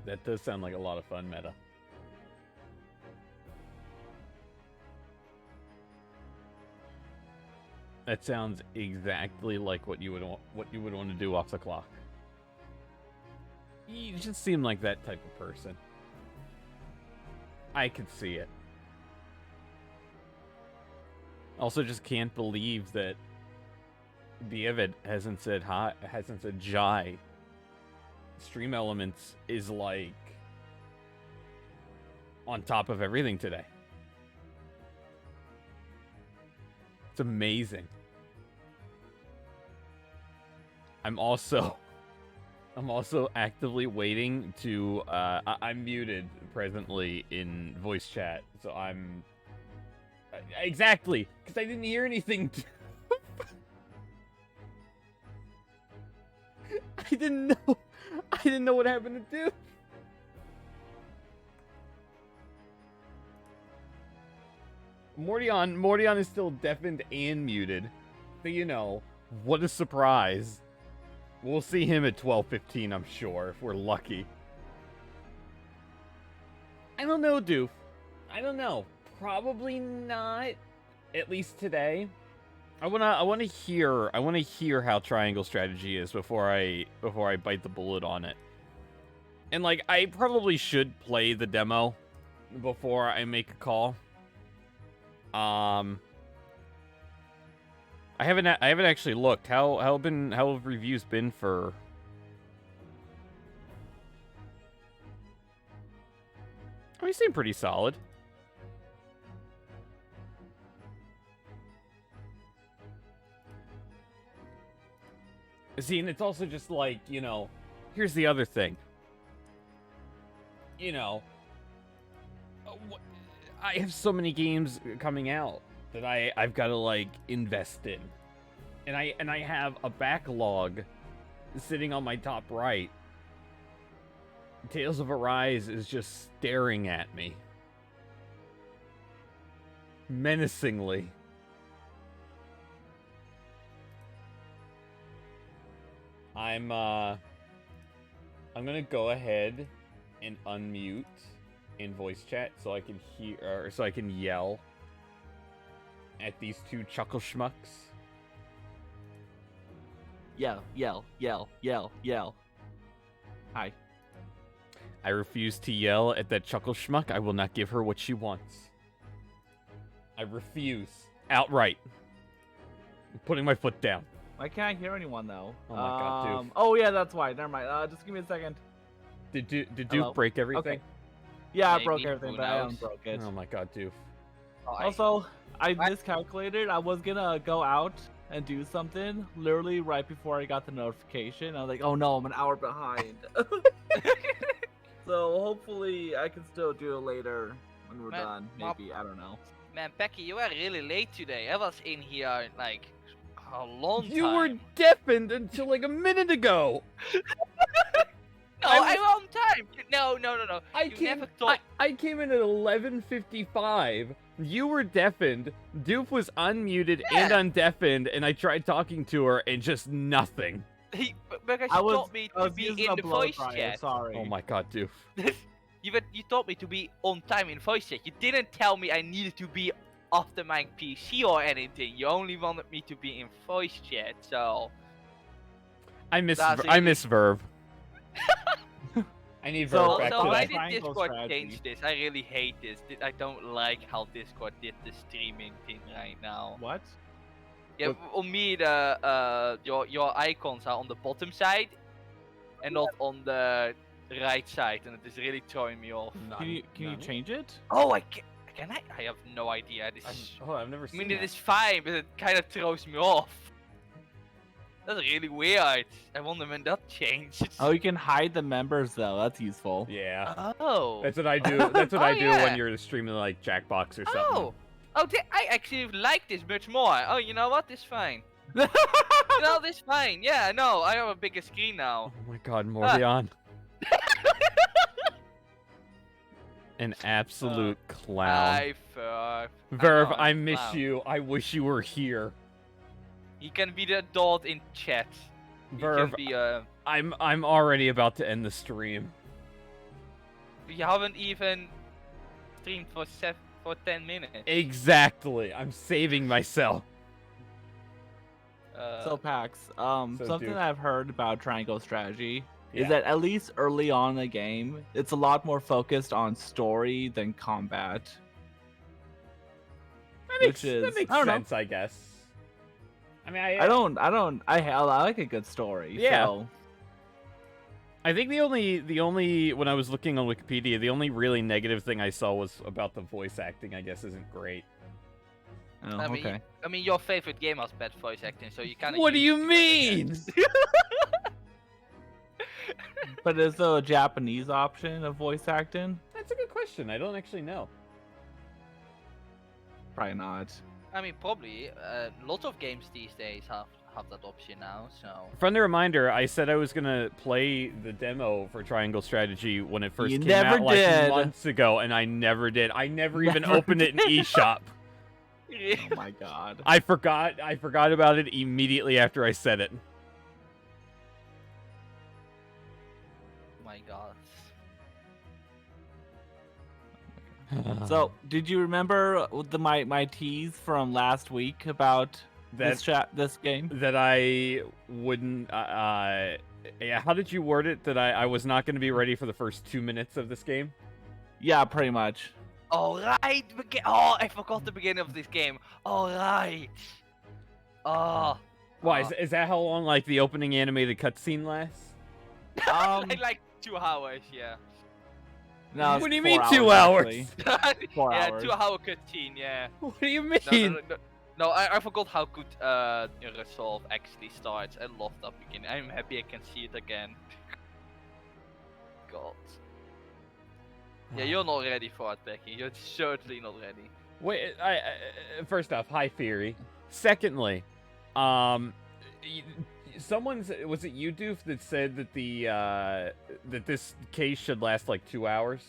That does sound like a lot of fun, Meta. That sounds exactly like what you would want to do off the clock. You just seem like that type of person. I could see it. Also, just can't believe that David hasn't said hi, hasn't said jai. Stream Elements is like on top of everything today. It's amazing. I'm also actively waiting to I'm muted presently in voice chat, so I'm exactly because I didn't hear anything. I didn't know what happened to do. Mordion is still deafened and muted. So you know, what a surprise. We'll see him at 12:15, I'm sure, if we're lucky. I don't know, Doof. I don't know. Probably not. At least today. I wanna hear how Triangle Strategy is before I bite the bullet on it. And like, I probably should play the demo before I make a call. I haven't actually looked. How have reviews been for? Oh, you seem pretty solid. See, and it's also just like, you know, here's the other thing. You know, I have so many games coming out that I've got to like invest in, and I have a backlog sitting on my top right. Tales of Arise is just staring at me menacingly. I'm gonna go ahead and unmute in voice chat so I can hear, or so I can yell at these two chuckle schmucks. Yell, yell, yell, yell, yell. Hi. I refuse to yell at that chuckle schmuck. I will not give her what she wants. I refuse. Outright. I'm putting my foot down. Why can't I hear anyone though? Oh my god, Doof. Oh yeah, that's why. Never mind. Just give me a second. Did Doof break everything? Okay. Yeah, Maybe, I broke everything, who but I knows? unbroke it. Oh my god, Doof. Also, I miscalculated. I was gonna go out and do something literally right before I got the notification. I was like, oh no, I'm an hour behind. So hopefully I can still do it later when we're done. Maybe, I don't know. Man, Becky, you were really late today. I was in here like a long time. You were deafened until like a minute ago. No, I'm on time. No. I came in at 11:55. You were deafened. Doof was unmuted and undeafened, and I tried talking to her and just nothing. Because you told me to be in the voice chat. Sorry. Oh my god, Doof. You told me to be on time in voice chat. You didn't tell me I needed to be off the mic PC or anything. You only wanted me to be in voice chat, so... I miss Verve. I need Verve back So to why that. did Discord change this? I really hate this. I don't like how Discord did the streaming thing right now. What? Yeah, on me, your icons are on the bottom side and not on the right side, and it is really throwing me off. Can you change it? Oh, can I? I have no idea. I've never seen I mean, that. it is fine, but it kind of throws me off. That's really weird. I wonder when that changed. Oh, you can hide the members though. That's useful. Yeah. Oh. That's what I do. That's what I do yeah. when you're streaming like Jackbox or something. I actually like this much more. Oh, you know what? This fine. No, this fine. Yeah, no, I have a bigger screen now. Oh my god, Mordion. An absolute clown. Verve, I miss you. I wish you were here. He can be the adult in chat. Verve, I'm already about to end the stream. You haven't even streamed for 10 minutes. Exactly. I'm saving myself. So Pax, So something Duke. I've heard about Triangle Strategy Yeah. is that at least early on in the game, it's a lot more focused on story than combat. That makes I don't know. sense, I guess. I mean, I like a good story. Yeah. So. I think the only when I was looking on Wikipedia, the only really negative thing I saw was about the voice acting. I guess isn't great. Oh, I mean, okay. your favorite game has bad voice acting, so you kind of. What do you mean? But is there a Japanese option of voice acting? That's a good question. I don't actually know. Probably not. I mean, probably. Lots of games these days have that option now. So. Friendly reminder: I said I was gonna play the demo for Triangle Strategy when it first You came never out like did. months ago, and I never did. I never even opened it in eShop. Oh my god. I forgot about it immediately after I said it. My God. So, did you remember my tease from last week about this game? That I wouldn't. Yeah. How did you word it? That I was not going to be ready for the first 2 minutes of this game. Yeah, pretty much. All right. Oh, I forgot the beginning of this game. All right. Oh. Why is that how long like the opening animated cutscene lasts? Like 2 hours, yeah. No, What do you 4 mean 2 hours? actually. 4 yeah, hours. 2-hour cutscene, yeah. What do you mean? No, I forgot how good Resolve actually starts. I love that beginning. I'm happy I can see it again. God. Yeah, you're not ready for it, Becky. You're certainly not ready. Wait, first off, hi theory. Secondly, someone's was it you, Doof, that said that that this case should last like 2 hours?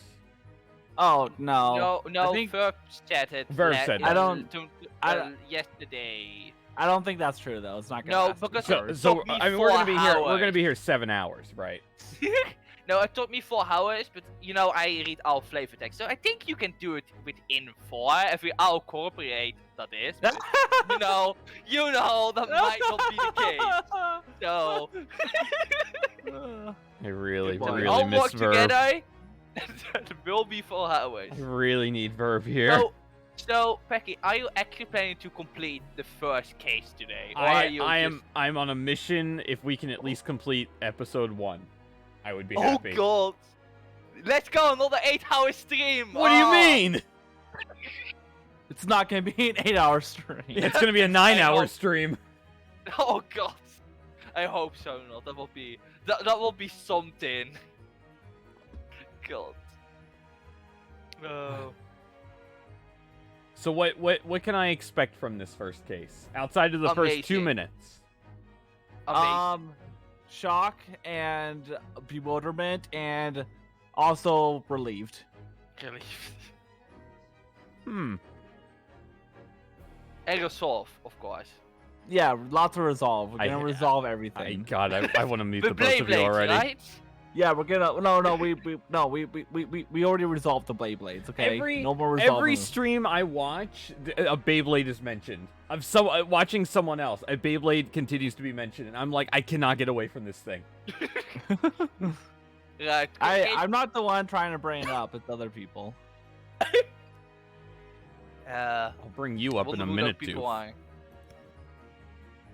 Oh no. No, I think Verb said it. Verb said it. Yesterday. I don't think that's true though. It's not gonna. No, because So I mean, we're gonna be here. We're hours. gonna be here 7 hours, right? No, it took me 4 hours, but you know I read our flavor text, so I think you can do it within 4 if we all cooperate. That is, but, you know that might not be the case. So I really Boy. all miss work Verb. together. It will be 4 hours. I really need Verb here. So Becky, are you actually planning to complete the first case today? Or are you I'm on a mission. If we can at least complete episode 1, I would be happy. Oh God! Let's go, another 8-hour stream. What do you mean? It's not gonna be an 8-hour stream. It's gonna be a 9-hour stream. Oh God! I hope so. Not that will be something. God. No. So what can I expect from this first case outside of the first 2 Amazing. minutes? Amazing. Shock and bewilderment, and also relieved. Relief. And resolve, of course. Yeah, lots of resolve. We're I- gonna resolve everything. God, I want to meet The the both of you Blades, already. right? Yeah, we're gonna. No, we already resolved the Blades. Okay, no more resolving. Every stream I watch, a Beyblade is mentioned. Watching someone else, a Beyblade continues to be mentioned, and I'm like, I cannot get away from this thing. Right. I'm not the one trying to bring it up. It's other people. I'll bring you up in a minute, dude. people are.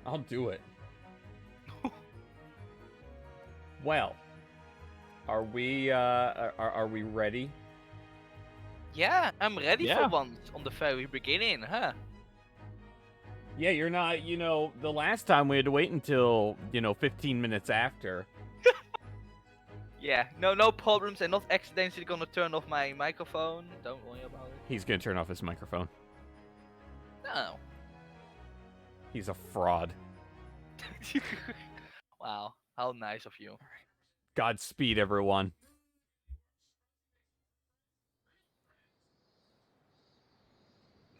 I'll do it. Well, are we ready? Yeah, I'm ready Yeah. for once on the very beginning, huh? Yeah, you're not. The last time we had to wait until 15 minutes after. Yeah, no problems. I'm not accidentally gonna turn off my microphone. Don't worry about it. He's gonna turn off his microphone. No. He's a fraud. Wow, how nice of you. Godspeed, everyone.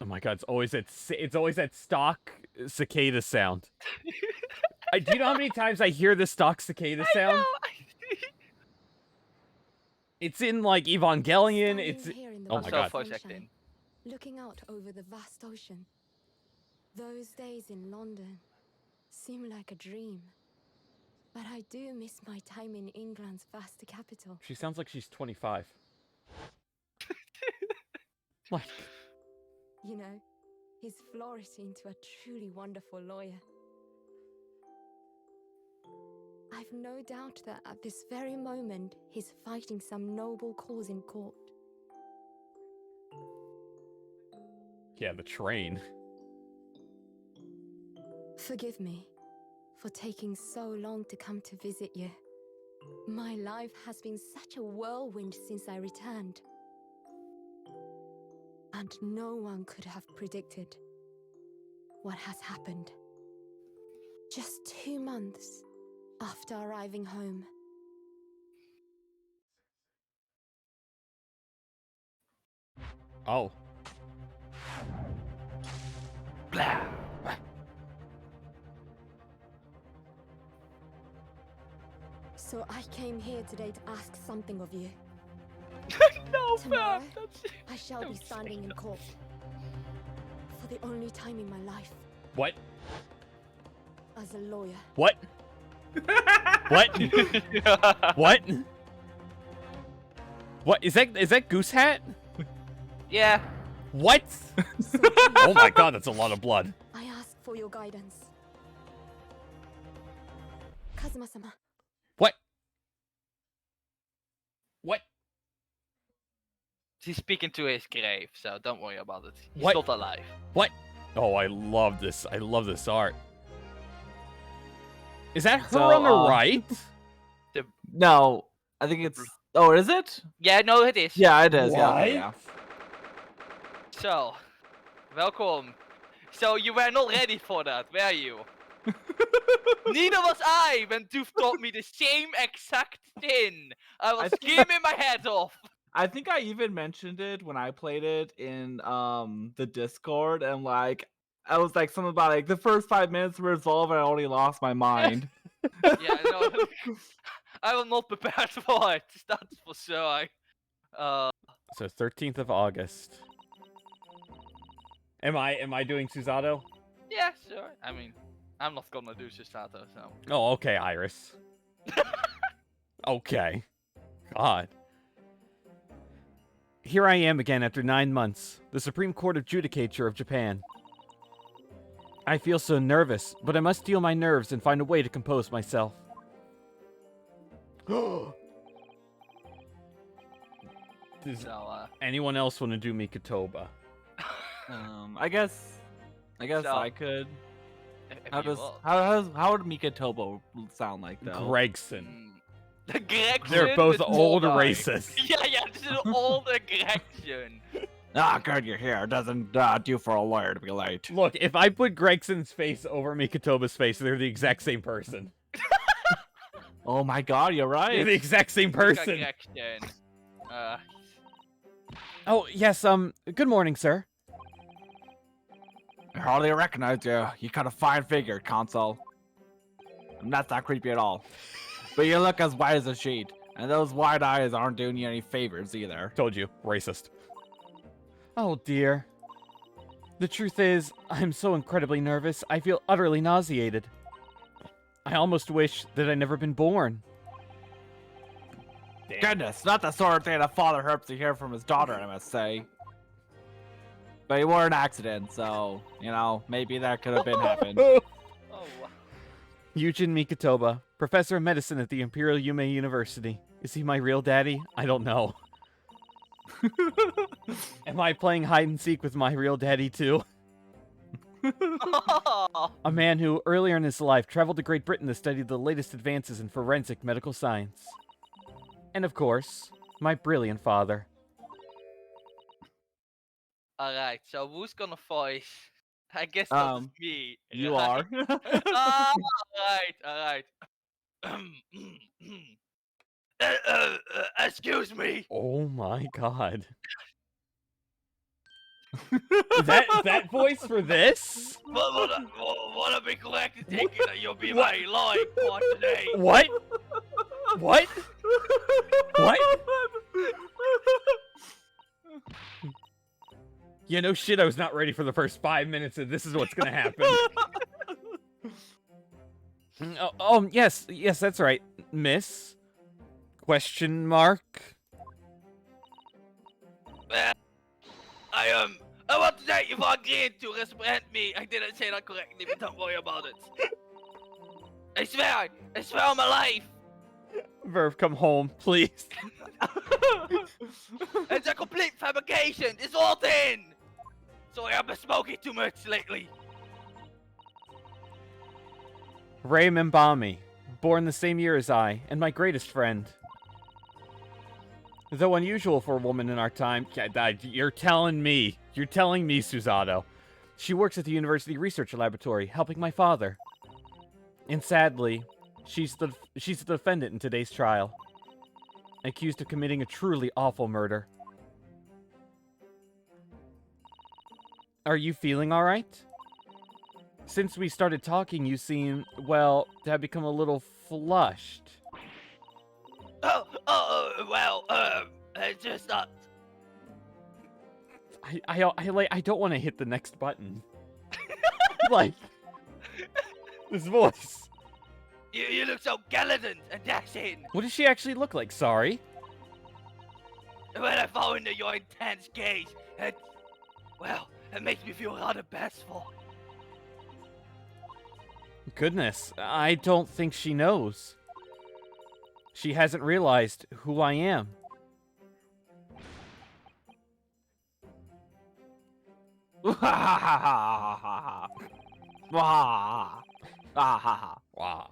Oh my God! It's always that stock cicada sound. Do you know how many times I hear the stock cicada sound? It's in like Evangelion. It's Standing here in the oh I'm my so god. voice sunshine, acting. looking out over the vast ocean. Those days in London seem like a dream. But I do miss my time in England's vast capital. She sounds like she's 25. Like, You know, he's flourished into a truly wonderful lawyer. I've no doubt that at this very moment, he's fighting some noble cause in court. yeah, the train. Forgive me for taking so long to come to visit you. My life has been such a whirlwind since I returned. And no one could have predicted what has happened. Just 2 months after arriving home. Oh. Blah. So I came here today to ask something of you. No, Tomorrow, fam. That's... I shall be Don't say standing in that. court. For the only time in my life What? as a lawyer. What? What? What? What is that Goose Hat? Yeah. What? So please, Oh my god, that's a lot of blood. I ask for your guidance. Kazuma-sama, What? What? He's speaking to his grave, so don't worry about it. He's What? not alive. What? Oh, I love this. I love this art. Is that her So, on the right? No, I think it's. Oh, is it? Yeah, no, it is. Yeah, it is. Yeah, okay, yeah. So, welcome. So you were not ready for that, were you? Neither was I when Doof taught me the same exact thing. I was I think- screaming my head off. I think I even mentioned it when I played it in the Discord, and like I was like something about like the first 5 minutes were resolved, and I already lost my mind. Yeah, no. I was not prepared for it. That's for sure. So 13th of August. Am I doing Susato? Yeah, sure. I mean, I'm not gonna do Susato, so. Oh, okay, Iris. Okay. God. Here I am again after 9 months, the Supreme Court of Judicature of Japan. I feel so nervous, but I must steel my nerves and find a way to compose myself. Does So, anyone else want to do Mikotoba? I guess So- I could. if How you does will. how would Mikotobo sound like though? Gregson. The Gregson. They're both with old more guy. racists. Yeah, this is an older Gregson. Ah, good, you're here. It doesn't do for a lawyer to be late. Look, if I put Gregson's face over Mikotoba's face, they're the exact same person. Oh my god, you're They're the right. exact same person. Gregson. Oh, yes, good morning, sir. I hardly recognize you. You got a fine figure, console. And that's not creepy at all. But you look as white as a sheet, and those wide eyes aren't doing you any favors either. Told you, racist. Oh, dear. The truth is, I'm so incredibly nervous, I feel utterly nauseated. I almost wish that I'd never been born. Damn. Goodness, not the sort of thing a father hopes to hear from his daughter, I must say. But you were an accident, so, you know, maybe that could have been happened. Oh, wow. Yujin Mikotoba, professor of medicine at the Imperial Yume University. Is he my real daddy? I don't know. Am I playing hide and seek with my real daddy too? A man who, earlier in his life, traveled to Great Britain to study the latest advances in forensic medical science. And of course, my brilliant father. Alright, so who's gonna voice? I guess that's me. You right? are. Alright. Excuse me. Oh my god. Is that voice for this? Wanna be corrected thinking that you'll be my lying part today? What? What? What? Yeah, no shit, I was not ready for the first 5 minutes and this is what's gonna happen. Yes, that's right. Miss? Question mark? I want to thank you for agreeing to represent me. I didn't say that correctly, but don't worry about it. I swear on my life. Verve, come home, please. It's a complete fabrication. It's all in. Sorry, I've been smoking too much lately. Ray Mbami, born the same year as I, and my greatest friend. Though unusual for a woman in our time, you're telling me, Susato. She works at the University Research Laboratory, helping my father. And sadly, she's the defendant in today's trial, accused of committing a truly awful murder. Are you feeling all right? Since we started talking, you seem, well, to have become a little flushed. It's just not. I don't want to hit the next button. Like, this voice. You look so gallant and dashing. What does she actually look like? Sorry. When I fall into your intense gaze, it makes me feel rather bashful. Goodness, I don't think she knows. She hasn't realized who I am. Wow.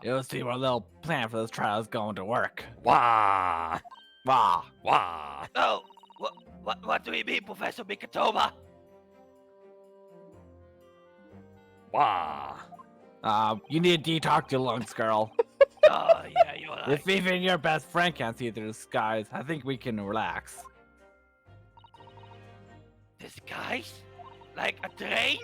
You'll see our little plan for this trial is going to work. Wah! Wow. Wah! Oh, what do you mean, Professor Mikatoba? Wah! You need to detox your lungs, girl. Oh, yeah, you're right. If even your best friend can't see through the skies, I think we can relax. Disguise? Like a train?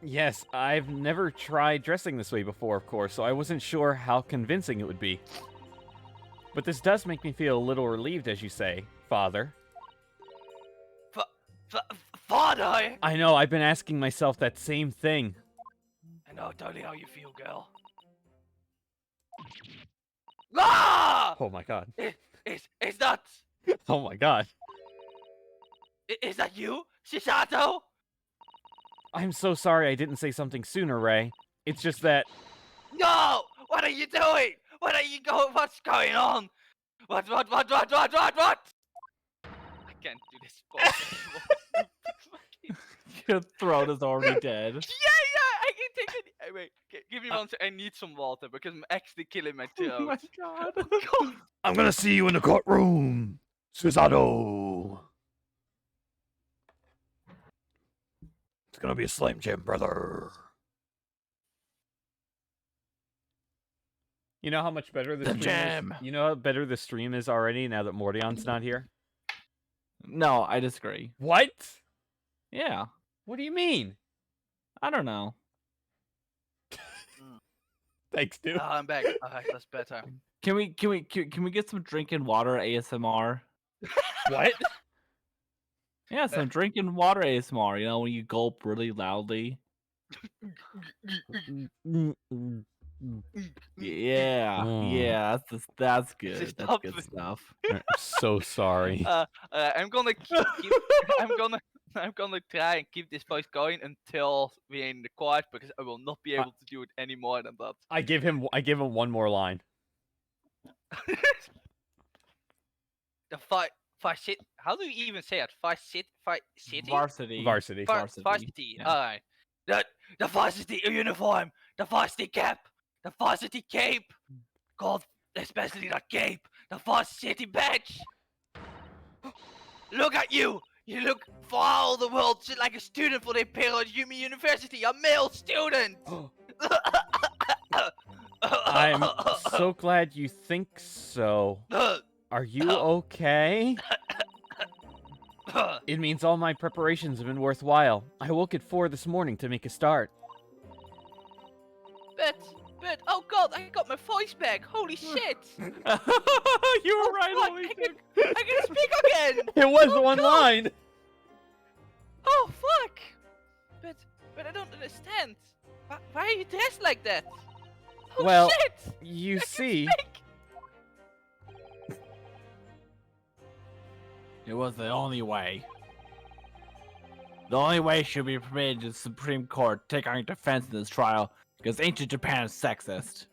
Yes, I've never tried dressing this way before, of course, so I wasn't sure how convincing it would be. But this does make me feel a little relieved, as you say, Father. Father? I know, I've been asking myself that same thing. I know totally how you feel, girl. Ah! Oh my god. It's not. Oh my god. Is that you, Shisato? I'm so sorry I didn't say something sooner, Ray. It's just that... No! What are you doing? What are you going? What's going on? What? I can't do this anymore. Your throat is already dead. Yeah, I can take it. Hey, wait, give me one second. I need some water because I'm actually killing my throat. Oh my god. God. I'm gonna see you in the courtroom, Susato. It's gonna be a Slam Jam, brother. You know how much better this stream jam. is? You know how better the stream is already now that Mordion's not here? No, I disagree. What? Yeah. What do you mean? I don't know. Thanks, dude. I'm back. Alright, that's better. Can we get some drinking water ASMR? What? Yeah, some drinking water ASMR. You know, when you gulp really loudly. Yeah, yeah, that's good. That's Stop good it. stuff. I'm so sorry. I'm gonna I'm gonna try and keep this voice going until we're in the quiet because I will not be able to do it any more than that. I give him one more line. The shit. How do you even say it? City? Varsity. Varsity. Varsity. Yeah. Alright. The varsity uniform. The varsity cap. The varsity cape. Called especially the cape. The varsity badge. Look at you. You look for all the world like a student for the Imperial Yumi University. A male student. I'm so glad you think so. Are you okay? It means all my preparations have been worthwhile. I woke at 4 this morning to make a start. But, oh god, I got my voice back. Holy shit. You were right, What? Holy I can speak again. It was one line. Oh fuck! But I don't understand. Why are you dressed like that? Oh Well, shit! you I can see, speak. It was the only way. The only way she'll be permitted to the Supreme Court to take on your defense in this trial, because ancient Japan is sexist.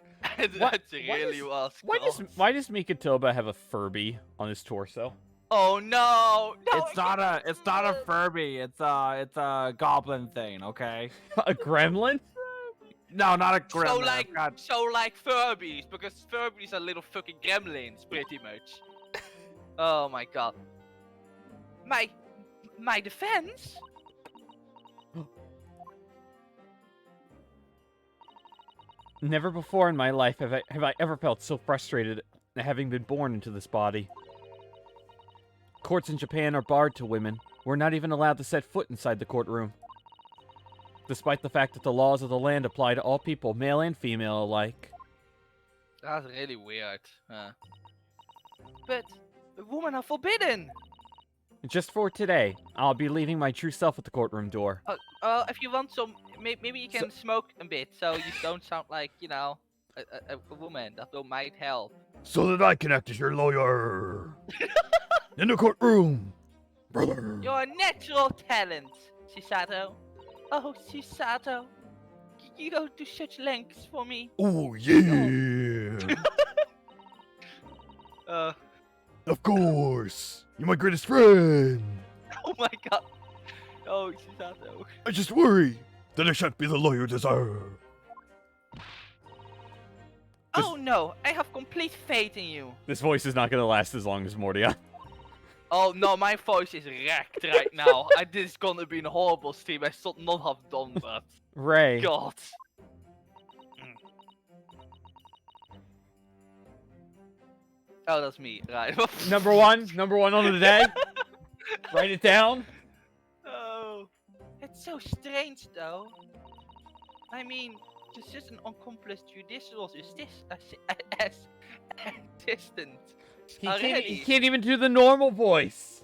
That's really was. why does Mikatoba have a Furby on his torso? Oh no! No! It's not a Furby. It's a goblin thing. Okay. A gremlin? No, not a gremlin. So like Furbies, because Furbies are little fucking gremlins, pretty much. Oh my god. My defense? Never before in my life have I ever felt so frustrated at having been born into this body. Courts in Japan are barred to women. We're not even allowed to set foot inside the courtroom. Despite the fact that the laws of the land apply to all people, male and female alike. That's really weird. But women are forbidden. Just for today, I'll be leaving my true self at the courtroom door. If you want some, maybe you can smoke a bit, so you don't sound like, you know, a woman. That might help. So that I can act as your lawyer. In the courtroom, brother. You're a natural talent, Shisato. Oh, Shisato. You go to such lengths for me. Oh, yeah. Of course. You're my greatest friend. Oh my god. Oh, Shisato. I just worry that I shan't be the lawyer you deserve. Oh no, I have complete faith in you. This voice is not going to last as long as Mordia. Oh no, my voice is wrecked right now. This is gonna be a horrible stream. I should not have done that. Ray. God. Oh, that's me, right? Number one on the day. Write it down. Oh, it's so strange though. I mean, just an accomplished judicial assistant. He can't even do the normal voice.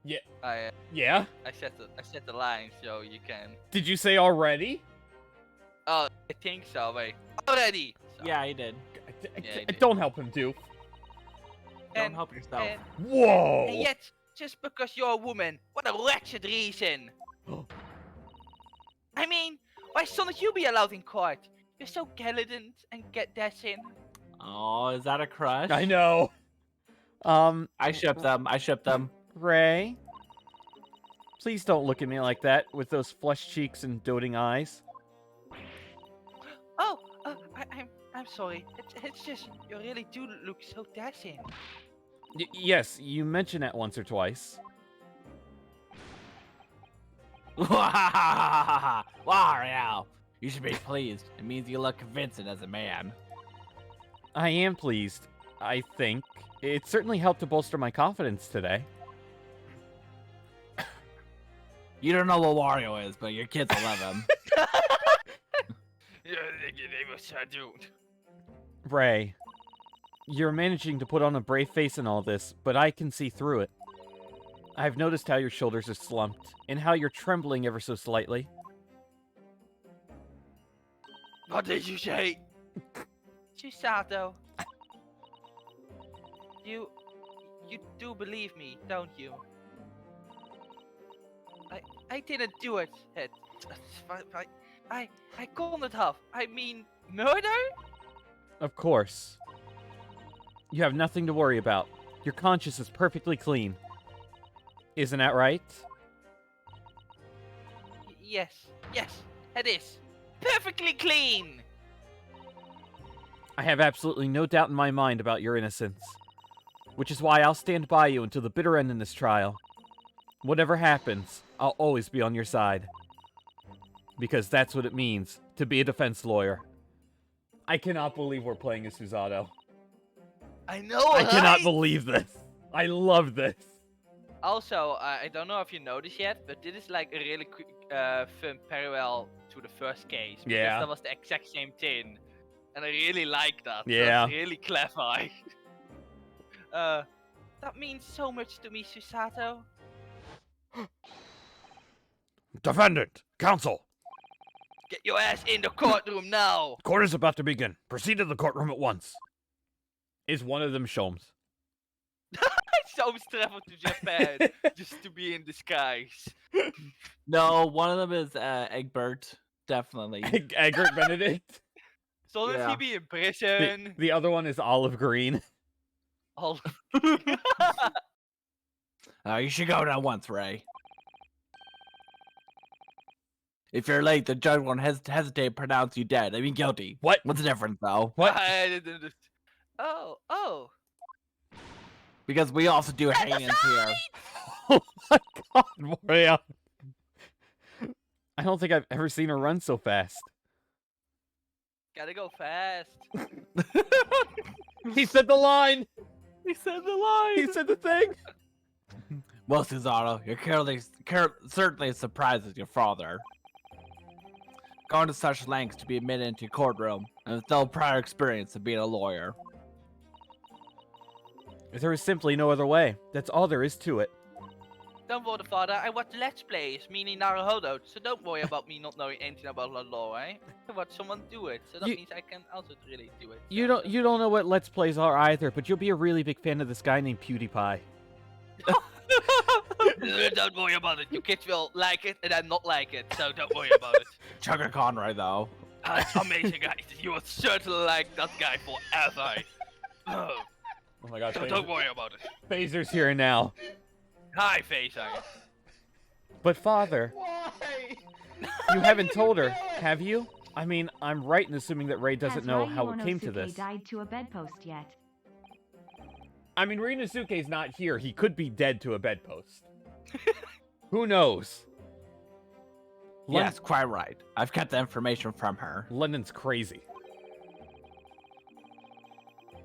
Yeah. Yeah. I set the line so you can. Did you say already? Oh, I think so. Wait, already. So. Yeah, he did. Don't help him, dude. Don't help yourself. Whoa. And yet, just because you're a woman, what a wretched reason. I mean, why shouldn't you be allowed in court? You're so gallant and get dashing. Oh, is that a crush? I know. I ship them. Ray, please don't look at me like that with those flushed cheeks and doting eyes. Oh, I'm sorry. It's just you really do look so dashing. Yes, you mentioned that once or twice. Wario, you should be pleased. It means you look convincing as a man. I am pleased, I think. It certainly helped to bolster my confidence today. You don't know what Wario is, but your kids will love him. Ray, you're managing to put on a brave face in all this, but I can see through it. I've noticed how your shoulders are slumped, and how you're trembling ever so slightly. What did you say? Chisato. You do believe me, don't you? I didn't do it. I couldn't have. I mean, murder? Of course. You have nothing to worry about. Your conscience is perfectly clean. Isn't that right? Yes, it is. Perfectly clean! I have absolutely no doubt in my mind about your innocence. Which is why I'll stand by you until the bitter end in this trial. Whatever happens, I'll always be on your side. Because that's what it means to be a defense lawyer. I cannot believe we're playing as Susato. I know, I right? cannot believe this. I love this. Also, I don't know if you noticed yet, but this is like a really quick, fun parallel to the first case. Because Yeah. that was the exact same thing. And I really like that. Yeah. That's really clever. That means so much to me, Susato. Defendant, counsel, Get your ass in the courtroom now. court is about to begin. Proceed to the courtroom at once. Is one of them Sholmes? Some's traveled to Japan just to be in disguise. No, one of them is Egbert. Definitely. Egbert Benedict. So does Yeah. he be in prison? The other one is Olive Green. All- You should go down once, Ray. If you're late, the judge won't hesitate to pronounce you dead. I mean guilty. What? What's the difference, though? What? I didn't understand. Oh. Because we also do hangings here. Oh my god, Moria. I don't think I've ever seen her run so fast. Gotta go fast. He said the line! He said the line. He said the thing! Well, Susato, you're certainly as surprised as your father. Going to such lengths to be admitted into a courtroom, and with no prior experience of being a lawyer. There is simply no other way. That's all there is to it. Don't worry, father. I watch Let's Plays, meaning Naruhodo, so don't worry about me not knowing anything about the law, eh? I watch someone do it, so that means I can also really do it. You don't know what Let's Plays are either, but you'll be a really big fan of this guy named PewDiePie. Don't worry about it. Your kids will like it and then not like it, so don't worry about it. Chugga Conroy, though. It's amazing, guys. You will certainly like that guy forever. Oh, Oh my god, so don't worry about it. Phaser's here now. Hi, Facer. But father, you haven't told her, have you? I mean, I'm right in assuming that Ray doesn't know how it came to this. Died to a bedpost yet. I mean, Rinosuke's not here. He could be dead to a bedpost. Who knows? Yes, quite right. I've kept the information from her. London's crazy.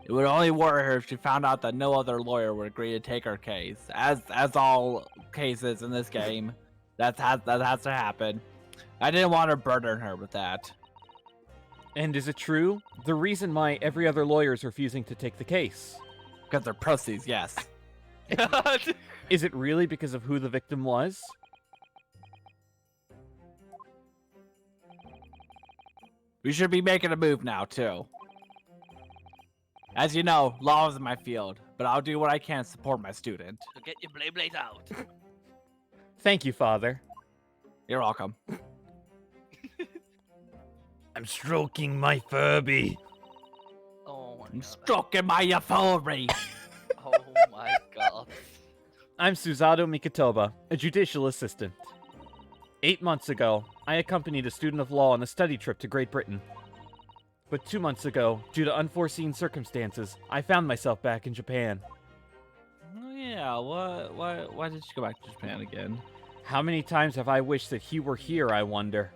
It would only worry her if she found out that no other lawyer would agree to take her case. As all cases in this game, that has to happen. I didn't want to burden her with that. And is it true? The reason why every other lawyer is refusing to take the case. Because they're pussies, yes. Is it really because of who the victim was? We should be making a move now, too. As you know, law is my field, but I'll do what I can to support my student. So get your blade out. Thank you, father. You're welcome. I'm stroking my Furby. Oh my I'm god. stroking my euphoria. Oh my god. I'm Susato Mikitoba, a judicial assistant. 8 months ago, I accompanied a student of law on a study trip to Great Britain. But 2 months ago, due to unforeseen circumstances, I found myself back in Japan. Oh, yeah, why did you go back to Japan again? How many times have I wished that he were here, I wonder?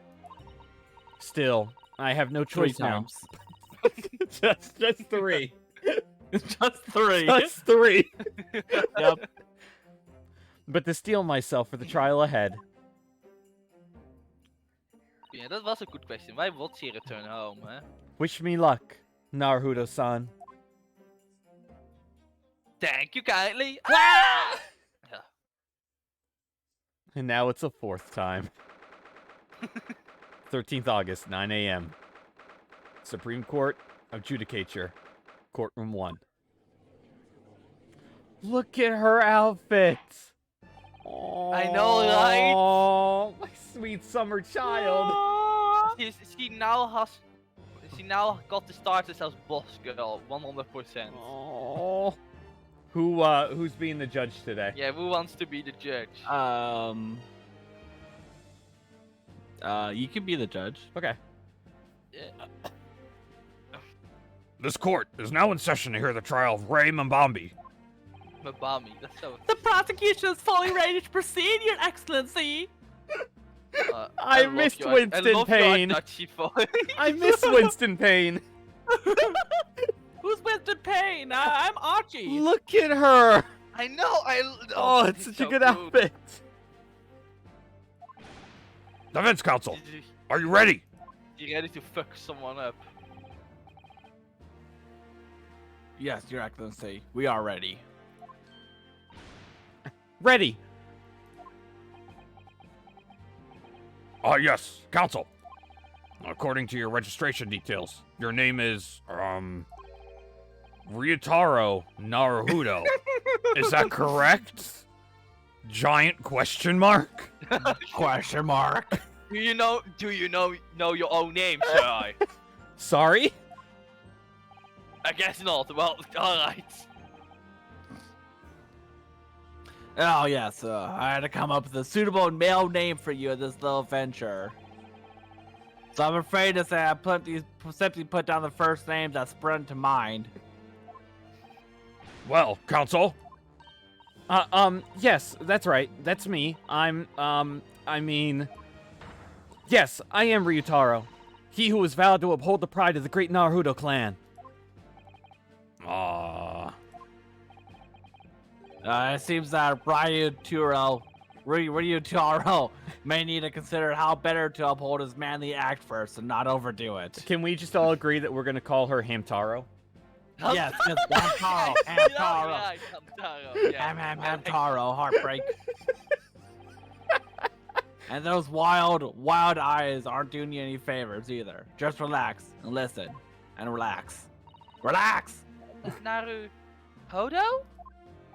Still, I have no 3 choice now. times. just 3. Just 3. Just 3. Yep. But to steel myself for the trial ahead. Yeah, that was a good question. Why would she return home, huh? Wish me luck, Naruto-san. Thank you kindly. Ah! Yeah. And now it's a 4th time. 13th August, 9 a.m. Supreme Court of Judicature, Courtroom 1. Look at her outfit! I know, right? Oh, my sweet summer child. She now got the status as boss girl, 100%. Oh. Who's being the judge today? Yeah, who wants to be the judge? You can be the judge. Okay. Yeah. This court is now in session to hear the trial of Ray Mbambi. Mabami, that's so. The prosecution is fully ready to proceed, Your Excellency. I love missed your- Winston I love your Payne. Dutchy voice. I miss Winston Payne. Who's Winston Payne? I'm Archie. Look at her. I know. Oh, it's such a good outfit. Defense counsel, are you ready? You ready to fuck someone up? Yes, Your Excellency. We are ready. Ready. Yes, Council. According to your registration details, your name is, Ryutaro Naruhodo. Is that correct? Giant question mark? Question mark. Do you know your own name, sir? Sorry? I guess not. Well, alright. Oh, yes. I had to come up with a suitable male name for you in this little venture. So I'm afraid to say I simply put down the first names that sprung to mind. Well, Council, Yes, that's right. That's me. Yes, I am Ryutaro. He who has vowed to uphold the pride of the great Naruto clan. It seems that Ryutaro may need to consider how better to uphold his manly act first and not overdo it. Can we just all agree that we're gonna call her Hamtaro? Yes, just Hamtaro, Hamtaro. Hamtaro, Hamtaro, heartbreak. And those wild eyes aren't doing you any favors either. Just relax and listen and relax. Relax! Naruhodo?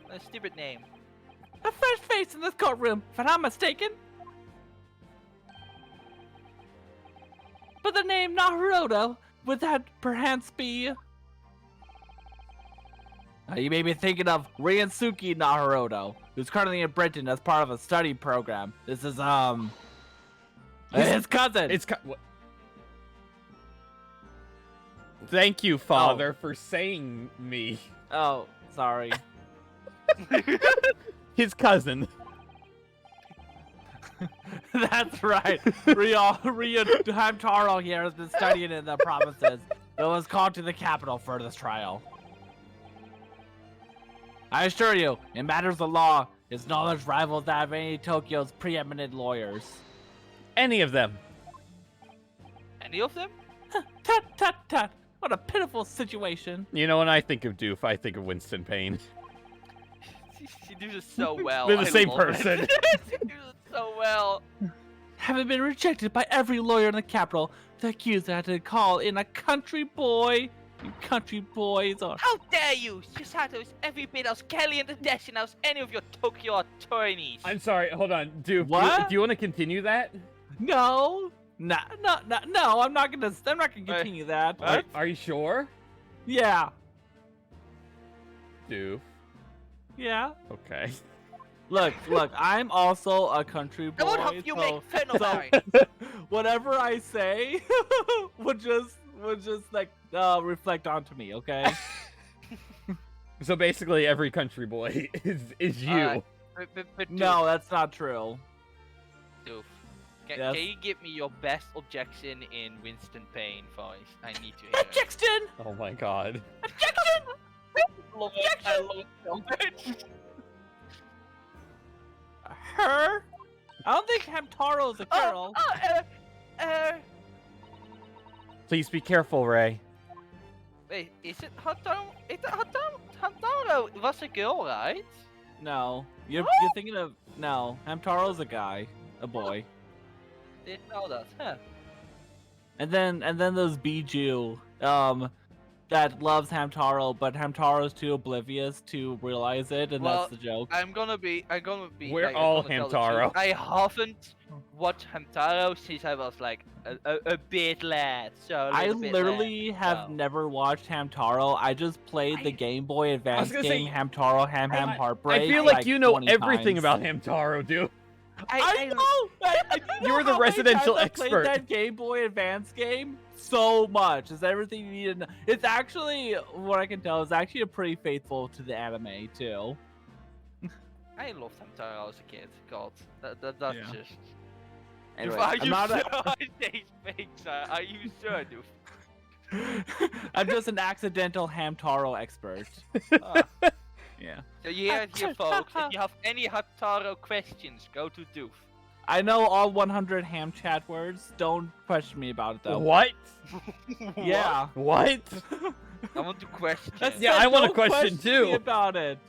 A stupid name. A fresh face in this courtroom, if I'm not mistaken. But the name Naruto, would that perhaps be... you may be thinking of Ryosuke Naruto, who's currently in Britain as part of a study program. This is, his cousin! What? Thank you, Father, for saying me. Oh, sorry. His cousin. That's right. Hamtaro here has been studying in the provinces, but was called to the capital for this trial. I assure you, in matters of law, his knowledge rivals that of any of Tokyo's preeminent lawyers. Any of them. Any of them? Tut, tut, tut. What a pitiful situation. You know, when I think of Doof, I think of Winston Payne. She do this so well. They're the same love it. person. She do this so well. Having been rejected by every lawyer in the capital, the accused had to call in a country boy. You country boys are... How dare you! Shisato is every bit as gallant and dashing as any of your Tokyo attorneys. I'm sorry, hold on. Doof, What? do you want to continue that? No, no, I'm not gonna continue that. Are you sure? Yeah, Doof. yeah. Okay. Look, I'm also a country boy. I won't have you make fun of so mine. whatever I say would just like reflect onto me, okay? So basically, every country boy is you. But No, that's not true. Doof, Yes? can you give me your best objection in Winston Payne voice? I need to hear it. Objection! Oh my god. Objection! Love it. I love it so much. Her? I don't think Hamtaro's a girl. Please be careful, Ray. Wait, is it Hataro? Hataro was a girl, right? No, you're thinking of no. Hamtaro's a guy, a boy. Didn't know that. Huh. And then there's Biju, that loves Hamtaro, but Hamtaro's too oblivious to realize it, and Well, that's the joke. I'm gonna be. We're like, all I'm gonna tell the Hamtaro. truth. I haven't watched Hamtaro since I was like a bit lad. So I little bit literally lad, have so. never watched Hamtaro. I just played the Game Boy Advance gonna game say, Hamtaro Ham Heartbreak. I feel like you know 20 everything times. about Hamtaro, dude. I know. You You're the know how many residential times I expert. played that Game Boy Advance game so much. It's everything you need to know. It's actually, what I can tell, is actually pretty faithful to the anime too. I loved Hamtaro as a kid. God, that's Yeah. just. Anyway, Are I'm you not sure a- I say fakes? Are you sure, dude? I'm just an accidental Hamtaro expert. Ah. Yeah. So you hear it here, folks. If you have any Hamtaro questions, go to Doof. I know all 100 ham chat words. Don't question me about it though. What? Yeah. What? I want to question. Yeah, I want a Don't question me too. about it.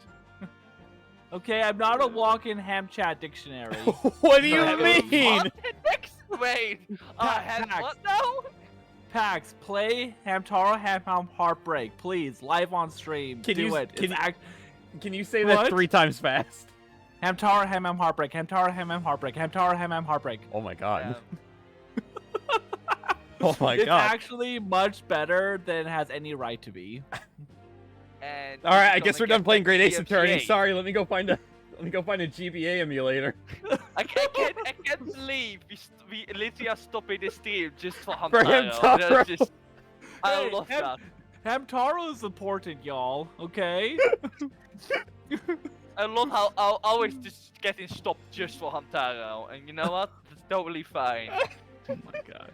Okay, I'm not a walk-in ham chat dictionary. What do you What? mean? Wait. Pax. What now? Pax, play Hamtaro Ham Heartbreak, please, live on stream. Can Do you- it. can It's you- act- Can you say that What? 3 times fast? Hamtaro Ham Heartbreak, Hamtaro Ham Heartbreak, Hamtaro Ham Heartbreak. Oh my god. Um, Oh my It's god. actually much better than it has any right to be. and All right, I this is guess we're gonna done get playing Great Ace GBA. Attorney. Sorry, let me go find a GBA emulator. I can't believe we literally are stopping the stream just for For Hamtaro. Hamtaro. That's just, I Hey, love that. Hamtaro is important, y'all. Okay. I love how I'll always just getting stopped just for Hamtaro, and you know what? It's totally fine. Oh my god.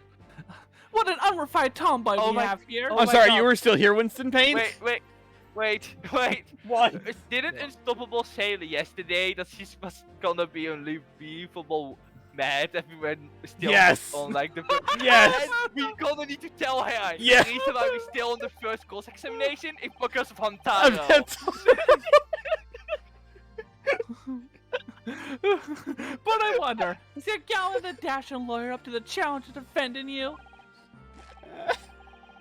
What an unrefined tomboy Oh we my- have here. oh I'm my sorry, God. you were still here, Winston Payne? Wait. What? Didn't Unstoppable say yesterday that she was gonna be unbelievable mad if we were still Yes. on like the Yes. And we gonna need to tell her Yeah. the reason why we're still on the first course examination is because of I'm Hamtaro. But I wonder, is your gallant and dashing lawyer up to the challenge of defending you?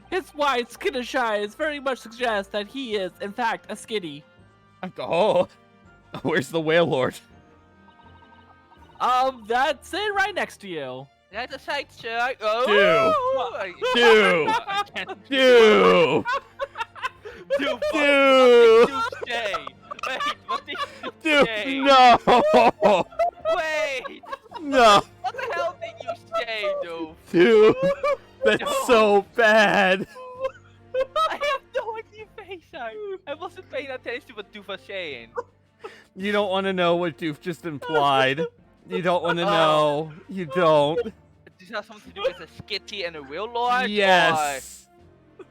His white, skittish eyes very much suggest that he is, in fact, a skitty. Oh. Where's the whale lord? That's it right next to you. That's a sight, sir. Oh, Do. I can't Do. do. What Do. did you say? Wait, what did you Do. say? No. Wait, No. what the hell did you say, dude? Dude. That's so bad. I have no idea face I wasn't paying attention to what Doof was saying. You don't want to know what Doof just implied. You don't want to know. You don't. Does this have something to do with a skitty and a wheel lord? Yes. Or...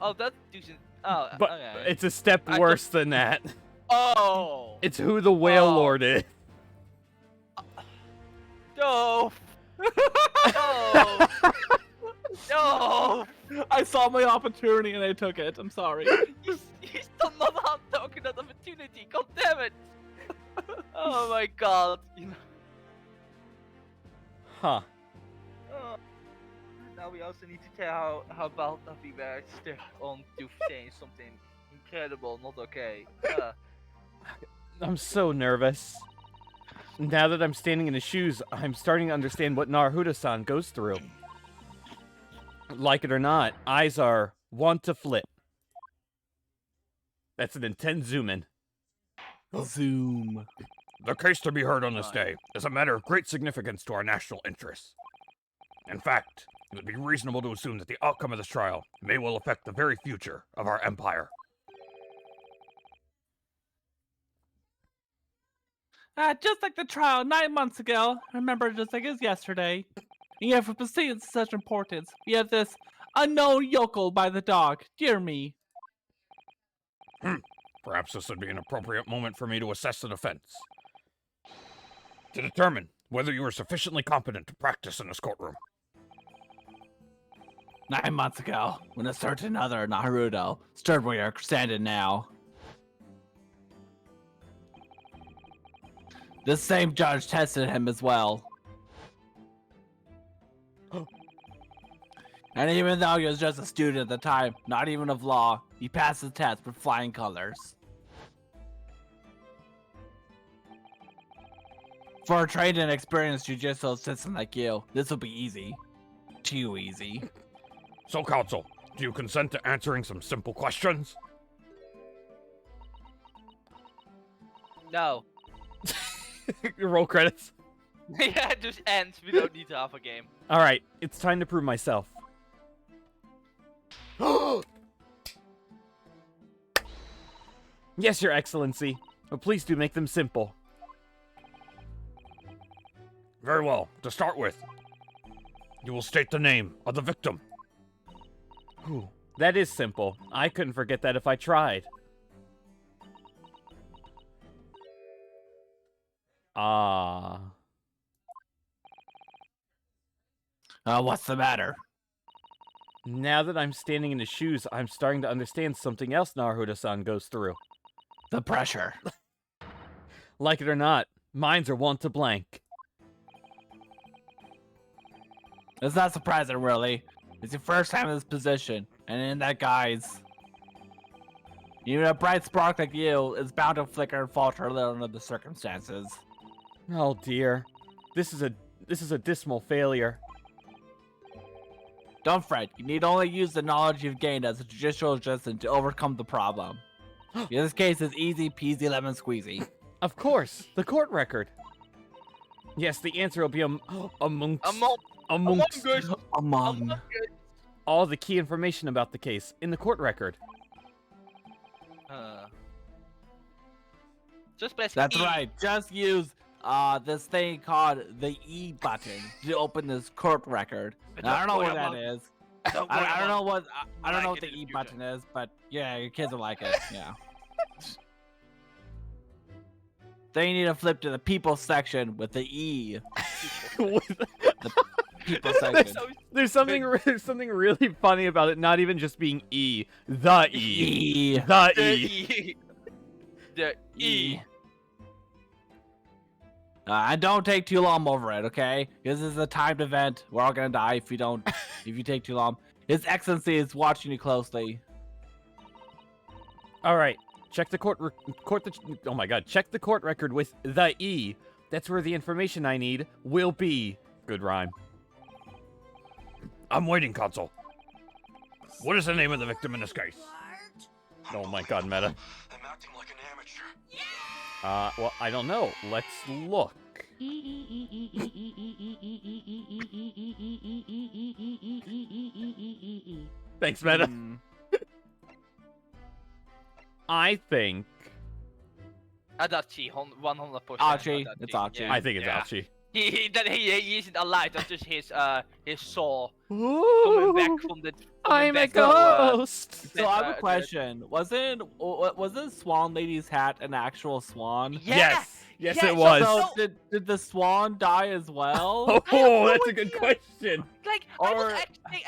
Oh, that doesn't. Oh, But okay. it's a step I worse than that. Oh. It's who the whale Oh. lord is. No. No. No. I saw my opportunity and I took it. I'm sorry. You still not talking that opportunity. God damn it. Oh my god. You know. Huh. Now we also need to tell how about that we were still on to saying something incredible, not okay. I'm so nervous. Now that I'm standing in his shoes, I'm starting to understand what Naruto-san goes through. Like it or not, eyes are want to flip. That's an intense zoom in. Zoom. The case to be heard on this day is a matter of great significance to our national interests. In fact, it would be reasonable to assume that the outcome of this trial may well affect the very future of our empire. Just like the trial 9 months ago. Remember, just like it was yesterday. And yet, for proceedings of such importance, we have this unknown yokel by the dog. Dear me. Perhaps this would be an appropriate moment for me to assess the defense. To determine whether you are sufficiently competent to practice in this courtroom. 9 months ago, when a certain other Naruto stood where you're standing now. This same judge tested him as well. And even though he was just a student at the time, not even of law, he passed the test with flying colors. For a trained and experienced jujitsu assistant like you, this will be easy. Too easy. So, counsel, do you consent to answering some simple questions? No. Roll credits. Yeah, it just ends. We don't need to have a game. All right, it's time to prove myself. Yes, Your Excellency, but please do make them simple. Very well. To start with, you will state the name of the victim. Whew, that is simple. I couldn't forget that if I tried. Ah. What's the matter? Now that I'm standing in his shoes, I'm starting to understand something else Naruto-san goes through. The pressure. Like it or not, minds are wont to blank. It's not surprising, really. It's your first time in this position, and in that guise. Even a bright spark like you is bound to flicker and falter a little under the circumstances. Oh dear. This is a dismal failure. Don't fret, you need only use the knowledge you've gained as a judicial assistant to overcome the problem. In this case, it's easy peasy lemon squeezy. Of course, the court record. Yes, the answer will be amongst Among. all the key information about the case in the court record. Just press That's E. right, just use this thing called the E button to open this court record. Now, I don't know what that is. I don't know what the E button is, but yeah, your kids will like it. Yeah. Then you need to flip to the people section with the E. People section. There's something really funny about it not even just being E. The E. E. The The E. E. The E. And don't take too long over it, okay? This is a timed event. We're all gonna die if you take too long. His Excellency is watching you closely. All right. Check the oh my god. Check the court record with the E. That's where the information I need will be. Good rhyme. I'm waiting, Consul. What is the name of the victim in this case? Oh my god, meta. I'm acting like an amateur. Well, I don't know. Let's look. Thanks, meta. I think. Adachi, 100%. Archie, it's Archie. I think it's Yeah. Alchi. He isn't alive. That's just his soul coming back from the. I'm a coming back to, ghost. So I have a question. Was this Swan Lady's hat an actual swan? Yeah! Yes, Yeah, it was. So did the swan die as well? Oh, that's a good question. Like, Or- I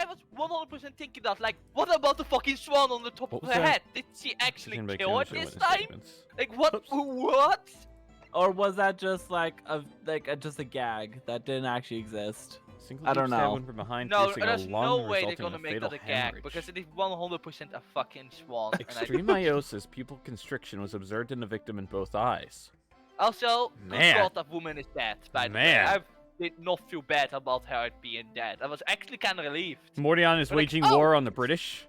was 100% thinking that, like, what about the fucking swan on the top What of was her that? head? Did she actually Can make kill it damage this to time? statements. Like, what? Oops. What? Or was that just like just a gag that didn't actually exist? Single I don't deep stab know. one from behind, No, piercing a there's lung, no way they're resulting in gonna a make fatal that a gag hemorrhage. because it is 100% a fucking swan. and I- Extremiosis, pupil constriction, was observed in the victim in both eyes. Also, Man. God, that woman is dead. By the way, Man. I did not feel bad about her being dead. I was actually kind of relieved. Mordion is But like, waging oh! war on the British.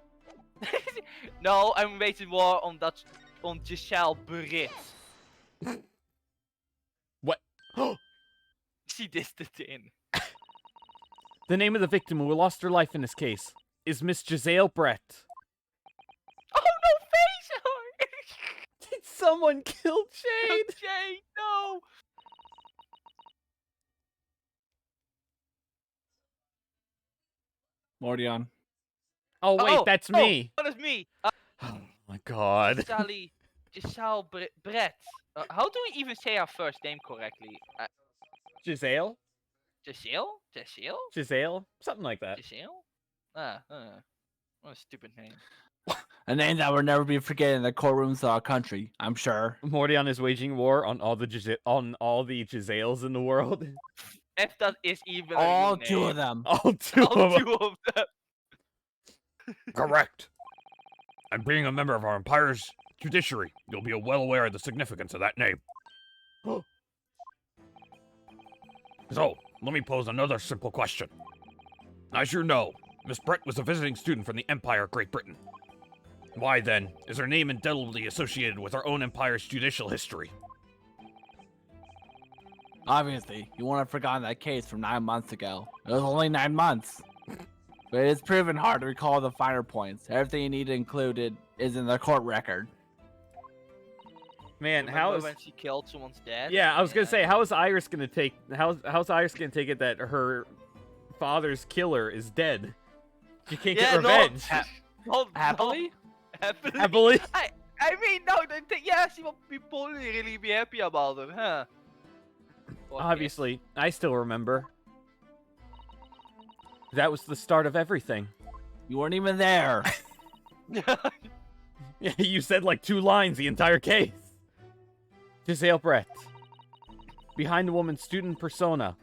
No, I'm waging war on Giselle Britt. What? She dissed it in. The name of the victim who lost her life in this case is Miss Giselle Brett. Oh no, face! Did someone kill Jade? Jade, no! Mordion. Oh wait, that's me. That is me. Oh my god. Giselle Brett. How do we even say her first name correctly? Giselle? Giselle? Giselle? Giselle? Something like that. Giselle? What a stupid name. A name that will never be forgotten in the courtrooms of our country, I'm sure. Mordion is waging war on all the Giselles in the world. If that is even All a real two name. of them. All two All of them. two of them. Correct. And being a member of our empire's judiciary, you'll be well aware of the significance of that name. So, let me pose another simple question. As you know, Miss Brett was a visiting student from the Empire of Great Britain. Why, then, is her name indelibly associated with our own empire's judicial history? Obviously, you won't have forgotten that case from 9 months ago. It was only 9 months. But it's proven hard to recall the finer points. Everything you need included is in the court record. Man, Remember how is when she killed someone's dad? Yeah, I was gonna say, how is Iris gonna take how's Iris gonna take it that her father's killer is dead? She can't get revenge. No, Happily? Happily? Happily? I mean, no, yeah, she will probably really be happy about it, huh? Fuck Obviously, I still remember. That was the start of everything. You weren't even there. You said like 2 lines the entire case. Giselle Brett. Behind the woman's student persona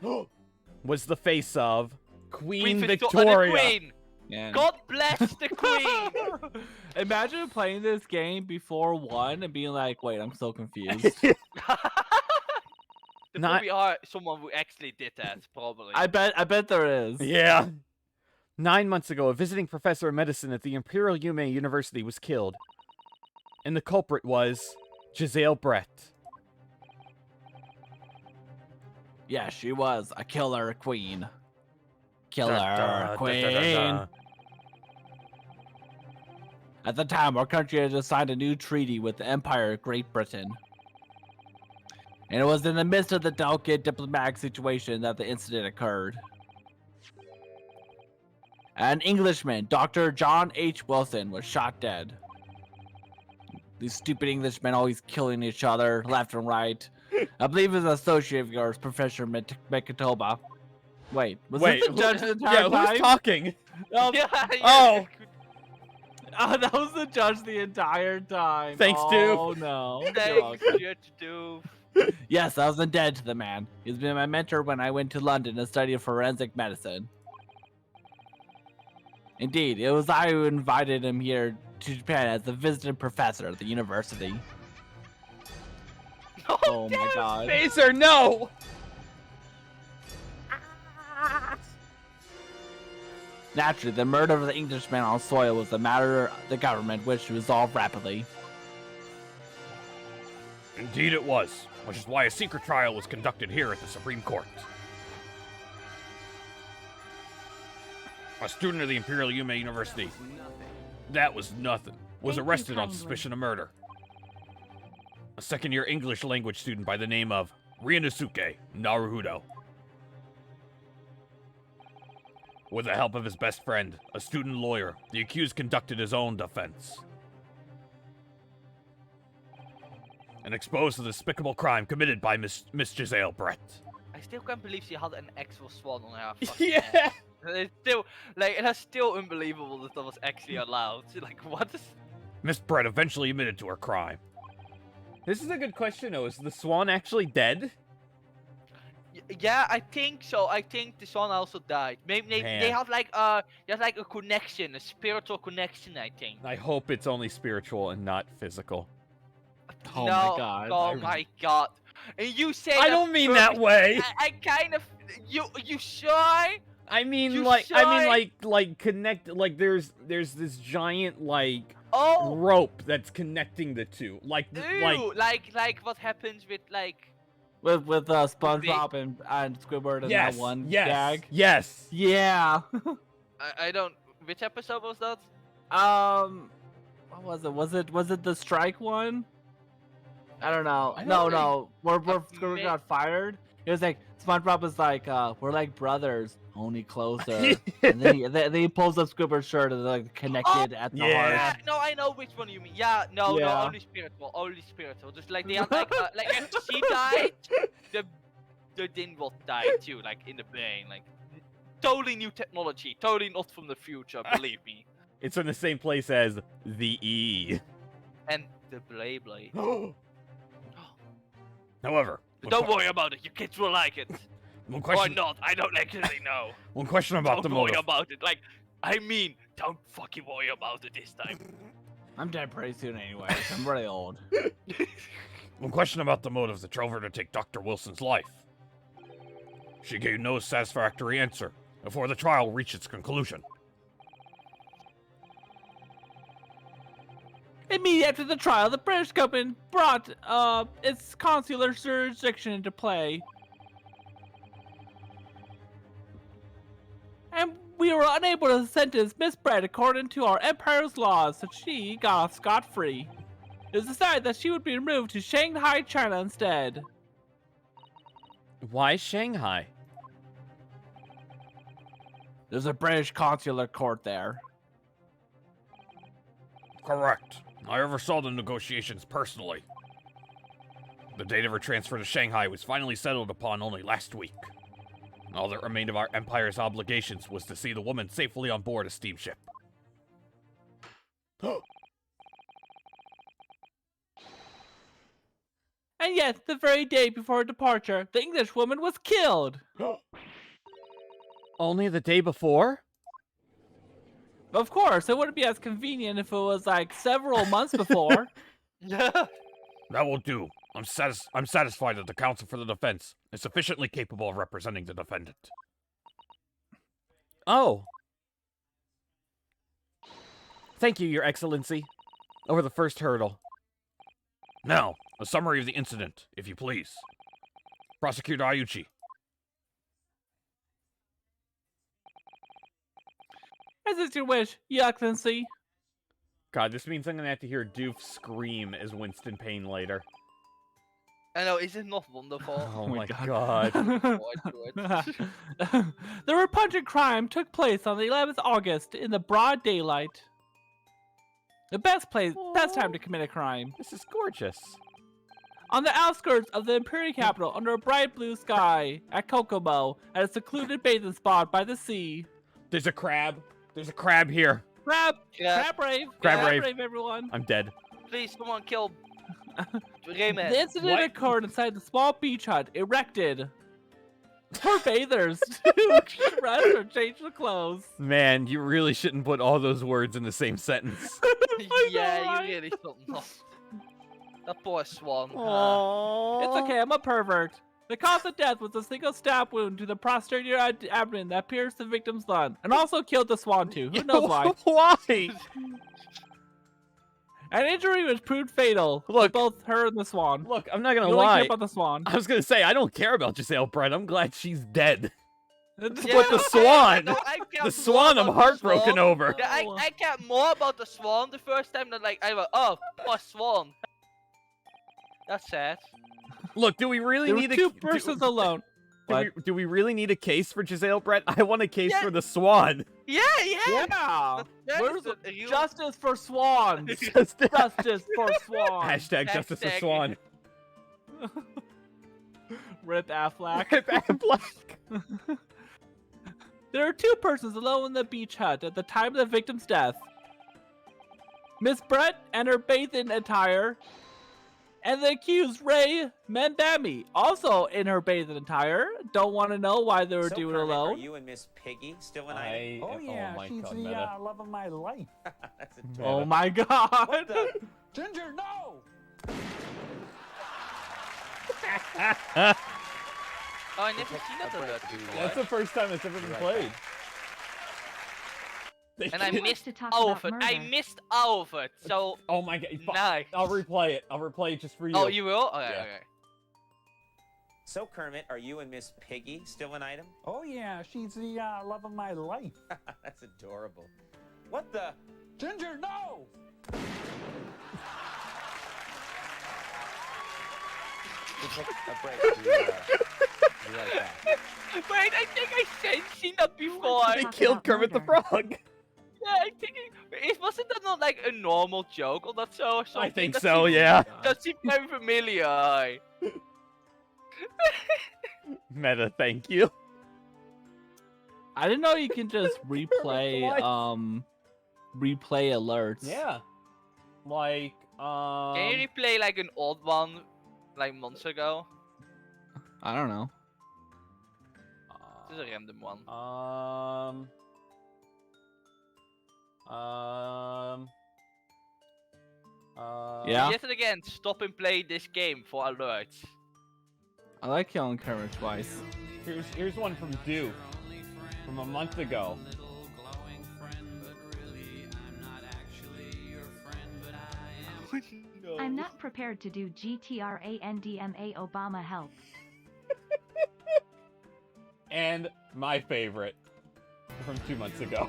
was the face of Queen Victoria. The Queen. Yeah. God bless the Queen. Imagine playing this game before 1 and being like, wait, I'm so confused. There Not- probably are someone who actually did that, probably. I bet there is. Yeah. 9 months ago, a visiting professor of medicine at the Imperial Yume University was killed. And the culprit was Giselle Brett. Yeah, she was a killer queen. Killer queen. At the time, our country had just signed a new treaty with the Empire of Great Britain. And it was in the midst of the delicate diplomatic situation that the incident occurred. An Englishman, Dr. John H. Wilson, was shot dead. These stupid Englishmen always killing each other left and right. I believe it's an associate of yours, Professor Mekatoba. Wait, was this the judge the entire time? Who's talking? Oh, Yeah, Oh. that was the judge the entire time. Thanks, Oh, Doof. no. You're Thanks, welcome. Judge Doof. Yes, I was indebted to the man. He's been my mentor when I went to London to study forensic medicine. Indeed, it was I who invited him here to Japan as a visiting professor at the university. Oh my god. Phaser, no! Naturally, the murder of the Englishman on soil was a matter the government wished to resolve rapidly. Indeed it was, which is why a secret trial was conducted here at the Supreme Court. A student of the Imperial Yume University. That was nothing. Was Thank you arrested on kindly. suspicion of murder. A second-year English language student by the name of Ryunosuke Naruhodo. With the help of his best friend, a student lawyer, the accused conducted his own defense. And exposed the despicable crime committed by Miss Giselle Brett. I still can't believe she had an actual swan on her fucking Yeah! head. It's still, like, that's still unbelievable that that was actually allowed. Like, what is... Miss Brett eventually admitted to her crime. This is a good question, though. Is the swan actually dead? Yeah, I think so. I think the swan also died. Maybe they Man. have like a connection, a spiritual connection. I think. I hope it's only spiritual and not physical. Oh no, my god. Oh my god. And you say I that don't mean perfect- that way. I kind of. You sure? I mean, You like, shy? like connect, like there's this giant like Oh. rope that's connecting the two, like Ew, like what happens with like With SpongeBob and Squidward and yes, that one yes, gag. yes. Yeah. I don't. Which episode was that? What was it? Was it the strike one? I don't know. I No, don't no. Where think- Squidward got fired. It was like SpongeBob was like, we're like brothers, only closer. And then he pulls up Squidward's shirt and they're like connected at the Yeah. heart. No, I know which one you mean. Yeah, no, Yeah. only spiritual. Just like they had like after she died, the Dinwald died too, like in the brain, like totally new technology, totally not from the future, believe me. It's in the same place as the E. And the Blade. However, Don't worry about it, your kids will like it. one Or question, not, I don't actually know. one question about the Don't worry motive. about it. Like, I mean, don't fucking worry about it this time. I'm dead pretty soon anyway. I'm really old. One question about the motive that drove her to take Dr. Wilson's life. She gave no satisfactory answer before the trial reached its conclusion. Immediately after the trial, the British government brought its consular jurisdiction into play. And we were unable to sentence Miss Brett according to our empire's laws, so she got off scot-free. It was decided that she would be removed to Shanghai, China instead. Why Shanghai? There's a British consular court there. Correct. I oversaw the negotiations personally. The date of her transfer to Shanghai was finally settled upon only last week. All that remained of our Empire's obligations was to see the woman safely on board a steamship. And yet, the very day before her departure, the English woman was killed. Only the day before? Of course, it wouldn't be as convenient if it was like several months before. That will do. I'm satisfied that the counsel for the defense is sufficiently capable of representing the defendant. Oh. Thank you, Your Excellency. Over the first hurdle. Now, a summary of the incident, if you please. Prosecutor Ayuchi. As is your wish, Your Excellency. God, this means I'm gonna have to hear Doof scream as Winston Payne later. I know, is it not wonderful? Oh my god. The repugnant crime took place on the 11th August in the broad daylight. The best time to commit a crime. This is gorgeous. On the outskirts of the Imperial capital, under a bright blue sky, at Kokomo, at a secluded bathing spot by the sea. There's a crab. There's a crab here. Crab! Yeah. Crab brave! Crab brave. Everyone! I'm dead. Please, someone kill Raymond. The incident What? occurred inside the small beach hut erected for bathers to rest or change their clothes. Man, you really shouldn't put all those words in the same sentence. Yeah, you really shouldn't. That poor swan. Aww. It's okay, I'm a pervert. The cause of death was a single stab wound to the posterior abdomen that pierced the victim's lung, and also killed the swan too. Who knows why? Why? An injury was proved fatal to Look. both her and the swan. Look, I'm not gonna You only care lie. about the swan. I was gonna say, I don't care about Giselle Brett. I'm glad she's dead. Yeah, But the swan! I care The more swan I'm about the heartbroken swan. over. Yeah, I care more about the swan the first time than like I went, oh, poor swan. That's sad. Look, do we really There were need two persons alone. do we really need a case for Giselle Brett? I want a case Yeah. for the swan. Yeah. Yeah. That Where's is the a real- justice for swans? Just Justice for swans. Hashtag justice for Hashtag- swan. Rip Affleck. Rip Affleck. There are two persons alone in the beach hut at the time of the victim's death. Miss Brett and her bathing attire, and the accused Ray Mandami, also in her bathing attire. Don't want to know why they were So, doing Kermit, alone. Are you and Miss Piggy still an item? Oh yeah, my she's god, the meta. love of my life. That's Meta. Oh my god. What the? Ginger, no! Oh, I never seen that alert before. That's the first time it's ever been played. And I missed to talk about Alfred. I murder. missed Alfred. So Oh my god. nice. I'll replay it. I'll replay it just for you. Oh, you will? Okay, Yeah. okay. So, Kermit, are you and Miss Piggy still an item? Oh yeah, she's the love of my life. That's adorable. What the? Ginger, no! We'll take a break to be right back. Wait, I think I seen that before. They Talk killed about Kermit the murder. Frog. Yeah, I think wasn't that not like a normal joke or that so? Or something? I think That so, seems- yeah. That seems very familiar. aye. Meta, thank you. I didn't know you can just replay What? replay alerts. Yeah. Like, Can you replay like an old one, like months ago? I don't know. This is a random one. Yeah? Yet again, stop and play this game for alerts. I like killing Kermit twice. Here's one from Dew from a month ago. No. I'm not prepared to do GTRANDMA Obama help. And my favorite from 2 months ago.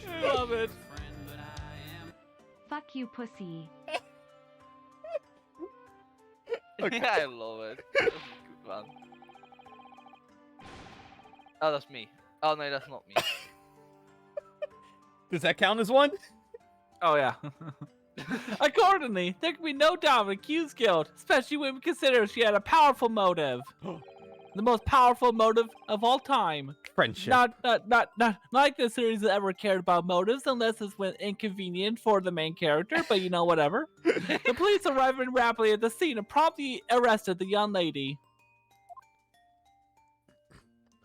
I love it. Fuck you, pussy. Yeah, I love it. That's a good one. Oh, that's me. Oh no, that's not me. Does that count as one? Oh yeah. Accordingly, there can be no doubt of accused guilt, especially when we consider she had a powerful motive. The most powerful motive of all time. Friendship. Not like the series that ever cared about motives unless it's when inconvenient for the main character, but you know, whatever. The police arriving rapidly at the scene and promptly arrested the young lady.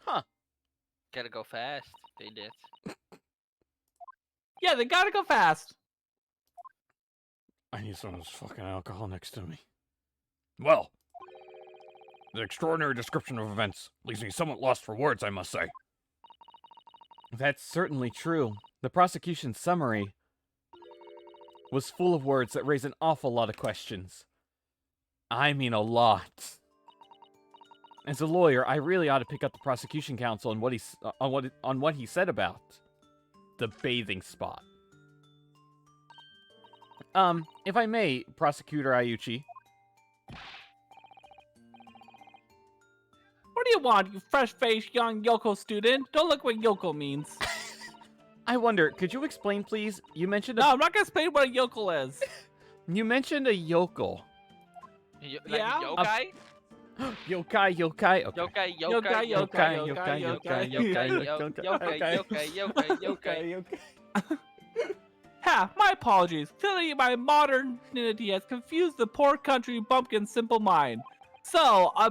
Huh. Gotta go fast. They did. Yeah, they gotta go fast. I need some of this fucking alcohol next to me. Well, the extraordinary description of events leaves me somewhat lost for words, I must say. That's certainly true. The prosecution's summary was full of words that raise an awful lot of questions. I mean a lot. As a lawyer, I really ought to pick up the prosecution counsel on what he said about the bathing spot. If I may, Prosecutor Ayuchi. What do you want, you fresh-faced young Yoko student? Don't look what Yoko means. I wonder, could you explain, please? You mentioned No, I'm not gonna explain what a yokel is. You mentioned a yokel. Like Yeah? yokai? Yokai, yokai. Okay. Yokai, Yokai, yokai. Ha, my apologies. Clearly my modernity has confused the poor country bumpkin's simple mind. So, a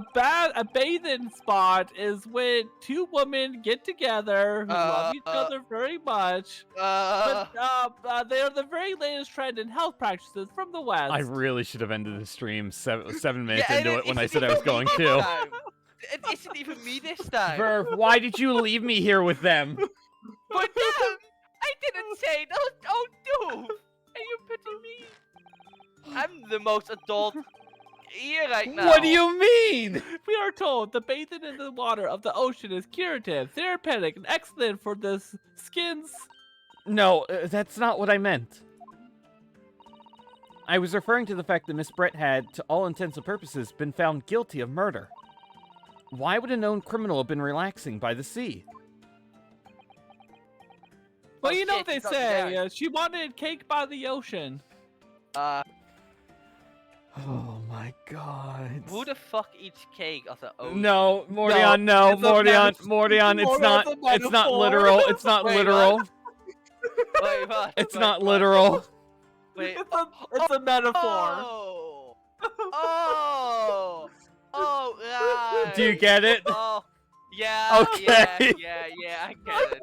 bathing spot is when two women get together who love each other very much, but they are the very latest trend in health practices from the West. I really should have ended the stream 7 minutes into it when I said I was going to. It isn't even me this time. Verve, why did you leave me here with them? But damn, I didn't say no. Don't do. Are you pitying me? I'm the most adult here right now. What do you mean? We are told the bathing in the water of the ocean is curative, therapeutic, and excellent for the skin's... No, that's not what I meant. I was referring to the fact that Miss Brett had, to all intents and purposes, been found guilty of murder. Why would a known criminal have been relaxing by the sea? Well, you know shit, what they you got say, the she wanted cake by the ocean. Oh my god. Who the fuck eats cake of the ocean? No, Mordion, no, it's a Mordion, it's not metaphor. literal, it's not Wait, literal. Wait, what? It's Wait, not what? literal. Wait. It's a metaphor. Oh. Oh, right. Do you get it? Oh, yeah. Okay. Yeah, I get it.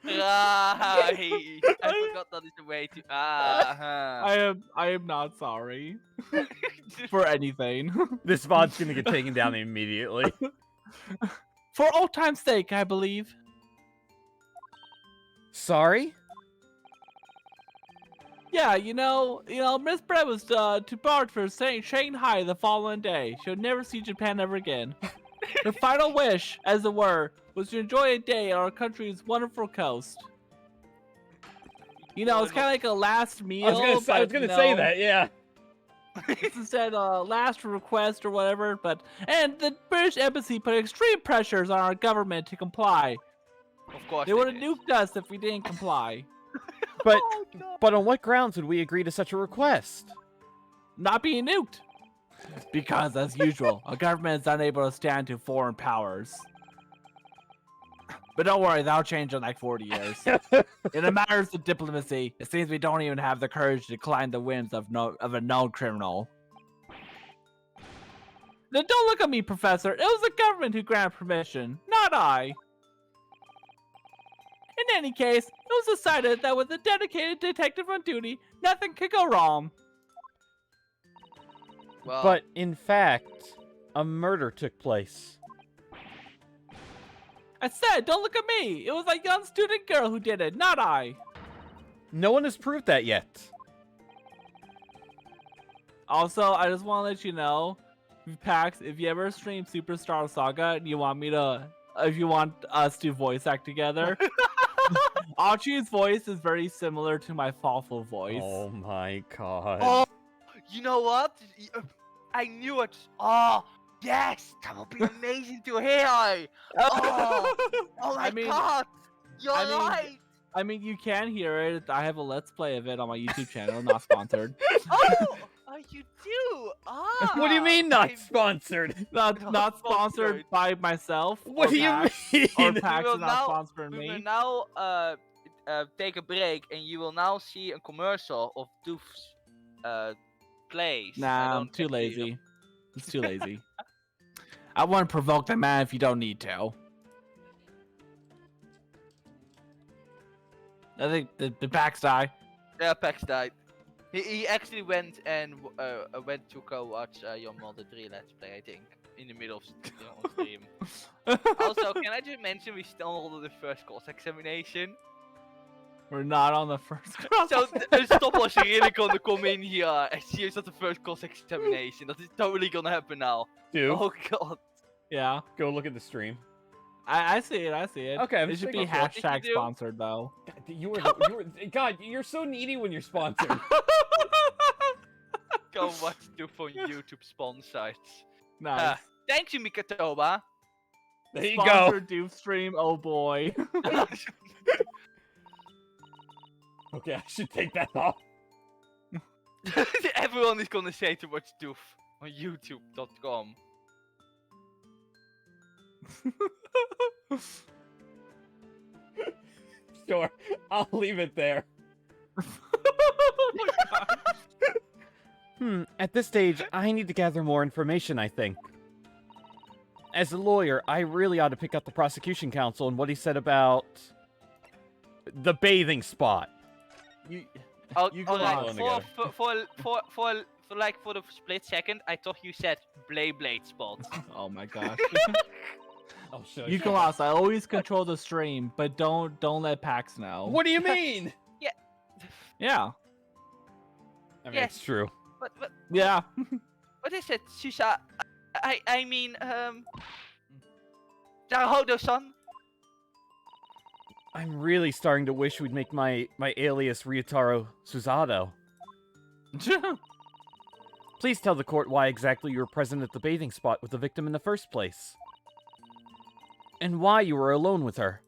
Right. I forgot that is the way to. I am not sorry for anything. This VOD's gonna get taken down immediately. For old time's sake, I believe. Sorry? Yeah, you know, Miss Brett was debarred for Shanghai the following day. She'll never see Japan ever again. Her final wish, as it were, was to enjoy a day on our country's wonderful coast. You know, it's kind of like a last meal. I was gonna say that, yeah. It's instead last request or whatever, and the British embassy put extreme pressures on our government to comply. Of course. They would have nuked us if we didn't comply. But on what grounds would we agree to such a request? Not being nuked. Because, as usual, a government is unable to stand to foreign powers. But don't worry, that'll change in like 40 years. In the matters of diplomacy, it seems we don't even have the courage to decline the whims of a known criminal. Now, don't look at me, Professor. It was the government who granted permission, not I. In any case, it was decided that with a dedicated detective on duty, nothing could go wrong. Well, But, in fact, a murder took place. I said, don't look at me. It was a young student girl who did it, not I. No one has proved that yet. Also, I just want to let you know, Pax, if you ever stream Superstar Saga and you want me to, if you want us to voice act together, Archie's voice is very similar to my Fawful voice. Oh my god. oh, you know what? I knew it. Oh, yes, that would be amazing to hear. Oh my god, you're right. I mean, you can hear it. I have a Let's Play of it on my YouTube channel, not sponsored. Oh, you do? Ah. What do you mean not I'm- sponsored? Not sponsored by myself. What or do you PAX, mean? Or We PAX will is not now- sponsoring We will me. now take a break, and you will now see a commercial of Doof's plays. I Nah, I'm don't too actually- lazy. It's too lazy. I want to provoke the man if you don't need to. I think the PAX die. Yeah, Pax died. He actually went and went to go watch your Mother 3 Let's Play, I think, in the middle of on stream. Also, can I just mention we still hold the first course examination? We're not on the first cross. Zo, stop als je redelijk kon come in here and see us at the first course examination. That is totally gonna happen now. Dude, Oh god. Yeah, go look at the stream. I see it. I see it. Okay, I'm it should thinking be of what did hashtag you do? sponsored though. God, you're so needy when you're sponsored. Go watch Doof on YouTube sponsored. Nice. Thank you, Mikatoba. There you go. Sponsored Doof stream. Oh boy. Okay, I should take that off. Everyone is gonna say to watch Doof on YouTube.com. Sure, I'll leave it there. At this stage, I need to gather more information, I think. As a lawyer, I really ought to pick up the prosecution counsel and what he said about the bathing spot. You Alright, go on. for the split second, I thought you said blade spot. Oh my gosh. Oh, shit. You go out. I always control the stream, but don't let PAX know. What do you mean? Yeah. I mean, Yes. it's true. What Yeah. what is it, Susa? I mean, Daruhodo-san? I'm really starting to wish we'd make my alias Ryutaro Susato. Please tell the court why exactly you were present at the bathing spot with the victim in the first place. And why you were alone with her.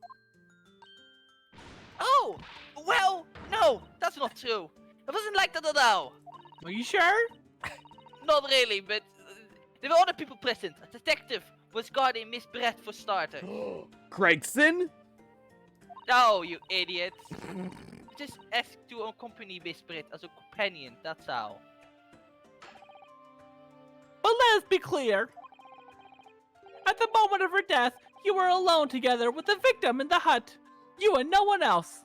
Oh, well, no, that's not true. It wasn't like that at all. Are you sure? Not really, but there were other people present. A detective was guarding Miss Brett for starters. Gregson? No, you idiot. Just asked to accompany Miss Brett as a companion, that's all. But let us be clear. At the moment of her death, you were alone together with the victim in the hut. You and no one else.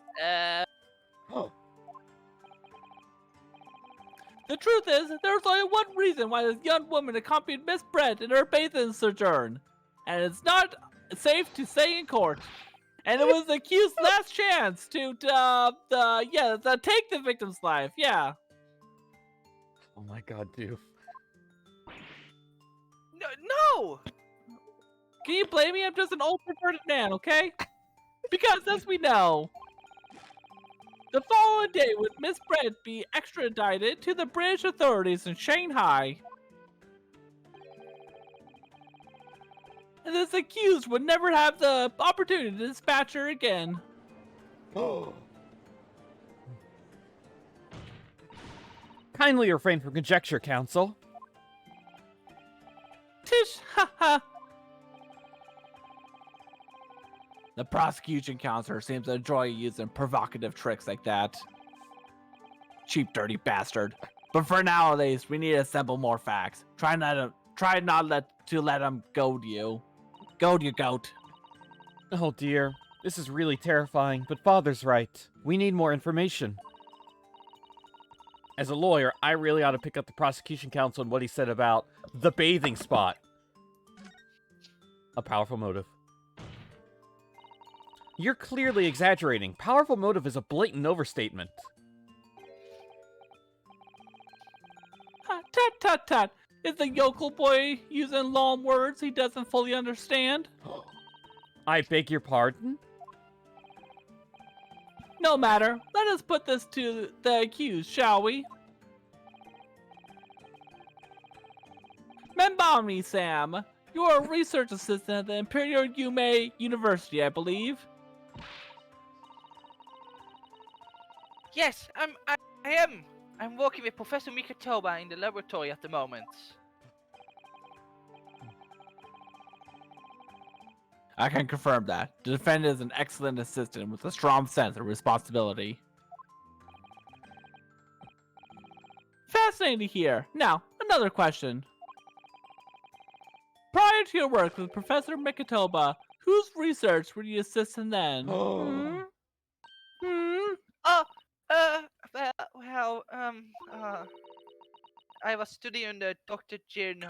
The truth is, there's only one reason why this young woman accompanied Miss Brett in her bathing sojourn. And it's not safe to say in court. And it was the accused's last chance to take the victim's life, yeah. Oh my god, dude. No! Can you blame me? I'm just an old perverted man, okay? Because as we know, the following day would Miss Brett be extradited to the British authorities in Shanghai. And this accused would never have the opportunity to dispatch her again. Kindly refrain from conjecture, counsel. Tish, haha. The prosecution counselor seems to enjoy using provocative tricks like that. Cheap, dirty bastard. But for now, at least, we need to assemble more facts. Try not to let him goad you. Goad you, goat. Oh dear, this is really terrifying, but Father's right. We need more information. As a lawyer, I really ought to pick up the prosecution counsel and what he said about the bathing spot. A powerful motive. You're clearly exaggerating. Powerful motive is a blatant overstatement. Tut tut tut. Is the yokel boy using long words he doesn't fully understand? I beg your pardon? No matter. Let us put this to the accused, shall we? Membami Sam, you are a research assistant at the Imperial Yume University, I believe. Yes, I am. I'm working with Professor Mikatoba in the laboratory at the moment. I can confirm that. The defendant is an excellent assistant with a strong sense of responsibility. Fascinating to hear. Now, another question. Prior to your work with Professor Mikatoba, whose research were you assisting then? Oh, well, I was studying under Dr. Jin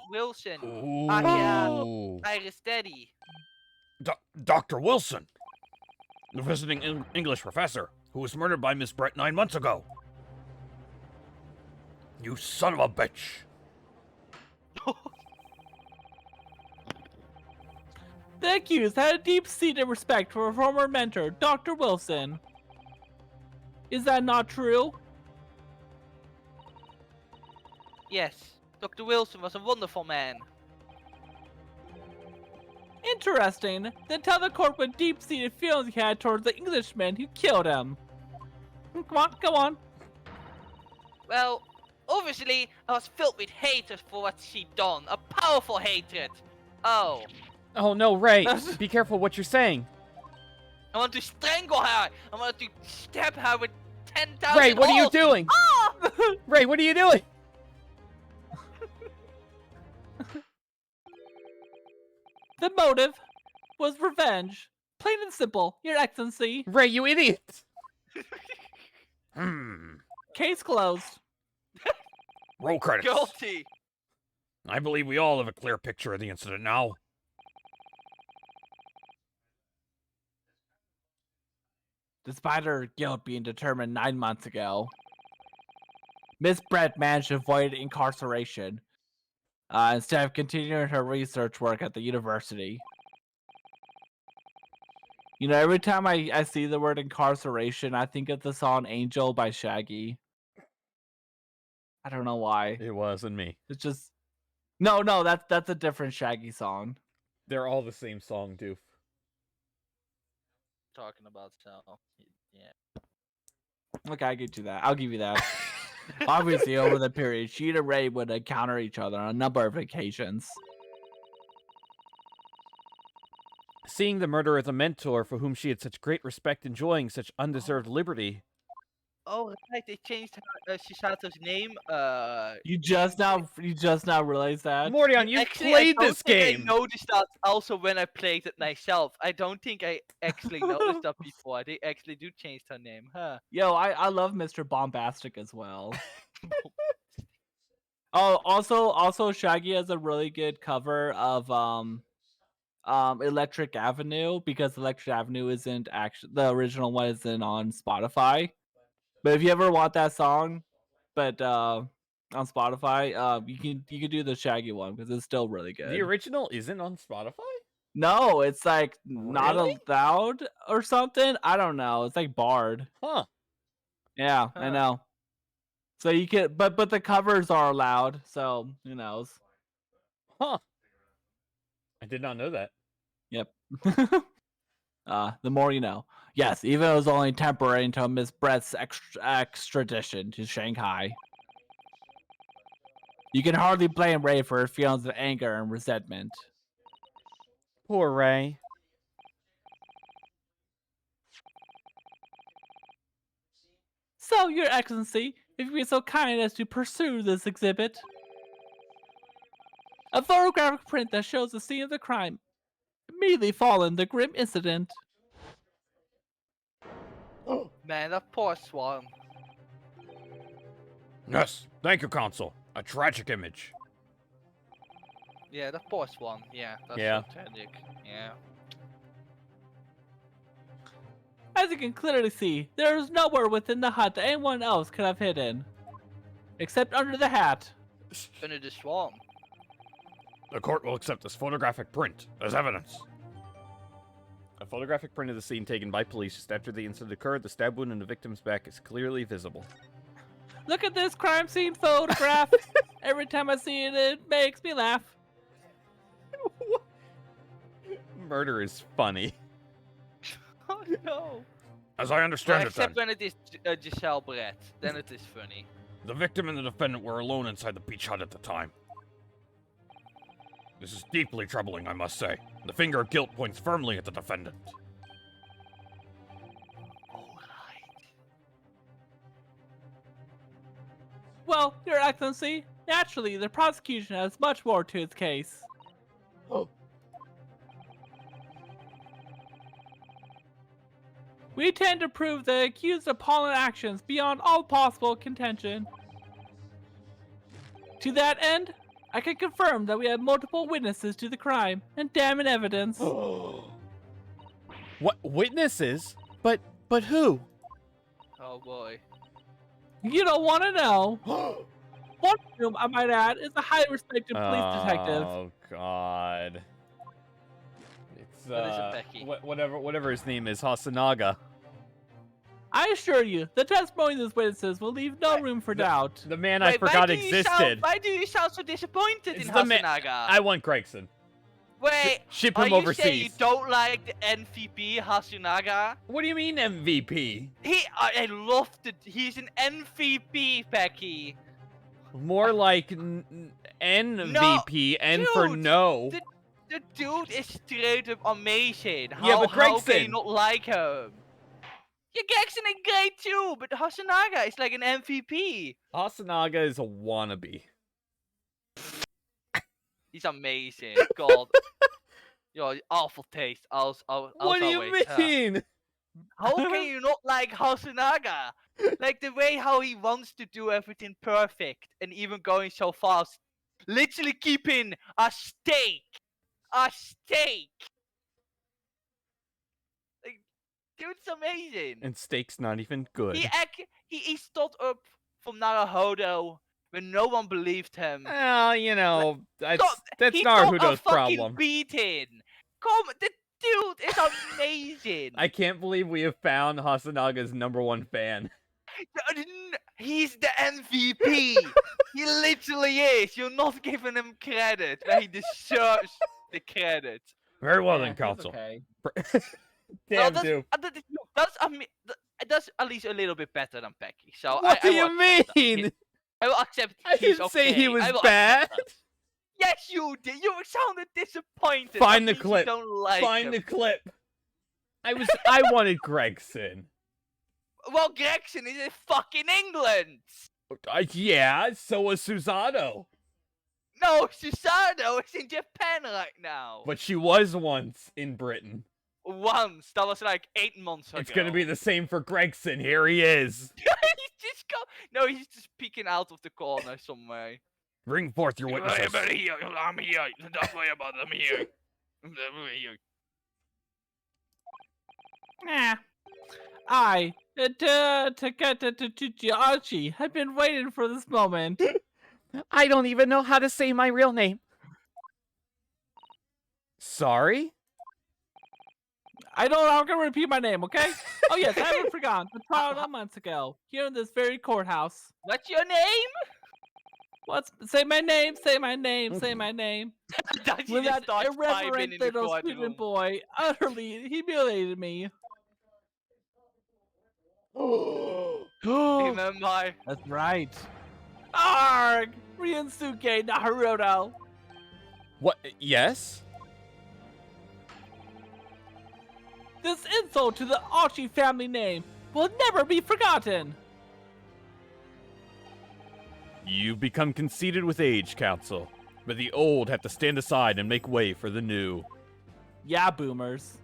Wilson. Ooh. Iris Daddy. Dr. Wilson, the visiting English professor who was murdered by Miss Brett 9 months ago. You son of a bitch. The accused had a deep-seated respect for a former mentor, Dr. Wilson. Is that not true? Yes, Dr. Wilson was a wonderful man. Interesting. Then tell the court what deep-seated feelings he had towards the Englishman who killed him. Come on, go on. Well, obviously, I was filled with hatred for what she done. A powerful hatred. Oh, Oh no, Ray! Be careful what you're saying. I want to strangle her. I want to stab her with 10,000 Ray, what are you holes. doing? Ah! Ray, what are you doing? The motive was revenge. Plain and simple, Your Excellency. Ray, you idiot! Case closed. Roll credits. Guilty. I believe we all have a clear picture of the incident now. Despite her guilt being determined 9 months ago, Miss Brett managed to avoid incarceration instead of continuing her research work at the university. You know, every time I see the word incarceration, I think of the song Angel by Shaggy. I don't know why. It wasn't me. It's just... No, that's a different Shaggy song. They're all the same song, Doof. Talking about so, yeah. Okay, I get you that. I'll give you that. Obviously, over the period, she and Ray would encounter each other on a number of occasions. Seeing the murderer as a mentor for whom she had such great respect, enjoying such undeserved liberty. Oh, right, they changed her, Shisato's name. You just now realized that? Mordion, you Actually, played I don't this think game! I noticed that also when I played it myself. I don't think I actually noticed that before. They actually do change her name, huh? Yo, I love Mr. Bombastic as well. Oh, also Shaggy has a really good cover of Electric Avenue, because Electric Avenue isn't actually the original one isn't on Spotify. But if you ever want that song, but on Spotify, you can do the Shaggy one because it's still really good. The original isn't on Spotify? No, it's like not Really? allowed or something. I don't know. It's like barred. Huh. Yeah, I know. So you can, but the covers are allowed. So who knows? Huh. I did not know that. Yep. The more you know. Yes, even though it was only temporary until Miss Brett's extradition to Shanghai. You can hardly blame Ray for her feelings of anger and resentment. Poor Ray. So, Your Excellency, if you'd be so kind as to pursue this exhibit. A photographic print that shows the scene of the crime immediately following the grim incident. Man, that poor Swan. Yes, thank you, Counsel. A tragic image. Yeah, that poor Swan. Yeah, that's Yeah. so tragic. Yeah. As you can clearly see, there is nowhere within the hut that anyone else could have hidden. Except under the hat. Under the Swan. The court will accept this photographic print as evidence. A photographic print of the scene taken by police just after the incident occurred. The stab wound in the victim's back is clearly visible. Look at this crime scene photograph. Every time I see it, it makes me laugh. Murder is funny. Oh no. As I understand it, then, Except when it is Giselle Brett, then it is funny. the victim and the defendant were alone inside the beach hut at the time. This is deeply troubling, I must say. The finger of guilt points firmly at the defendant. Well, Your Excellency, naturally, the prosecution has much more to its case. Oh. We intend to prove the accused's appalling actions beyond all possible contention. To that end, I can confirm that we have multiple witnesses to the crime and damning evidence. What witnesses? But who? Oh boy. You don't want to know. One of whom, I might add, is a highly respected police detective. Oh God. It's What is it, Becky? whatever his name is, Hasanaga. I assure you, the testimony of these witnesses will leave no room for doubt. The man I forgot existed. Why do you sound so disappointed It's in the man- Hasanaga? I want Gregson. Wait, Ship are him you overseas. saying you don't like the MVP Hasunaga? What do you mean MVP? I loved it. He's an MVP, Becky. More like NVP, N for dude, no. The dude is straight up amazing. Yeah, but How can Gregson- you not like him? Yeah, Gregson is great too, but Hasunaga is like an MVP. Hasanaga is a wannabe. He's amazing. God. Yo, awful taste. What do you mean? How can you not like Hasunaga? Like the way how he wants to do everything perfect and even going so fast. Literally keeping a steak. A steak. Like, dude's amazing. And steak's not even good. He stood up from Naruhodo when no one believed him. Well, you know, that's He Naruto's took a fucking problem. beating. The dude is amazing. I can't believe we have found Hasanaga's #1 fan. He's the MVP. He literally is. You're not giving him credit where he deserves the credit. Very well Yeah, then, he's counsel. okay. Damn, that's, dude. that's at least a little bit better than Becky. So What do I you will accept that. mean? I will accept. I he's didn't say okay. he was I will bad. accept that. Yes, you did. You sounded disappointed. Find That the means you clip. Don't like Find him. the clip. I wanted Gregson. Well, Gregson is in fucking England. Yeah, so was Susanoo. No, Susanoo is in Japan right now. But she was once in Britain. Once. That was like 8 months ago. It's gonna be the same for Gregson. Here he is. No, he's just peeking out of the corner somewhere. Bring forth your witnesses. I'm here. Don't worry about it. I'm here. I, Takata Archie, have been waiting for this moment. I don't even know how to say my real name. Sorry? I'm gonna repeat my name, okay? Oh yes, I haven't forgotten. The trial 9 months ago, here in this very courthouse. What's your name? Say my name, say my name, say my name. That When you that just start piping irreverent in the little courtroom. student boy utterly humiliated me. Remember? That's right. Arg! Ryusuke Naruto. What? Yes? This insult to the Archie family name will never be forgotten. You've become conceited with age, Council. But the old have to stand aside and make way for the new. Yeah, boomers.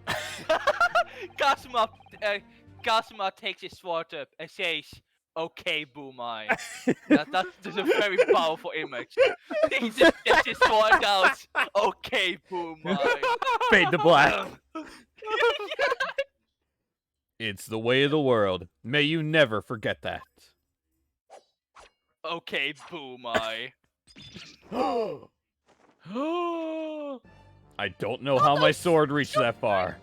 Kasuma takes his sword up and says, "Okay, Boomer." That's just a very powerful image. He just gets his sword out. "Okay, Boomer." Fade to black. It's the way of the world. May you never forget that. "Okay, Boomer." I don't know how my sword reached that far.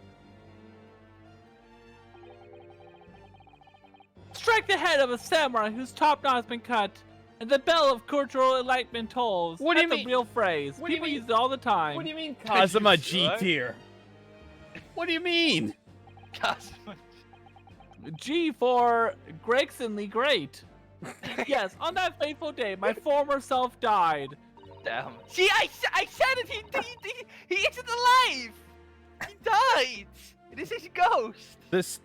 Strike the head of a samurai whose top knot has been cut, and the bell of cultural enlightenment tolls. What do you That's mean? a real phrase. What do you People mean? use it all the time. What do you mean, Kazuma G What? tier? What do you mean? Kasuma. G for Gregsonly great. Yes, on that fateful day, my former self died. Damn. See, I said it. He isn't alive. He died. This is a ghost.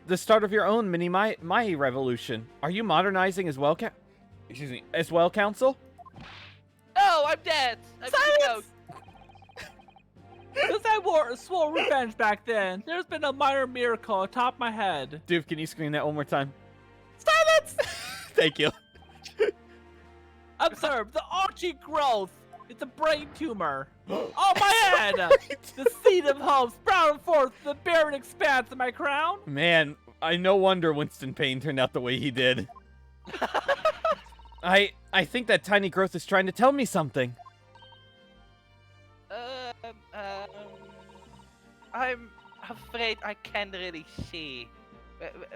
The start of your own mini my revolution. Are you modernizing as well, Council? No, I'm dead. I'm just a ghost. Since I swore revenge back then, there's been a minor miracle atop my head. Doof, can you scream that one more time? Silence! Thank you. Observe the archie growth. It's a brain tumor. On my head! The seed of hope sprouted forth the barren expanse of my crown. Man, no wonder Winston Payne turned out the way he did. I think that tiny growth is trying to tell me something. I'm afraid I can't really see.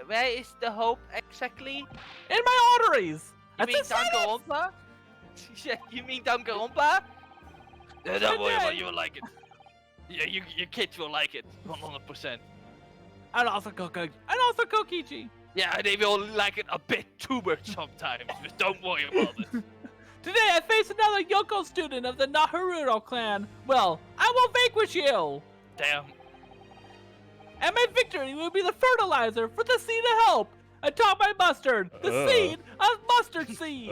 Where is the hope exactly? In my arteries! You mean Danganronpa? You mean Danganronpa? Don't worry about it, you'll like it. Yeah, your kids will like it, 100%. And also Kokichi. Yeah, they will like it a bit too much sometimes, but don't worry about it. Today I face another Yoko student of the Naruto clan. Well, I will vanquish you! Damn. And my victory will be the fertilizer for the seed of hope atop my mustard. The seed of mustard seed.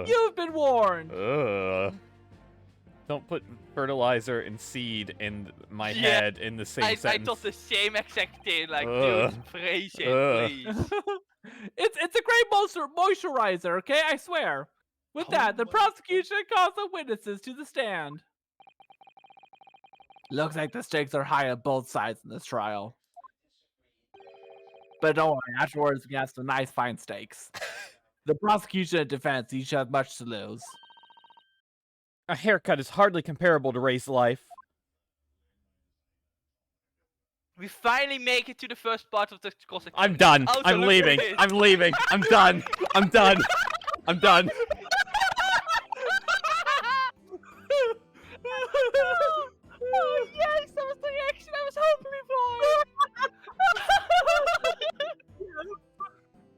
You've been warned. Don't put fertilizer and seed in my head in the same sentence. I thought the same exact thing, like, dude, phrase it, please. It's a great moisturizer, okay? I swear. With that, the prosecution calls the witnesses to the stand. Looks like the stakes are high on both sides in this trial. But don't worry, afterwards we have some nice fine stakes. The prosecution and defense each have much to lose. A haircut is hardly comparable to Ray's life. We finally make it to the first part of the cross. I'm done. I'm leaving. I'm leaving. I'm done. I'm done. I'm done. Oh yes, that was the reaction I was hoping for.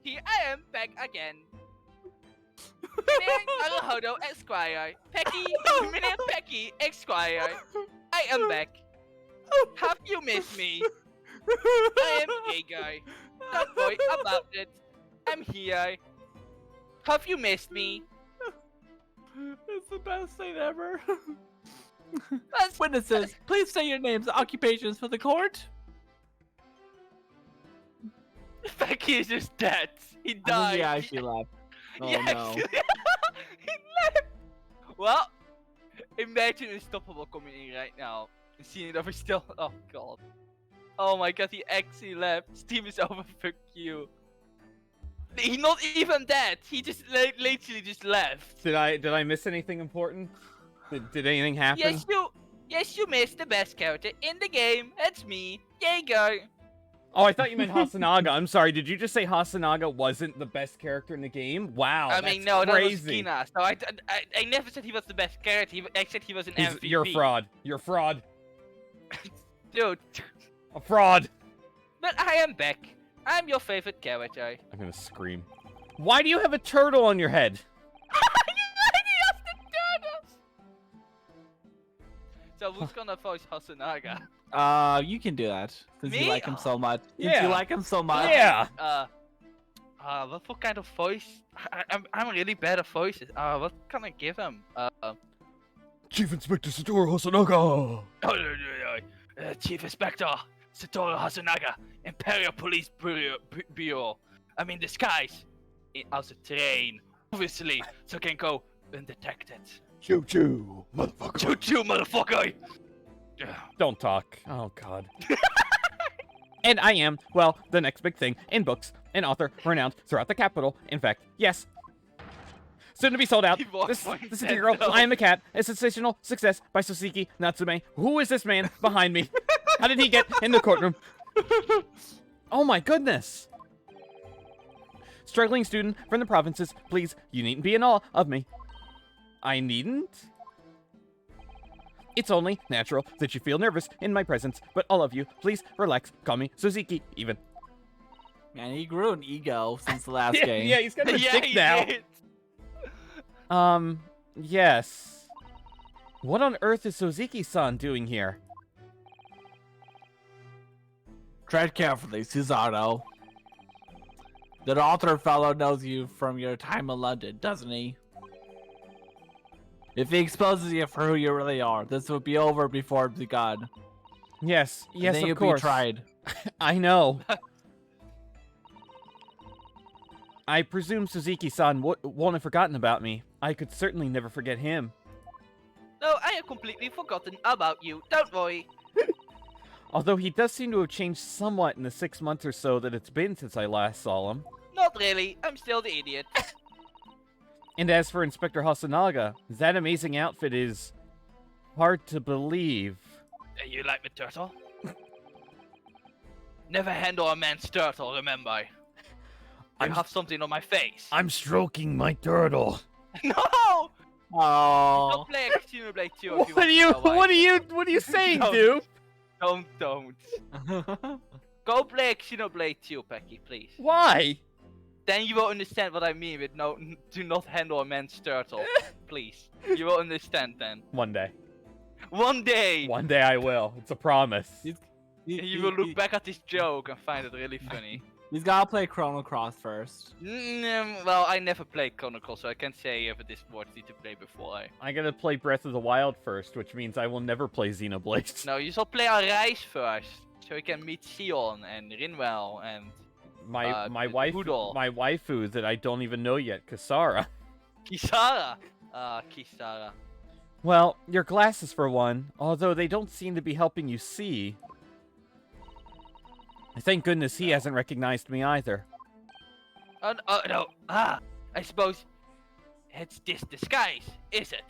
Here I am back again. Naruhodo Esquire. Minute Pecky Esquire. I am back. Have you missed me? I am gay guy. Don't worry about it. I'm here. Have you missed me? It's the best thing ever. Witnesses, please say your names and occupations for the court. Becky is just dead. He died. Yeah, she left. Oh yes. no. He left. Well, imagine Unstoppable coming in right now and seeing that we're still. Oh god. Oh my god, he actually left. Steam is over. Fuck you. He's not even dead. He just literally just left. Did I miss anything important? Did anything happen? Yes, you missed the best character in the game. That's me. There you go. Oh, I thought you meant Hasanaga. I'm sorry. Did you just say Hasanaga wasn't the best character in the game? Wow, I mean, no, crazy. That was Kina. So I never said he was the best character. I said he was an MVP. You're a fraud. You're a fraud. Dude. A fraud. But I am back. I'm your favorite character. I'm gonna scream. Why do you have a turtle on your head? So who's gonna voice Hasanaga? You can do that since Me? you like him so much. Yeah. Since you like him so much. Yeah. What kind of voice? I'm really bad at voices. What can I give him? Chief Inspector Satoru Hasanaga! Chief Inspector Satoru Hasanaga, Imperial Police Bureau. I'm in disguise. As a train, obviously, so can go undetected. Choo choo, motherfucker! Choo choo, motherfucker! Don't talk. Oh god. And I am, well, the next big thing in books, an author renowned throughout the capital. In fact, yes. Soon to be sold out. This is the girl. I am a cat. A sensational success by Soseki Natsume. Who is this man behind me? How did he get in the courtroom? Oh my goodness. Struggling student from the provinces. Please, you needn't be in awe of me. I needn't? It's only natural that you feel nervous in my presence, but all of you, please relax. Call me Suzuki, even. Man, he grew an ego since the last Yeah, game. yeah, he's got a Yeah, dick he now. did. Yes. What on earth is Soziki-san doing here? Tread carefully, Susanoo. That author fellow knows you from your time in London, doesn't he? If he exposes you for who you really are, this would be over before it's begun. Yes, And yes, then of you'll course. be tried. I know. I presume Suzuki-san won't have forgotten about me. I could certainly never forget him. No, I have completely forgotten about you. Don't worry. Although he does seem to have changed somewhat in the 6 months or so that it's been since I last saw him. Not really. I'm still the idiot. And as for Inspector Hasanaga, that amazing outfit is hard to believe. You like the turtle? Never handle a man's turtle, remember? I have something on my face. I'm stroking my turtle. No! Oh. Don't play Xenoblade 2 if you What want are to you? know why. What are you saying, Don't. dude? Don't. Go play Xenoblade 2, Pecky, please. Why? Then you will understand what I mean with no, do not handle a man's turtle. Please. You will understand then. One day. One day! One day I will. It's a promise. You will look back at this joke and find it really funny. He's gotta play Chrono Cross first. Well, I never played Chronicles, so I can't say if it is worthy to play before I gotta play Breath of the Wild first, which means I will never play Xenoblade. No, you shall play Arise first, so you can meet Sion and Rinwell and My Poodle. my waifu that I don't even know yet, Kasara. Kisara. Kisara. Well, your glasses for one, although they don't seem to be helping you see. Thank goodness he hasn't recognized me either. No. I suppose it's this disguise, is it?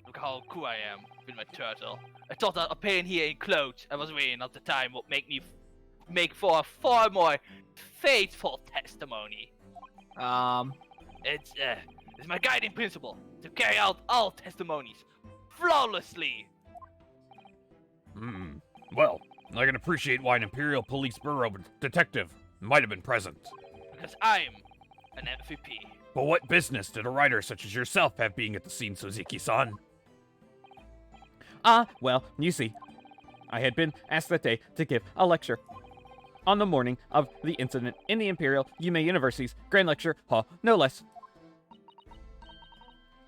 Look how cool I am with my turtle. I thought that appearing here in clothes I was wearing at the time would make for a far more faithful testimony. It's my guiding principle to carry out all testimonies flawlessly. Well, I can appreciate why an Imperial Police Bureau detective might have been present. Because I'm an MVP. But what business did a writer such as yourself have being at the scene, Suzuki-san? Well, you see, I had been asked that day to give a lecture on the morning of the incident in the Imperial Yume University's Grand Lecture Hall, no less.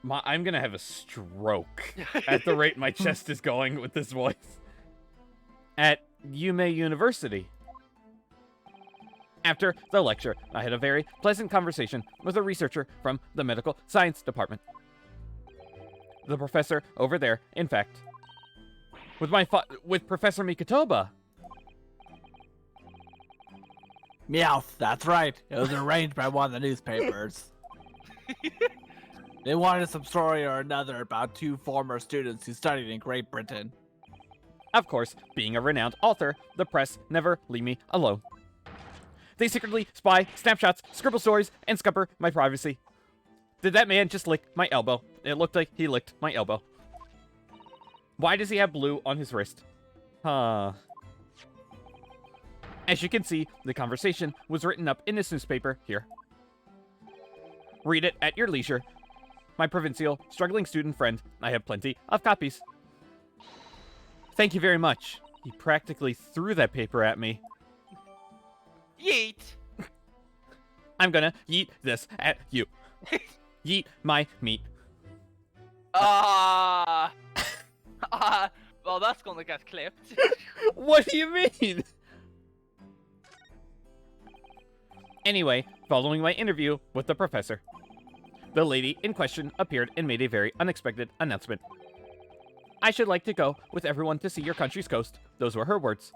I'm gonna have a stroke at the rate my chest is going with this voice. At Yume University. After the lecture, I had a very pleasant conversation with a researcher from the medical science department. The professor over there, in fact. With Professor Mikotoba. Meowth, that's right. It was arranged by one of the newspapers. They wanted some story or another about two former students who studied in Great Britain. Of course, being a renowned author, the press never leave me alone. They secretly spy, snapshots, scribble stories, and scupper my privacy. Did that man just lick my elbow? It looked like he licked my elbow. Why does he have blue on his wrist? As you can see, the conversation was written up in this newspaper here. Read it at your leisure. My provincial, struggling student friend, I have plenty of copies. Thank you very much. He practically threw that paper at me. Yeet! I'm gonna yeet this at you. Yeet my meat. Well, that's gonna get clipped. What do you mean? Anyway, following my interview with the professor, the lady in question appeared and made a very unexpected announcement. I should like to go with everyone to see your country's coast. Those were her words.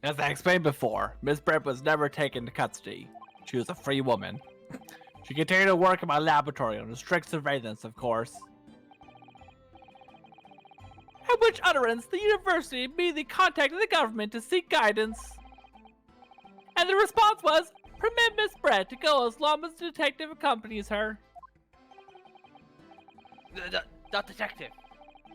As I explained before, Miss Brett was never taken to custody. She was a free woman. She continued to work in my laboratory under strict surveillance, of course. At which utterance, the university immediately contacted the government to seek guidance. And the response was, permit Miss Brett to go as long as the detective accompanies her. That detective.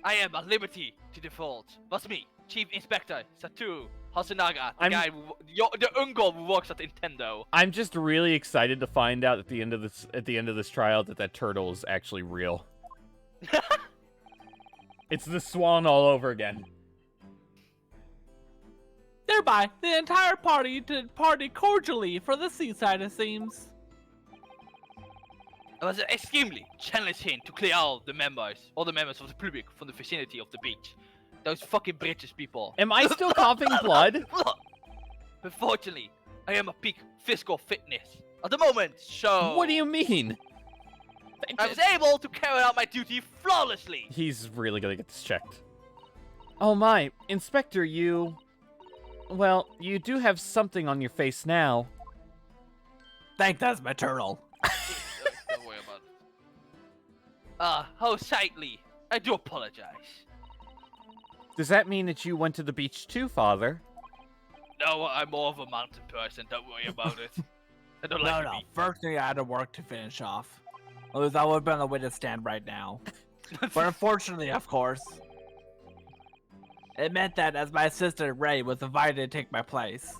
I am at liberty to default. That's me, Chief Inspector Satoru Hasunaga, the uncle who works at Nintendo. I'm just really excited to find out at the end of this trial that turtle is actually real. It's the swan all over again. Thereby, the entire party did party cordially for the seaside, it seems. It was extremely challenging to clear all the members of the public from the vicinity of the beach. Those fucking British people. Am I still coughing blood? Unfortunately, I am a peak physical fitness at the moment, so... What do you mean? I was able to carry out my duty flawlessly. He's really gonna get this checked. Oh my, Inspector, you... Well, you do have something on your face now. Think that's my turtle. Don't worry about it. How sightly. I do apologize. Does that mean that you went to the beach too, Father? No, I'm more of a mountain person. Don't worry about it. I don't like the beach. First thing I had to work to finish off. Otherwise, I would have been on the witness stand right now. But unfortunately, of course, it meant that as my assistant Ray was invited to take my place.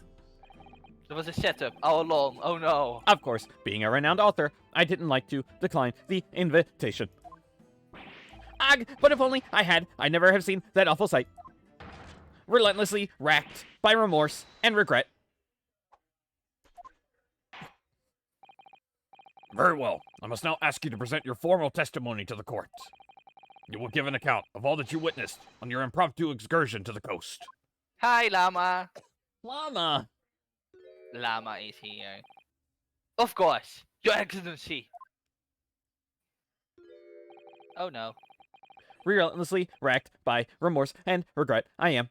There was a setup all along. Oh no. Of course, being a renowned author, I didn't like to decline the invitation. Ugh, but if only I had, I'd never have seen that awful sight. Relentlessly racked by remorse and regret. Very well. I must now ask you to present your formal testimony to the court. You will give an account of all that you witnessed on your impromptu excursion to the coast. Hi, Llama. Llama! Llama is here. Of course, Your Excellency. Oh no. Relentlessly racked by remorse and regret, I am.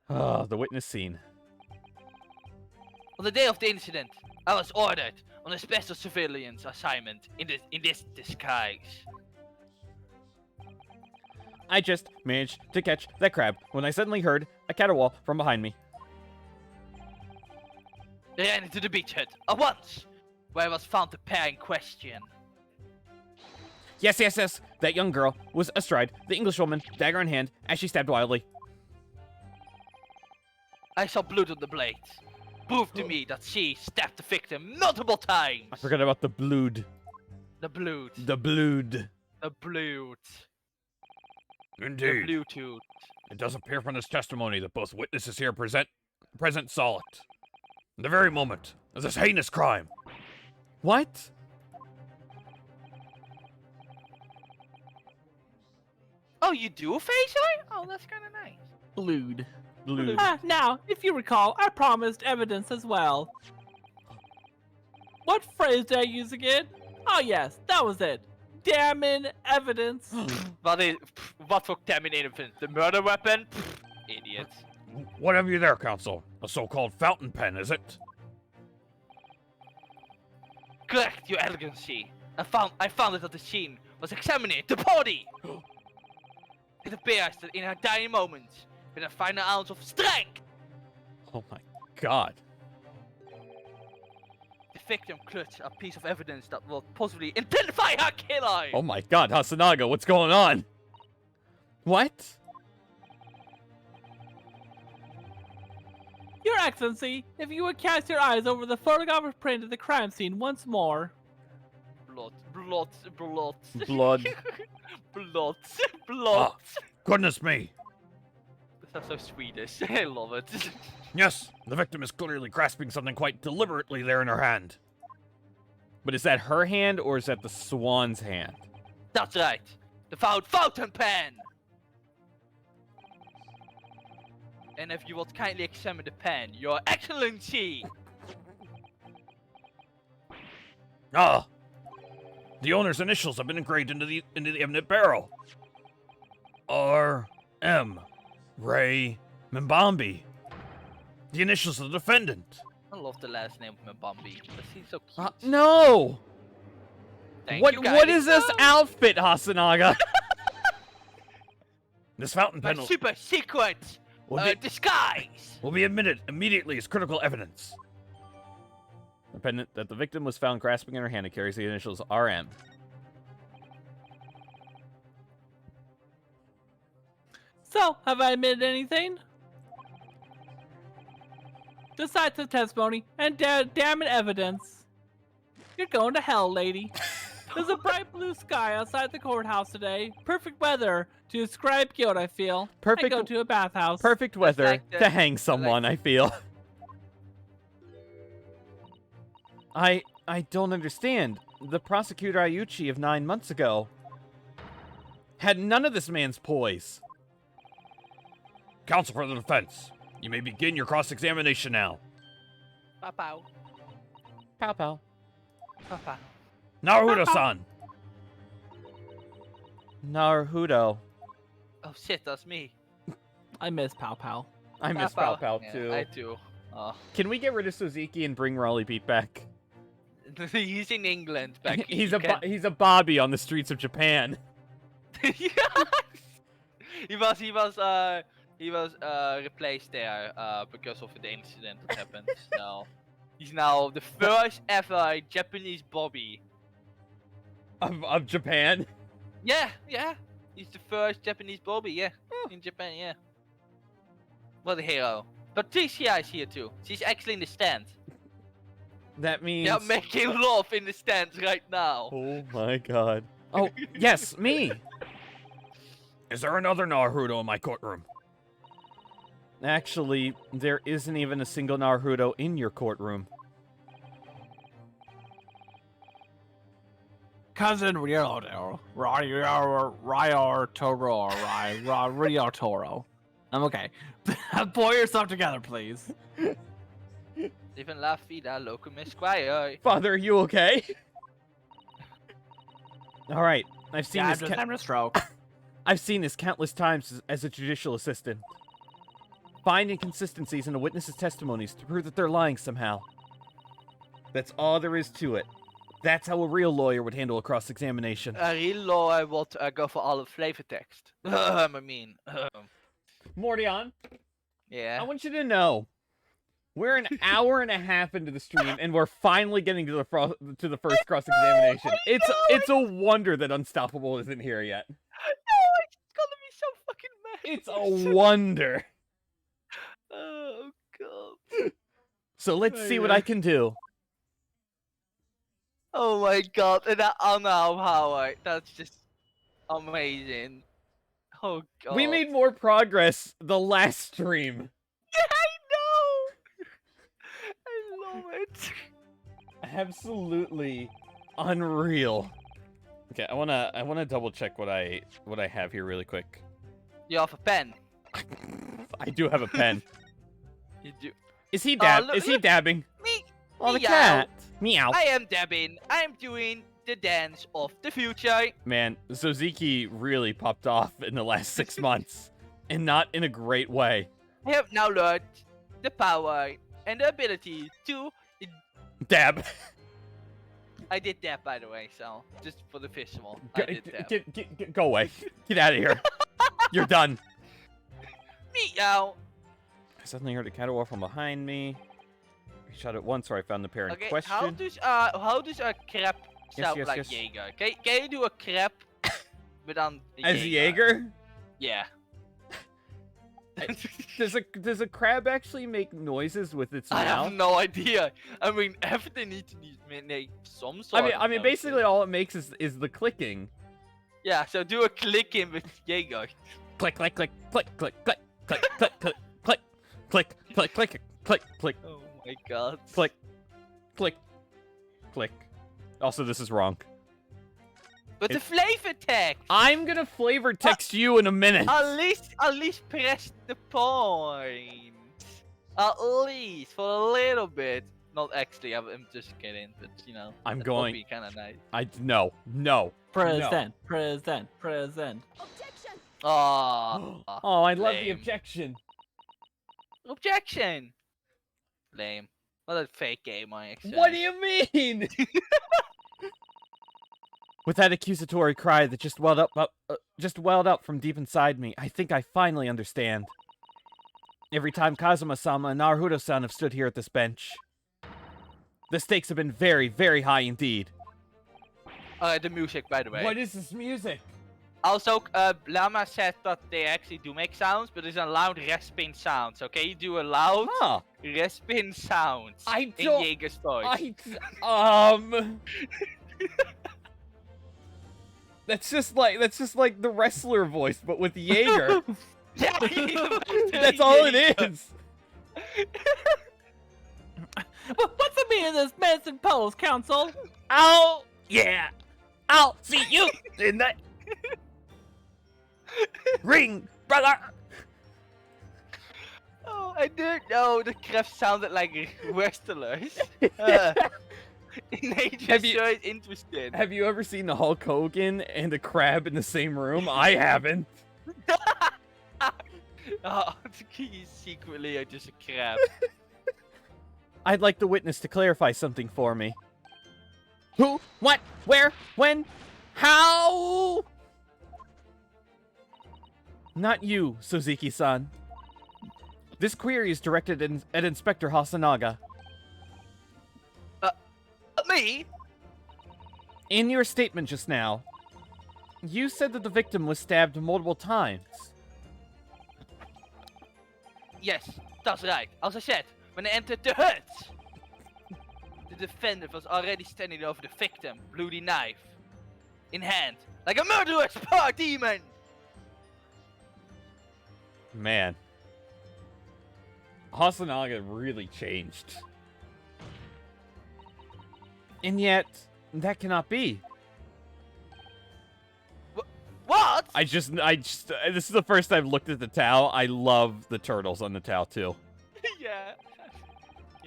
Ah, the witness scene. On the day of the incident, I was ordered on a special surveillance assignment in this disguise. I just managed to catch that crab when I suddenly heard a caterwaul from behind me. They ran into the beach hut at once, where I was found the pair in question. Yes. That young girl was astride the Englishwoman, dagger in hand, as she stabbed wildly. I saw blood on the blade. Proved to me that she stabbed the victim multiple times. I forgot about the blood. The blood. The blood. The blood. Indeed. The Bluetooth. It does appear from this testimony that both witnesses here present saw it. In the very moment of this heinous crime. What? Oh, you do face eye? Oh, that's kind of nice. Blood. Blood. Now, if you recall, I promised evidence as well. What phrase did I use again? Oh yes, that was it. Damning evidence. What for damning evidence? The murder weapon? Idiots. What have you there, Counsel? A so-called fountain pen, is it? Correct, Your Excellency. I found it at the scene. Was examining the body. It appears that in her dying moments, with a final ounce of strength, Oh my god. the victim clutched a piece of evidence that will possibly identify her killer. Oh my god, Hasunaga, what's going on? What? Your Excellency, if you would cast your eyes over the photographic print of the crime scene once more. Blood. Blood. Blood. Ah, goodness me. That's so Swedish. I love it. Yes, the victim is clearly grasping something quite deliberately there in her hand. But is that her hand or is that the swan's hand? That's right. The fountain pen. And if you would kindly examine the pen, Your Excellency. Ah, the owner's initials have been engraved into the eminent barrel. R.M. Ray Mbambi. The initials of the defendant. I love the last name of Mbambi. He's so cute. No! Thank What you, what guys. is this outfit, Hasunaga? This fountain My pen super secret will be disguise. admitted immediately as critical evidence. The pendant that the victim was found grasping in her hand, it carries the initials RM. So, have I admitted anything? Besides the testimony and damn it evidence. You're going to hell, lady. There's a bright blue sky outside the courthouse today. Perfect weather to ascribe guilt, I feel. Perfect. I go to a bathhouse. Perfect weather like to hang someone, I feel. I don't understand. The prosecutor Ayuchi of 9 months ago had none of this man's poise. Counsel for the defense, you may begin your cross-examination now. Pow. Pow pow. Naruto-san! Naruto. Oh shit, that's me. I miss Pow Pow. I miss Pow Pow Yeah, too. I do. Can we get rid of Suzuki and bring Raleigh Beat back? He's in England, Becky. he's you a Bobby on the streets of Japan. Yes! He was replaced there because of the incident that happened. So he's now the first ever Japanese Bobby. Of Japan? Yeah. He's the first Japanese Bobby, yeah. In Japan, yeah. What a hero. Patricia is here too. She's actually in the stand. That means... They're making love in the stands right now. Oh my god. Oh, yes, me! Is there another Naruto in my courtroom? Actually, there isn't even a single Naruto in your courtroom. Cousin Rio Toro. Rio Toro. I'm okay. Pull yourself together, please. Even la vida locum esquire. Father, are you okay? Alright, I've seen Yeah, I'm this just having a stroke. I've seen this countless times as a judicial assistant. Find inconsistencies in a witness's testimonies to prove that they're lying somehow. That's all there is to it. That's how a real lawyer would handle a cross-examination. A real lawyer would go for all the flavor text. I mean, Mordion, yeah. I want you to know, we're an hour and a half into the stream, and we're finally getting to the first cross-examination. It's a wonder that Unstoppable isn't here yet. No, it's gonna be so fucking mad. It's a wonder. Oh god. So let's see what I can do. Oh my god, and that Anna Howard, that's just amazing. Oh god. We made more progress the last stream. Yeah, I know. I love it. Absolutely unreal. Okay, I wanna double check what I have here really quick. You have a pen. I do have a pen. You do. Is he look, he dabbing? Me. Oh, the meow. cat. Meow. I am dabbing. I'm doing the dance of the future. Man, Suzuki really popped off in the last 6 months, and not in a great way. I have now learned the power and the ability to Dab. I did that, by the way, so just for the visual. I did that. Go away. Get out of here. You're done. Meow. I suddenly heard a caterwaul from behind me. I shot it once, where I found the pair in Okay, question. how does a crab sound yes, like yes. Jaeger? Can you do a crab without As Jaeger? Yeah. Does a crab actually make noises with its I mouth? have no idea. I mean, everything needs to make some sort. I mean, of basically noises. all it makes is the clicking. Yeah. So do a clicking with Jaeger. Click, click, click, click, click, click, click, click, click, click, click, click, click, click, click, Oh my god. click, click, click. Also, this is wrong. But the flavor text. I'm gonna flavor text you in a minute. At least press the point. At least for a little bit. Not actually. I'm just kidding. But you know. I'm that going- Would be kind of nice. No. Present. Objection! Oh. Oh, I love the Lame. objection. Objection. Lame. What a fake game, I actually. What do you mean? With that accusatory cry that just welled up from deep inside me, I think I finally understand. Every time Kazuma-sama and Naruto-san have stood here at this bench, The stakes have been very, very high indeed. The music, by the way. What is this music? Also, Llama said that they actually do make sounds, but it's a loud rasping sound. So can you do a loud rasping sound in Jaeger's voice? That's just like the wrestler voice, but with Jaeger. Yeah, That's all it is. What's the meaning of this medicine pose, Council? Oh, yeah. I'll see you in the ring, brother. Oh, I didn't know the crafts sounded like wrestlers. Nature interested. Have you ever seen the Hulk Hogan and the crab in the same room? I haven't. Oh, he's secretly just a crab. I'd like the witness to clarify something for me. Who? What? Where? When? How? Not you, Suzuki-san. This query is directed at Inspector Hasanaga. Me? In your statement just now, you said that the victim was stabbed multiple times. Yes, that's right. As I said, when I entered the hut, the defendant was already standing over the victim, bloody knife in hand, like a murderous poor demon. Man. Hasanaga really changed. And yet, that cannot be. What? This is the first I've looked at the Tau. I love the turtles on the Tau, too. Yeah.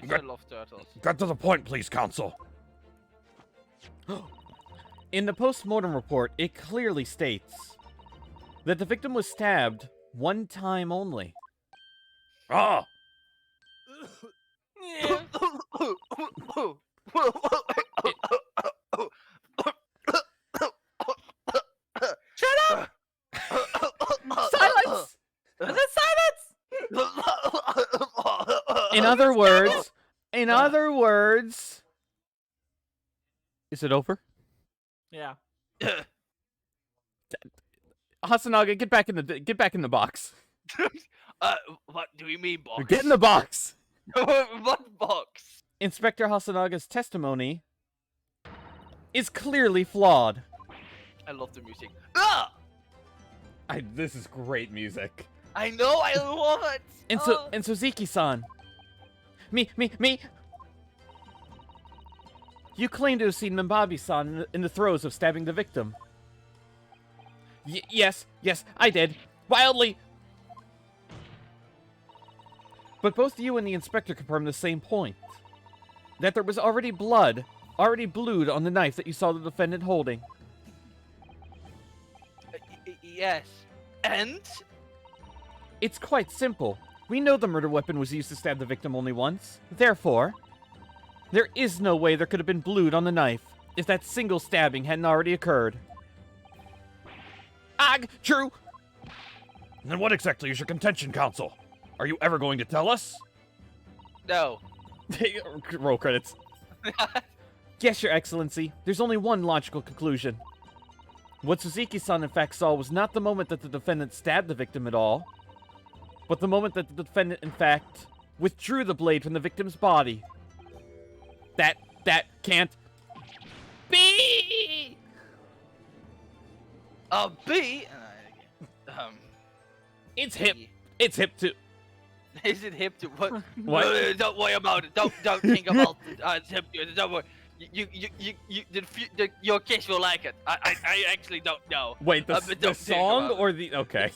You should love turtles. Get to the point, please, Council. In the post-mortem report, it clearly states that the victim was stabbed one time only. Ah! Shut up! Silence! Is it silence? In other words, is it over? Yeah. Hasanaga, get back in the box. What do you mean, box? Get in the box. What box? Inspector Hasanaga's testimony is clearly flawed. I love the music. Ah! This is great music. I know, I love it. And Suzuki-san. Me. You claim to have seen Mimbabi-san in the throes of stabbing the victim. Yes, I did. Wildly. But both you and the inspector confirmed the same point. That there was already blued on the knife that you saw the defendant holding. Yes. And? It's quite simple. We know the murder weapon was used to stab the victim only once. Therefore, there is no way there could have been blood on the knife if that single stabbing hadn't already occurred. True. Then what exactly is your contention, Council? Are you ever going to tell us? No. Roll credits. Yes, Your Excellency. There's only one logical conclusion. What Suzuki-san in fact saw was not the moment that the defendant stabbed the victim at all, but the moment that the defendant in fact withdrew the blade from the victim's body. That can't be! B? It's hip. It's hip to... Is it hip to what? What? Don't worry about it. Don't think about it. It's hip to it. Don't worry. Your kids will like it. I actually don't know. Wait, the song or the... Okay.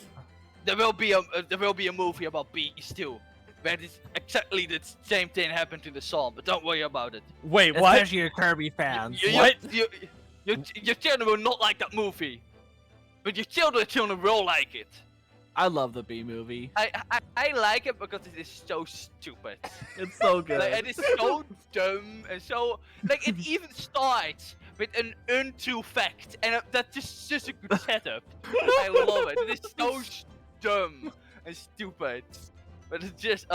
There will be a movie about bees too, where it's exactly the same thing happened to the song. But don't worry about it. Wait, what? Especially your Kirby fans. What? Your children will not like that movie, but your children will like it. I love the B movie. I like it because it is so stupid. It's so good. Like, it is so dumb and so like it even starts with an untrue fact, and that's just a good setup. I love it. It is so dumb and stupid, but it's just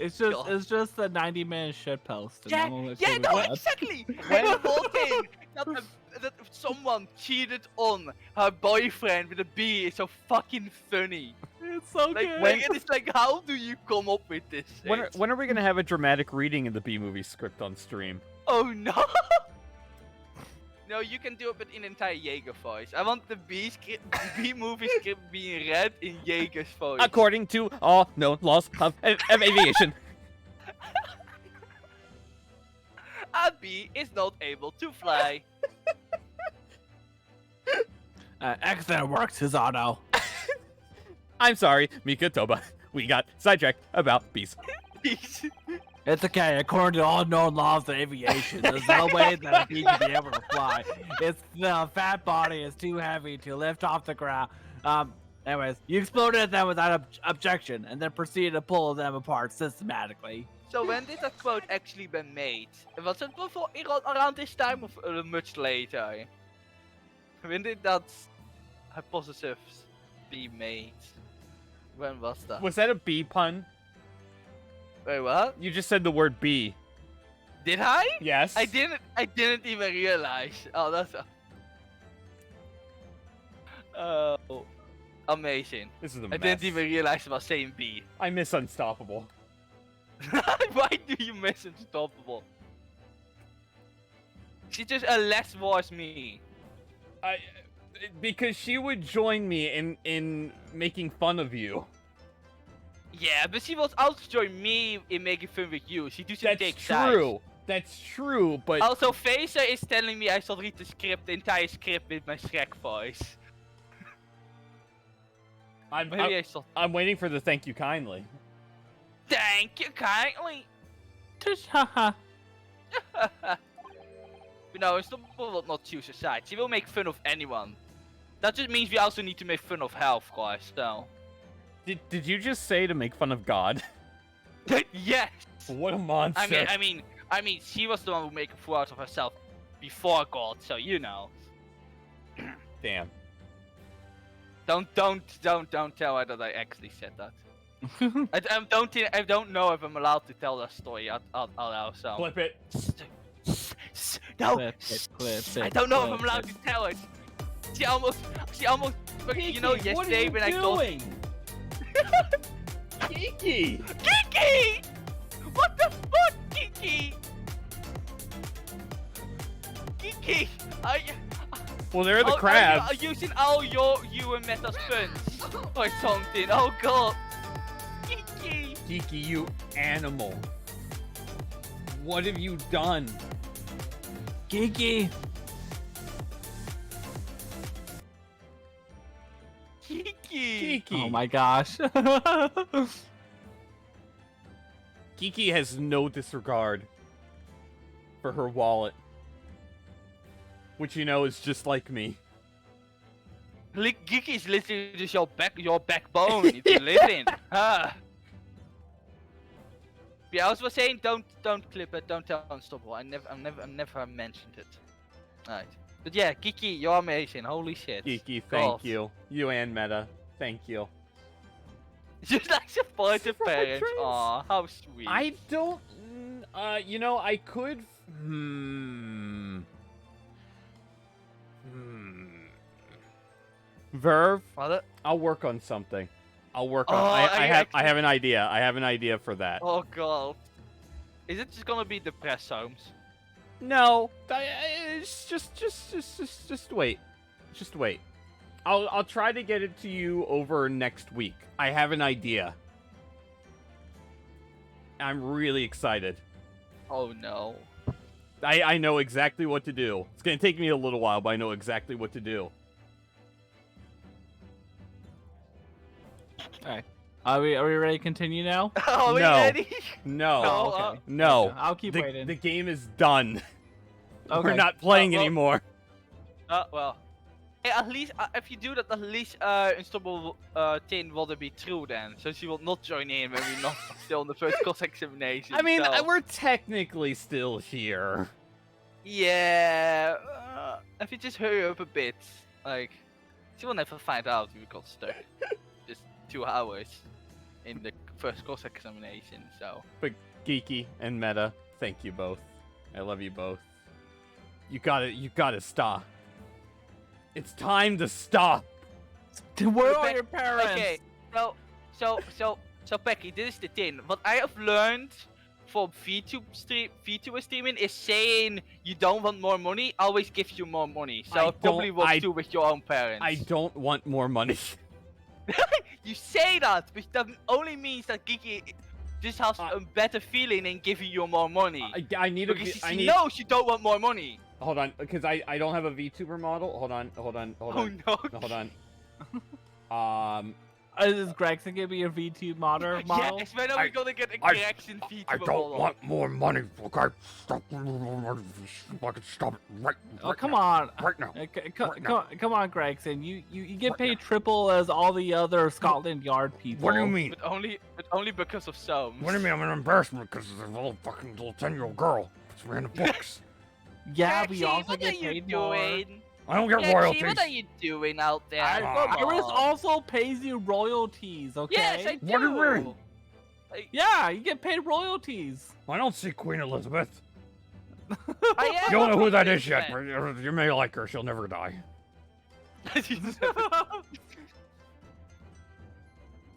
It's God. just a 90-minute shit post. And Yeah, no one will yeah, see no, that. exactly. And the whole thing that someone cheated on her boyfriend with a bee is so fucking funny. It's so Like, good. when it's like, how do you come up with this? shit? When are we gonna have a dramatic reading of the B movie script on stream? Oh no! No, you can do it, but in entire Jaeger voice. I want the B movie script being read in Jaeger's voice. According to all known laws of aviation. A bee is not able to fly. Excellent work, Susanoo. I'm sorry, Mika Toba. We got sidetracked about bees. It's okay. According to all known laws of aviation, there's no way that a bee can be able to fly. Its fat body is too heavy to lift off the ground. Anyways, you exploded at them without objection, and then proceeded to pull them apart systematically. So when did that quote actually been made? Was it before around this time or much later? When did that hypothesis be made? When was that? Was that a bee pun? Wait, what? You just said the word bee. Did I? Yes. I didn't even realize. Oh, that's amazing. This is a I mess. didn't even realize I was saying B. I miss Unstoppable. Why do you miss Unstoppable? She's just a less worse me. Because she would join me in making fun of you. Yeah, but she was also joining me in making fun with you. She doesn't That's take true. sides. That's true, but Also, Facer is telling me I should read the script, the entire script with my Shrek voice. Maybe I should. I'm waiting for the thank you kindly. Thank you kindly. Haha. But no, Unstoppable will not choose a side. She will make fun of anyone. That just means we also need to make fun of her, of course, so. Did you just say to make fun of God? Yes! What a monster. I mean, she was the one who made a fool out of herself before God, so you know. Damn. Don't tell her that I actually said that. I don't know if I'm allowed to tell that story out loud, so. Flip it. No! Clip it, I don't know if I'm clip allowed it. to tell it. She almost, you know, yesterday when I told. Kiki! Kiki! What the fuck, Kiki? Kiki! Well, there are the Are crabs. you using all you and Meta's funds or something? Oh god! Kiki! Kiki, you animal. What have you done? Kiki. Kiki! Kiki. Oh my gosh. Kiki has no disregard for her wallet. Which you know is just like me. Kiki is literally just your backbone. If you listen. Yeah, I was saying don't clip it, don't tell Unstoppable. I never mentioned it. Alright. But yeah, Kiki, you're amazing. Holy shit. Kiki, thank God. you. You and Meta, thank you. Just like supportive parents. Friends. Aw, how sweet. I don't. You know, I could. Verve, What? I'll work on something. I'll work on. Oh, I have actually- I have an idea. I have an idea for that. Oh god. Is it just gonna be the press homes? No, it's just wait. Just wait. I'll try to get it to you over next week. I have an idea. I'm really excited. Oh no. I know exactly what to do. It's gonna take me a little while, but I know exactly what to do. Alright. Are we ready to continue now? Are we No. ready? No. No, Okay. No. Okay, I'll keep the, waiting. the game is done. We're Okay. not playing well- anymore. Well. Hey, at least, if you do that, at least Unstoppable 10 will be true then. So she will not join in when we're not still in the first course examination. I mean, so. we're technically still here. Yeah. If you just hurry up a bit, like, she will never find out we got stuck. Just 2 hours in the first cross-examination, so... But Geeky and Meta, thank you both. I love you both. You gotta stop. It's time to stop. Where are your parents? Okay, so Becky, this is the thing. What I have learned from VTuber streaming is saying you don't want more money always gives you more money. So it probably works too with your own parents. I don't want more money. You say that, but that only means that Geeky just has a better feeling in giving you more money. I need a. Because I she need. knows you don't want more money. Hold on, because I don't have a VTuber model. Hold on. Oh No, hold on. Is Gregson gonna be your V2 model? Yes, when are we gonna get a correction VTuber I don't model? want more money. Okay, stop. I can stop it right. Oh, come on. Right now. Come on, Gregson. You get paid triple as all the other Scotland Yard people. What do you mean? But only because of Soames. What do you mean I'm an embarrassment because there's a little fucking 10-year-old girl puts me in the books? Yeah, Jaxie, we also what get are you paid more. doing? I don't get Jaxie, royalties. what are you doing out there? Iris also pays you royalties, okay? Yes, I do. What do you mean? Yeah, you get paid royalties. I don't see Queen Elizabeth. I am You don't know who that a is yet. Queen. But you may like her. She'll never die.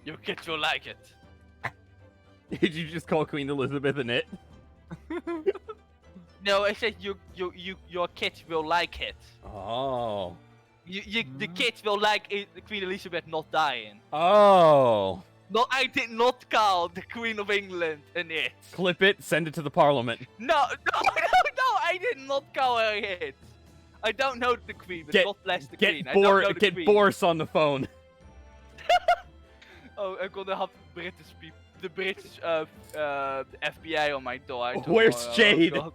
Your kids will like it. Did you just call Queen Elizabeth an it? No, I said your kids will like it. Oh. The kids will like Queen Elizabeth not dying. Oh. No, I did not call the Queen of England an it. Clip it, send it to the Parliament. No, I did not call her it. I don't know the Queen, but God bless the Queen. I don't know the Get Queen. Boris on the phone. Oh, I'm gonna have the British FBI on my door. Where's Jade? God.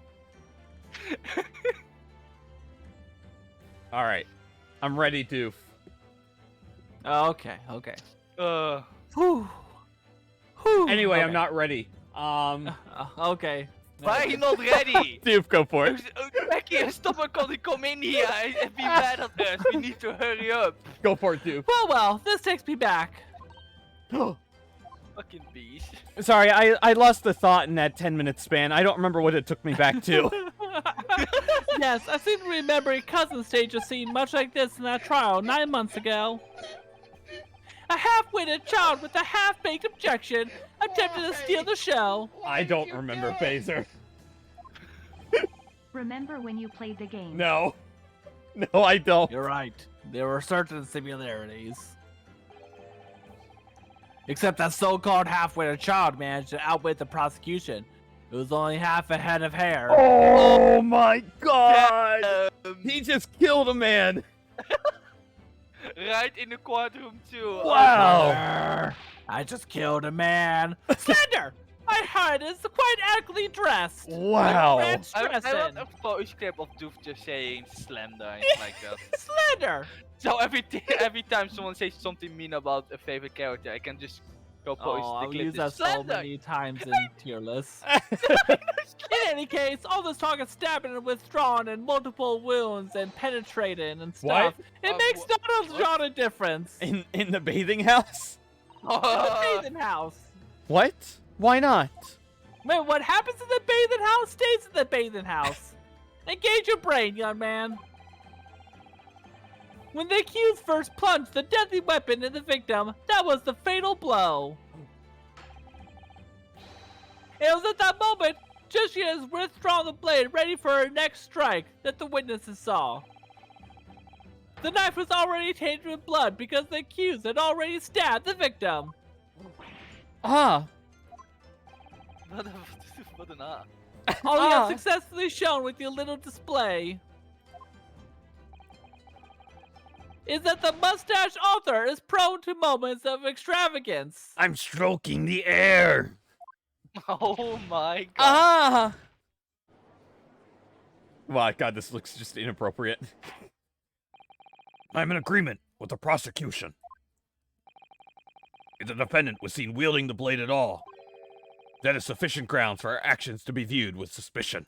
All right, I'm ready, Doof. Okay. Whew. Anyway, Okay. I'm not ready. Okay. Why are you not ready? Doof, go for it. Becky, stop it, can come in here and be mad at us. We need to hurry up. Go for it, Doof. Well, this takes me back. Fucking bees. Sorry, I lost the thought in that 10-minute span. I don't remember what it took me back to. Yes, I seem to remember a cousin stage a scene much like this in that trial 9 months ago. A half-witted child with a half-baked objection attempted to steal the show. I don't remember Phaser. Remember when you played the game? No. No, I don't. You're right. There were certain similarities. Except that so-called half-witted child managed to outwit the prosecution. It was only half a head of hair. Oh my god! He just killed a man! Right in the courtroom too. Wow! I just killed a man. Slender! I heard it's quite adequately dressed. Wow! Like I Brad want Stresson. a voice clip of Doof just saying slender and like that. Slender! So every time someone says something mean about a favorite character, I can just go post Oh, the I've clip. used to that so slender. many times in tier lists. In any case, all this talk of stabbing and withdrawing and multiple wounds and penetrating and stuff, it makes not a lot of difference. In the bathing house? The bathing house. What? Why not? Man, what happens in the bathing house stays in the bathing house. Engage your brain, young man. When the accused first plunged the deadly weapon in the victim, that was the fatal blow. It was at that moment, just as she has withdrawn the blade ready for her next strike, that the witnesses saw. The knife was already tainted with blood because the accused had already stabbed the victim. Ah! What an art. All you have successfully shown with your little display is that the mustache author is prone to moments of extravagance. I'm stroking the air. Oh my god. Ah! Wow, God, this looks just inappropriate. I'm in agreement with the prosecution. If the defendant was seen wielding the blade at all, that is sufficient grounds for her actions to be viewed with suspicion.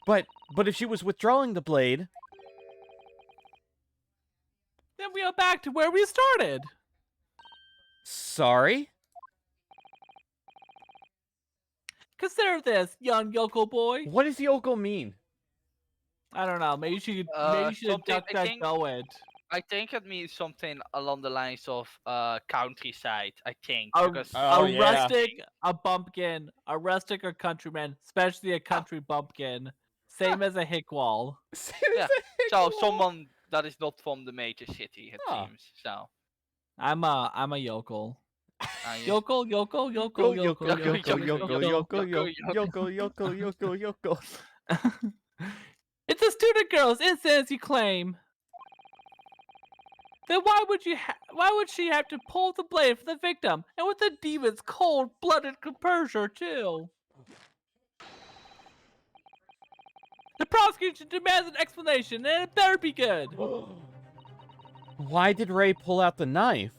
But if she was withdrawing the blade... Then we are back to where we started. Sorry? Consider this, young yokel boy. What does yokel mean? I don't know. Maybe you should something duck I that think- going. I think it means something along the lines of countryside. I think A, because Oh, a yeah. rustic, a bumpkin, a rustic or countryman, especially a country bumpkin, same as a hickwall. Yeah. So someone that is not from the major city, it Huh. seems. So I'm a yokel. yeah. Yokel. Yokel, yokel, yokel, yokel. It's a student girl's instance, you claim. Then why would she have to pull the blade from the victim, and with the demon's cold-blooded composure too? The prosecution demands an explanation, and it better be good. Why did Ray pull out the knife?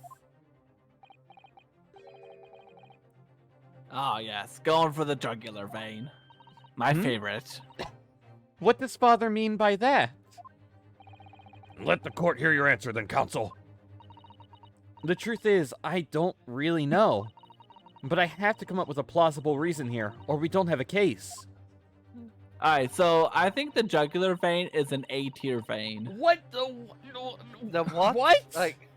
Oh yes, going for the jugular vein. My favorite. What does father mean by that? Let the court hear your answer, then, counsel. The truth is, I don't really know. But I have to come up with a plausible reason here, or we don't have a case. Alright, so I think the jugular vein is an A-tier vein. What The what? What? Like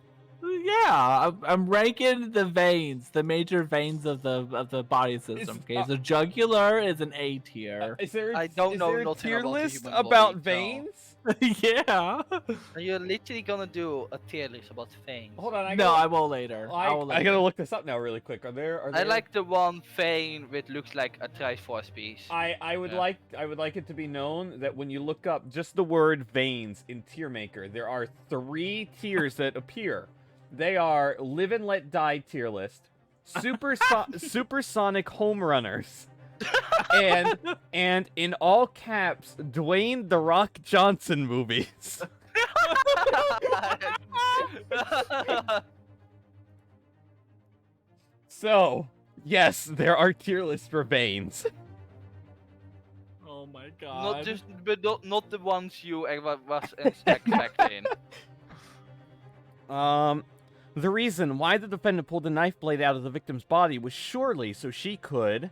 Yeah, I'm ranking the veins, the major veins of the body system. Okay, so jugular is an A tier. Is there I don't is know there a nothing tier about the list human about body, so- veins? Yeah. Are you literally gonna do a tier list about veins? Hold on, No, I will later. I will I later. gotta look this up now really quick. Are there? I like the one vein which looks like a Triforce piece. I would Yeah. like it to be known that when you look up just the word veins in tier maker, there are 3 tiers that appear. They are live and let die tier list, supersonic home runners, and in all caps, Dwayne "The Rock" Johnson movies. So, yes, there are tier lists for veins. Oh my god. Not just, but not the ones you was expecting. The reason why the defendant pulled the knife blade out of the victim's body was surely so she could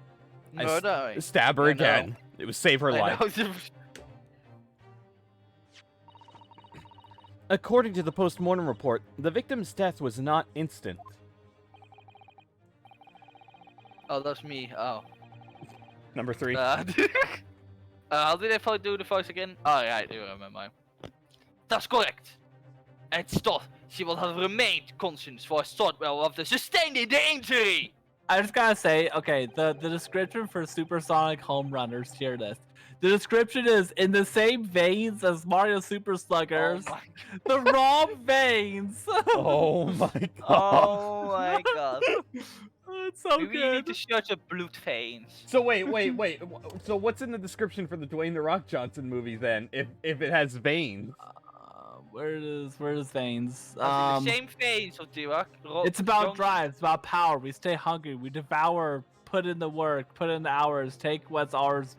Murder. stab her I know. again. It was save her life. I know. According to the post-mortem report, the victim's death was not instant. Oh, that's me. Oh. Number 3. How did I do the voice again? Oh, yeah, I do remember. That's correct. And thought she will have remained conscious for a short while after sustaining the injury. I just gotta say, okay, the description for supersonic home runners tier list. The description is in the same veins as Mario Super Sluggers. Oh The raw veins. Oh my god. Oh my god. It's so We really need to search up blood veins. So wait. So what's in the description for the Dwayne "The Rock" Johnson movie then? If it has veins. Where does veins? The same veins of T-Rock. It's about drive. It's about power. We stay hungry. We devour. Put in the work. Put in the hours. Take what's ours.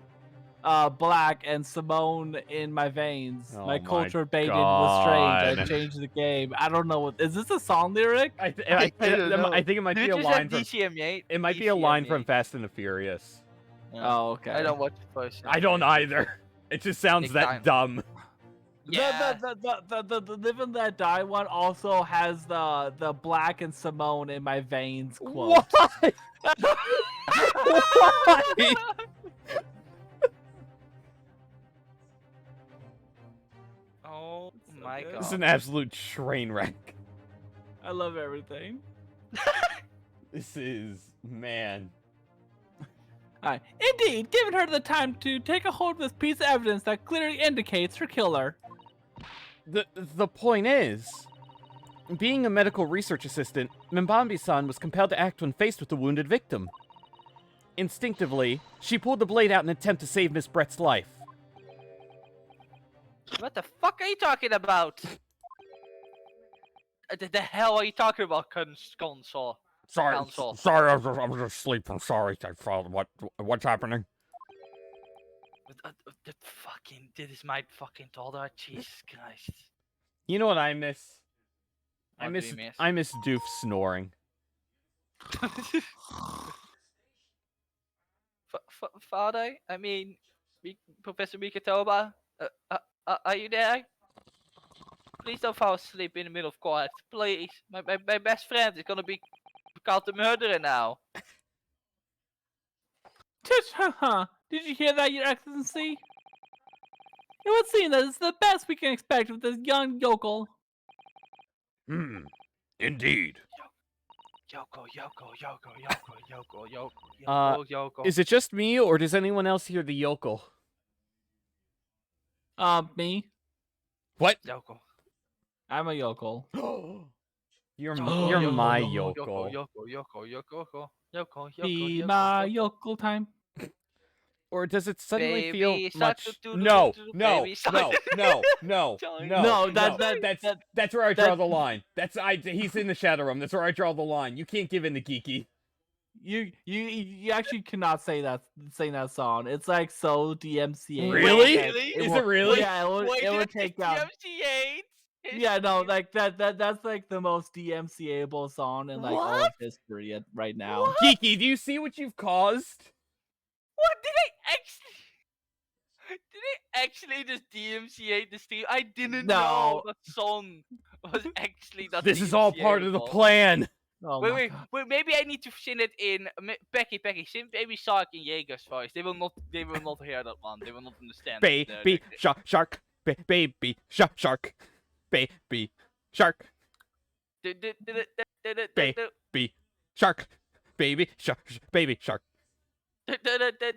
Black and Simone in my veins. Oh my my culture baited was strange. I God. changed the game. I don't know what. Is this a song lyric? I think it might be a line from. DCMA. It might be a line from Fast and the Furious. Oh, okay. I don't watch the first. I don't either. It just sounds Big that time. dumb. Yeah. The Live and Let Die one also has the Black and Simone in my veins quote. Why? Why? Oh my good. god. This is an absolute train wreck. I love everything. This is, man. Alright. Indeed, given her the time to take a hold of this piece of evidence that clearly indicates her killer. The point is, being a medical research assistant, Mbambi-san was compelled to act when faced with the wounded victim. Instinctively, she pulled the blade out in an attempt to save Miss Brett's life. What the fuck are you talking about? The hell are you talking about, console? Sorry, Counsel. sorry, I was just sleeping. Sorry, I found what's happening. This is my fucking daughter. Jesus Christ. You know what I miss? What do you miss? I miss Doof snoring. Father? I mean, Professor Mikatoba? Are you there? Please don't fall asleep in the middle of court. Please. My best friend is gonna be called the murderer now. Tush, haha. Did you hear that, Your Excellency? It would seem that it's the best we can expect with this young yokel. Indeed. Yoko. Is it just me, or does anyone else hear the yokel? Me. What? Yoko. I'm a yokel. You're Yoko, my Yoko. yokel. Be my yokel time. Or does it suddenly Baby feel shark, much? doo-doo-doo-doo-doo, No, baby shark. no. Sorry. No, That's where I draw that- the line. He's in the shadow room. That's where I draw the line. You can't give in to Geeky. You actually cannot sing that song. It's like so DMCA. Really? It Is will- it really? Yeah, it would take down. Yeah, no, like that's like the most DMCA-able song in like all of history right now. Geeky, do you see what you've caused? What did I actually just DMCA the stream? I didn't know No. that song was actually that. This is all part of the DMCA-able. plan. Oh my Wait, God. maybe I need to sing it in Becky, sing Baby Shark in Jaeger's voice. They will not hear that one. They will not understand. Baby shark. Baby shark. Baby shark. Baby shark. Baby shark. Baby shark. Baby shark. Da da da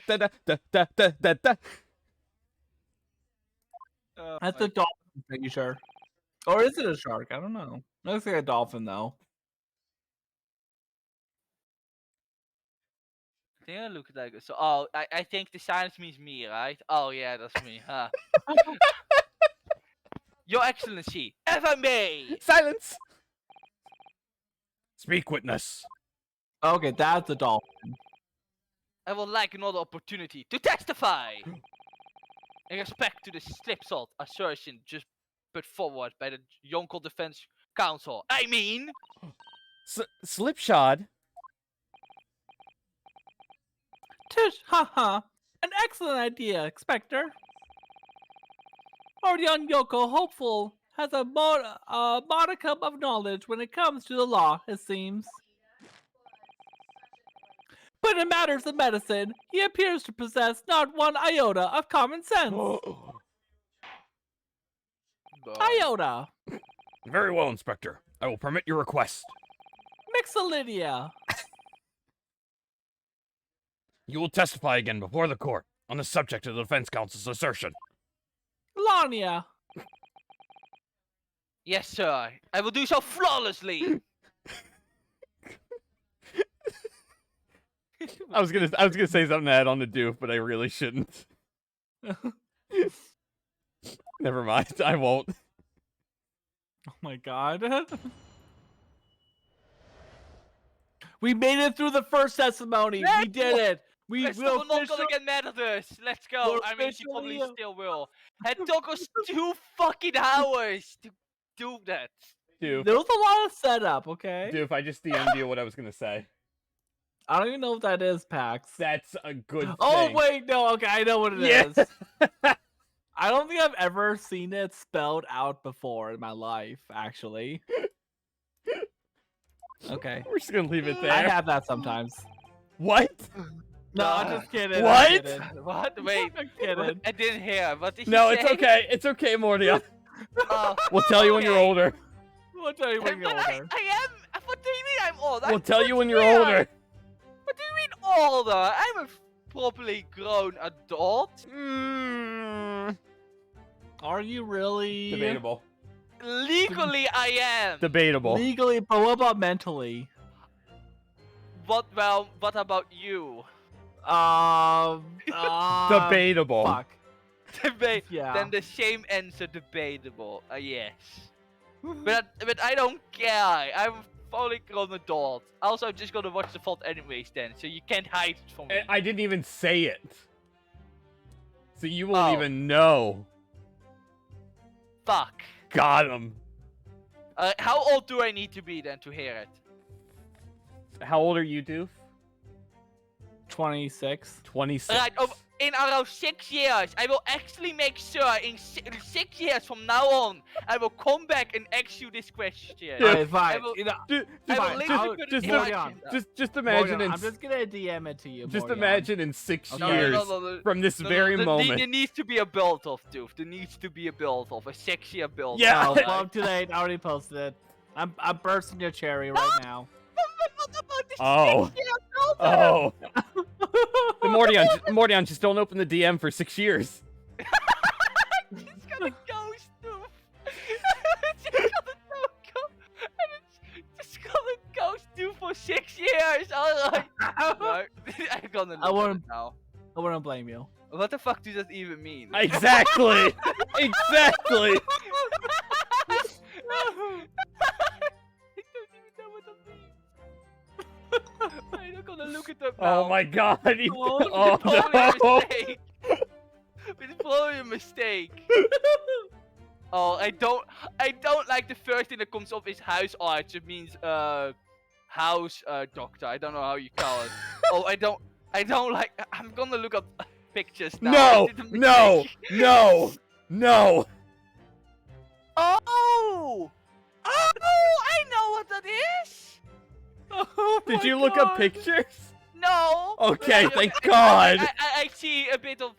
da da da da da da da. That's a dolphin, pretty sure. Or is it a shark? I don't know. It looks like a dolphin though. I think I look like it. So, oh, I think the silence means me, right? Oh yeah, that's me, huh? Your Excellency, if I may. Silence. Speak, witness. Okay, that's a dolphin. I would like another opportunity to testify in respect to the slipshod assertion just put forward by the Yonkel Defense Council. I mean, Slipshod. Tush, haha. An excellent idea, Spectre. Our young Yoko, hopeful, has a modicum of knowledge when it comes to the law, it seems. But in matters of medicine, he appears to possess not one iota of common sense. Iota. Very well, Inspector. I will permit your request. Mixolydia. You will testify again before the court on the subject of the defense counsel's assertion. Lania. yes, sir. I will do so flawlessly. I was gonna say something to add on to Doof, but I really shouldn't. Never mind. I won't. Oh my God. We made it through the first testimony. We did it. We We're will not gonna get mad at us. Let's go. We're I mean, she probably officially- still will. It took us 2 fucking hours to do that. Doof. There was a lot of setup, okay? Doof, I just DM'd you what I was gonna say. I don't even know what that is, Pax. That's a good thing. Oh, wait, no, okay, I know what it is. Yeah. I don't think I've ever seen it spelled out before in my life, actually. Okay. We're just gonna leave it there. I have that sometimes. What? No, I'm just kidding. What? I'm kidding. What? Wait. I'm kidding. I didn't hear. What did you No, say? it's okay. It's okay, Mordia. Oh, We'll tell you when you're okay. older. We'll tell you when you're But older. I am. What do you mean I'm old? We'll I'm tell you when you're 49. older. What do you mean older? I'm a properly grown adult. Are you really? Debatable. Legally, I am. Debatable. Legally, but what about mentally? What about you? Debatable. Fuck. Debate. Yeah. Then the same answer, debatable. Yes. But I don't care. I'm a fully grown adult. Also, I'm just gonna watch the fault anyways then, so you can't hide it from me. I didn't even say it. So you won't Oh. even know. Fuck. got him. How old do I need to be then to hear it? How old are you, Doof? 26. 26. Right, in around 6 years, I will actually make sure in 6 years from now on, I will come back and ask you this question. Okay, fine. I will- You know, Just, I will fine, literally I'll- put it just in no- my Morgan, agenda. just imagine Morgan, in I'm just gonna DM it to you. just Morgan. imagine in 6 Okay. years No. from this No, very there moment. needs to be a build-off, dude. There needs to be a build-off, a 6-year build-off. Yeah. Oh, well, too late. I already posted it. I'm bursting your cherry right now. What about the Oh. 6-year build-off? Oh. The Mordion, just don't open the DM for 6 years. It's gonna ghost, dude. It's just gonna ghost, dude, for 6 years. Alright. No, I'm gonna look at wouldn't- it now. I wouldn't blame you. What the fuck does that even mean? Exactly. Exactly. I don't even know what that means. I'm gonna look it up now. Oh my god. Oh, Oh it's probably a no. mistake. It's probably a mistake. Oh, I don't like the first thing that comes up is house arts. It means house doctor. I don't know how you call it. Oh, I don't like. I'm gonna look up pictures now. No. Is it a No. mistake? No. No. Oh! Oh! I know what that is. Oh Did my you look up God. pictures? No. Okay, but thank God. I see a bit of.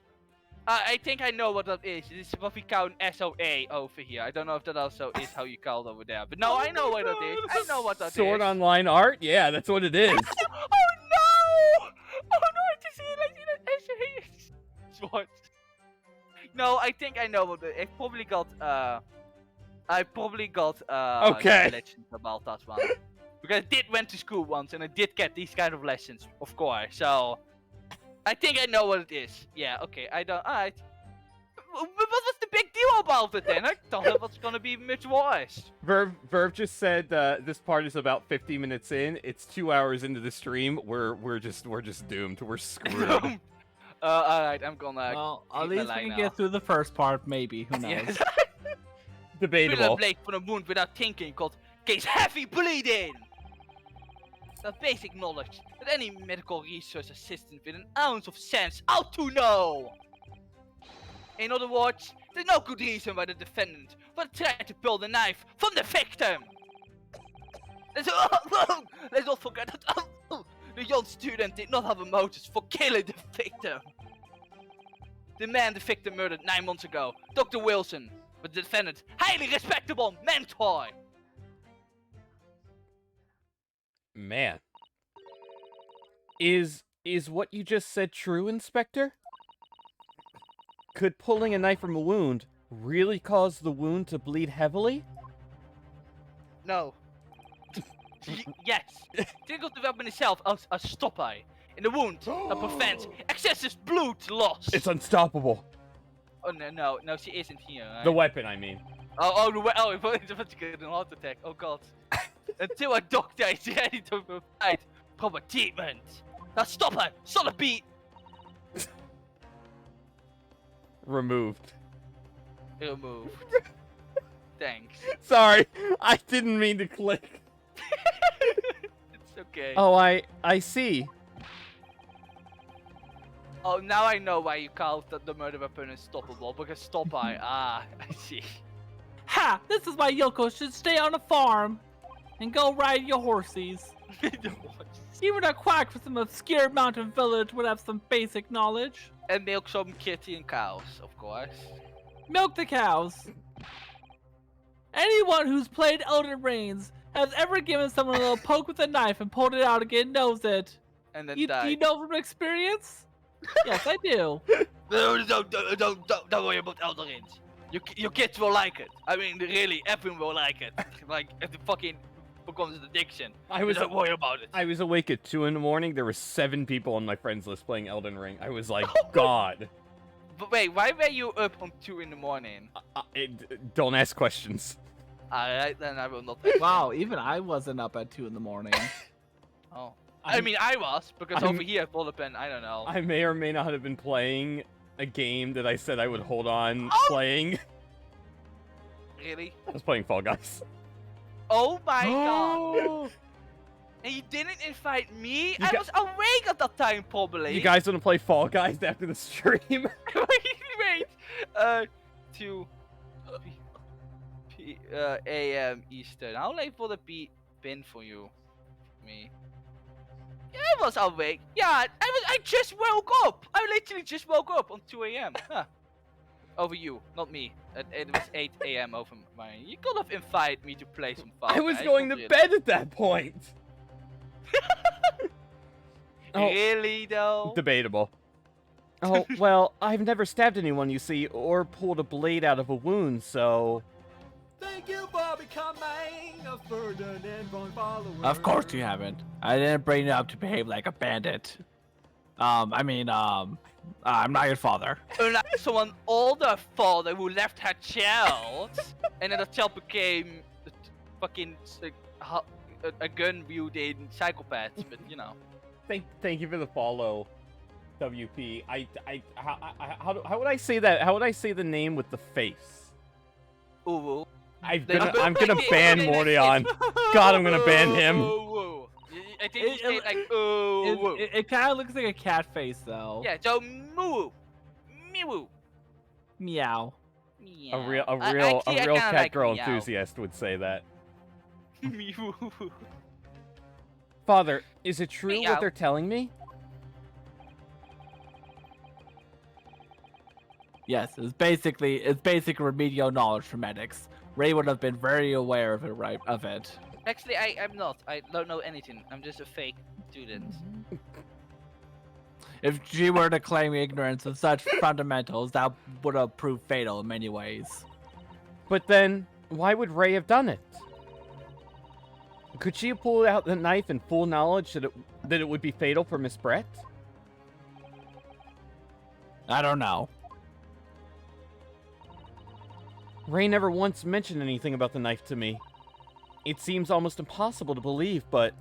I think I know what that is. This is what we count SOA over here. I don't know if that also is how you call it over there. But no, I know what that is. I know what that is. Sword Online Art? Yeah, that's what it is. Oh no! Oh no! I just realized that SOA is sword. No, I think I know what it is. I probably got Okay. legends about that one. Because I did went to school once and I did get these kind of lessons, of course. So I think I know what it is. Yeah, okay, I don't. Alright. What was the big deal about it then? I thought it was gonna be much worse. Verve just said this part is about 50 minutes in. It's 2 hours into the stream. We're just doomed. We're screwed. Alright, I'm gonna. Well, keep at my least we line can now. get through the first part, maybe. Who knows? Yes. Debatable. Blade from the wound without thinking called case heavy bleeding. The basic knowledge that any medical research assistant with an ounce of sense ought to know. In other words, there's no good reason why the defendant would try to pull the knife from the victim. Let's not forget that the young student did not have a motive for killing the victim. The man the victim murdered 9 months ago, Dr. Wilson, but the defendant, highly respectable mentor. Man. Is what you just said true, Inspector? Could pulling a knife from a wound really cause the wound to bleed heavily? No. Yes. Think of the weapon itself as a stopper in the wound that prevents excessive blood loss. It's unstoppable. Oh no, she isn't here. Right? The weapon, I mean. Oh, I thought it was getting a heart attack. Oh god. Until a doctor is ready to provide proper treatment. Now stop her! Solid beat! Removed. Removed. Thanks. Sorry, I didn't mean to click. It's okay. Oh, I see. Oh, now I know why you called the murder weapon unstoppable. Because stop I see. Ha! This is why Yoko should stay on a farm and go ride your horsies. Even a quack from some obscure mountain village would have some basic knowledge. And milk some kitty and cows, of course. Milk the cows. Anyone who's played Elden Rings has ever given someone a little poke with a knife and pulled it out again knows it. And then You died. know from experience? Yes, I do. Don't worry about Elden Rings. Your kids will like it. I mean, really, everyone will like it. Like, if the fucking becomes an addiction. Don't worry about it. I was awake at 2 in the morning. There were 7 people on my friends list playing Elden Ring. I was like, God. But wait, why were you up on 2 in the morning? Don't ask questions. Alright, then I will not. Wow, even I wasn't up at 2 in the morning. Oh. I mean, I was, because over here, Bullepen, I don't know. I may or may not have been playing a game that I said I would hold on playing. Really? I was playing Fall Guys. Oh my god! And you didn't invite me? I was awake at that time, probably. You guys want to play Fall Guys after the stream? wait. 2 a.m. Eastern. How late will it be been for you? Me. Yeah, I was awake. Yeah, I just woke up. I literally just woke up on 2 a.m. Huh. Over you, not me. It was 8 a.m. over mine. You could have invited me to play some Fall I was Guys, going not to really. bed at that point. Oh, Really, though? debatable. Oh, well, I've never stabbed anyone, you see, or pulled a blade out of a wound, so... Thank you for becoming a Ferdinand follower. Of course you haven't. I didn't bring you up to behave like a bandit. I'm not your father. Unlike someone older father who left her child, and then the child became fucking a gun-wielding psychopath. But you know. Thank you for the follow, WP. How would I say that? How would I say the name with the face? Ooh. I'm gonna ban Mordion. God, I'm gonna ban him. Ooh. I think you say like ooh. It kind of looks like a cat face, though. Yeah, so moo, mew, Meow. A real actually, I kinda cat like girl meow. enthusiast would say that. Mew. Father, is it true Meow. what they're telling me? Yes, it's basic remedial knowledge for medics. Ray would have been very aware of it. Actually, I'm not. I don't know anything. I'm just a fake student. If she were to claim ignorance of such fundamentals, that would have proved fatal in many ways. But then, why would Ray have done it? Could she have pulled out the knife in full knowledge that it would be fatal for Miss Brett? I don't know. Ray never once mentioned anything about the knife to me. It seems almost impossible to believe, but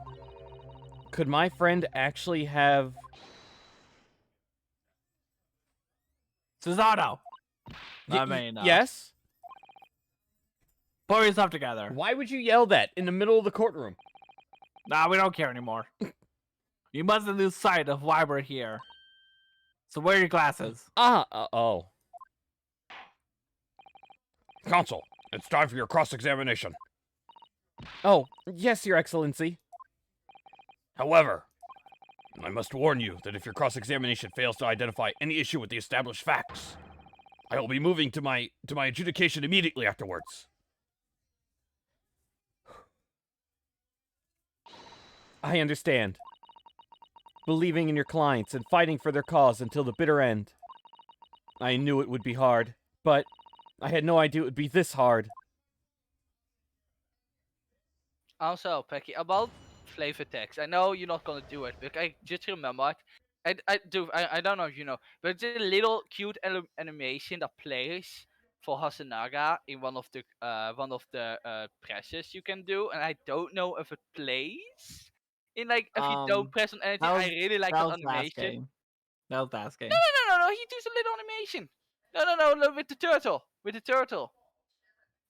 could my friend actually have... Cesaro! Yes? Pull yourself together. Why would you yell that in the middle of the courtroom? Nah, we don't care anymore. You mustn't lose sight of why we're here. So wear your glasses. Oh. Counsel, it's time for your cross-examination. Oh, yes, Your Excellency. However, I must warn you that if your cross-examination fails to identify any issue with the established facts, I will be moving to my adjudication immediately afterwards. I understand. Believing in your clients and fighting for their cause until the bitter end. I knew it would be hard, but I had no idea it would be this hard. Also, Pecky, about flavor text. I know you're not gonna do it, but I just remembered. I don't know if you know, but it's a little cute animation that plays for Hasanaga in one of the presses you can do, and I don't know if it plays in like if you don't press on anything. I really like that animation. That was last game. No. He does a little animation. No, with the turtle. With the turtle.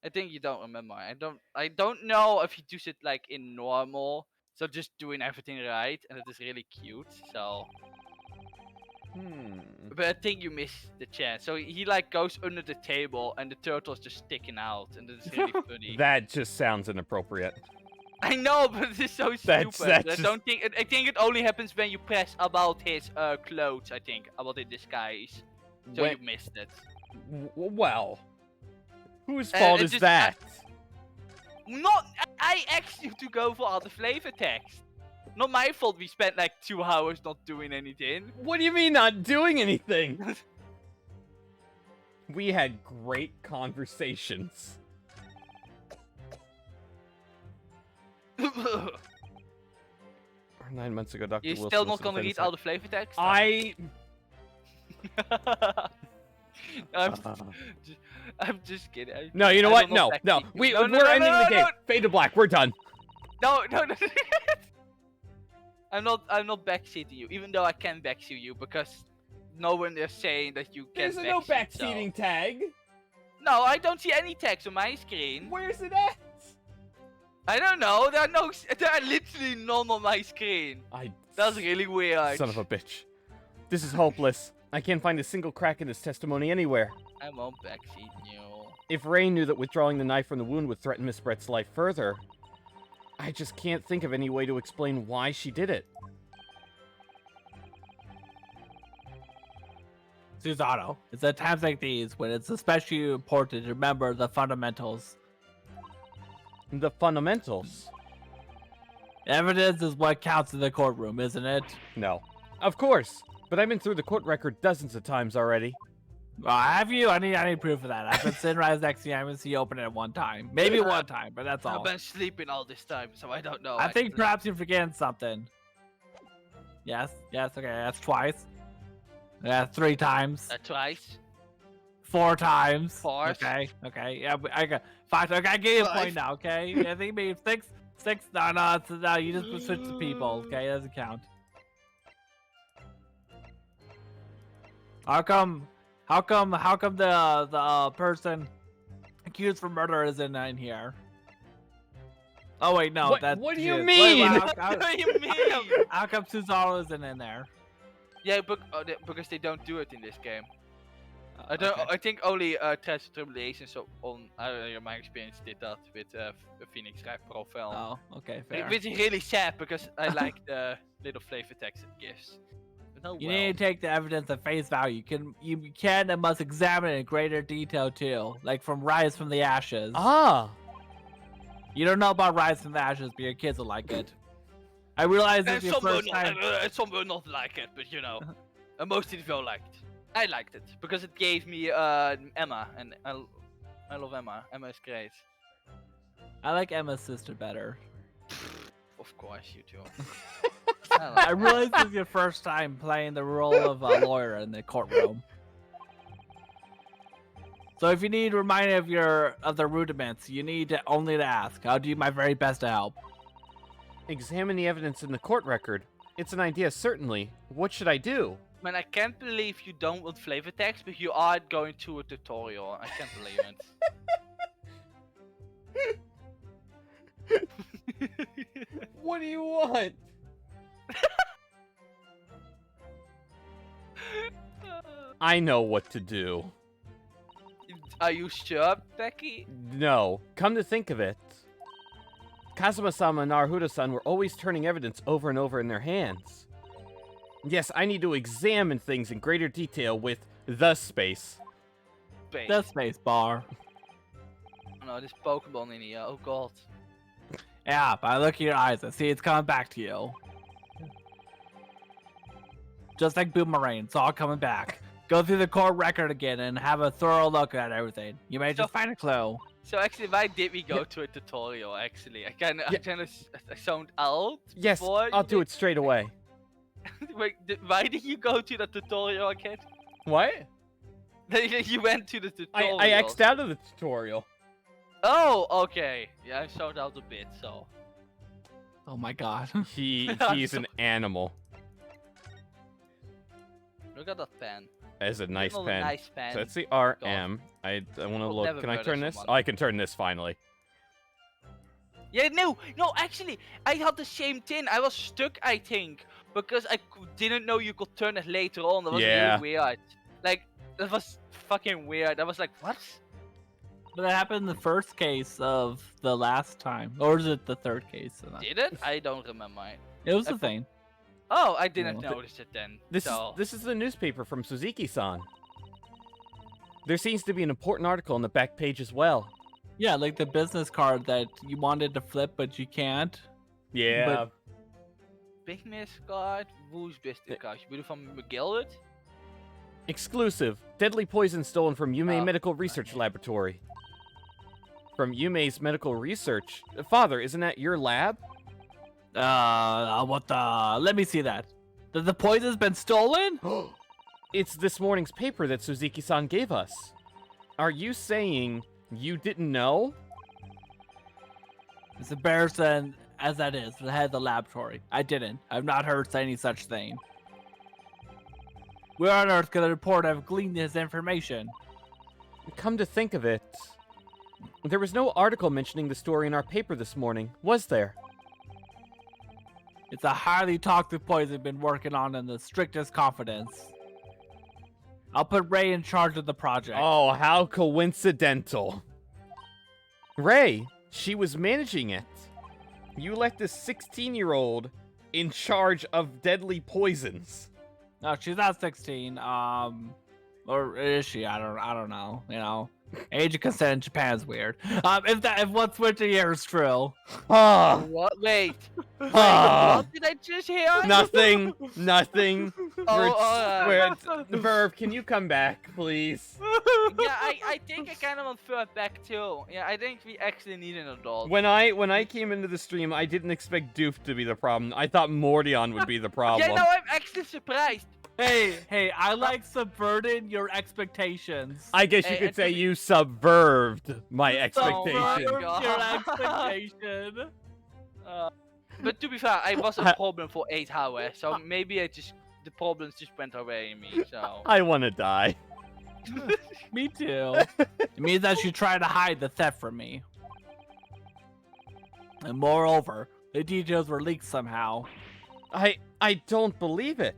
I think you don't remember. I don't know if he does it like in normal. So just doing everything right, and it is really cute. So. But I think you missed the chance. So he like goes under the table, and the turtle's just sticking out, and it's really funny. That just sounds inappropriate. I know, but it's so stupid. I think it only happens when you press about his clothes. I think about his disguise. So you missed it. Well, whose fault is that? Not. I asked you to go for other flavor text. Not my fault. We spent like 2 hours not doing anything. What do you mean not doing anything? We had great conversations. 9 months ago, Dr. You're Wilson still was not gonna read all the flavor text? I'm just kidding. No, you know what? No. We're ending the game. Fade to black. We're done. No. I'm not backseating you, even though I can backseat you because no one is saying that you can. There's no backseating tag. No, I don't see any text on my screen. Where's it at? I don't know. There are literally none on my screen. That's really weird. Son of a bitch. This is hopeless. I can't find a single crack in this testimony anywhere. I won't backseat you. If Ray knew that withdrawing the knife from the wound would threaten Miss Brett's life further, I just can't think of any way to explain why she did it. Susano, it's at times like these when it's especially important to remember the fundamentals. The fundamentals? Evidence is what counts in the courtroom, isn't it? No. Of course! But I've been through the court record dozens of times already. Have you? I need proof of that. I've been sitting right next to you. I haven't seen you open it one time. Maybe one time, but that's all. I've been sleeping all this time, so I don't know. I think perhaps you're forgetting something. Yes, okay, that's twice. That's 3 times. Twice. 4 times. 4. Okay, yeah, I got 5. Okay, I give you a 5. point now, okay? I think maybe 6. No, you just switch the people, okay? It doesn't count. How come the person accused for murder isn't in here? Oh wait, no, what do you mean? What do you mean? How come Susano isn't in there? Yeah, because they don't do it in this game. Okay. I think only Trials and Tribulations on my experience did that with Phoenix Wright Profile. Oh, okay, fair. Which is really sad because I like the little flavor text it gives. You need to take the evidence at face value. You can and must examine it in greater detail too, like from Rise from the Ashes. Ah! You don't know about Rise from the Ashes, but your kids will like it. I realize it's your first time. Some will not like it, but you know, most of them liked. I liked it because it gave me Emma, and I love Emma. Emma is great. I like Emma's sister better. Of course, you too. I realize this is your first time playing the role of a lawyer in the courtroom. So if you need reminding of the rudiments, you need only to ask. I'll do my very best to help. Examine the evidence in the court record. It's an idea, certainly. What should I do? Man, I can't believe you don't want flavor text, but you are going to a tutorial. I can't believe it. What do you want? I know what to do. Are you sure, Becky? No. Come to think of it, Kazuma-sama and Naruhodo-san were always turning evidence over and over in their hands. Yes, I need to examine things in greater detail with the space. The space bar. Oh no, this Pokemon in here. Oh god. Yeah, but I look at your eyes. I see it's coming back to you. Just like Boomerang, it's all coming back. Go through the court record again and have a thorough look at everything. You may just find a clue. So actually, why did we go to a tutorial? Actually, I kind of zoned out. Yes, I'll do it straight away. Wait, why did you go to the tutorial again? What? You went to the tutorial. I X'd out of the tutorial. Oh, okay. Yeah, I zoned out a bit, so. Oh my god. He's an animal. Look at that pen. It's a nice pen. Nice pen. So that's the RM. I want to look. Can I turn this? Oh, I can turn this finally. Yeah, no, actually, I had the same thing. I was stuck, I think, because I didn't know you could turn it later on. That was really weird. Like, that was fucking weird. I was like, what? But that happened in the first case of the last time. Or is it the third case? Did it? I don't remember. It was the thing. Oh, I didn't notice it then. This is the newspaper from Suzuki-san. There seems to be an important article on the back page as well. Yeah, like the business card that you wanted to flip, but you can't. Yeah. Business card? Whose business card? You bedoelt van McGilded? Exclusive. Deadly poison stolen from Yume Medical Research Laboratory. From Yume's Medical Research? Father, isn't that your lab? What the? Let me see that. The poison's been stolen? It's this morning's paper that Suzuki-san gave us. Are you saying you didn't know? It's embarrassing as that is, the head of the laboratory. I didn't. I've not heard any such thing. Where on earth could a report have gleaned this information? Come to think of it, there was no article mentioning the story in our paper this morning, was there? It's a highly toxic poison been working on in the strictest confidence. I'll put Ray in charge of the project. Oh, how coincidental. Ray, she was managing it. You let this 16-year-old in charge of deadly poisons. No, she's not 16. Or is she? I don't know. You know, age of consent in Japan is weird. If what's winter year is true. Ah, What? Wait. ah, What did I just hear? nothing. Oh, Verb, can you come back, please? Yeah, I think I kind of want Verb back too. Yeah, I think we actually need an adult. When I came into the stream, I didn't expect Doof to be the problem. I thought Mordion would be the problem. Yeah, no, I'm actually surprised. Hey, I like subverting your expectations. I guess you could say you subverved my expectations. Subverted your expectation. But to be fair, I was a problem for 8 hours, so maybe the problems just went away in me. So I want to die. Me too. It means that you try to hide the theft from me. And moreover, the details were leaked somehow. I don't believe it.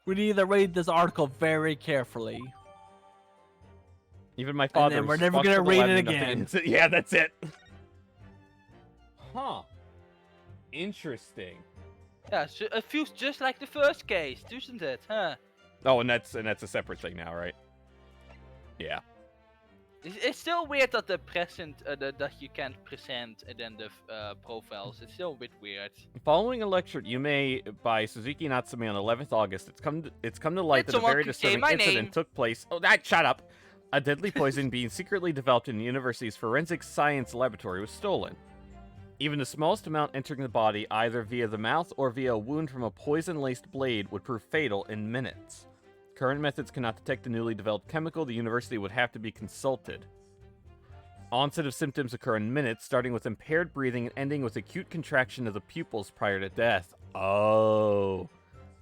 We need to read this article very carefully. Even my father. And then we're never gonna read it again. Yeah, that's it. Huh. Interesting. yeah, so it feels just like the first case, doesn't it? Huh? Oh, and that's a separate thing now, right? Yeah. It's still weird that the present that you can't present and then the profiles. It's still a bit weird. Following a lecture at Yume by Suzuki Natsume on 11th August, it's come to light that a someone very could say disturbing my incident name. took place. Oh, shut up! A deadly poison being secretly developed in the university's forensic science laboratory was stolen. Even the smallest amount entering the body, either via the mouth or via a wound from a poison-laced blade, would prove fatal in minutes. Current methods cannot detect the newly developed chemical. The university would have to be consulted. Onset of symptoms occur in minutes, starting with impaired breathing and ending with acute contraction of the pupils prior to death. Oh.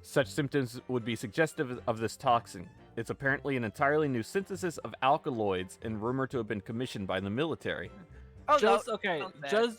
Such symptoms would be suggestive of this toxin. It's apparently an entirely new synthesis of alkaloids and rumored to have been commissioned by the military. Oh, Just no, okay. not bad.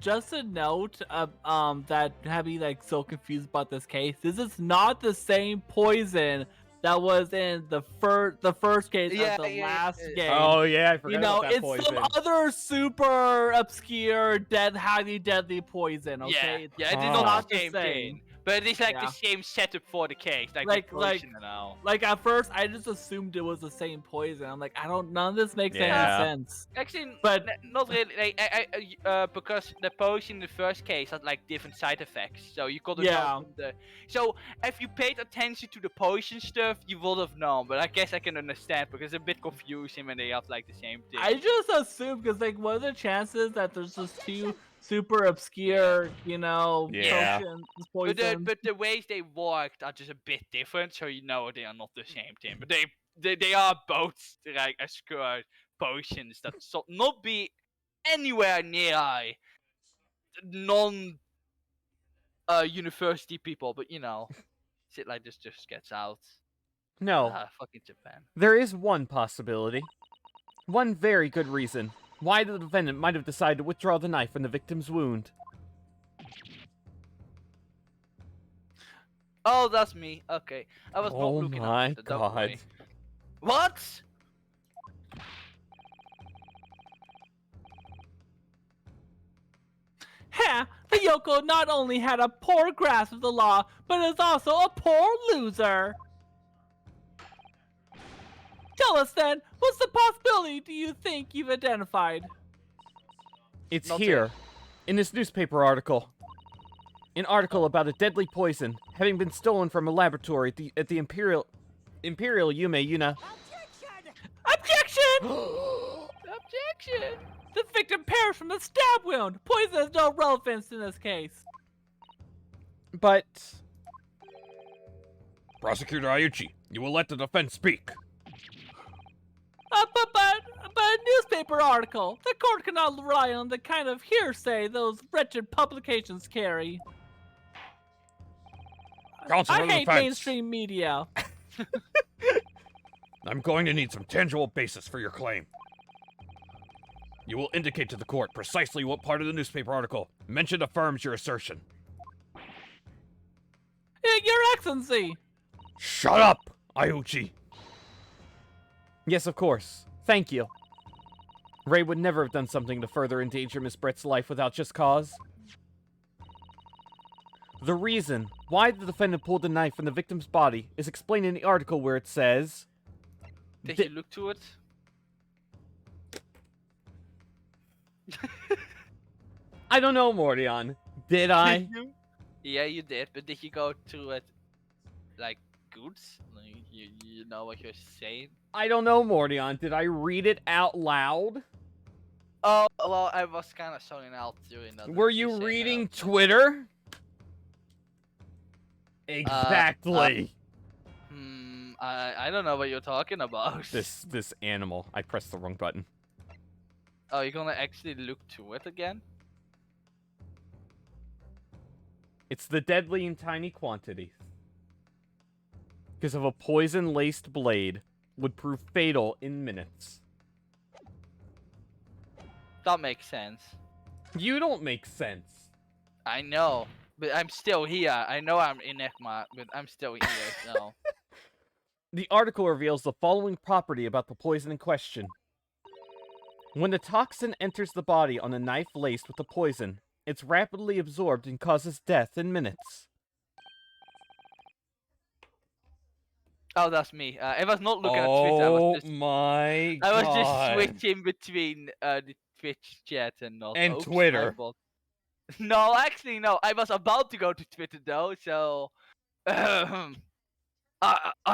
Just a note. That have me like so confused about this case. This is not the same poison that was in the first case of the last game. Oh yeah, I forgot You know, about that it's poison. some other super obscure, highly deadly poison. Okay, Yeah, it is Oh. not the same thing. But it's like Yeah. the same setup for the case, like Like- the poison and all. Like at first, I just assumed it was the same poison. I'm like, none of this makes Yeah. any sense. Actually, But- not really. Like, because the potion in the first case had like different side effects, so you could have Yeah. known from the. So if you paid attention to the potion stuff, you would have known. But I guess I can understand because it's a bit confusing when they have like the same thing. I just assumed because like, what are the chances that there's just two super obscure, Yeah. potions, But the ways they worked are just a bit different, so you know they are not the same thing. But they are both like obscure potions that should not be anywhere near non university people. But shit like this just gets out. No, Fucking Japan. there is one possibility. One very good reason why the defendant might have decided to withdraw the knife from the victim's wound. Oh, that's me. Okay, I was not Oh looking my at it. Don't god. worry. What? Ha! The Yoko not only had a poor grasp of the law, but is also a poor loser. Tell us then, what's the possibility do you think you've identified? It's Not here, in this newspaper article. An article about a deadly poison having been stolen from a laboratory at the Imperial Yume Yuna. Objection! Objection! The victim perished from a stab wound. Poison has no relevance in this case. But Prosecutor Ayuchi, you will let the defense speak. But a newspaper article. The court cannot rely on the kind of hearsay those wretched publications carry. Counsel I for the hate defense. mainstream media. I'm going to need some tangible basis for your claim. You will indicate to the court precisely what part of the newspaper article mentioned affirms your assertion. Your Excellency! Shut up, Ayuchi! Yes, of course. Thank you. Ray would never have done something to further endanger Miss Brett's life without just cause. The reason why the defendant pulled the knife from the victim's body is explained in the article where it says... Did you look to it? I don't know, Mordion. Did I? Did you? Yeah, you did, but did you go through it like good? Like, you know what you're saying? I don't know, Mordion. Did I read it out loud? Oh, well, I was kind of zoning out during that. Were you reading Twitter? Exactly. I don't know what you're talking about. This animal. I pressed the wrong button. Oh, you're gonna actually look to it again? It's the deadly in tiny quantities. Because of a poison-laced blade would prove fatal in minutes. That makes sense. You don't make sense. I know, but I'm still here. I know I'm Enigma, but I'm still here, so... The article reveals the following property about the poison in question. When the toxin enters the body on a knife laced with the poison, it's rapidly absorbed and causes death in minutes. Oh, that's me. I was not looking at Twitter. I was God. just switching between the Twitch chat and not. And Oops, Twitter. No, actually, no. I was about to go to Twitter though. So, are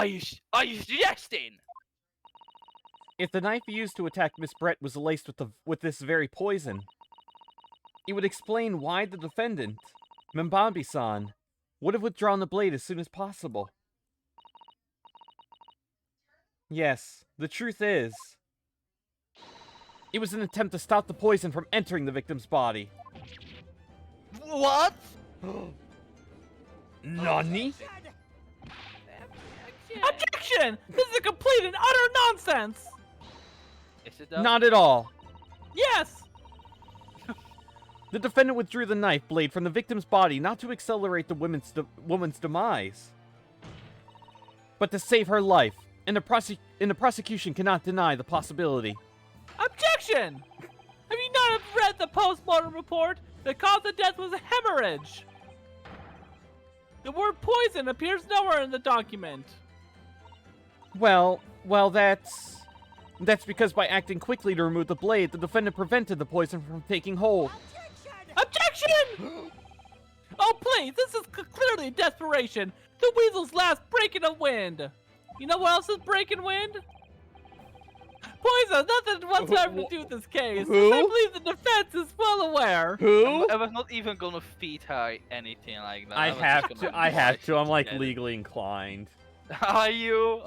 you suggesting? If the knife used to attack Miss Brett was laced with this very poison, it would explain why the defendant, Mbambi-san, would have withdrawn the blade as soon as possible. Yes, the truth is, it was an attempt to stop the poison from entering the victim's body. What? Nani? Objection! This is a complete and utter nonsense! Is it though? Not at all. Yes! The defendant withdrew the knife blade from the victim's body not to accelerate the woman's demise, but to save her life, and the prosecution cannot deny the possibility. Objection! Have you not read the post-mortem report? The cause of death was a hemorrhage. The word poison appears nowhere in the document. Well, that's because by acting quickly to remove the blade, the defendant prevented the poison from taking hold. Objection! Oh, please, this is clearly desperation. The weasel's last break in the wind. You know what else is breaking wind? Poison, nothing whatsoever to do with this case. Who? I believe the defense is well aware. Who? I was not even gonna feed her anything like that. I was have just to. gonna I have to. I'm like get it. legally inclined. Are you?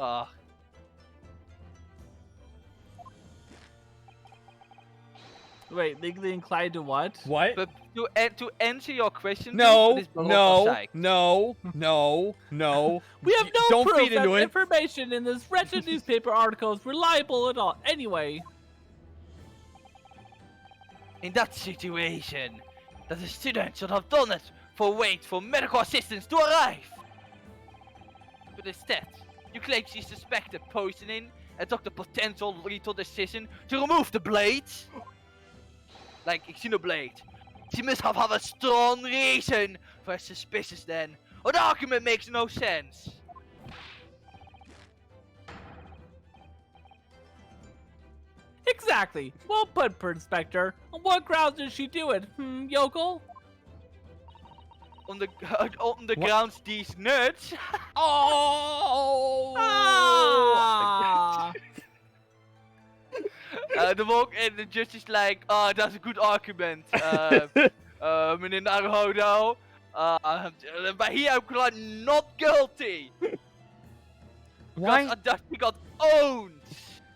Wait, legally inclined to what? What? But to answer your question, No, please, this no, Baroque psych. no, no, no. We have no Don't proof feed that into the it. information in this wretched newspaper article is reliable at all. Anyway. In that situation, that the student should have done it wait for medical assistance to arrive. But instead, you claim she suspected poisoning and took the potential lethal decision to remove the blade. Like, ik zie een blade. She must have a strong reason for her suspicious then, or the argument makes no sense. Exactly. Well put, Inspector. On what grounds did she do it, yokel? On the grounds these nuts. Oh! Ah! The judge is like, oh, that's a good argument. Meneer Naruhodo. But here I'm like not guilty. Why? Because Adachi got owned.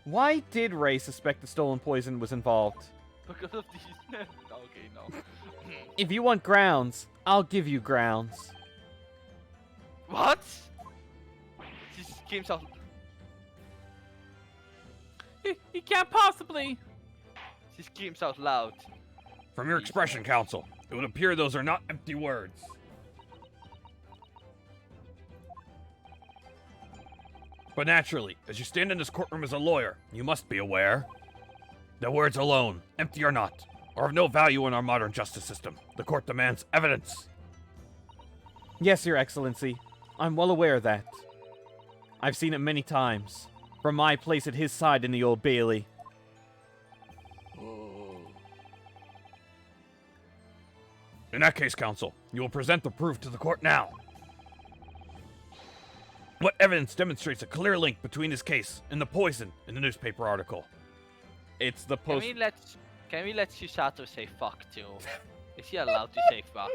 Why did Ray suspect the stolen poison was involved? Because of these nuts. Okay, no. If you want grounds, I'll give you grounds. What? This game's out. He can't possibly. She screams out loud. From your expression, counsel, it would appear those are not empty words. But naturally, as you stand in this courtroom as a lawyer, you must be aware that words alone, empty or not, are of no value in our modern justice system. The court demands evidence. Yes, Your Excellency. I'm well aware of that. I've seen it many times, from my place at his side in the Old Bailey. In that case, counsel, you will present the proof to the court now. What evidence demonstrates a clear link between this case and the poison in the newspaper article? It's the Can post. we let Susato say fuck too? Is she allowed to say fuck?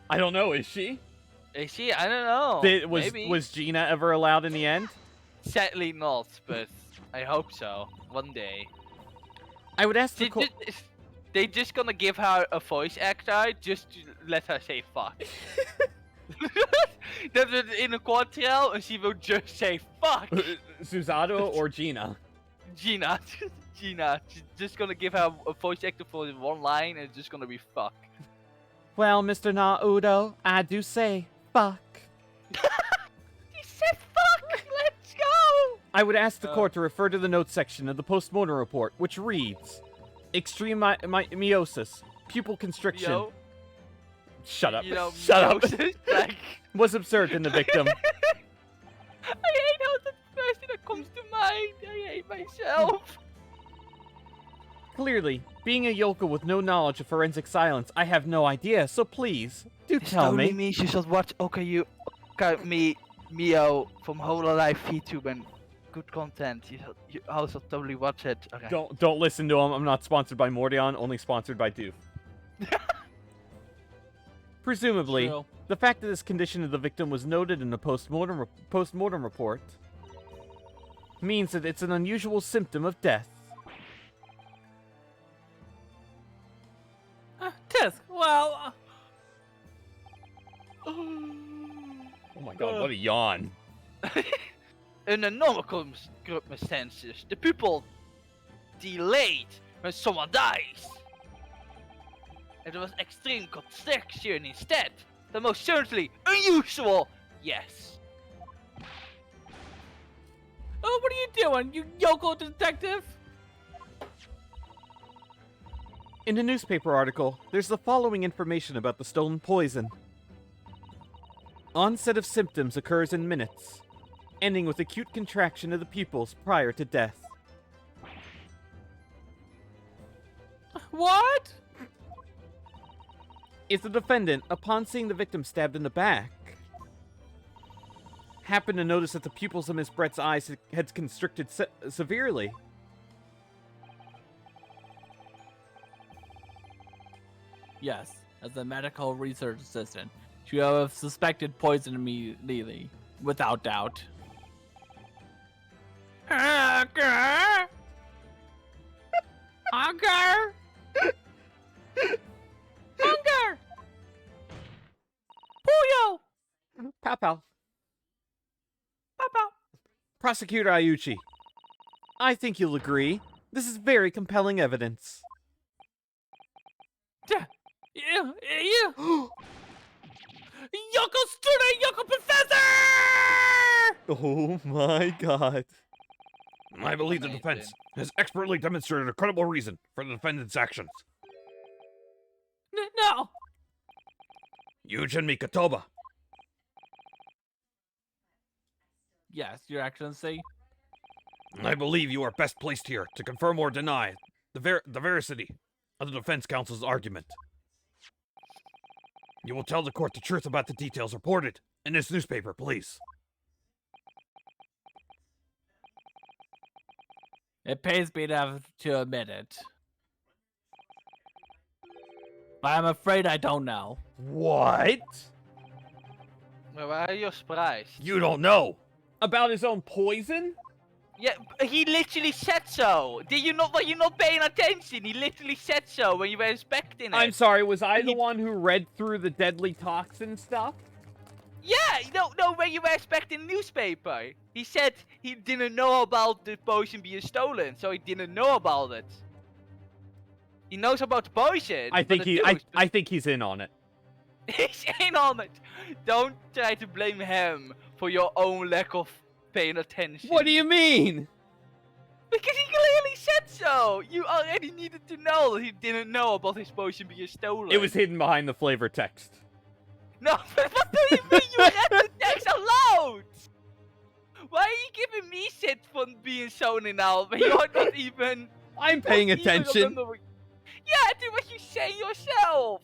I don't know, is she? Is she? I don't know. Maybe. Was Gina ever allowed in the end? Sadly not, but I hope so. One day. I would ask the court. They just gonna give her a voice actor just to let her say fuck. That in a court trial, and she will just say fuck. Susato or Gina? Gina. Gina. She's just gonna give her a voice actor for one line, and it's just gonna be fuck. Well, Mr. Naudo, I do say fuck. He said fuck! Let's go! I would ask the court to refer to the notes section of the postmortem report, which reads: extreme meiosis, pupil constriction. Yo. Shut up. You know, Shut up. Like... Was observed in the victim. I hate how the first thing that comes to mind. I hate myself. Clearly, being a yokel with no knowledge of forensic science, I have no idea, so please, do tell me. Only means you should watch Mio from Hololive VTube and good content. You also totally watch it. Okay. Don't listen to him. I'm not sponsored by Mordion, only sponsored by Doof. Presumably, True. the fact that this condition of the victim was noted in the postmortem report means that it's an unusual symptom of death. Tisk, well... Oh my god, what a yawn. In a normal circumstances, the pupil delayed when someone dies. It was extreme constriction instead. The most certainly unusual, yes. Oh, what are you doing, you yokel detective? In the newspaper article, there's the following information about the stolen poison. Onset of symptoms occurs in minutes, ending with acute contraction of the pupils prior to death. What? If the defendant, upon seeing the victim stabbed in the back, happened to notice that the pupils of Miss Brett's eyes had constricted severely, Yes, as a medical research assistant, she would have suspected poison immediately, without doubt. Hunger! Hunger! Hunger! Puyo! Pow pow. Pow pow. Prosecutor Ayuchi, I think you'll agree, this is very compelling evidence. Yeah. Yoko student, Yoko professor! Oh my god. I believe the defense has expertly demonstrated a credible reason for the defendant's actions. No! Yujin Mikatoba. Yes, Your Excellency. I believe you are best placed here to confirm or deny the veracity of the defense counsel's argument. You will tell the court the truth about the details reported in this newspaper, please. It pains me to have to admit it. But I'm afraid I don't know. What? Well, why are you surprised? You don't know! About his own poison? Yeah, he literally said so. Were you not paying attention? He literally said so when you were inspecting it. I'm sorry, was I the one who read through the deadly toxin stuff? Yeah, you don't know where you were expecting newspaper. He said he didn't know about the potion being stolen, so he didn't know about it. He knows about the potion. I think I think he's in on it. He's in on it. Don't try to blame him for your own lack of paying attention. What do you mean? Because he clearly said so. You already needed to know that he didn't know about his potion being stolen. It was hidden behind the flavor text. No, but what do you mean you read the text aloud? Why are you giving me shit for being Sony now? But you're not even... I'm paying attention. Yeah, do what you say yourself.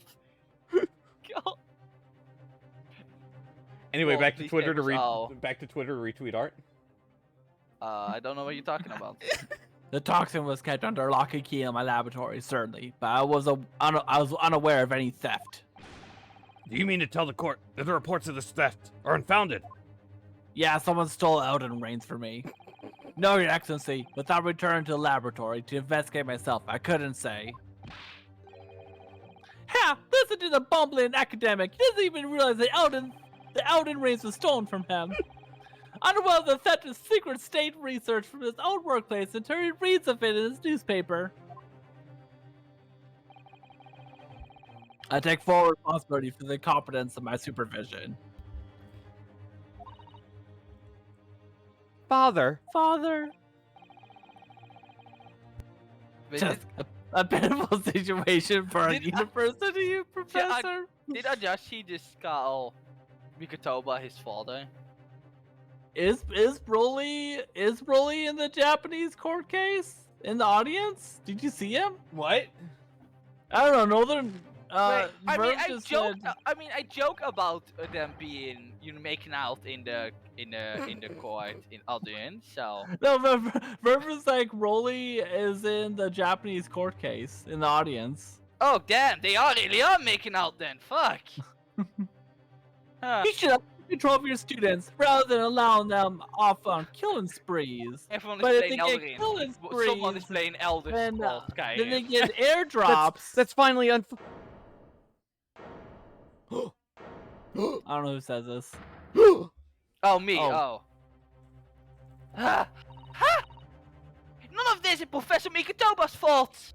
God. Anyway, Oh, back to please Twitter to take us all. back to Twitter to retweet art. I don't know what you're talking about. The toxin was kept under lock and key in my laboratory, certainly, but I was unaware of any theft. Do you mean to tell the court that the reports of this theft are unfounded? Yeah, someone stole Elden Reins for me. No, Your Excellency, without returning to the laboratory to investigate myself, I couldn't say. Ha! Listen to the bumbling academic. He doesn't even realize the Elden Reins was stolen from him. Unaware of the theft of secret state research from his own workplace until he reads of it in his newspaper. I take full responsibility for the incompetence of my supervision. Father. Wait, Just a pitiful situation for a university professor. did I just see this Carl Mikatoba his father? Is Broly in the Japanese court case in the audience? Did you see him? What? I don't know. Northern. Wait, Verve just said- I joke about them being making out in the court in audience. So No, Verve was like Broly is in the Japanese court case in the audience. oh damn, they really are making out then. Fuck. Huh. You should have control of your students rather than allowing them off on killing sprees. Everyone But is if playing they get Elden killing Ring. Someone is sprees, playing Elder then, Scrolls Skyrim. then they get airdrops. That's finally I don't know who says this. Oh, me. Oh. Oh. Ha! Ha! None of this is Professor Mikatoba's fault.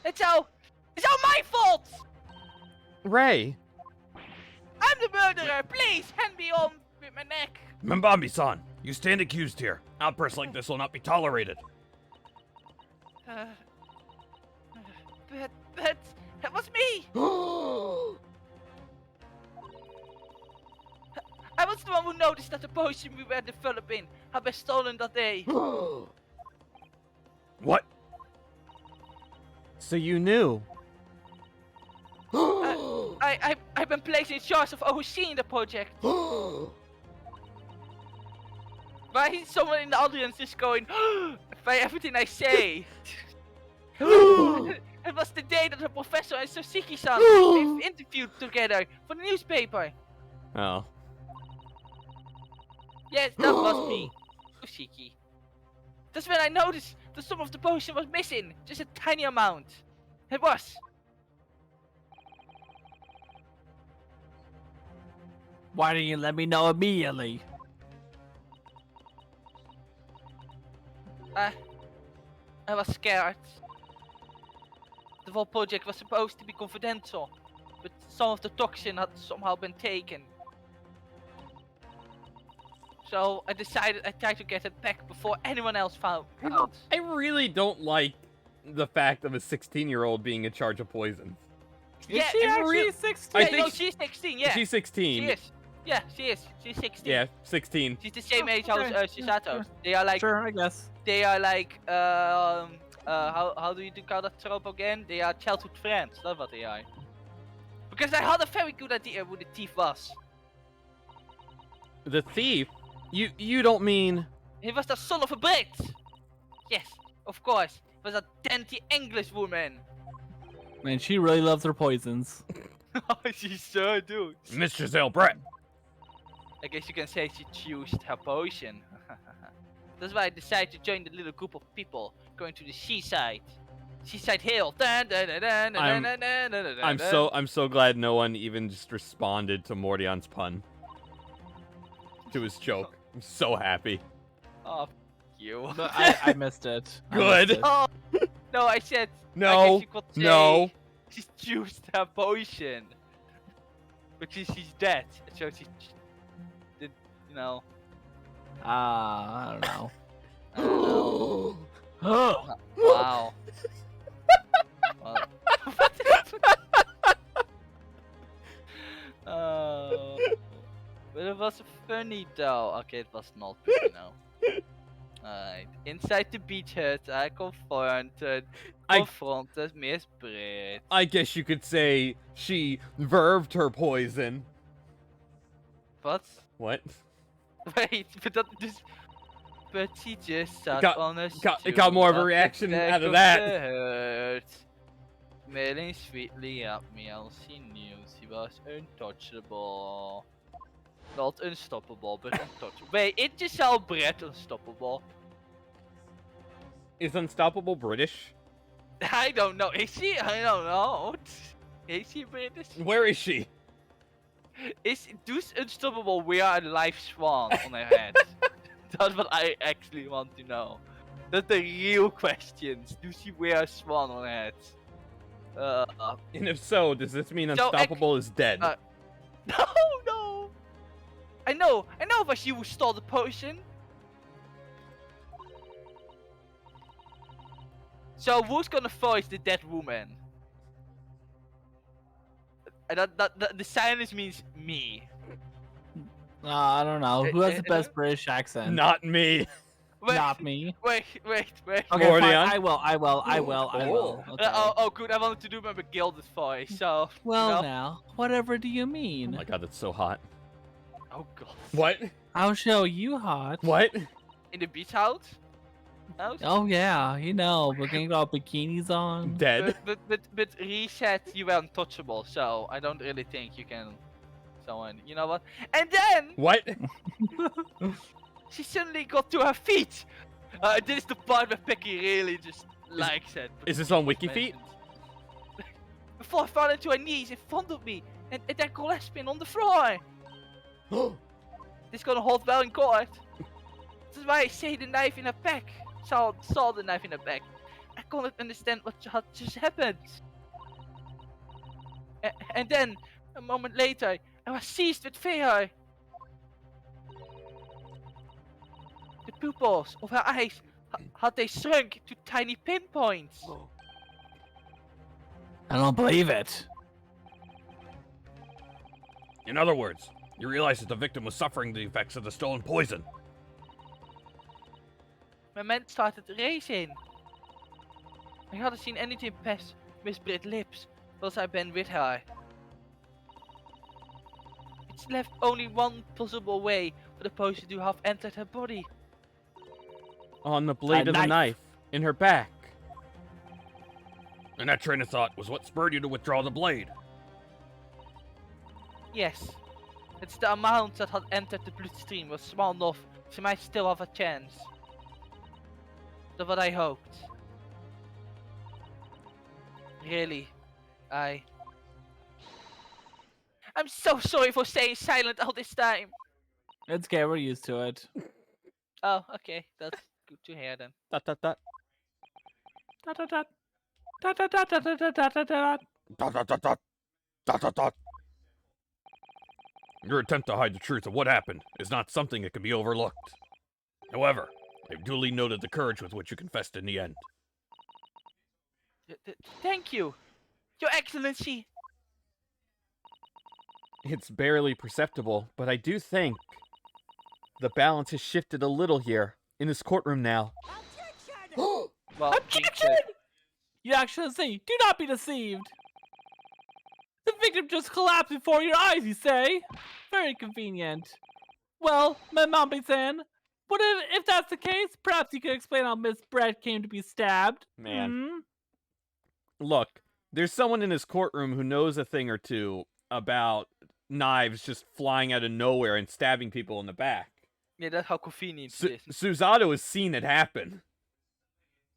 It's all my fault. Ray. I'm the murderer. Please hand me on with my neck. Mbambi-san, you stand accused here. Outbursts like this will not be tolerated. That was me. I was the one who noticed that the potion we were developing had been stolen that day. What? So you knew. I've been placed in charge of overseeing the project. Why is someone in the audience just going by everything I say? It was the day that the professor and Sosiki-san they've interviewed together for the newspaper. Oh. Yes, that was me, Sosiki. That's when I noticed that some of the potion was missing, just a tiny amount. It was. Why didn't you let me know immediately? I was scared. The whole project was supposed to be confidential, but some of the toxin had somehow been taken. So I decided I tried to get it back before anyone else found out. I really don't like the fact of a 16-year-old being in charge of poisons. Is she actually 16? I Yeah, think no, she's 16, yeah. She's 16. She is. Yeah, she is. She's 16. Yeah, 16. She's the same age as okay. Shisato. They are like, Sure, I guess. they are like, how do you call that trope again? They are childhood friends, that's what they are. Because I had a very good idea who the thief was. The thief? You don't mean... He was the son of a bitch! Yes, of course. He was a dainty English woman. Man, she really loves her poisons. She sure do. Miss Giselle Brett. I guess you can say she chose her potion. That's why I decided to join the little group of people going to the seaside. She said heal. I'm I'm so glad no one even just responded to Mordion's pun. To his joke. I'm so happy. Oh, you. But I missed it. Good. Oh, no, I said. No. I guess you could say No. She's used her potion. But she's dead. So she did, you know. I don't know. I don't know. Wow. Oh. But it was funny though. Okay, it was not, but you know. Alright. Inside the beach hut, I confronted Miss Brit. I guess you could say she verved her poison. What? What? Wait, but that just. But she just sat on a It got more of a reaction out of that. Smiling sweetly at me, and she knew she was untouchable. Not unstoppable, but untouchable. Wait, it just sounds Brett unstoppable. Is unstoppable British? I don't know. Is she? I don't know. Is she British? Where is she? Does unstoppable wear a live swan on her head? That's what I actually want to know. That's the real questions. Does she wear a swan on her head? And if so, does this mean unstoppable is dead? No. I know, but she will stole the potion. So who's gonna voice the dead woman? And the silence means me. I don't know. Who has the best British accent? Not me. Wait, Not me. Wait. Okay, fine. I will. Okay. Oh, good. I wanted to do my gilded voice, so. Well, now, whatever do you Oh mean? my god, that's so hot. Oh god. What? I'll show you hot. What? In the beach house? Oh yeah, you know, we're gonna got bikinis on. Dead. But reset, you were untouchable, so I don't really think you can. Someone, you know what? And then. What? She suddenly got to her feet. This is the part where Becky really just likes it. Is this on WikiFeet? Before I fell into her knees in front of me, and then collapsed me on the floor. This is gonna hold well in court. This is why I say the knife in her back. Saw the knife in her back. I couldn't understand what just happened. And then, a moment later, I was seized with fear. The pupils of her eyes had they shrunk to tiny pinpoints. I don't believe it. In other words, you realize that the victim was suffering the effects of the stolen poison. My mind started racing. I hadn't seen anything past Miss Brit's lips whilst I've been with her. It's left only one possible way for the poison to have entered her body. On the blade of the knife. In her back. And that train of thought was what spurred you to withdraw the blade. Yes. It's the amount that had entered the bloodstream was small enough she might still have a chance. That's what I hoped. Really, I'm so sorry for staying silent all this time. It's okay, we're used to it. Oh, okay, that's good to hear then. Dot dot dot. Dot dot dot. Dot dot dot dot dot dot dot dot dot. Dot dot dot dot. Dot dot dot. Your attempt to hide the truth of what happened is not something that can be overlooked. However, I've duly noted the courage with which you confessed in the end. Thank you, Your Excellency. It's barely perceptible, but I do think the balance has shifted a little here in this courtroom now. Well, Objection! Your Excellency, do not be deceived. The victim just collapsed before your eyes, you say? Very convenient. Well, Mamambi-san, but if that's the case, perhaps you could explain how Miss Brett came to be stabbed. Man. Look, there's someone in his courtroom who knows a thing or two about knives just flying out of nowhere and stabbing people in the back. Yeah, that's how convenient it is. Susato has seen it happen.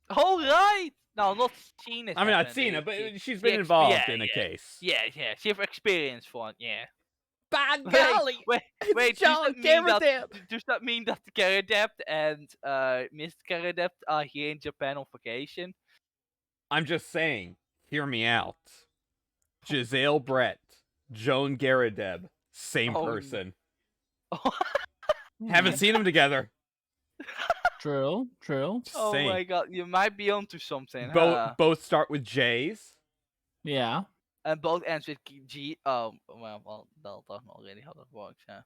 All right. No, not seen it. I mean, not happen, seen they- it, but she- she's she been ex- involved yeah, in a yeah. case. Yeah, yeah. She have experience for it. Yeah. By Wait, golly! wait. John Garrett! Does that mean that Garadapt and Mr. Garadapt are here in Japan on vacation? I'm just saying, hear me out. Giselle Brett, Joan Garadeb, same Oh, person. Oh, Haven't seen them together. True. Just oh saying. my god, you might be onto something. Both both start with J's. Yeah. And both ends with G. Oh, well, they'll talk already how that works. Yeah.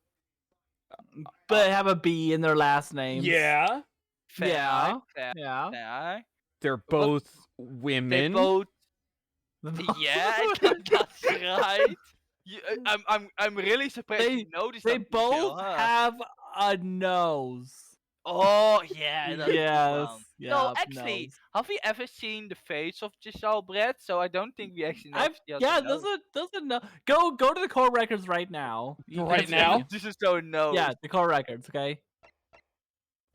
But have a B in their last names. Yeah. Fair, Yeah. fair, Yeah. fair. They're both They women. both. Yeah, that's right. You, I'm really surprised you noticed They that detail, both huh? have a nose. Oh yeah, that's a good Yes. one. Yeah. No, actually, nose. have we ever seen the face of Giselle Brett? So I don't think we actually know. if she has a Yeah, nose. doesn't know. Go to the core records right now. Right now? This is so no. Yeah, the core records. Okay.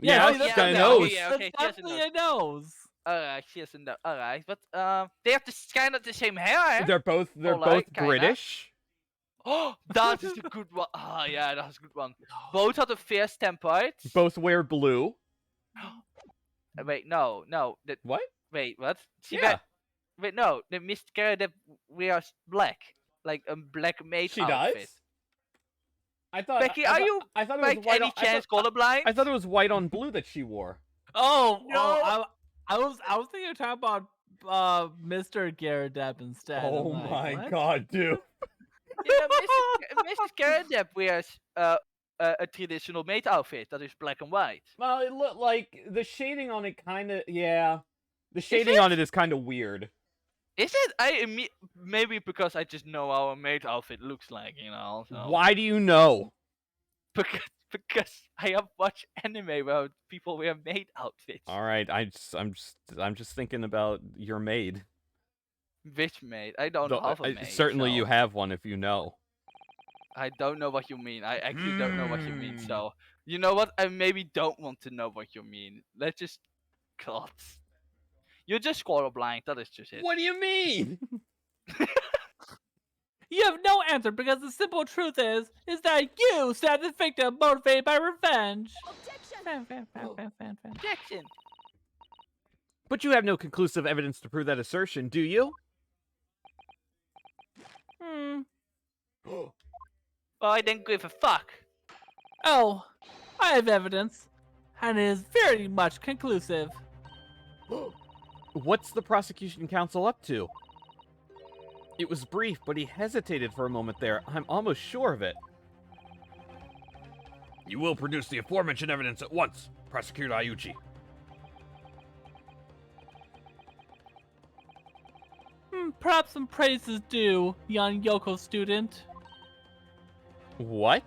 Yeah, no, she's that's- got a yeah, nose. okay, yeah. That's she has a definitely a nose. Alright, she has a nose. Alright, but they have this kind of the same hair. They're both Alright, kinda. British. Oh, that is a good one. Ah, yeah, that's a good one. Both have a fierce tempered. Both wear blue. Wait, no. That, What? wait, what? She Yeah. wait, no. The Mr. Garrett wears black, like a black maid She outfit. does. I thought. Becky, I are thought- you I thought it by was white. any On, chance colorblind? I thought it was white on blue that she wore. Oh, No. I was thinking of talking about Mr. Garrett instead. I'm Oh like, my what? god, dude. Yeah, Mrs. Garrett wears a traditional maid outfit that is black and white. Well, it looked like the shading on it kind of. Yeah, the shading on it is kind of weird. Is it? Maybe because I just know how a maid outfit looks like, you know. So. Why do you know? Because I have watched anime where people wear maid outfits. All right, I'm just thinking about your maid. Which maid? I don't have a maid. Certainly, so you have one if you know. I don't know what you mean. I actually don't know what you mean. So you know what? I maybe don't want to know what you mean. Let's just God. You're just colorblind. That is just it. What do you mean? You have no answer because the simple truth is that you stabbed the victim motivated by revenge. Objection. Objection. But you have no conclusive evidence to prove that assertion, do you? Well, I didn't give a fuck. Oh, I have evidence, and it is very much conclusive. What's the prosecution counsel up to? It was brief, but he hesitated for a moment there. I'm almost sure of it. You will produce the aforementioned evidence at once, Prosecutor Ayuchi. Perhaps some praise is due, young Yoko student. What?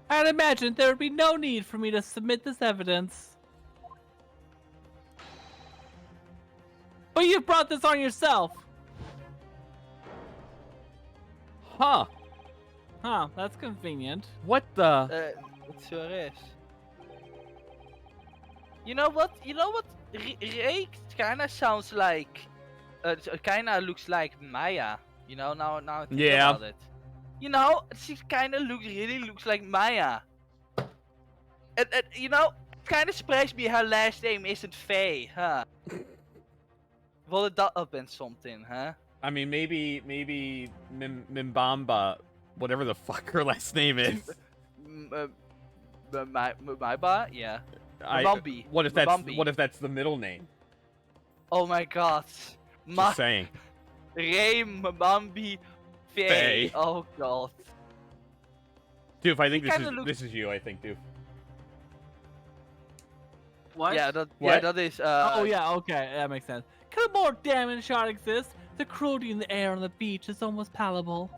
I'd imagine there would be no need for me to submit this evidence. But you brought this on yourself. Huh. Huh, that's convenient. What the? It sure is. You know what? Ray kinda sounds like, kinda looks like Maya. You know, now I think about it. You know, she kinda really looks like Maya. And you know, kinda surprised me her last name isn't Faye, huh? Would that have been something, huh? I mean, maybe Mimbamba, whatever the fuck her last name is. Maiba? Yeah. Mbambi. What if Mbambi. that's the middle name? Oh my god. Just saying. Ray Mbambi Faye. Faye. Oh god. Doof, I think This is you, I think, Doof. What? Yeah, that is oh yeah, okay, that makes sense. Could a more damning shot exist? The cruelty in the air on the beach is almost palpable.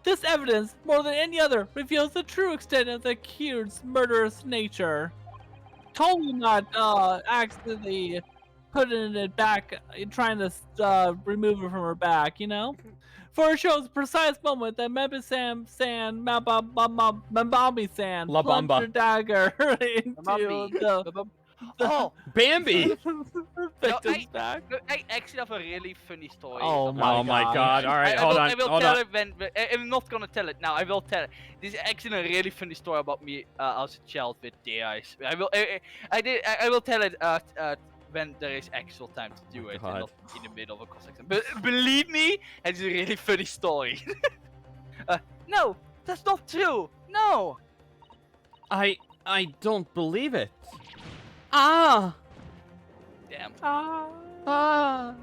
This evidence, more than any other, reveals the true extent of the accused's murderous nature. Totally not accidentally putting it back, trying to remove it from her back, you know? For it shows the precise moment that Mabambi San La plunged Bamba. her dagger into Bambi. the Oh, Bambi! victim's back. no, I actually have a really funny story. Oh about my Oh my God. god. All right, I hold will, on. I will Hold tell on. it when. I'm not gonna tell it now. I will tell it. This is actually a really funny story about me as a child with DIs. I will tell it when there is actual time to do it, and God. not in the middle of a cross exam. But believe me, it's a really funny story. No, that's not true. No. I don't believe it. Ah! Damn. Ah!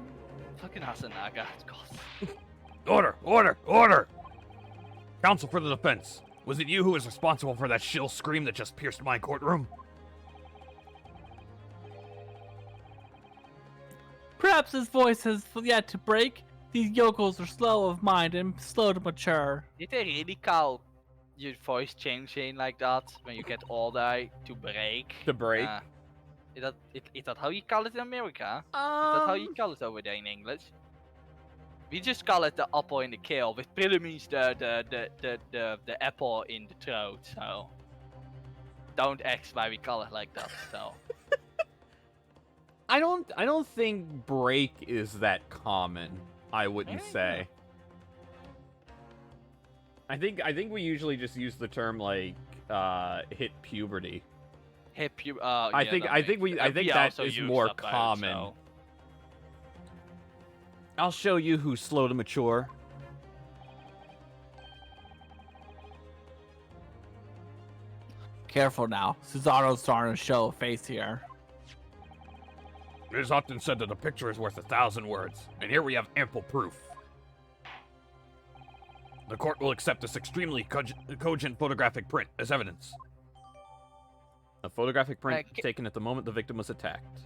Fucking Hasanaga. God. Order! Order! Order! Counsel for the defense. Was it you who was responsible for that shill scream that just pierced my courtroom? Perhaps his voice has yet to break. These yokels are slow of mind and slow to mature. Did they really call your voice changing like that when you get older to break? To break? Is that how you call it in America? Is that how you call it over there in English? We just call it the apple in the kale, which pretty means the apple in the throat. So don't ask why we call it like that. So I don't think break is that common. I wouldn't say. I think we usually just use the term like hit puberty. I think that is more common. So. I'll show you who's slow to mature. Careful now. Cesaro's starting to show a face here. It is often said that a picture is worth 1,000 words, and here we have ample proof. The court will accept this extremely cogent photographic print as evidence. A photographic print taken at the moment the victim was attacked.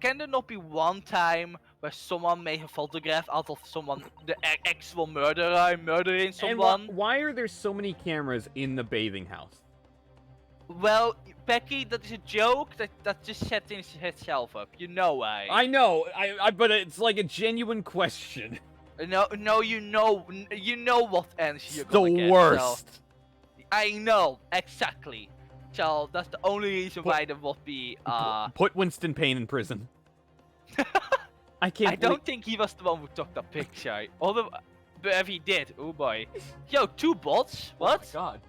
Can there not be one time where someone made a photograph out of someone, the actual murderer, murdering someone? And why are there so many cameras in the bathing house? Well, Becky, that is a joke. That just setting itself up. You know why? I know. But it's like a genuine question. No, you know what answer you're The gonna get. worst. So, I know exactly. So that's the only reason why there would be. Put Winston Payne in prison. I can't. I don't think he was the one who took the picture. Although, but if he did, oh boy. Yo, 2 bots? What? Oh my god.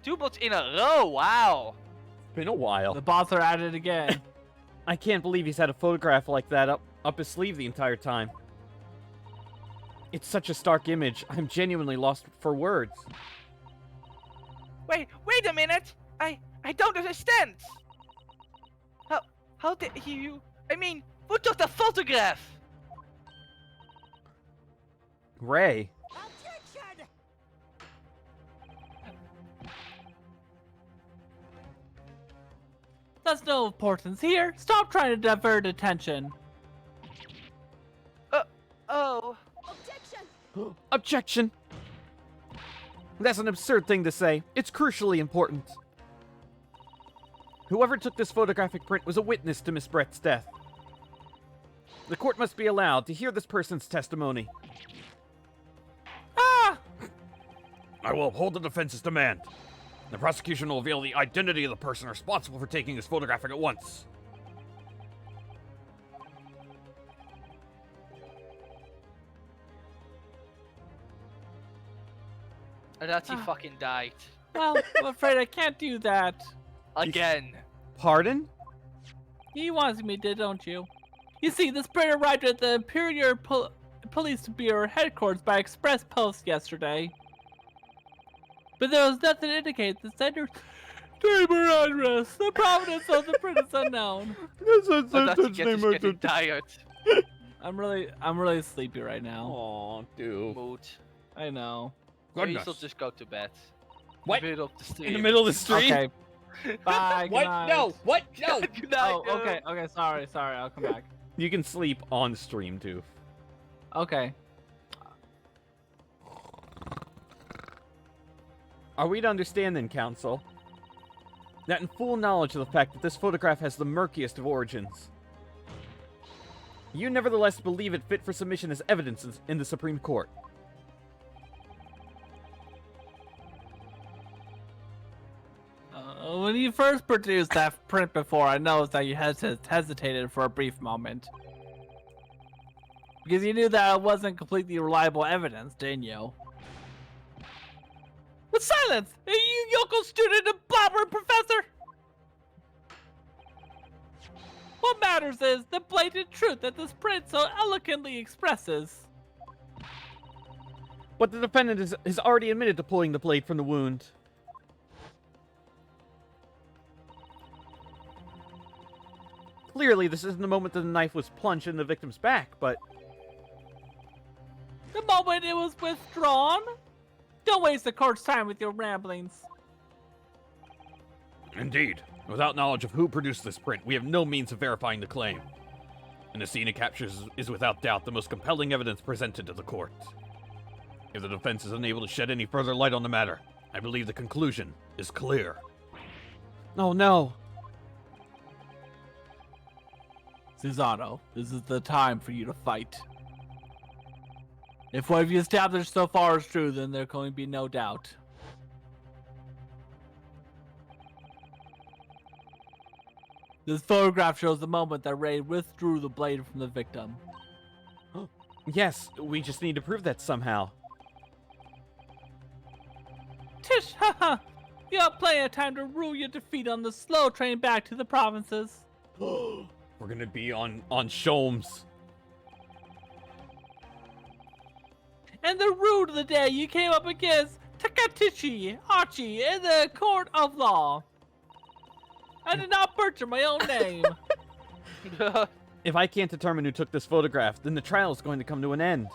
2 bots in a row. Wow. It's been a while. The bots are at it again. I can't believe he's had a photograph like that up his sleeve the entire time. It's such a stark image. I'm genuinely lost for words. Wait a minute. I don't understand. How did you? I mean, who took the photograph? Ray. That's no importance here. Stop trying to divert attention. Oh. Objection! That's an absurd thing to say. It's crucially important. Whoever took this photographic print was a witness to Miss Brett's death. The court must be allowed to hear this person's testimony. Ah! I will uphold the defense's demand. The prosecution will reveal the identity of the person responsible for taking this photograph at once. That he fucking died. Well, I'm afraid I can't do that. Again. Pardon? You wanted me to, don't you? You see, this bird arrived at the Imperial Police Bureau headquarters by express post yesterday. But there was nothing to indicate the sender's name or address. The provenance of the print is unknown. That's getting tired. I'm really sleepy right now. Aw, dude. Mood. I know. Maybe you should just go to bed. What? In the middle of the stream. In the middle of the street? Okay. Bye. What? Good night. No. What? No. Good night, Oh, okay. Sorry. I'll come back. You can sleep on stream too. Okay. Are we to understand then, counsel, that in full knowledge of the fact that this photograph has the murkiest of origins, you nevertheless believe it fit for submission as evidence in the Supreme Court. When you first produced that print before, I noticed that you hesitated for a brief moment. Because you knew that it wasn't completely reliable evidence, didn't you? But silence! You yokel student and blabbering professor! What matters is the blatant truth that this print so eloquently expresses. But the defendant has already admitted to pulling the blade from the wound. Clearly, this isn't the moment that the knife was plunged in the victim's back, but... The moment it was withdrawn? Don't waste the court's time with your ramblings. Indeed. Without knowledge of who produced this print, we have no means of verifying the claim. And the scene it captures is without doubt the most compelling evidence presented to the court. If the defense is unable to shed any further light on the matter, I believe the conclusion is clear. Oh no! Susano, this is the time for you to fight. If what you've established so far is true, then there can be no doubt. This photograph shows the moment that Ray withdrew the blade from the victim. Yes, we just need to prove that somehow. Tish, haha! You have plenty of time to rue your defeat on the slow train back to the provinces. We're gonna be on Sholmes. And the rude of the day you came up against Takatichi Archie in the court of law. I did not butcher my own name. If I can't determine who took this photograph, then the trial is going to come to an end.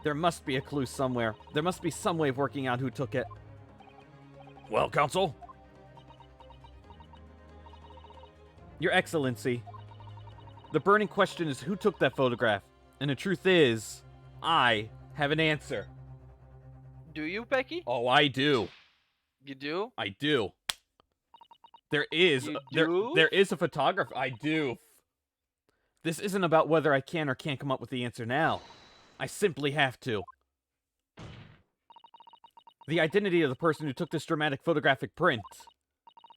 There must be a clue somewhere. There must be some way of working out who took it. Well, counsel? Your Excellency, the burning question is who took that photograph, and the truth is, I have an answer. Do you, Becky? Oh, I do. You do? I do. There is there is a photographer. I do. This isn't about whether I can or can't come up with the answer now. I simply have to. The identity of the person who took this dramatic photographic print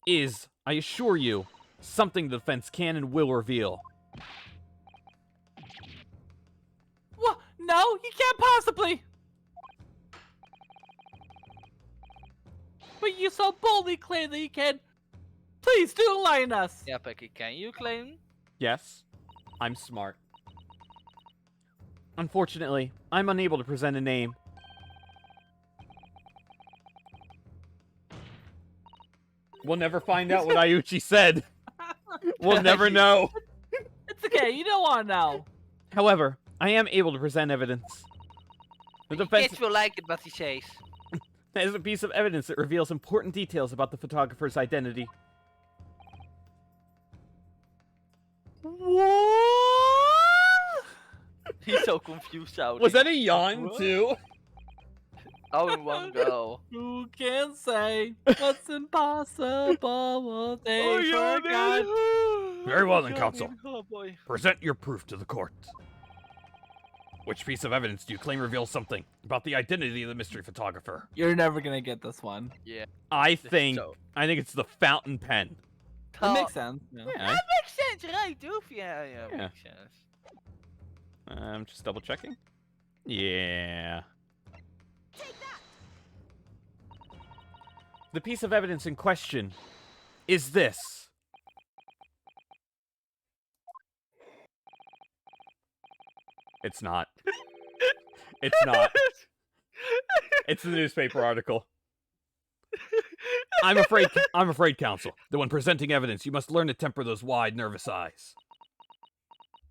is, I assure you, something the defense can and will reveal. What? No, you can't possibly. But you so boldly claim that you can. Please do enlighten us. Yeah, Becky, can you claim? Yes, I'm smart. Unfortunately, I'm unable to present a name. We'll never find out what Ayuchi said. We'll never know. It's okay, you don't want to know. However, I am able to present evidence. The defense Kids will like it, what he says. is a piece of evidence that reveals important details about the photographer's identity. What? He's so confused out. Was that a yawn too? Oh, in one go. Who can say what's impossible? What they forgot. Very well then, counsel. Oh boy. Present your proof to the court. Which piece of evidence do you claim reveals something about the identity of the mystery photographer? You're never gonna get this one. Yeah. I think it's the fountain pen. That makes sense. Yeah. That makes sense, right, Doof? Yeah, makes sense. I'm just double checking. Yeah. The piece of evidence in question is this. It's not. It's not. It's the newspaper article. I'm afraid, counsel, that when presenting evidence, you must learn to temper those wide, nervous eyes.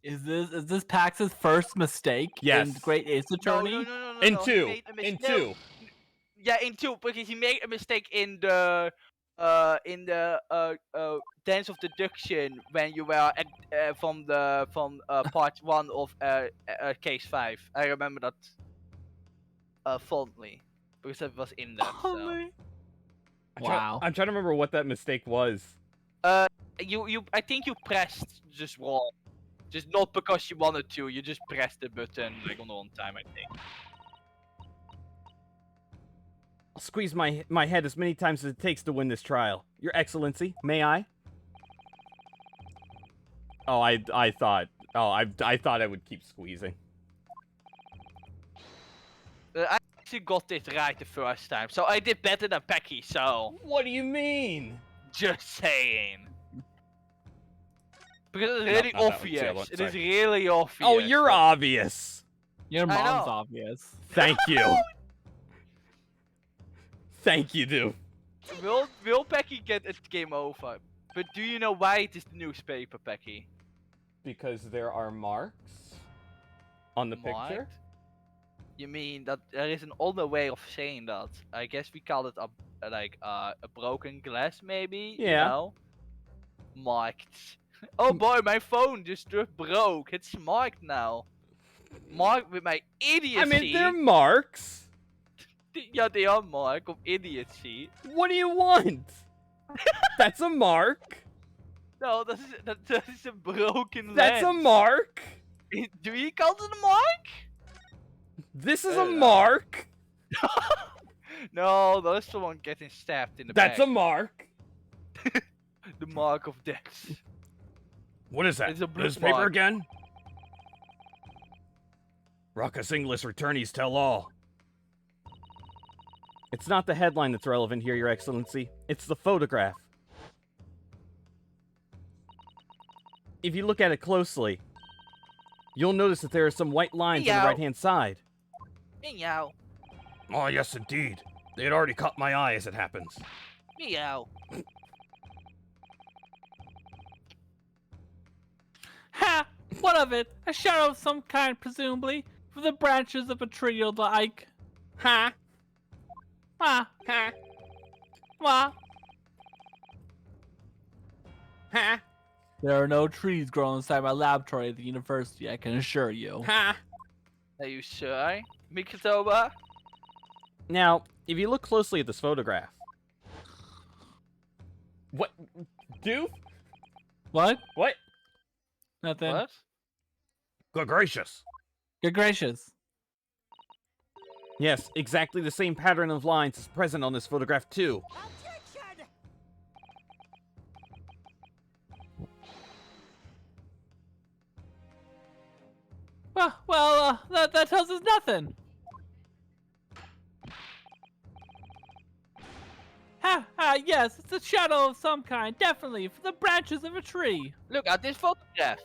Is this Pax's first mistake Yes. in Great Ace Attorney? No, In he two. made a In mis- two. Yeah, in two, because he made a mistake in the dance of deduction when you were from part 1 of case 5. I remember that fondly because it was in that. So. Wow. I'm trying to remember what that mistake was. I think you pressed just wrong. Just not because you wanted to, you just pressed the button like on one time, I think. I'll squeeze my head as many times as it takes to win this trial. Your Excellency, may I? Oh, I thought I would keep squeezing. I actually got it right the first time, so I did better than Pecky, so... What do you mean? Just saying. Because it's really obvious. It is really obvious. Oh, you're obvious. Your mom's obvious. Thank you. Thank you, dude. Will Pecky get a game over? But do you know why it is the newspaper, Pecky? Because there are marks on the picture? You mean that there is an older way of saying that? I guess we call it a broken glass, maybe? Yeah. You know? Marked. Oh boy, my phone just broke. It's marked now. Marked with my idiocy. I mean, they're marks. Yeah, they are marked of idiocy. What do you want? That's a mark. No, that is a broken lens. That's a mark. Do you call it a mark? This is a mark. No, there's someone getting stabbed in the back. That's a mark. The mark of death. What is that? It's a blue Newspaper mark. again? Ruckus English returnees tell all. It's not the headline that's relevant here, Your Excellency. It's the photograph. If you look at it closely, you'll notice that there are some white lines on the right-hand side. Meow. Oh, yes, indeed. They had already caught my eye as it happens. Meow. Ha! What of it? A shadow of some kind, presumably, from the branches of a tree or the like. Ha! Ha! Ha! Wah! Ha! There are no trees growing inside my laboratory at the university, I can assure you. Ha! Are you sure? Mikatoba? Now, if you look closely at this photograph... What? Doof? What? What? Nothing. What? Good gracious. Good gracious. Yes, exactly the same pattern of lines is present on this photograph, too. Well, that tells us nothing. Yes, it's a shadow of some kind, definitely, from the branches of a tree. Look at this photograph.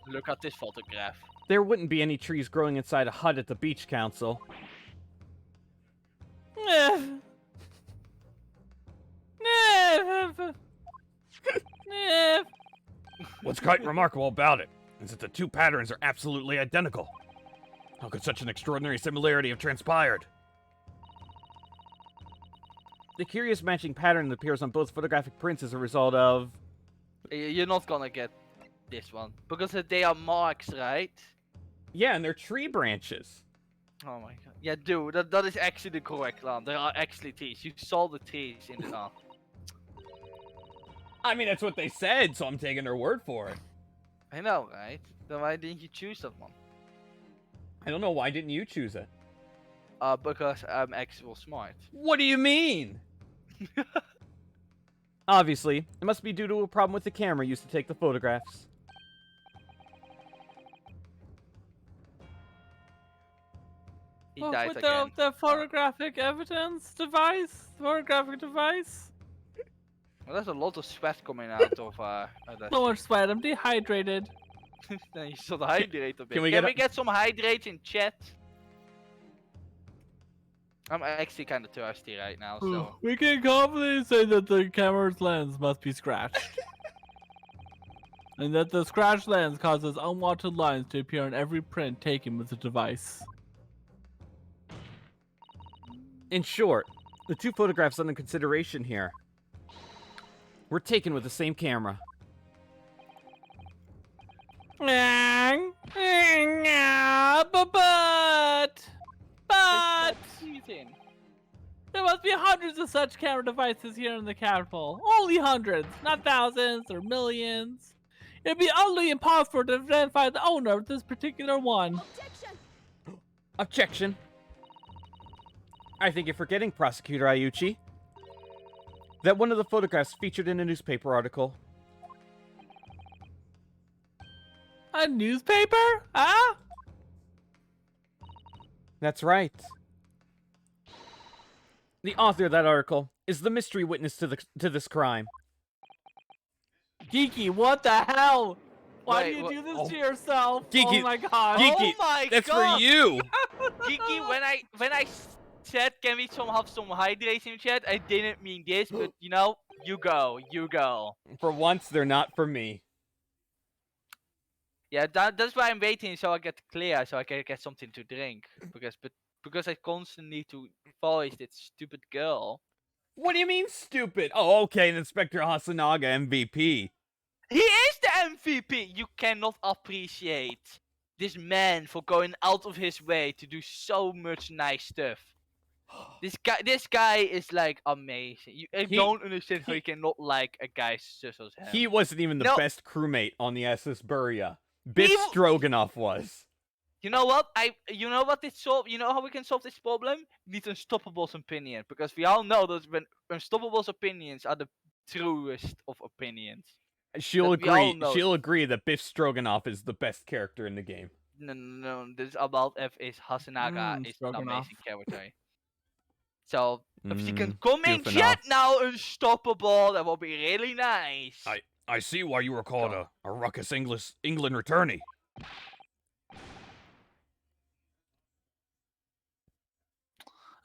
Look at this photograph. There wouldn't be any trees growing inside a hut at the beach council. What's quite remarkable about it is that the two patterns are absolutely identical. How could such an extraordinary similarity have transpired? The curious matching pattern that appears on both photographic prints is a result of... You're not gonna get this one. Because they are marks, right? Yeah, and they're tree branches. Oh my god. Yeah, dude, that is actually the correct one. There are actually trees. You saw the trees in the... I mean, that's what they said, so I'm taking their word for it. I know, right? Then why didn't you choose that one? I don't know, why didn't you choose it? Because I'm actually smart. What do you mean? Obviously, it must be due to a problem with the camera used to take the photographs. He died With again. the photographic evidence device? Photographic device? Well, there's a lot of sweat coming out of that. So much sweat, I'm dehydrated. Then you should hydrate a bit. Can we get some hydrate in chat? I'm actually kind of thirsty right now, so... We can confidently say that the camera's lens must be scratched. And that the scratched lens causes unwanted lines to appear on every print taken with the device. In short, the two photographs under consideration here were taken with the same camera. But there must be hundreds of such camera devices here in the capital. Only hundreds, not thousands or millions. It'd be utterly impossible to identify the owner of this particular one. Objection. I think you're forgetting, Prosecutor Ayuchi, that one of the photographs featured in a newspaper article. A newspaper? Huh? That's right. The author of that article is the mystery witness to this crime. Geeky, what the hell? Why Wait, do you what- do this to yourself? Geeky- Oh my god. Geeky, Oh my that's god! for you! Geeky, when I said can we some have some hydration chat, I didn't mean this, but you know, you go. For once, they're not for me. Yeah, that's why I'm waiting so I get clear, so I can get something to drink. Because I constantly need to voice that stupid girl. What do you mean, stupid? Oh, okay, Inspector Hasanaga MVP. He is the MVP! You cannot appreciate this man for going out of his way to do so much nice stuff. This guy is like amazing. I don't understand how you cannot like a guy such as him. He wasn't even the No. best crewmate on the SS Buria. Biff Stroganoff was. You know what? You know what this solve? You know how we can solve this problem? We need Unstoppable's opinion, because we all know that when Unstoppable's opinions are the truest of opinions. She'll That we all agree. know. She'll agree that Biff Stroganoff is the best character in the game. No. This is about if Hasanaga is an Stroganoff. amazing character. So if she can Mm, come in goof chat enough. now, Unstoppable, that will be really nice. I see why you were called a ruckus England returnee.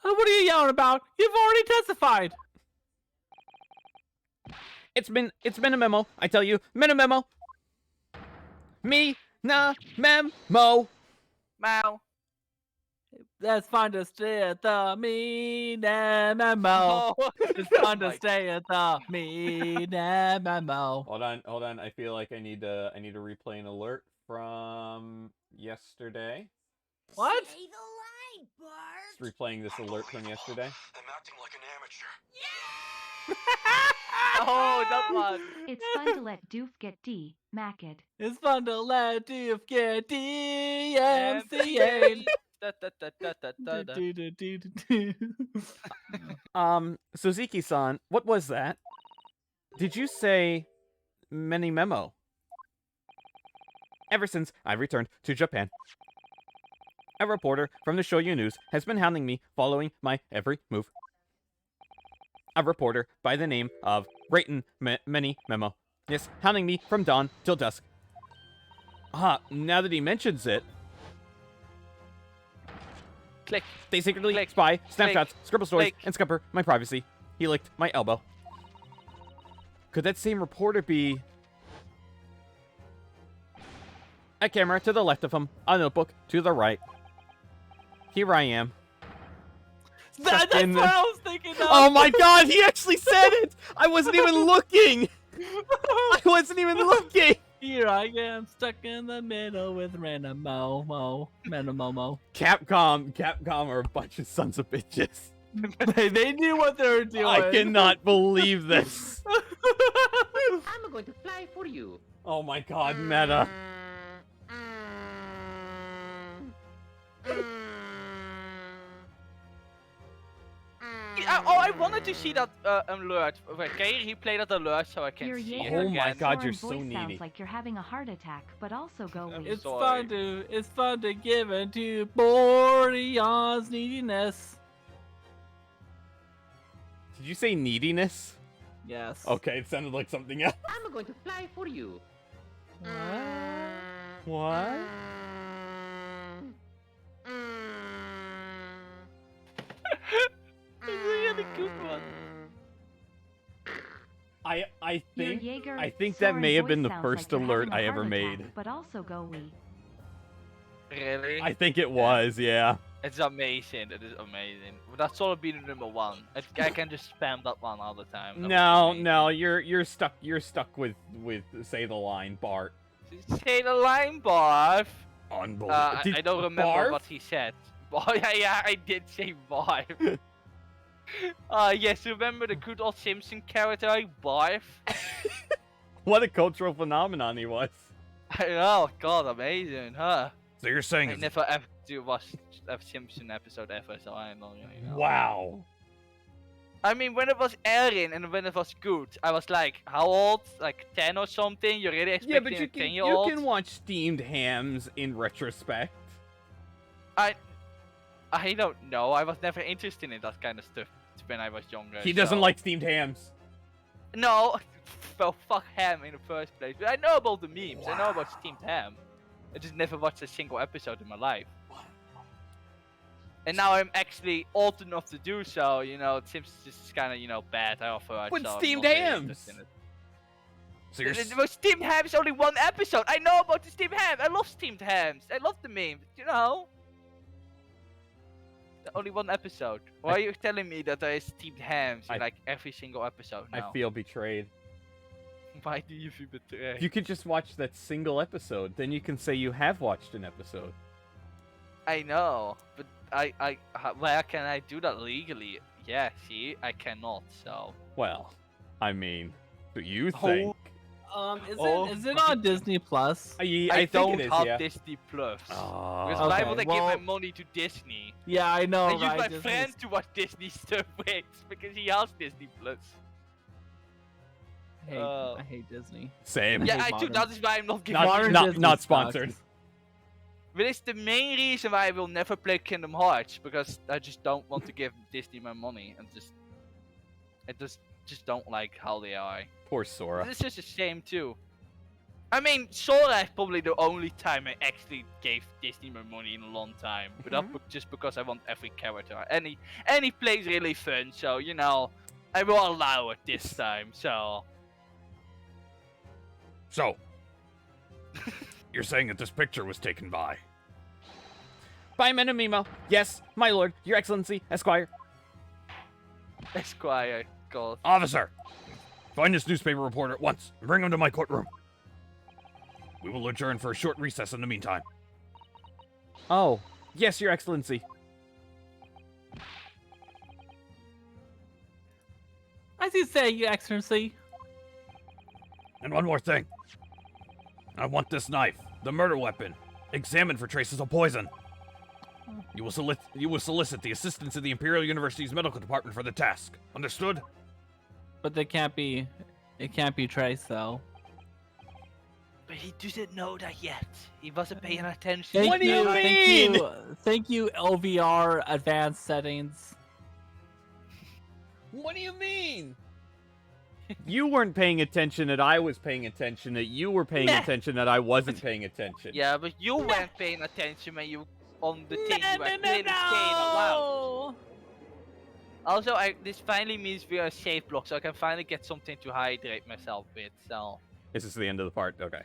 What are you yelling about? You've already testified. It's been a memo. I tell you, been a memo. Me na memo. Meow. Let's find a stay at the mean memo. It's fun to stay at the mean memo. Hold on. I feel like I need to replay an alert from yesterday. What? Say the line, Bart. Just replaying this alert from yesterday. I'm acting like an amateur. Oh, that one. It's fun to let Doof get D, Macked. It's fun to let you get DMCA. Suzuki-san, what was that? Did you say many memo? Ever since I returned to Japan, a reporter from the Shoyu News has been hounding me, following my every move. A reporter by the name of Rayton Many Memo. Yes, hounding me from dawn till dusk. Now that he mentions it, Click. they secretly Click. spy, snapshots, Click. scribble stories, Click. and scupper my privacy. He licked my elbow. Could that same reporter be... A camera to the left of him, a notebook to the right. Here I am. That's in what the- I was thinking of. Oh my god, he actually said it! I wasn't even looking! I wasn't even looking! Here I am, stuck in the middle with Ranamomo. Capcom are a bunch of sons of bitches. They knew what they were doing. I cannot believe this. I'm going to fly for you. Oh my god, meta. I wanted to see that alert. Wait, can you replay that alert so I can Your see Jaeger it Oh my again? God, you're foreign so voice sounds needy. like you're having a heart attack, but also go I'm weak. It's sorry. fun to give in to Boreon's neediness. Did you say neediness? Yes. Okay, it sounded like something else. I'm going to fly for you. What? It's a really good one. I Your think Jaeger I think that soaring may have voice been the sounds first like you're alert having a I ever heart attack, made. But also go weak. Really? I think it was, yeah. It's amazing. It is amazing. But that's sort of been number one. I can just spam that one all the time. That No, was no, you're stuck with say the line, Bart. amazing. Say the line, Barf. Unbelievable. I don't remember Barf? what he said. Oh, yeah, I did say Barf. Yes, remember the good old Simpson character, Barf? What a cultural phenomenon he was. I know, God, amazing, huh? So you're saying I it's- never ever do watch a Simpson episode ever, so I don't really know. Wow. I mean, when it was airing and when it was good, I was like, how old? Like 10 or something? You're really Yeah, expecting but you a can 10-year-old? you can watch steamed hams in retrospect. I don't know. I was never interested in that kind of stuff when I was younger. He doesn't so- like steamed hams. No, well, fuck ham in the first place. But I know about the memes. I know about steamed ham. I just never watched a single episode in my life. And now I'm actually old enough to do so. You know, it seems just kind of bad. I offer. But so I'm steamed not really hams. interested in it. So you're The steamed ham is only one episode. I know about the steamed ham. I love steamed hams. I love the meme. You know. Only one episode. Why are you telling me that there is steamed hams in like every single episode now? I feel betrayed. Why do you feel betrayed? You could just watch that single episode. Then you can say you have watched an episode. I know, but where can I do that legally? Yeah, see, I cannot. So. Well, I mean, do you think? Is it on Disney Plus? I I think don't it is, have yeah. Disney Plus. Oh. Because why Okay, would I give my well- money to Disney? Yeah, I know, I use right? my Disney's- friend to watch Disney stuff with because he has Disney Plus. I hate Disney. Same. Yeah, hate I do. modern- That is why I'm not giving. Modern Not Disney sucks. sponsored. But it's the main reason why I will never play Kingdom Hearts because I just don't want to give Disney my money and I just don't like how they are. Poor Sora. It's just a shame too. I mean, Sora is probably the only time I actually gave Disney my money in a long time. But that's just because I want every character. Any plays really fun, so you know, I will allow it this time. So. So, you're saying that this picture was taken by? By Menomimo. Yes, my lord, your excellency, Esquire. Esquire, God. Officer, find this newspaper reporter at once and bring him to my courtroom. We will adjourn for a short recess in the meantime. Oh, yes, your excellency. As you say, your excellency. And one more thing. I want this knife, the murder weapon, examined for traces of poison. You will solicit the assistance of the Imperial University's medical department for the task. Understood? But it can't be traced though. But he doesn't know that yet. He wasn't paying attention. Thank you, Thank you, LVR advanced settings. What do you mean? You weren't paying attention that I was paying attention, that you were paying attention that I wasn't paying attention. Yeah, but you weren't paying attention when you on the thing you were clearly saying out loud. Also, this finally means we are a safe block, so I can finally get something to hydrate myself with. So. Is this the end of the part? Okay.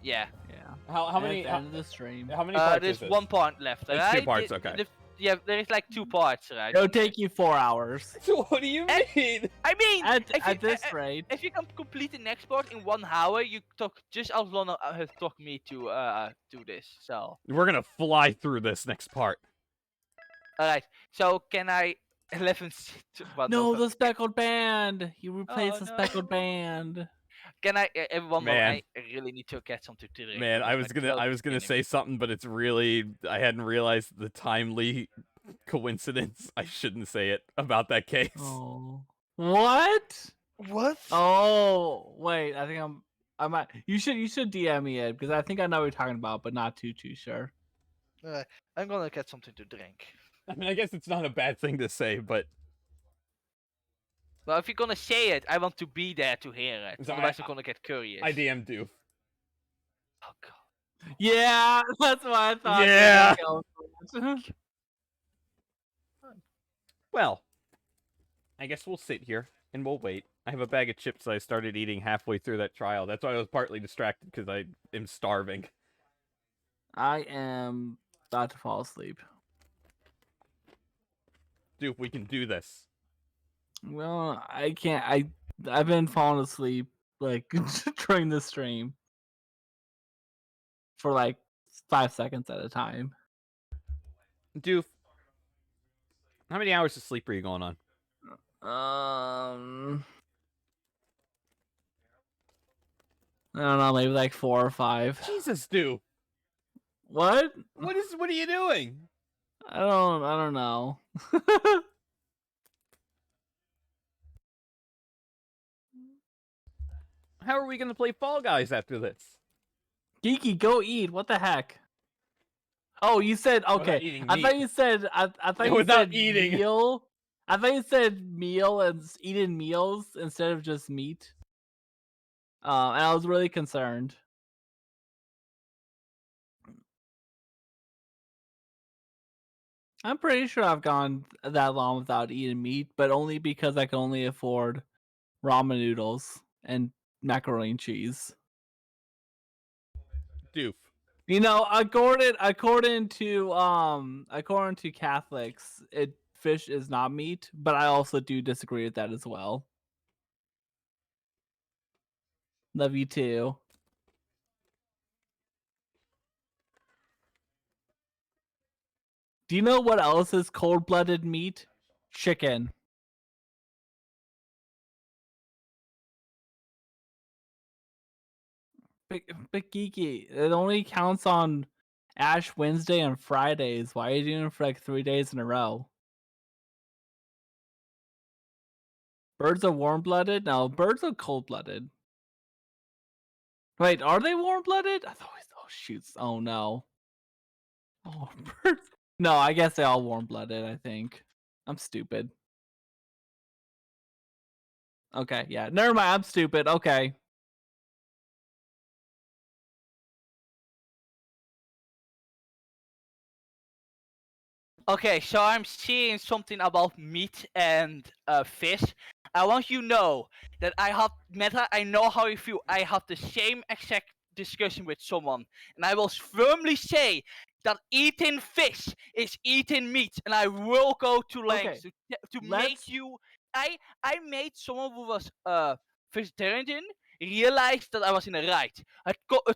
Yeah. Yeah. How many? End of the stream. How many parts there's is this? 1 part left. There's right? 2 parts. Okay. Yeah, there is like 2 parts, right? It'll take you 4 hours. So what do you mean? I mean, At this rate. if you can complete the next part in 1 hour, you took just as long as it took me to do this. So. We're gonna fly through this next part. All right. So can I 11? No, the speckled band. You replaced Oh, the no. speckled band. Can I? One more. Man. I really need to get something to drink. Man, I was because my gonna throat is say something, but it's really I hadn't realized the timely coincidence. I shouldn't say it about that case. Oh. What? What? Oh, wait. I think I might. You should DM me it because I think I know what you're talking about, but not too sure. I'm gonna get something to drink. I mean, I guess it's not a bad thing to say, but Well, if you're gonna say it, I want to be there to hear it. So Otherwise, I'm gonna get curious. I DM Doof. Oh god. Yeah, that's what I thought. Yeah. Well, I guess we'll sit here and we'll wait. I have a bag of chips that I started eating halfway through that trial. That's why I was partly distracted because I am starving. I am about to fall asleep. Doof, we can do this. Well, I can't. I've been falling asleep like during the stream for like 5 seconds at a time. Doof, how many hours of sleep are you going on? I don't know, maybe like 4 or 5. Jesus, dude. What? What are you doing? I don't know. How are we gonna play Fall Guys after this? Geeky, go eat. What the heck? Oh, you said okay. eating I thought meat. you said I thought you Without said eating. meal. I thought you said meal and eating meals instead of just meat. And I was really concerned. I'm pretty sure I've gone that long without eating meat, but only because I can only afford ramen noodles and macaroni and cheese. Doof. You know, according to Catholics, fish is not meat, but I also do disagree with that as well. Love you too. Do you know what else is cold-blooded meat? Chicken. But Geeky, it only counts on Ash Wednesday and Fridays. Why are you doing it for like 3 days in a row? Birds are warm-blooded? No, birds are cold-blooded. Wait, are they warm-blooded? I thought. Oh shoots! Oh no. Oh, birds. No, I guess they're all warm-blooded. I think. I'm stupid. Okay, yeah. Never mind. I'm stupid. Okay. Okay, so I'm seeing something about meat and fish. I want you to know that I know how you feel. I have the same exact discussion with someone, and I will firmly say that eating fish is eating meat, and I will go to lengths to make you. I made someone who was vegetarian realize that I was in the right. I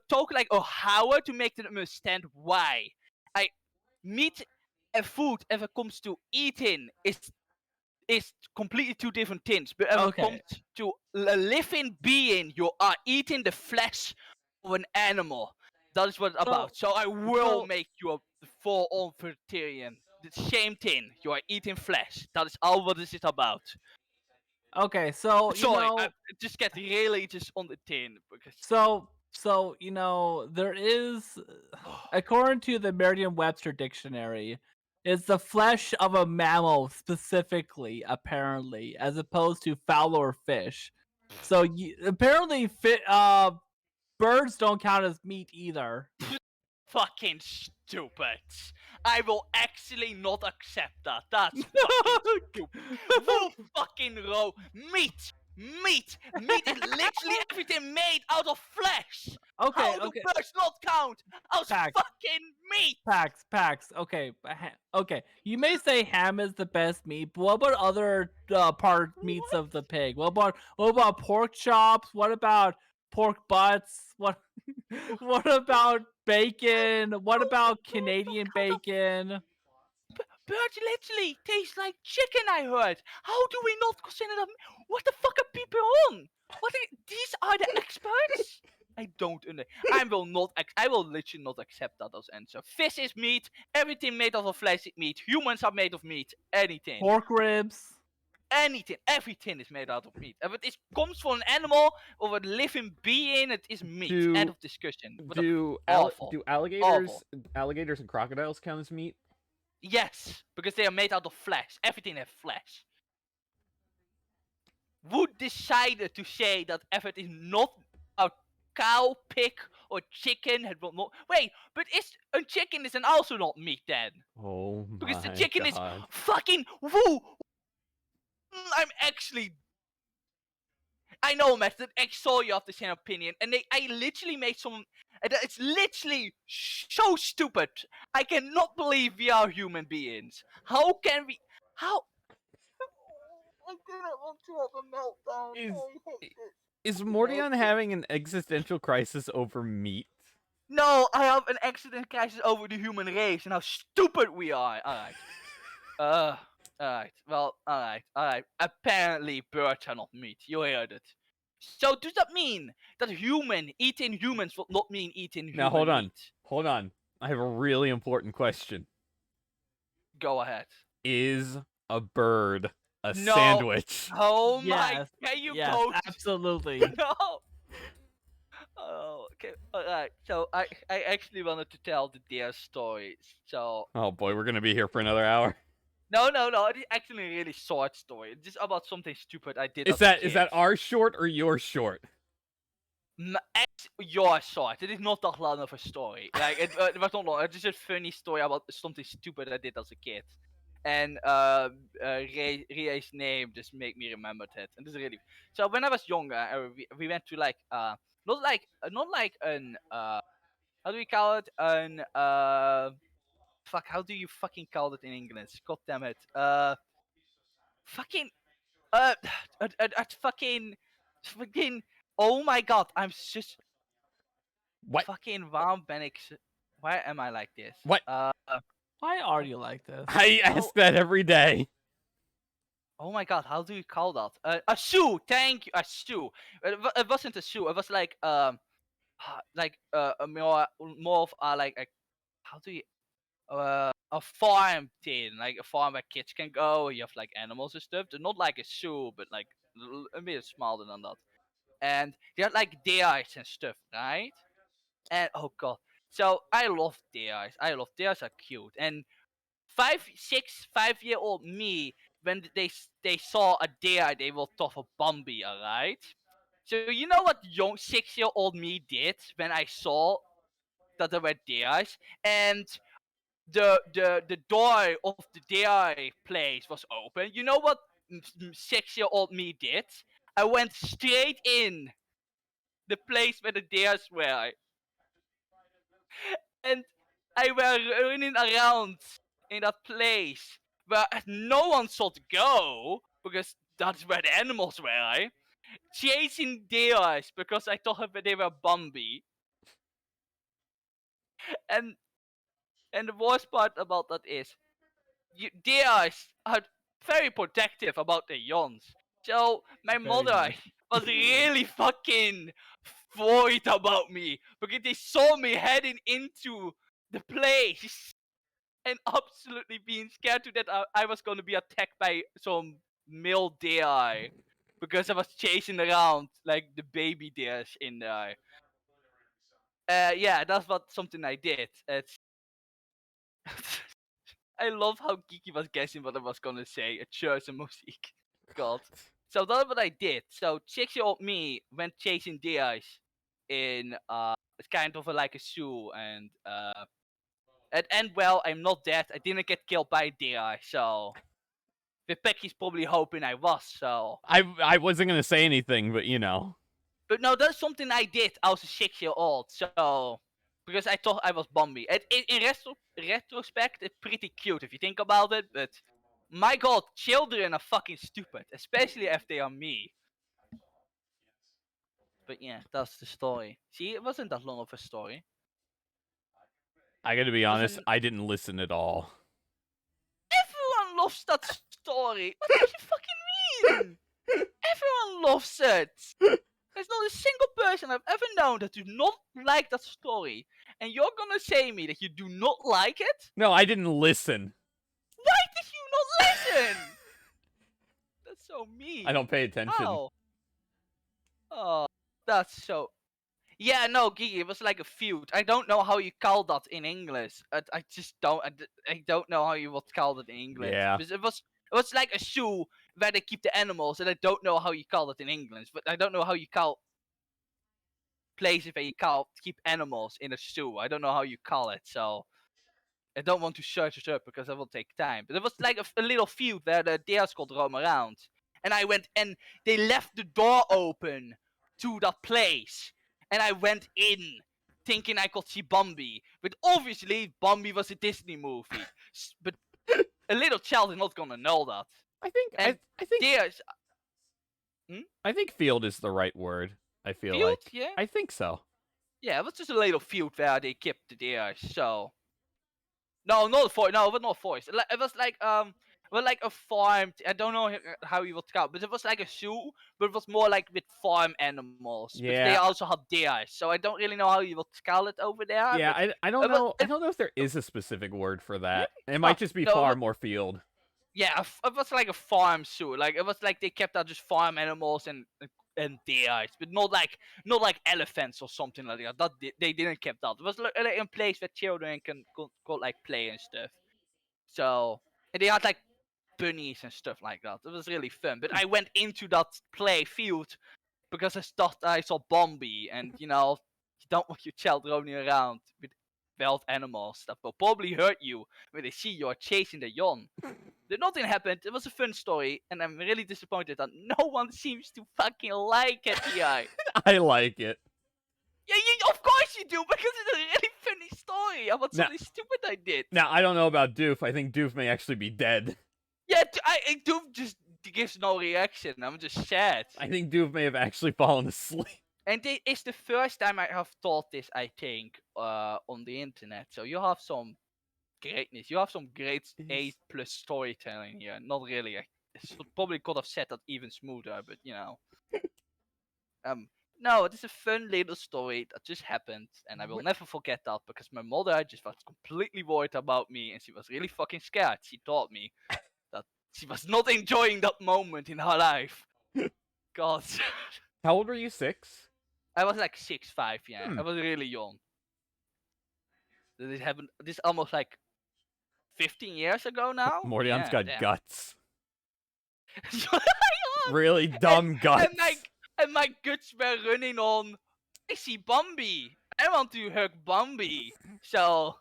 talk like a hour to make them understand why. Meat and food, if it comes to eating, is completely two different things. But if it comes to a living being, you are eating the flesh of an animal. That is what it's about. So I will make you a full-on vegetarian. The same thing. You are eating flesh. That is all what this is about. Okay, so you Sorry, know, I just get really just on the tin because. So you know, there is, according to the Merriam-Webster dictionary, is the flesh of a mammal specifically, apparently, as opposed to fowl or fish. So apparently, birds don't count as meat either. Fucking stupid. I will actually not accept that. That's fucking stupid. Who fucking row? Meat! Meat! Meat is literally everything made out of flesh! Okay, How do birds not count as fucking meat? Pax. Okay, okay. You may say ham is the best meat, but what about other meats of the pig? What about pork chops? What about pork butts? What about bacon? What about Canadian bacon? Birds literally taste like chicken, I heard. How do we not consider them? What the fuck are people on? These are the experts? I don't I will literally not accept that as answer. Fish is meat. Everything made out of flesh is meat. Humans are made of meat. Anything. Pork ribs. Anything. Everything is made out of meat. If it comes from an animal or a living being, it is meat. End of discussion. Do alligators and crocodiles count as meat? Yes, because they are made out of flesh. Everything has flesh. Who decided to say that if it is not a cow, pig, or chicken, it will not? Wait, but a chicken is also not meat then? Oh my Because the chicken is God. fucking woo. I'm actually. I know, Matt, that I saw you have the same opinion, and I literally made some. It's literally so stupid. I cannot believe we are human beings. How can we? How? I didn't want to have a meltdown. Is Mordion having an existential crisis over meat? No, I have an existential crisis over the human race and how stupid we are. Alright. Alright. Well, alright. Apparently, birds are not meat. You heard it. So does that mean that human eating humans will not mean eating human Now hold on. meat? Hold on. I have a really important question. Go ahead. Is a bird a No. sandwich? Oh my! Yes. Can you Yes, both? absolutely. No. Oh, okay. Alright. So I actually wanted to tell the deer story. So Oh boy, we're gonna be here for another hour. no. It's actually a really short story. It's just about something stupid I did. Is as a that kid. our short or your short? Your short. It is not that long of a story. Like it was not long. It's just a funny story about something stupid I did as a kid. And Ray's name just make me remember that. And this is really so. When I was younger, we went to like not like an how do we call it an fuck, how do you fucking call it in English? God damn it. Fucking uh fucking oh my god, I'm just What? fucking waarom ben ik why am I like this? What? Why are you like this? I ask that every day. Oh my god, how do you call that? A shoe, thank you, a shoe. It wasn't a shoe, it was like a more of like a, how do you a farm thing, like a farm where kids can go. You have like animals and stuff. They're not like a zoo, but like a bit smaller than that. And they have like deers and stuff, right? And oh god, so I love deers. Deers are cute. And 5-year-old me, when they saw a deer, they will thought of Bambi, alright? So you know what young 6-year-old me did when I saw that there were deers, and the door of the deer place was open. You know what 6-year-old me did? I went straight in the place where the deers were, and I were running around in that place where no one should go because that's where the animals were. Chasing deers because I thought they were Bambi. And the worst part about that is deers are very protective about their yawns. So my Very mother much. was really fucking worried about me because they saw me heading into the place and absolutely being scared to that I was going to be attacked by some male deer because I was chasing around like the baby deers in there. Yeah, that's what something I did. It's I love how Geeky was guessing what I was gonna say. A church and music. God. So that's what I did. So 6-year-old me went chasing deers in it's kind of like a zoo, and well, I'm not dead. I didn't get killed by a deer, so the Pecky's probably hoping I was. So I wasn't gonna say anything, but you know. but no, that's something I did. I was a 6-year-old, so because I thought I was Bambi. In retrospect, it's pretty cute if you think about it. But my god, children are fucking stupid, especially if they are me. But yeah, that's the story. See, it wasn't that long of a story. I gotta be honest, I didn't listen at all. Everyone loves that story. What do you fucking mean? Everyone loves it. There's not a single person I've ever known that do not like that story. And you're gonna say me that you do not like it? No, I didn't listen. Why did you not listen? That's so mean. I don't pay attention. Oh, that's so... Yeah, no, Gigi, it was like a feud. I don't know how you call that in English. I just don't... I don't know how you would call it in English. Yeah. Because it was like a zoo where they keep the animals, and I don't know how you call it in English. But I don't know how you call places where you keep animals in a zoo. I don't know how you call it, so I don't want to search it up because it will take time. But it was like a little field where the deers could roam around. And I went, and they left the door open to that place. And I went in, thinking I could see Bambi. But obviously, Bambi was a Disney movie. But a little child is not gonna know that. I think and I think deers. I think field is the right word. I feel Field? like. Yeah. I think so. Yeah, it was just a little field where they kept the deers. So no, not a forest. No, it was not a forest. It was like well, like a farm. I don't know how you would call it, but it was like a zoo, but it was more like with farm animals. But they Yeah. also had deer, so I don't really know how you would call it over there. Yeah, but I don't it was- know. I don't know if there is a specific word for that. It Oh, might just be no, farm or field. Yeah, it was like a farm zoo. Like it was like they kept out just farm animals and deer, but not like elephants or something like that. They didn't keep that. It was like a place where children can go like play and stuff. So and they had like bunnies and stuff like that. It was really fun. But I went into that play field because I thought I saw Bambi, and you don't want your child roaming around with wild animals that will probably hurt you when they see you're chasing the yawn. But nothing happened. It was a fun story, and I'm really disappointed that no one seems to fucking like it here. I like it. Yeah, of course you do, because it's a really funny story about something stupid I did. Now, I don't know about Doof. I think Doof may actually be dead. Yeah, I do just gives no reaction. I'm just sad. I think Doof may have actually fallen asleep. And it's the first time I have taught this, I think, on the internet. So you have some greatness. You have some great A+ storytelling here. Not really. I probably could have said that even smoother, but no, it is a fun little story that just happened, and I will never forget that because my mother just was completely worried about me, and she was really fucking scared. She told me that she was not enjoying that moment in her life. God. How old were you? 6? I was like 6'5", yeah. I was really young. This happened. This almost like 15 years ago now. Mordion's got damn. guts. Really dumb guts. And my guts were running on. I see Bambi. I want to hug Bambi. So,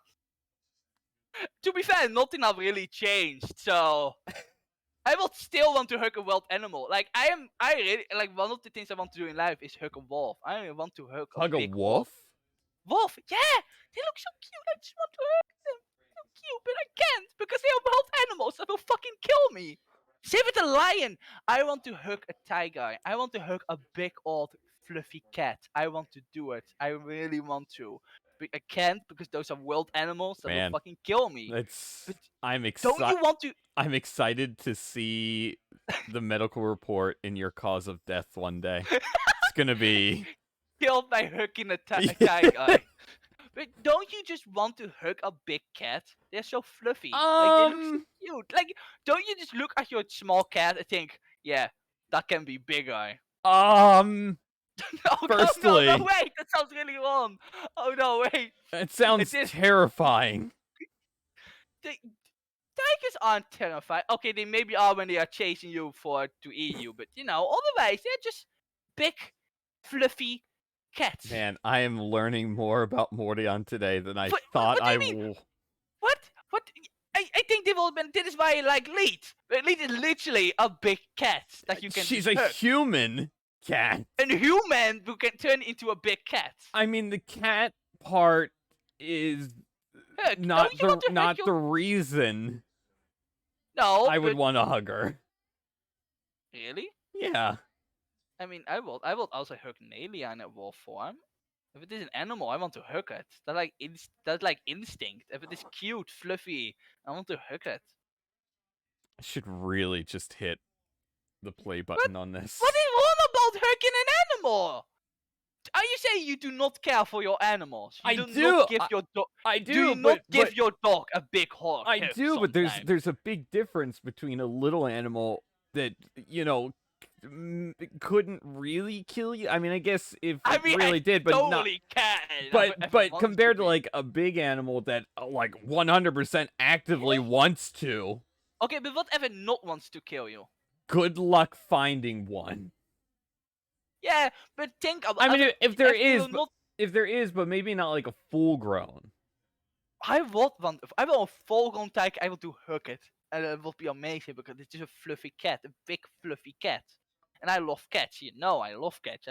to be fair, nothing have really changed. So, I will still want to hug a wild animal. Like I really like one of the things I want to do in life is hug a wolf. I want to hug a big wolf. Wolf, yeah, they look so cute. I just want to hug them. So cute, but I can't because they are wild animals that will fucking kill me. Same with a lion. I want to hug a tiger. I want to hug a big old fluffy cat. I want to do it. I really want to. But I can't because those are wild animals that will fucking kill me. I'm Don't you want to? I'm excited to see the medical report in your cause of death one day. It's gonna be killed by hugging a tiger. But don't you just want to hug a big cat? They're so fluffy. Like, they look so cute. Like, don't you just look at your small cat and think, yeah, that can be bigger? Firstly, no, wait, that sounds really wrong. Oh no, wait. It sounds terrifying. Tigers aren't terrifying. Okay, they maybe are when they are chasing you to eat you, but otherwise they're just big, fluffy cats. Man, I am learning more about Mordion today than I thought I would. What? I think they've all been. This is why I like Leet. Leet is literally a big cat that you can. She's a human cat. A human who can turn into a big cat. I mean, the cat part is not the reason. No, I would want to hug her. Really? Yeah. I mean, I will also hug an alien in wolf form. If it is an animal, I want to hug it. That's like instinct. If it is cute, fluffy, I want to hug it. I should really just hit the play button on this. What is wrong about hugging an animal? Are you saying you do not care for your animals? I do. Not give your dog. I do. Do you not give your dog a big hug? I do, but there's a big difference between a little animal that couldn't really kill you. I mean, I guess if it really did, but totally not. But compared to like a big animal that like 100% actively wants to. Okay, but whatever not wants to kill you? Good luck finding one. Yeah, but think about. I mean, if there is, but maybe not like a full grown. I want a full grown tiger. I want to hug it, and it will be amazing because it's just a fluffy cat, a big fluffy cat. And I love cats. I love cats.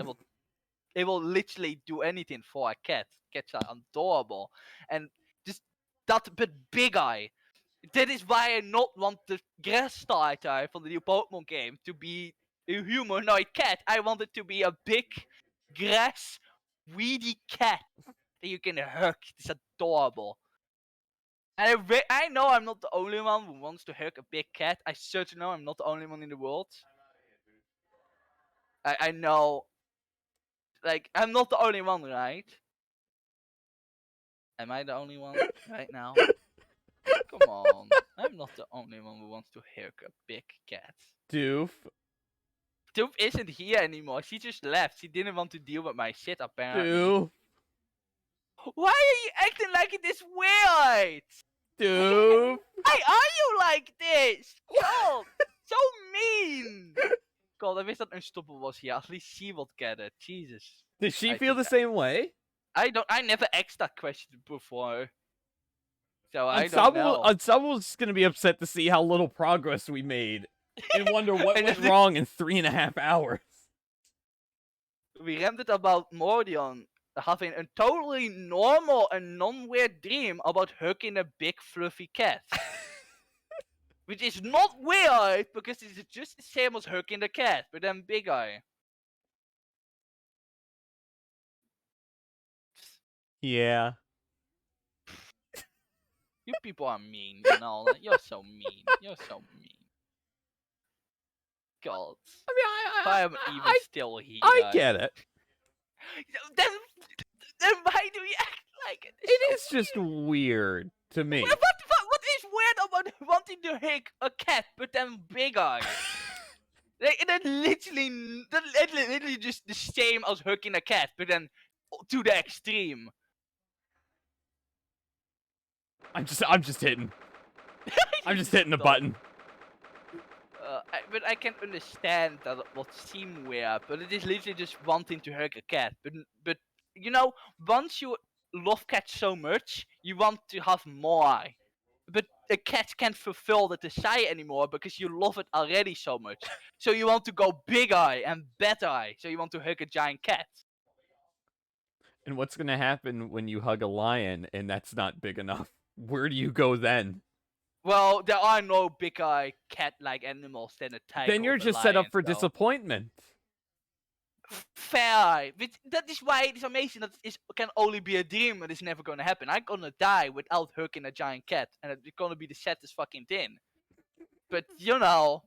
They will literally do anything for a cat. Cats are adorable, and just that bit big eye. That is why I not want the grass starter from the new Pokemon game to be a humanoid cat. I want it to be a big grass weedy cat that you can hug. It's adorable. And I know I'm not the only one who wants to hug a big cat. I certainly know I'm not the only one in the world. I know. Like, I'm not the only one, right? Am I the only one right now? Come on. I'm not the only one who wants to hug a big cat. Doof. Doof isn't here anymore. She just left. She didn't want to deal with my shit, apparently. Doof. Why are you acting like it is weird? Doof. Why are you like this? God, so mean. God, I wish that Unstoppable was here. At least she would get it. Jesus. Did she I feel the think same way? I never asked that question before. So I don't know. Unsubtle's gonna be upset to see how little progress we made and wonder what And went then- wrong in 3.5 hours. We ranted about Mordion having a totally normal and non-weird dream about hugging a big fluffy cat. Which is not weird, because it's just the same as hugging the cat, but then Big Eye. Yeah. You people are mean, you know? Like, you're so mean. You're so mean. God. I mean, I am even still here. I get it. Then why do you act like it? It is just weird to me. What is weird about wanting to hug a cat, but then Big Eye? Like, that's literally just the same as hugging a cat, but then to the extreme. I'm just hitting. I'm just hitting the button. But I can understand that it would seem weird, but it is literally just wanting to hug a cat. But you know, once you love cats so much, you want to have more. But a cat can't fulfill the desire anymore because you love it already so much. So you want to go big eye and better eye. So you want to hug a giant cat. And what's gonna happen when you hug a lion and that's not big enough? Where do you go then? Well, there are no big eye cat-like animals than a tiger. Then you're or a just set up lion, for so- disappointment. Fair. But that is why it is amazing that it can only be a dream and it's never gonna happen. I'm gonna die without hugging a giant cat, and it's gonna be the saddest fucking thing. But you know,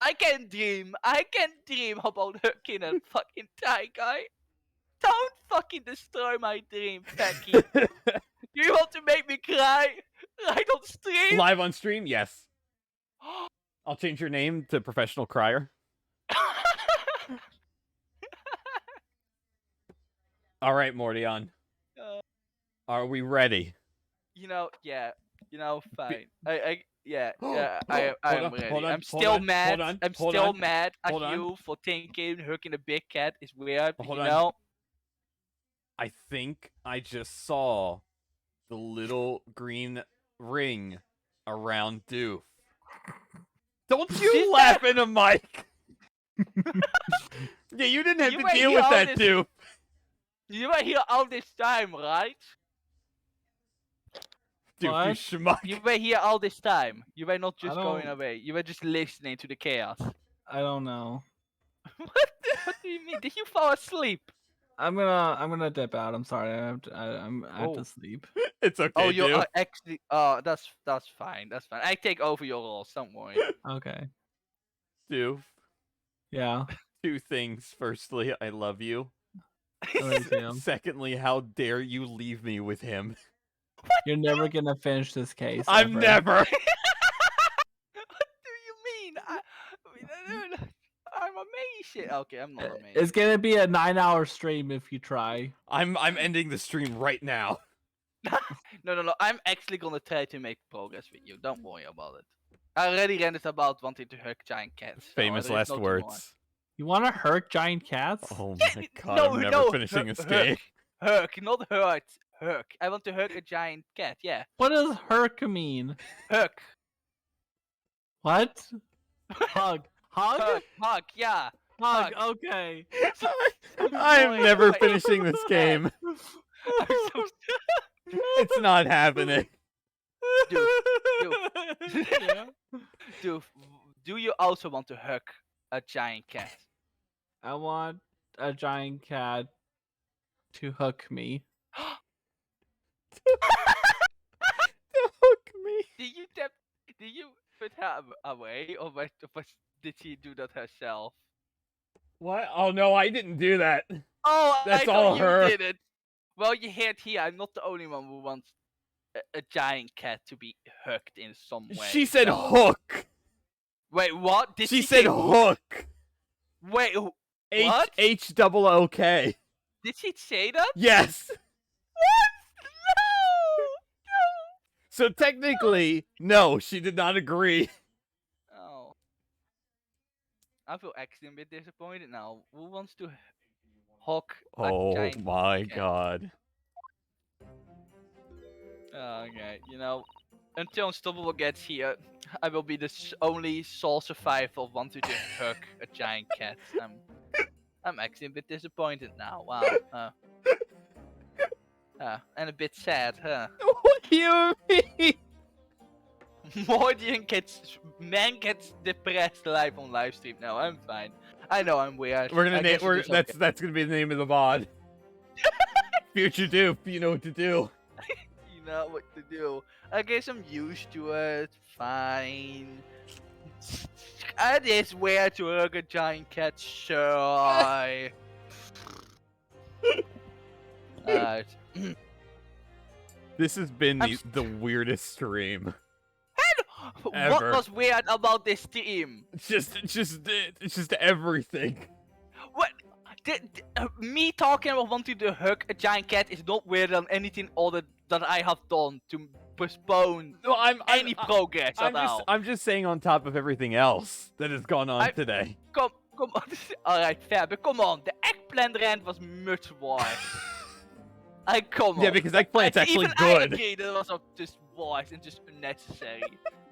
I can dream. I can dream about hugging a fucking tiger. Don't fucking destroy my dream, Becky. You want to make me cry right on stream? Live on stream, yes. I'll change your name to Professional Crier. All right, Mordion. Are we ready? You know, yeah. You know, fine. I am Hold ready. on, I'm still mad. I'm hold still on, mad at hold on. you for thinking hugging a big cat is weird. But Hold you on. know, I think I just saw the little green ring around Doof. Don't you laugh in a mic! Yeah, you didn't have You to were deal here with all that, this- Doof. you were here all this time, right? Doof, you What? schmuck. You were here all this time. You were not just I going don't- away. You were just listening to the chaos. I don't know. What do you mean? Did you fall asleep? I'm gonna dip out. I'm sorry. I have Oh. to sleep. It's okay, Oh, you Doof. are actually. Oh, that's fine. That's fine. I take over your roles. Don't worry. Okay. Doof. Yeah. Two things. Firstly, I love you. I love you. Secondly, how dare you leave me with him? You're never gonna finish this case. I'm ever. never. What do you mean? I'm amazing. Okay, I'm not amazing. It's gonna be a 9-hour stream if you try. I'm ending the stream right now. No. I'm actually gonna try to make progress with you. Don't worry about it. I already ranted about wanting to hug giant cats. so Famous there is last no words. You want to hurt giant cats? Oh Yeah, my god, no, I'm never no, finishing this hug, game. Hug, not hurt. Hug. I want to hug a giant cat. Yeah. What does hurt mean? Hug. What? Hug. Hug? Hug. Yeah. Hug. Okay. I'm never Wait. finishing this game. It's not happening. Dude, do you also want to hug a giant cat? I want a giant cat to hook me. To hook Did you put her away, or did she do that herself? What? Oh no, I didn't do that. Oh, That's I thought all you her. did it. Well, you hear it here. I'm not the only one who wants a giant cat to be hooked in some way. She said so- hook. Wait, what? Did She she said say hook. Wait, H what? double O K. Did she say that? Yes. What? No! So technically, no, she did not agree. Oh. I feel actually a bit disappointed now. Who wants to hook a Oh giant my cat? god. Okay, you know, until Unstoppable gets here, I will be the only sole survivor wanting to hook a giant cat. I'm actually a bit disappointed now. Wow. And a bit sad, huh? What do you mean? Man gets depressed live on live stream. No, I'm fine. I know I'm weird. We're gonna I name. guess it is okay. That's gonna be the name of the VOD. Future Dupe, you know what to do. You know what to do. I guess I'm used to it. Fine. It is weird to hug a giant cat, sure. Alright. This has been the weirdest stream. What Ever. was weird about this team? It's just everything. What? Me talking about wanting to hug a giant cat is not weirder than anything other that I have done to postpone any progress at all. I'm just saying on top of everything else that has gone on today. Come on. Alright, fair, but come on. The eggplant rant was much worse. Come on. Yeah, because eggplant's actually even good. I agree that it was just worse and just unnecessary.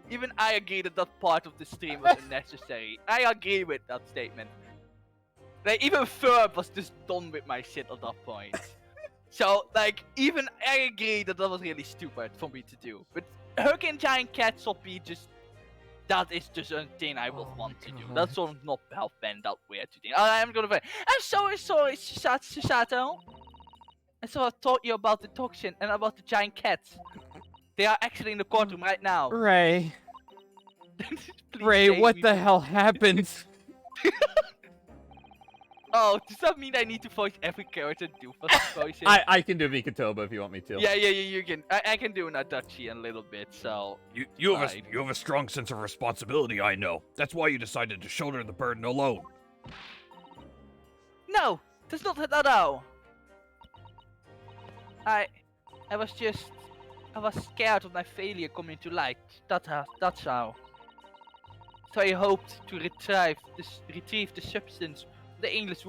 Even I agree that that part of the stream was unnecessary. I agree with that statement. Like, even Ferb was just done with my shit at that point. So, like, even I agree that that was really stupid for me to do. But hugging giant cats will be just... That is just a thing I will want to do. That's sort of not how Ben that weird to do. I'm gonna say, I'm sorry, Shisato. And so I taught you about the toxin and about the giant cats. They are actually in the courtroom right now. Ray. Ray, what the hell happened? Oh, does that mean I need to voice every character do for voices? I can do Mikatoba if you want me to. Yeah, you can. I can do an Adachi in a little bit, so... You have a strong sense of responsibility, I know. That's why you decided to shoulder the burden alone. No, that's not it at all. I was scared of my failure coming to light. That's how. So I hoped to retrieve the substance of the English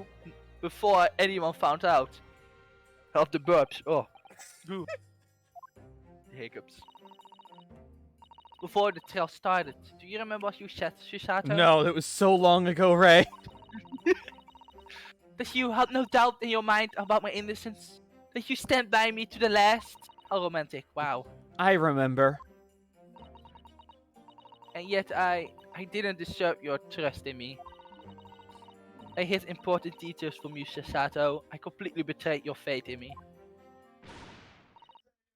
before anyone found out. Of the burps. Oh. The hiccups. Before the trial started. Do you remember what you said, Shisato? No, that was so long ago, Ray. That you had no doubt in your mind about my innocence. That you stand by me to the last. How romantic, wow. I remember. And yet I didn't deserve your trust in me. I hid important details from you, Shisato. I completely betrayed your faith in me.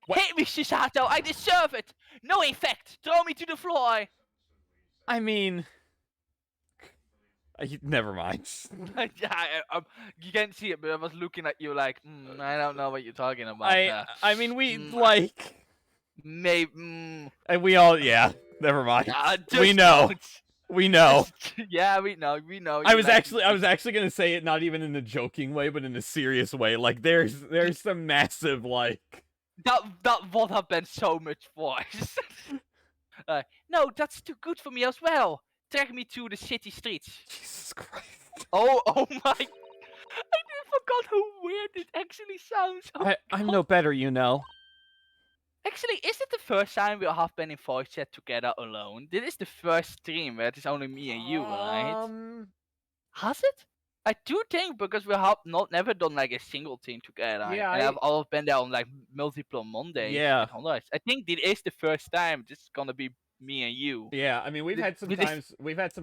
Hit me, Shisato! I deserve it! No effect! Throw me to the floor! I mean... never mind. You can't see it, but I was looking at you like, I don't know what you're talking about. I mean, we, like... Maybe, And we all, yeah, never mind. We know. Don't. We know. Yeah, we know. I was actually gonna say it not even in a joking way, but in a serious way. Like, there's some massive, like... That would have been so much worse. No, that's too good for me as well. Drag me to the city streets. Jesus Christ. Oh my. I forgot how weird it actually sounds. Oh, I'm no better, you know. Actually, is it the first time we have been in voice chat together alone? This is the first stream where it is only me and you, right? Has it? I do think because we have never done like a single team together. Yeah, and I've all been there on like multiple Mondays. Yeah. I think this is the first time. This is gonna be me and you. Yeah, I mean we've had some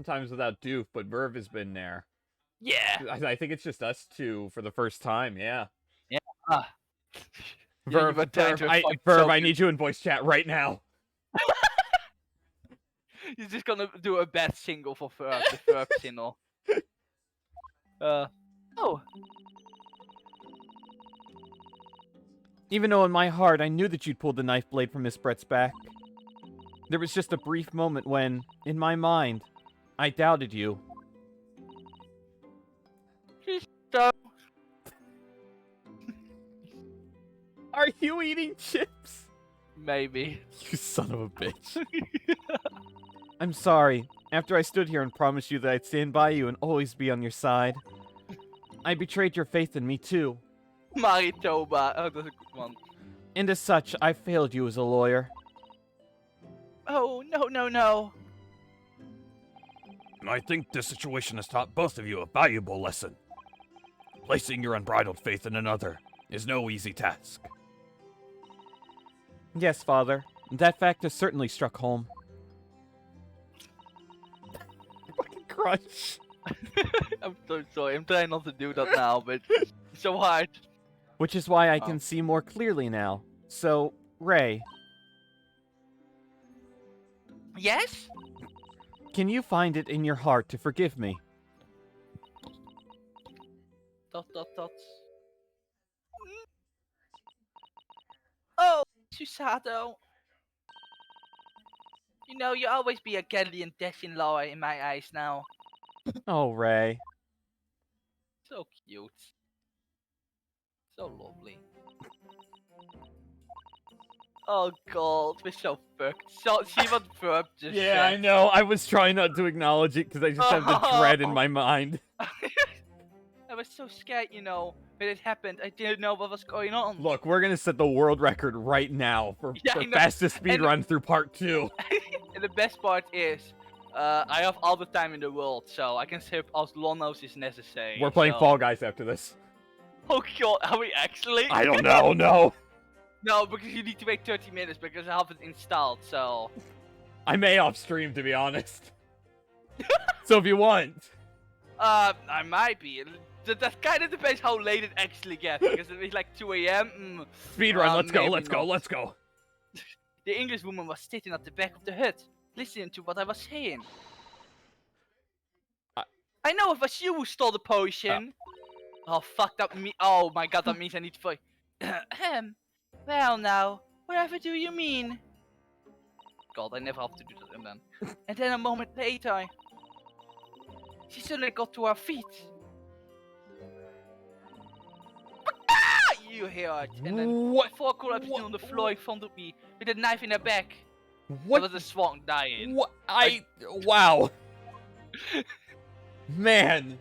times without Doof, but Verve has been there. Yeah. I think it's just us two for the first time. Yeah. Yeah. Verve, I need you in voice chat right now. He's just gonna do a bad single for Verb, the Verb single. Oh. Even though in my heart I knew that you'd pulled the knife blade from Miss Brett's back. There was just a brief moment when, in my mind, I doubted you. So... Are you eating chips? Maybe. You son of a bitch. I'm sorry. After I stood here and promised you that I'd stand by you and always be on your side, I betrayed your faith in me too. Maritoba. Oh, that's a good one. And as such, I failed you as a lawyer. Oh, no. I think this situation has taught both of you a valuable lesson. Placing your unbridled faith in another is no easy task. Yes, Father. That fact has certainly struck home. Fucking crunch. I'm so sorry. I'm trying not to do that now, but it's so hard. Which is why I can see more clearly now. So, Ray. Yes? Can you find it in your heart to forgive me? ... Oh, Susato. You know, you'll always be a Ghalean Death-in-law in my eyes now. Oh, Ray. So cute. So lovely. Oh god, we're so fucked. So, see what Verb just Yeah, said. I know. I was trying not to acknowledge it because I just have the dread in my mind. I was so scared, you know, when it happened. I didn't know what was going on. Look, we're going to set the world record right now for fastest speedrun through part 2. And the best part is, I have all the time in the world, so I can save as long as is necessary. We're playing Fall Guys after this. Oh god, are we actually? I don't know, no. No, because you need to wait 30 minutes because I have it installed, so... I may off stream, to be honest. So if you want. I might be. That kind of depends how late it actually gets, because if it's like 2 AM... Speedrun, let's go. The English woman was sitting at the back of the hut, listening to what I was saying. I know it was you who stole the potion. Oh, fuck, that me. Oh my god, that means I need to fight. Well now, whatever do you mean? God, I never have to do that. And then a moment later, she suddenly got to her feet. You hear it, and then before collapsing on the floor in front of me with a knife in her back. What? There was a swan dying. What? Wow. Man,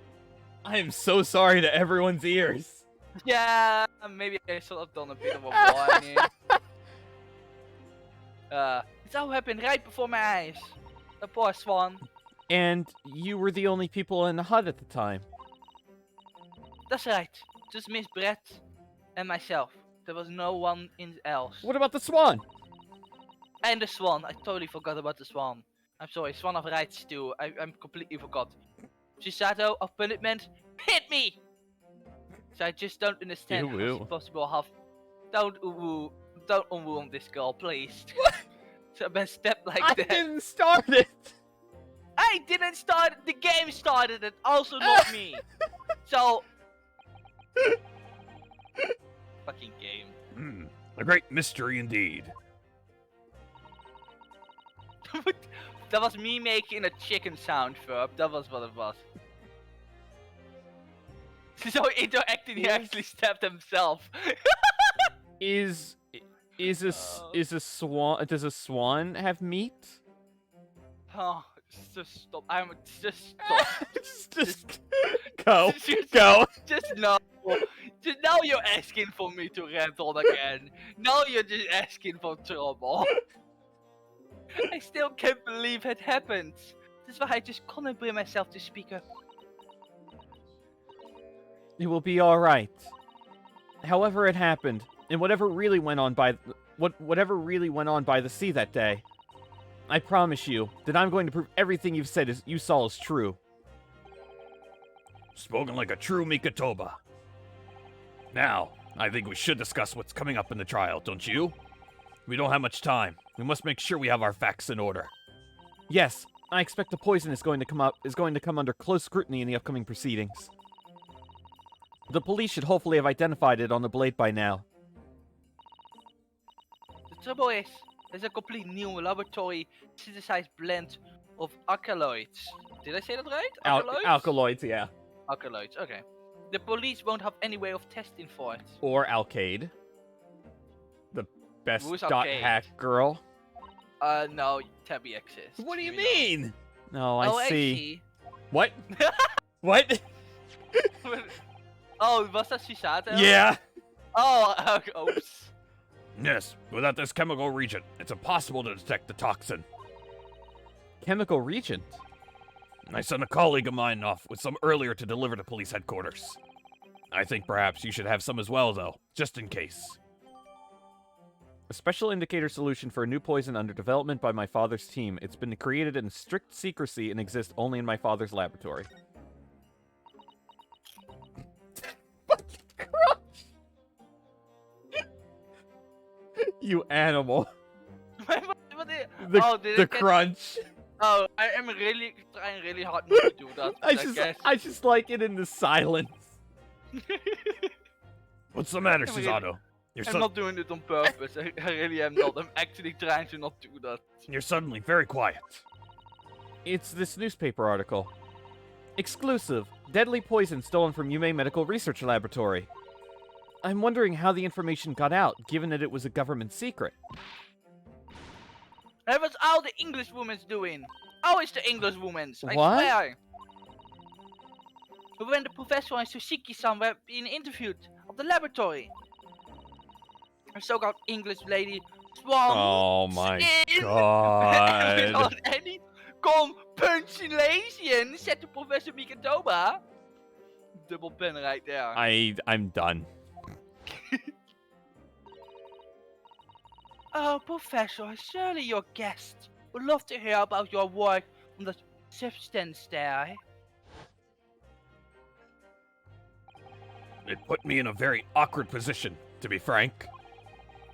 I am so sorry to everyone's ears. Yeah, maybe I should have done a bit of a warning. This all happened right before my eyes. The poor swan. And you were the only people in the hut at the time. That's right. Just Miss Brett and myself. There was no one else. What about the swan? And the swan. I totally forgot about the swan. I'm sorry. Swan of rights too. I'm completely forgot. Susato of punishment, hit me! So I just don't understand how it's possible have... Don't unwound this girl, please. So a step like that. I didn't start it! I didn't start it! The game started it, also not me! So... Fucking game. A great mystery indeed. That was me making a chicken sound, Verb. That was what it was. So interacting, he actually stabbed himself. Is a swan? Does a swan have meat? Oh, just stop! Just stop. just go. Go. Just no. Just now you're asking for me to rant on again. Now you're just asking for trouble. I still can't believe it happened. That's why I just couldn't bring myself to speak up. It will be all right. However it happened, and whatever really went on by the sea that day, I promise you that I'm going to prove everything you've said you saw is true. Spoken like a true Mikatoba. Now, I think we should discuss what's coming up in the trial, don't you? We don't have much time. We must make sure we have our facts in order. Yes, I expect the poison is going to come under close scrutiny in the upcoming proceedings. The police should hopefully have identified it on the blade by now. The trouble is, there's a complete new laboratory synthesized blend of alkaloids. Did I say that right? Alkaloids, yeah. Alkaloids, okay. The police won't have any way of testing for it. Or Alcade. The best Who's dot Alcade? hack girl. No, Tabby exists. What do you We know. mean? No, Oh, I see. see. What? What? Oh, was that Shisato? Yeah. Oh, oops. Yes, without this chemical reagent, it's impossible to detect the toxin. Chemical reagent? I sent a colleague of mine off with some earlier to deliver to police headquarters. I think perhaps you should have some as well, though, just in case. A special indicator solution for a new poison under development by my father's team. It's been created in strict secrecy and exists only in my father's laboratory. You animal. The crunch. Oh, I am really trying really hard not to do that. I just like it in the silence. What's the matter, I mean, Susanoo? I'm not doing it on purpose. I really am not. I'm actually trying to not do that. You're suddenly very quiet. It's this newspaper article. Exclusive. Deadly poison stolen from Yume Medical Research Laboratory. I'm wondering how the information got out, given that it was a government secret. That was all the English women's doing. Always the English women's. I What? swear. When the professor and Suzuki-san were being interviewed at the laboratory. A so-called English lady swam Oh my in god. without any compensation, said to Professor Mikatoba. Double pen right there. I'm done. Oh, Professor, surely your guests would love to hear about your work on the substance there. It put me in a very awkward position, to be frank.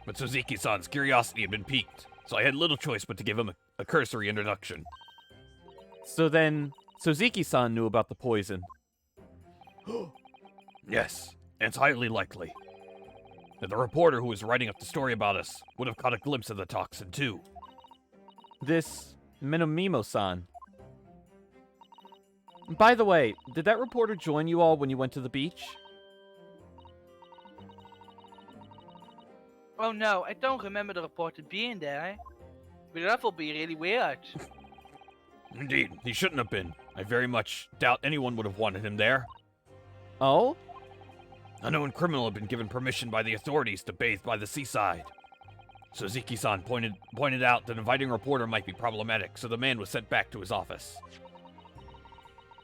But Suzuki-san's curiosity had been piqued, so I had little choice but to give him a cursory introduction. So then, Suzuki-san knew about the poison. Yes, and it's highly likely that the reporter who was writing up the story about us would have caught a glimpse of the toxin too. This Minamimo-san. By the way, did that reporter join you all when you went to the beach? Oh no, I don't remember the reporter being there. But that will be really weird. Indeed, he shouldn't have been. I very much doubt anyone would have wanted him there. Oh? A known criminal had been given permission by the authorities to bathe by the seaside. Suzuki-san pointed out that inviting a reporter might be problematic, so the man was sent back to his office.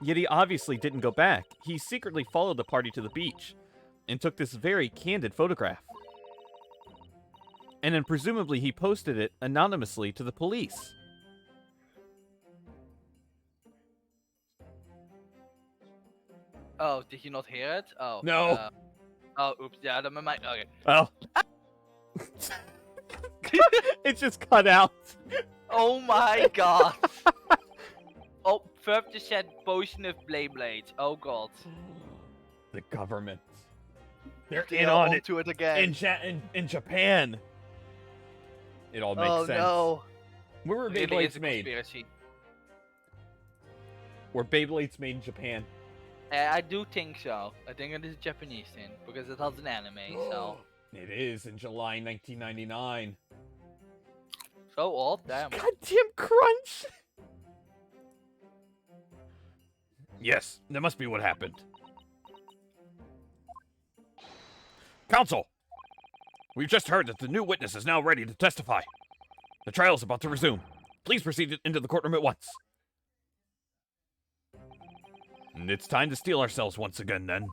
Yet he obviously didn't go back. He secretly followed the party to the beach and took this very candid photograph. And then presumably he posted it anonymously to the police. Oh, did you not hear it? Oh. No. Oh, oops. Yeah, that might. Okay. Oh. It just cut out. Oh my god. Oh, Verb just said potion of Blade. Oh god. The government. They're They in are on it. onto it again. In Japan. It all makes Oh sense. no. Where were Really is Beyblades a made? conspiracy. Were Beyblades made in Japan? I do think so. I think it is a Japanese thing because it has an anime. So. It is in July 1999. So old, damn. Goddamn crunch! Yes, that must be what happened. Counsel! We've just heard that the new witness is now ready to testify. The trial is about to resume. Please proceed into the courtroom at once. And it's time to steel ourselves once again, then.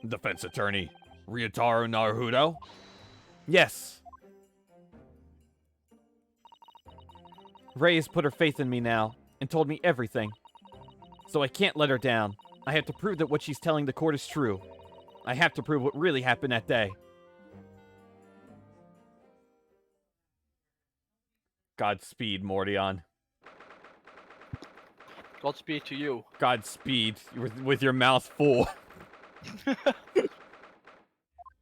Defense attorney, Ryotaro Naruhodo? Yes. Ray has put her faith in me now and told me everything. So I can't let her down. I have to prove that what she's telling the court is true. I have to prove what really happened that day. Godspeed, Mordion. Godspeed to you. Godspeed, with your mouth full.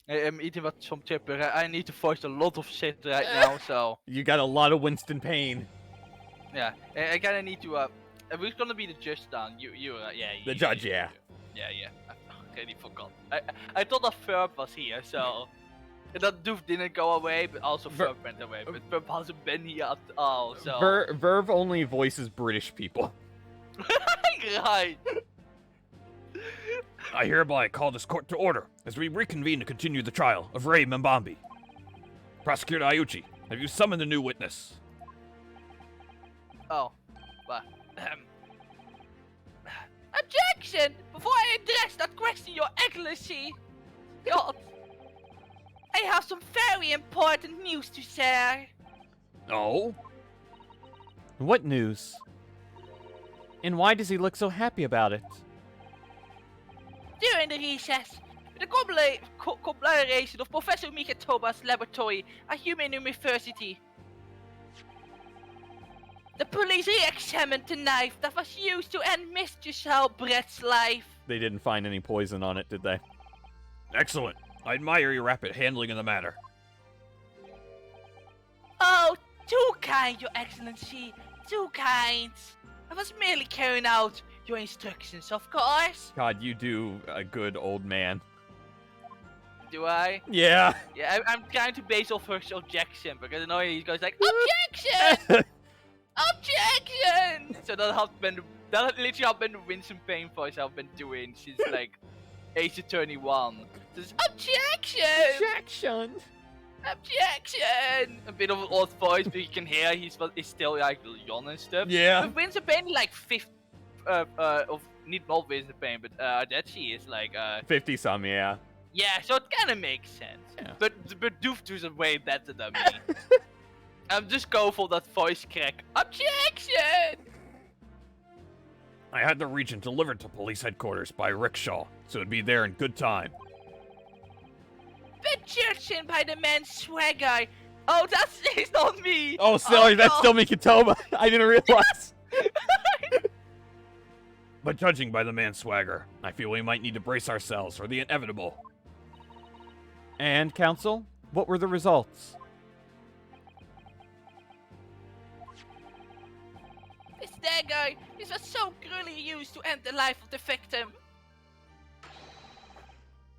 I'm eating some chipper. I need to voice a lot of shit right now, so... You got a lot of Winston Payne. Yeah, I kinda need to, who's gonna be the judge down? Yeah. The judge, yeah. Yeah. I already forgot. I thought that Verb was here, so... That Doof didn't go away, but also Verb went away. But Verb hasn't been here at all, so... Verb only voices British people. Right. I hereby call this court to order as we reconvene to continue the trial of Ray Mbambi. Prosecutor Iuchi, have you summoned a new witness? Oh, well, Objection! Before I address that question, Your Excellency, God, I have some very important news to share. Oh? What news? And why does he look so happy about it? During the recess, the collaboration of Professor Mikatoba's laboratory at Human University, the police re-examined the knife that was used to end Mistress Halbrecht's life. They didn't find any poison on it, did they? Excellent. I admire your rapid handling of the matter. Oh, too kind, Your Excellency. Too kind. I was merely carrying out your instructions, of course. God, you do a good old man. Do I? Yeah. Yeah, I'm trying to base off her objection, because I know he goes like, objection! Objection! So that literally has been the Winston Payne voice I've been doing since like Ace Attorney 1. So it's objection! Objection! Objection! A bit of an odd voice, but you can hear he's still like young and stuff. Yeah. But Winston Payne like not Winston Payne, but that she is like 50 some, yeah. Yeah, so it kind of makes sense. Yeah. But Doof does it way better than me. Just go for that voice crack. Objection! I had the region delivered to police headquarters by rickshaw, so it'd be there in good time. But judging by the man's swagger. Oh, it's not me! Oh, sorry, that's no. still Mikatoba. I didn't realize. But judging by the man's swagger, I feel we might need to brace ourselves for the inevitable. And, Counsel, what were the results? This dagger, this was so cruelly used to end the life of the victim.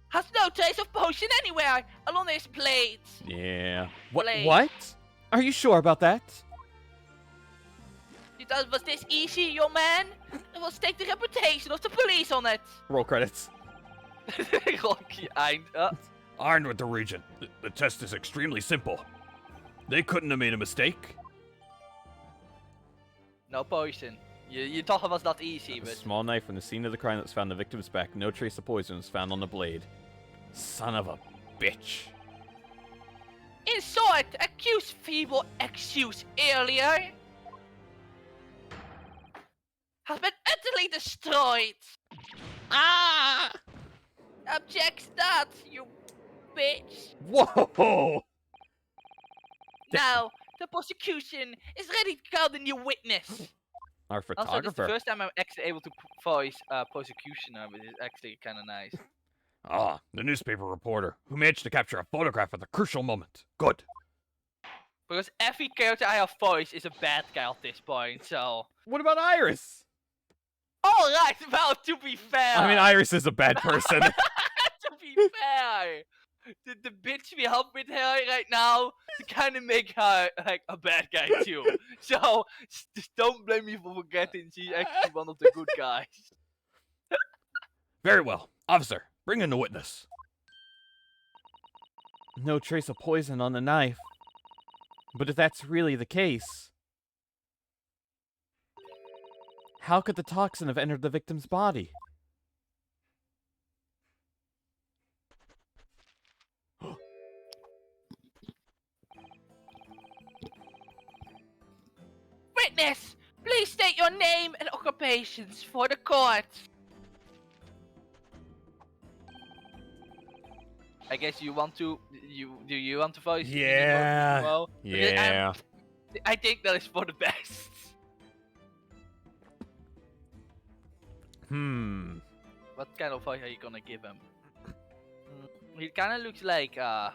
Has no trace of potion anywhere along his blade. Yeah. Blade. What? Are you sure about that? You thought it was this easy, your man? It will stake the reputation of the police on it. Roll credits. Armed with the region, the test is extremely simple. They couldn't have made a mistake. No poison. You thought it was that easy, A but... small knife from the scene of the crime that was found on the victim's back. No trace of poison was found on the blade. Son of a bitch. In short, accused feeble excuse earlier has been utterly destroyed. Ah! Objects that, you bitch. Whoa! Now, the prosecution is ready to call the new witness. Our Also, this is photographer. the first time I'm actually able to voice prosecutioner, which is actually kind of nice. Ah, the newspaper reporter, who managed to capture a photograph at the crucial moment. Good. Because every character I have voiced is a bad guy at this point, so... What about Iris? Alright, well, to be fair... I mean, Iris is a bad person. To be fair, the bitch we have with her right now to kind of make her like a bad guy too. So just don't blame me for forgetting she's actually one of the good guys. Very well. Officer, bring in the witness. No trace of poison on the knife. But if that's really the case, how could the toxin have entered the victim's body? Witness, please state your name and occupations for the court. I guess you want to. Do you want to voice? Yeah. Well, Yeah. I think that is for the best. What kind of voice are you gonna give him? He kind of looks like he kind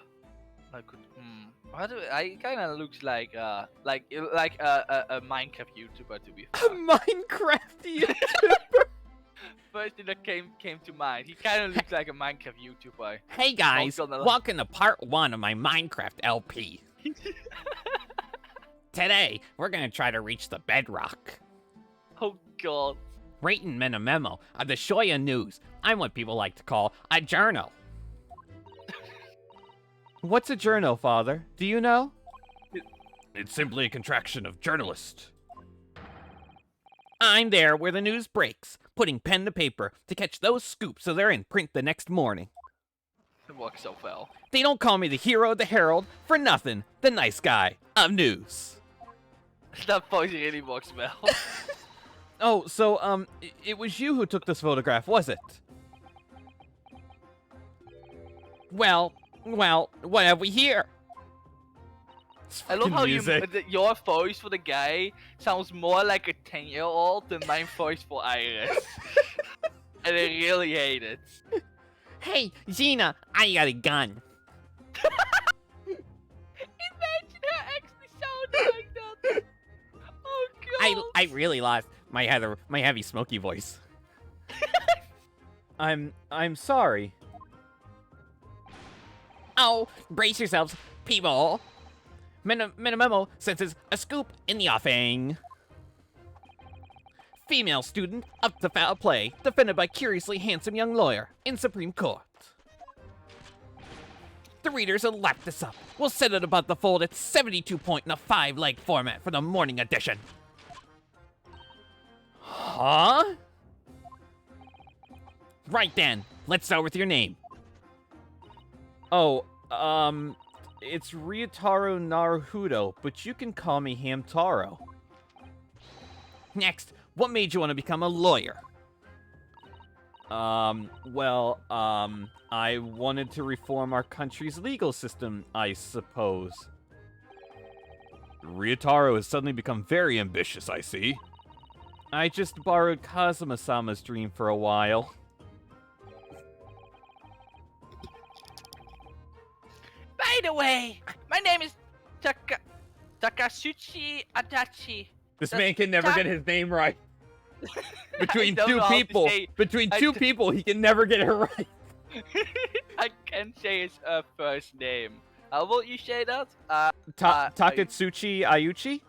of looks like a Minecraft YouTuber, to be fair. Minecraft YouTuber. First thing that came to mind. He kind of looks like a Minecraft YouTuber. Hey guys, welcome to part 1 of my Minecraft LP. Today, we're gonna try to reach the bedrock. Oh god. Writing in a memo of the Shoya News. I'm what people like to call a journal. What's a journal, Father? Do you know? It's simply a contraction of journalist. I'm there where the news breaks, putting pen to paper to catch those scoops so they're in print the next morning. It works so well. They don't call me the hero of the Herald for nothing, the nice guy of news. That voice really works well. Oh, so, it was you who took this photograph, was it? Well, what have we here? I love how music. your voice for the guy sounds more like a 10-year-old than my voice for Iris. And I really hate it. Hey, Gina, I got a gun. Imagine her actually sounding like that. Oh god. I really lost my heavy smoky voice. I'm sorry. Oh, brace yourselves, people. Memo senses a scoop in the offing. Female student up to foul play, defended by curiously handsome young lawyer in Supreme Court. The readers will lap this up. We'll set it above the fold at 72 point in a 5-leg format for the morning edition. Huh? Right then, let's start with your name. Oh, it's Ryotaro Naruhodo, but you can call me Hamtaro. Next, what made you want to become a lawyer? Well, I wanted to reform our country's legal system, I suppose. Ryotaro has suddenly become very ambitious, I see. I just borrowed Kazuma-sama's dream for a while. By the way, my name is Takasuchi Adachi. This man can never get his name right. Between two people, he can never get it right. I can't say his first name. How will you say that? Takatsuchi Ayuchi?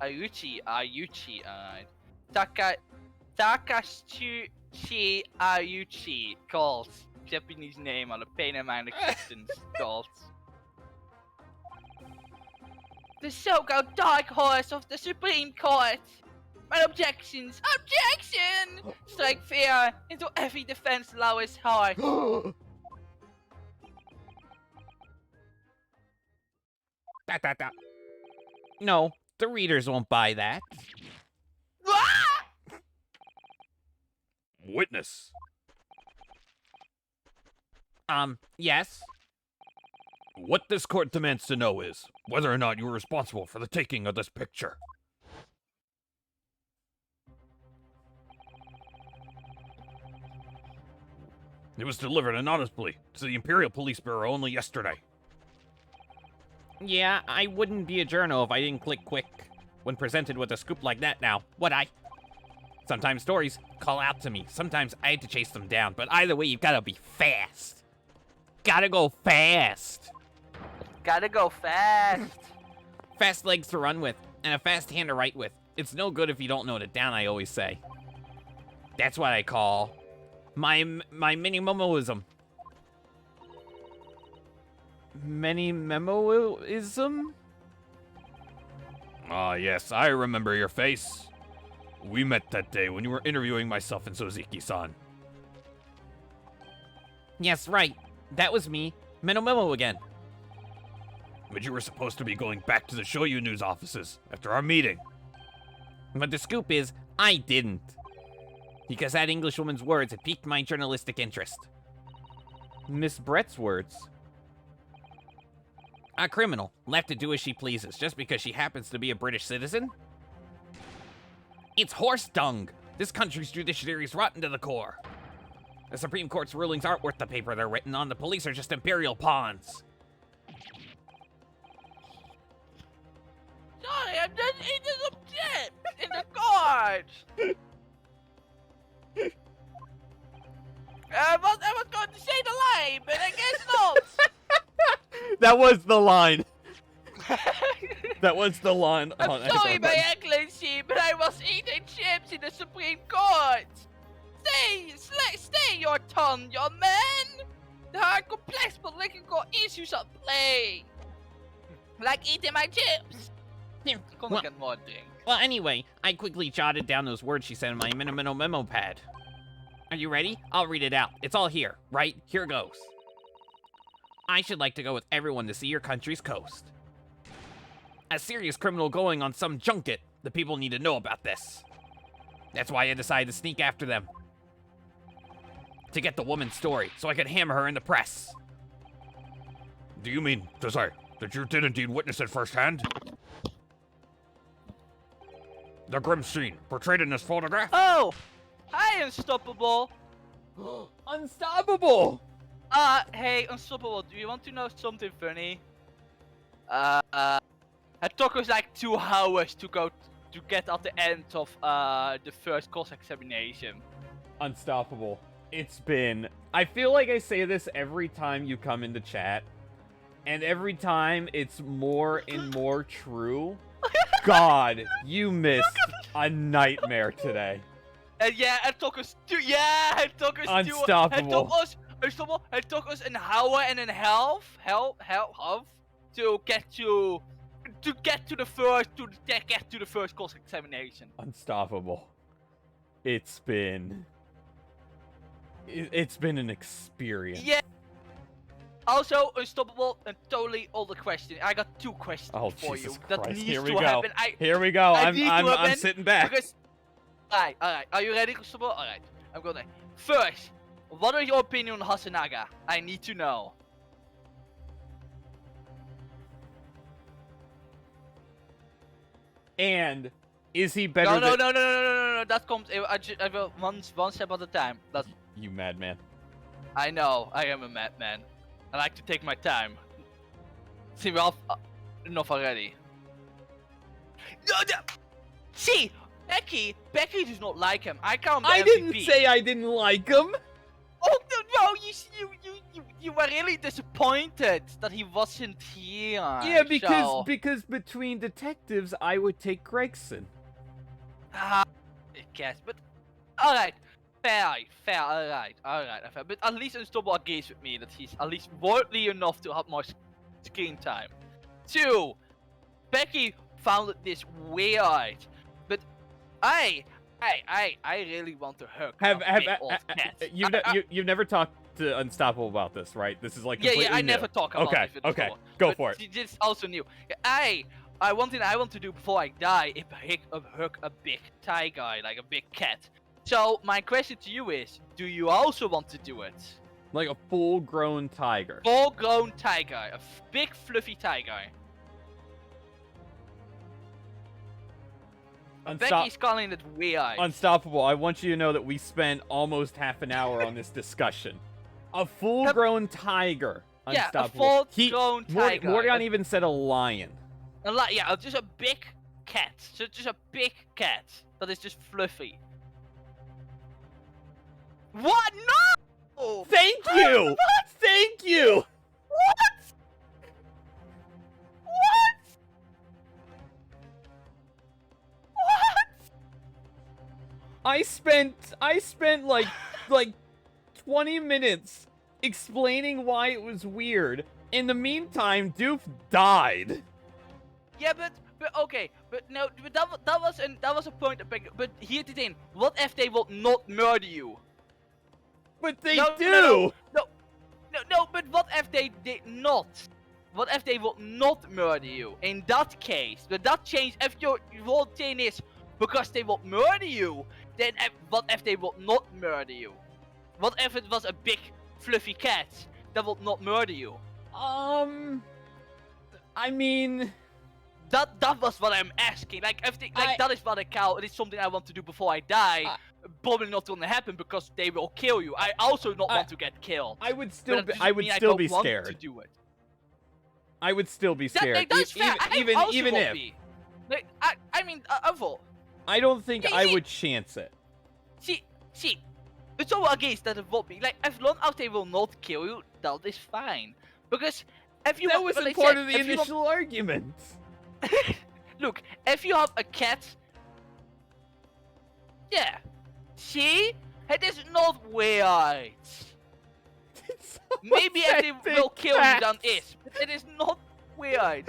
Ayuchi, alright. Takatsuchi Ayuchi calls. Japanese name on a pain in my existence calls. The so-called dark horse of the Supreme Court. My objections. Objection! Strike fear into every defense lawyer's heart. No, the readers won't buy that. Witness. Yes? What this court demands to know is whether or not you were responsible for the taking of this picture. It was delivered anonymously to the Imperial Police Bureau only yesterday. Yeah, I wouldn't be a journal if I didn't click quick when presented with a scoop like that now, would I? Sometimes stories call out to me, sometimes I had to chase them down, but either way, you've gotta be fast. Gotta go fast. Gotta go fast. Fast legs to run with, and a fast hand to write with. It's no good if you don't note it down, I always say. That's what I call my mini memoism. Mini memoism? Ah, yes, I remember your face. We met that day when you were interviewing myself and Soziki-san. Yes, right. That was me. Memo again. But you were supposed to be going back to the Shoyu News offices after our meeting. But the scoop is, I didn't. Because that Englishwoman's words had piqued my journalistic interest. Miss Brett's words? A criminal, left to do as she pleases, just because she happens to be a British citizen? It's horse dung! This country's judiciary is rotten to the core. The Supreme Court's rulings aren't worth the paper they're written on. The police are just imperial pawns. Sorry, I'm just eating some chips in the court. I was going to say the line, but I guess not. That was the line. That was the line. I'm sorry, my excellency, but I was eating chips in the Supreme Court. Stay your tongue, young man. There are complex political issues at play. Like eating my chips. Gonna get more drink. Well, anyway, I quickly jotted down those words she said in my memo pad. Are you ready? I'll read it out. It's all here, right? Here goes. I should like to go with everyone to see your country's coast. A serious criminal going on some junket. The people need to know about this. That's why I decided to sneak after them. To get the woman's story, so I could hammer her in the press. Do you mean to say that you did indeed witness it firsthand? The grim scene portrayed in this photograph? Oh! Hi, Unstoppable! Unstoppable! Hey, Unstoppable, do you want to know something funny? It took us like 2 hours to get at the end of the first course examination. Unstoppable. It's been... I feel like I say this every time you come into chat, and every time it's more and more true. God, you missed a nightmare today. Yeah, it took us Unstoppable. It took us an hour and a half to get to the first course examination. Unstoppable. It's been an experience. Yeah. Also, Unstoppable, and totally all the questions. I got 2 questions for Jesus you. That Christ. needs Here we to go. happen. Here we go. I'm sitting back. Because, alright. Are you ready, Unstoppable? Alright. I'm gonna. First, what are your opinion on Hasanaga? I need to know. And is he better? No. That comes. I will one step at a time. That's. You madman. I know. I am a madman. I like to take my time. See, we have enough already. See, Becky does not like him. I can't. I didn't say I didn't like him. Oh no! You were really disappointed that he wasn't here. Yeah, because between detectives, I would take Gregson. I guess, but all right, fair, all right, fair. But at least Unstoppable agrees with me that he's at least worthy enough to have more screen time. 2, Becky found this weird, but I really want to hug You've never talked to Unstoppable about this, right? This is like completely I new. never talk about it. Okay, go for it. It's also new. One thing I want to do before I die is hug a big tiger, like a big cat. So my question to you is, do you also want to do it? Like a full-grown tiger. Full-grown tiger, a big fluffy tiger. Becky's calling it weird. Unstoppable, I want you to know that we spent almost half an hour on this discussion. A full-grown tiger. Unstoppable. Yeah, a full-grown tiger. Morgan even said a lion. Just a big cat. Just a big cat that is just fluffy. What? No! Thank you! What? Thank you! What? I spent like 20 minutes explaining why it was weird. In the meantime, Doof died. Yeah, but okay, but no, but that was a point. But here's the thing: what if they will not murder you? But they do. No. But what if they did not? What if they will not murder you? In that case, but that change. If your whole thing is because they will murder you, then what if they will not murder you? What if it was a big fluffy cat that will not murder you? I mean, that was what I'm asking. Like, that is what I count. It is something I want to do before I die. Probably not gonna happen because they will kill you. I also not want to get killed. I would still But be, I would mean still I be don't want scared. to do it. I would still be scared. That's fair. Even I also even would if. be. Like, I mean, Avol. I don't think Yeah, I see- would chance it. See, it's all against that it will be. Like, as long as they will not kill you, that is fine. Because if you That want- wasn't like I part said, of the if you want- initial argument. Look, if you have a cat, yeah, see, it is not weird. Maybe if they will kill you, then is, but it is not weird.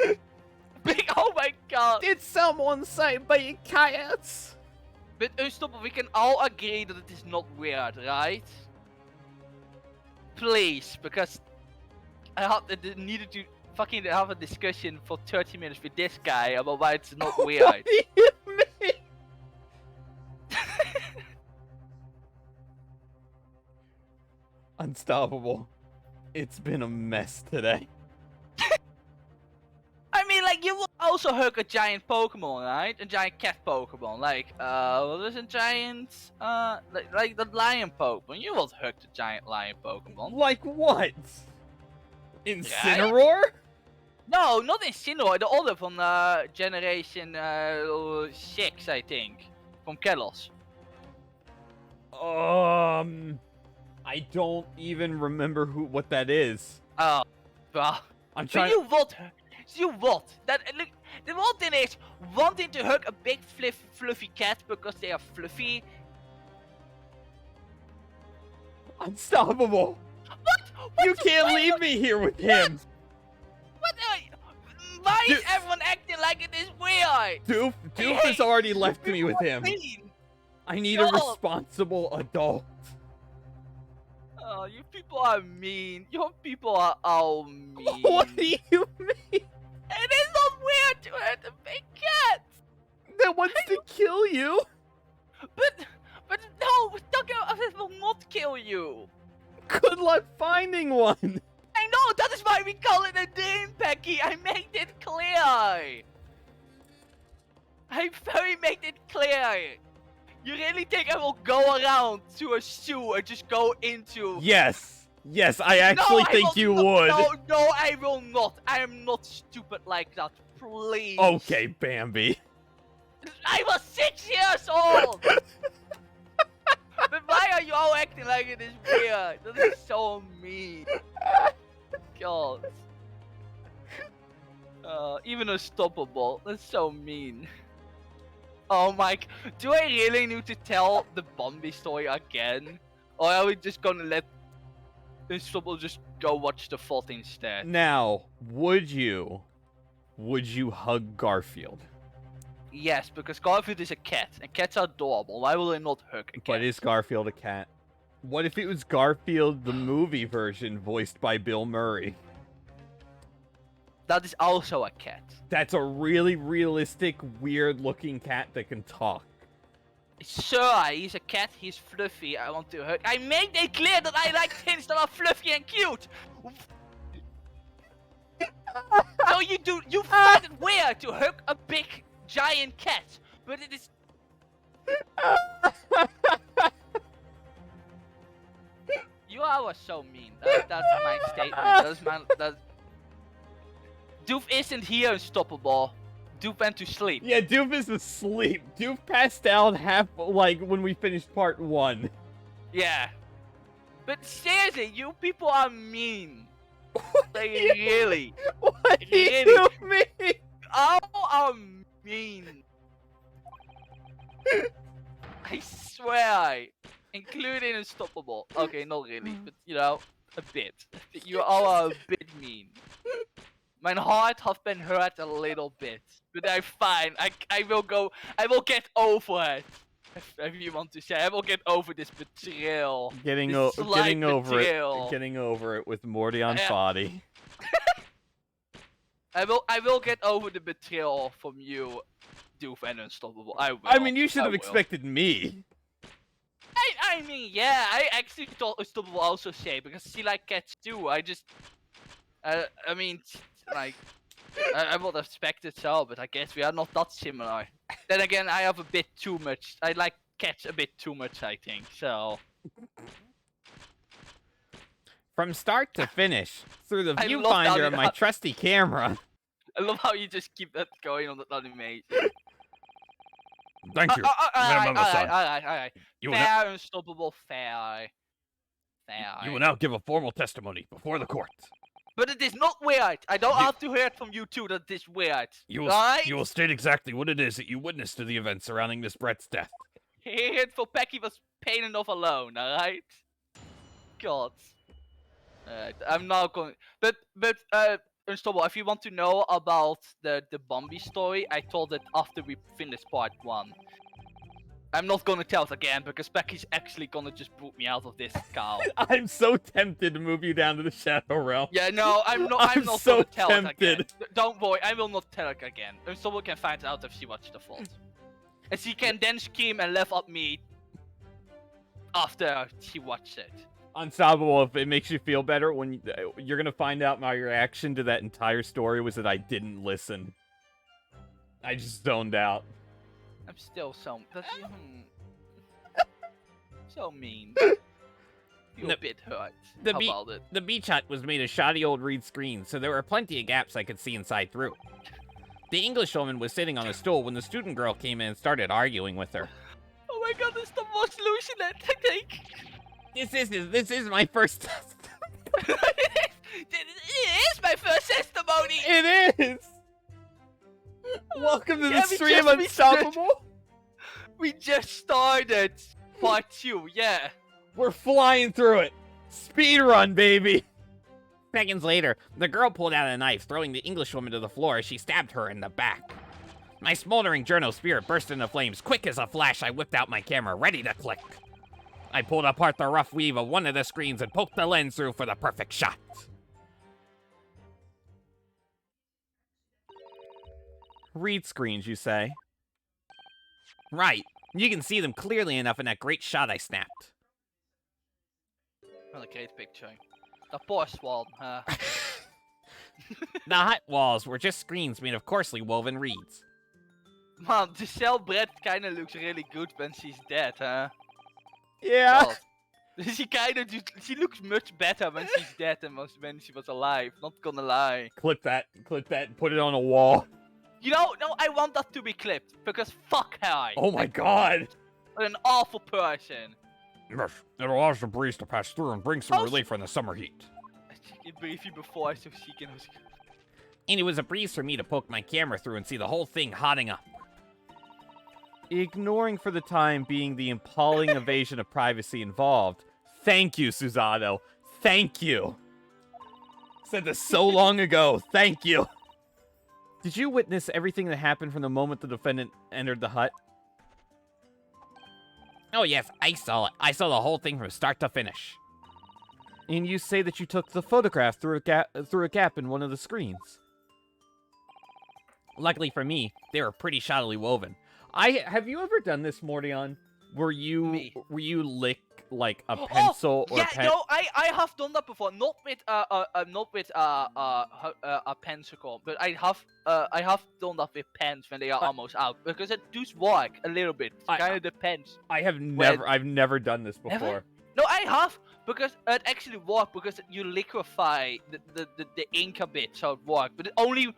Big, oh my god! Did someone say be cats? But Unstoppable, we can all agree that it is not weird, right? Please, because I needed to fucking have a discussion for 30 minutes with this guy about why it's not weird. What do you mean? Unstoppable. It's been a mess today. I mean, like, you will also hug a giant Pokemon, right? A giant cat Pokemon. Like, what is a giant, like the lion Pokemon. You will hug the giant lion Pokemon. Like what? Incineroar? No, not Incineroar. The other from Generation 6, I think. From Kalos. I don't even remember what that is. Oh, well. I'm So trying. you what? That look. The one thing is wanting to hug a big fluffy cat because they are fluffy. Unstoppable. What? You can't leave me here with him. What? Why is Dude. everyone acting like it is weird? Doof has already left me with him. I need a Stop. responsible adult. Oh, you people are mean. Your people are all mean. What do you mean? It is not weird to hurt a big cat. That wants to kill you? But no, we're talking about it will not kill you. Good luck finding one. I know, that is why we call it a dream, Becky. I made it clear. I very made it clear. You really think I will go around to a zoo and just go into... Yes, I actually I think will you not. would. No, I will not. I am not stupid like that. Please. Okay, Bambi. I was 6 years old. But why are you all acting like it is weird? That is so mean. God. Even Unstoppable. That's so mean. Oh my, do I really need to tell the Bambi story again? Or are we just gonna let Unstoppable just go watch the fault instead? Now, would you hug Garfield? Yes, because Garfield is a cat, and cats are adorable. Why will I not hug a cat? But is Garfield a cat? What if it was Garfield the movie version voiced by Bill Murray? That is also a cat. That's a really realistic, weird-looking cat that can talk. Sure, he's a cat, he's fluffy, I want to hug. I made it clear that I like things that are fluffy and cute! So you find it weird to hug a big, giant cat, but it is... You are so mean. That's my statement. Doof isn't here, Unstoppable. Doof went to sleep. Yeah, Doof is asleep. Doof passed out when we finished part 1. Yeah. But seriously, you people are mean. Like, really. What do Really? you mean? All are mean. I swear. Including Unstoppable. Okay, not really, but you know, a bit. You all are a bit mean. My heart has been hurt a little bit, but I'm fine. I will get over it. If you want to say, I will get over this betrayal. Getting This slight betrayal. Getting over it with Morty on Yeah. Foddy. I will get over the betrayal from you, Doof and Unstoppable. I will. I mean, you should I have will. expected me. I mean, yeah, I actually thought Unstoppable also say because she like cats too. I just, I mean, like, I would have expected so, but I guess we are not that similar. Then again, I have a bit too much. I like cats a bit too much, I think. So. From start to finish, through the I love how viewfinder you of my have- trusty camera. I love how you just keep that going on that animation. Thank you, Madam Mama-san. Alright. You will, now, Fair, unstoppable, fair. you will now give a formal testimony before the court. But it is not weird. I don't have to hear it from you too that it is weird. You will, right? you will state exactly what it is that you witnessed to the events surrounding Miss Brett's death. Hearing it for Pecky was pain enough alone, alright? God. Alright, I'm now going. But Unstoppable, if you want to know about the Bambi story, I told it after we finished part 1. I'm not gonna tell it again because Pecky's actually gonna just boot me out of this cow. I'm so tempted to move you down to the Shadow Realm. Yeah, no, I'm not so gonna tell it again. tempted. Don't worry, I will not tell it again. Unstoppable can find out if she watched the vault. And she can then scream and laugh at me after she watched it. Unstoppable, if it makes you feel better, when you're gonna find out my reaction to that entire story was that I didn't listen. I just zoned out. I'm still so so mean. Feel a bit hurt about it. The beach hut was made of shoddy old reed screens, so there were plenty of gaps I could see inside through. The Englishwoman was sitting on a stool when the student girl came in and started arguing with her. Oh my god, this is the most solution I think. This is my first testimony. It is my first testimony. It is. Welcome to the Yeah, stream, Unstoppable. We just started part 2, yeah. We're flying through it. Speed run, baby. Seconds later, the girl pulled out a knife, throwing the Englishwoman to the floor as she stabbed her in the back. My smoldering journal spirit burst into flames. Quick as a flash, I whipped out my camera, ready to click. I pulled apart the rough weave of one of the screens and poked the lens through for the perfect shot. Read screens, you say? Right. You can see them clearly enough in that great shot I snapped. What a great picture. The poor swan, huh? The hut walls were just screens made of coarsely woven reeds. Man, the cell Brett kinda looks really good when she's dead, huh? Yeah. God. She looks much better when she's dead than when she was alive, not gonna lie. Clip that, and put it on a wall. You know, no, I want that to be clipped, because fuck her. Oh my god. An awful person. Yes, it allows the breeze to pass through and bring some relief from the summer heat. I can brief you before so she can... And it was a breeze for me to poke my camera through and see the whole thing hotting up. Ignoring for the time being the appalling invasion of privacy involved. Thank you, Susato. Thank you. Said this so long ago. Thank you. Did you witness everything that happened from the moment the defendant entered the hut? Oh yes, I saw it. I saw the whole thing from start to finish. And you say that you took the photograph through a gap in one of the screens. Luckily for me, they were pretty shoddily woven. Have you ever done this, Mordion? Were you lick like a pencil or yeah, pen? no, I have done that before. Not with a pencil, but I have done that with pens when they are almost out because it does work a little bit. Kind of depends. I've never done this before. Never? No, I have because it actually worked because you liquefy the ink a bit, so it worked. But it only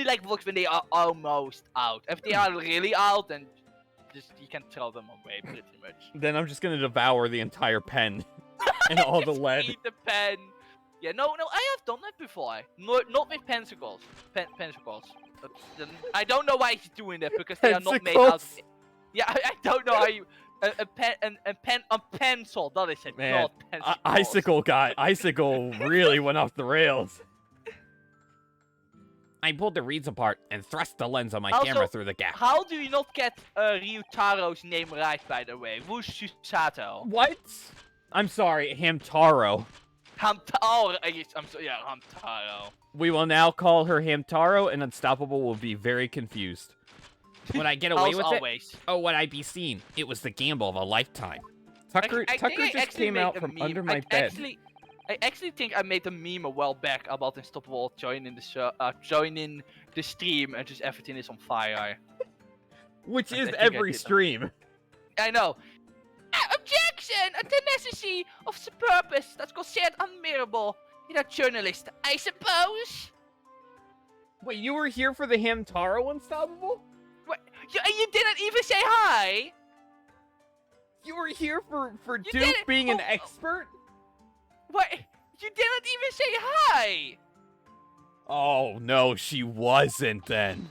like works when they are almost out. If they are really out, then you can throw them away pretty much. Then I'm just gonna devour the entire pen and all the lead. Eat the pen. Yeah, no, I have done that before. Not with pencils. Pencils. I don't know why he's doing that because they are not made out. Yeah, I don't know how you. A pencil. That is it. Man, not Icicle really went off the rails. I pulled the reeds apart and thrust the lens of my camera through the gap. How do you not get Ryutaro's name right, by the way? Who's Susato? What? I'm sorry, Hamtaro. Hamtaro. Hamtaro. We will now call her Hamtaro, and Unstoppable will be very confused. Would I get away with it? Oh, would I be seen? It was the gamble of a lifetime. Tucker just came out from under my bed. I actually think I made a meme a while back about Unstoppable joining the stream and just everything is on fire. Which I is think I every did that. stream. I know. Objection! The necessity of the purpose that's considered admirable in a journalist, I suppose. Wait, you were here for the Hamtaro Unstoppable? What? You didn't even say hi. You were here for You Duke didn't- being an oh, expert? What? You didn't even say hi. Oh, no, she wasn't then.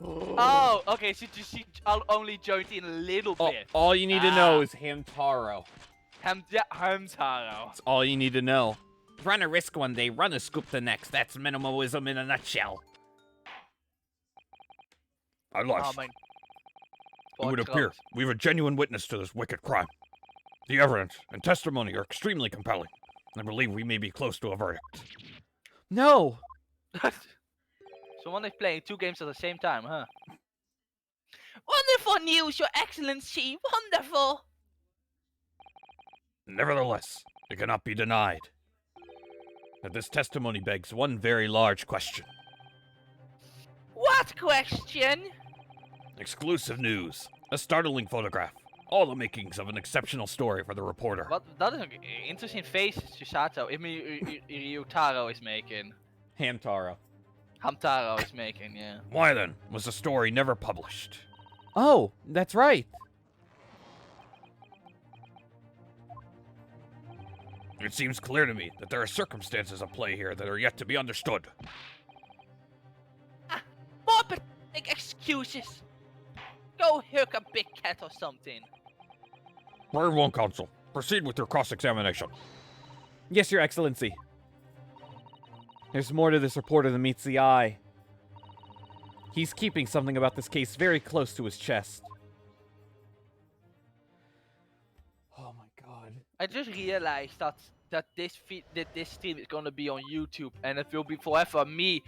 Oh, okay. She only joined in a little bit. All you need to know is Hamtaro. Hamtaro. That's all you need to know. Run a risk one day, run a scoop the next. That's minimalism in a nutshell. At last, Oh, it would appear we have a genuine witness to this wicked crime. The evidence and testimony are extremely compelling. I believe we may be close to a verdict. No! Someone is playing 2 games at the same time, huh? Wonderful news, Your Excellency. Wonderful. Nevertheless, it cannot be denied that this testimony begs one very large question. What question? Exclusive news. A startling photograph. All the makings of an exceptional story for the reporter. What? That is an interesting face Susato. I mean, Ryutaro is making. Hamtaro. Hamtaro is making, yeah. Why then was the story never published? Oh, that's right. It seems clear to me that there are circumstances at play here that are yet to be understood. More pathetic excuses. Go hook a big cat or something. Very well, Counsel. Proceed with your cross-examination. Yes, Your Excellency. There's more to this reporter than meets the eye. He's keeping something about this case very close to his chest. Oh my god. I just realized that this stream is gonna be on YouTube and it will be forever me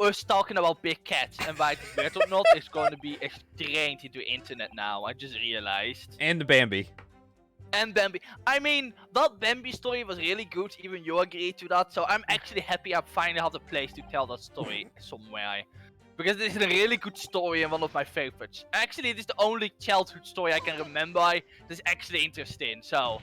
us talking about big cats and why it's weird or not is gonna be extrained into internet now. I just realized. And Bambi. And Bambi. I mean, that Bambi story was really good. Even you agreed to that. So I'm actually happy I finally have a place to tell that story somewhere. Because this is a really good story and one of my favorites. Actually, it is the only childhood story I can remember that's actually interesting. So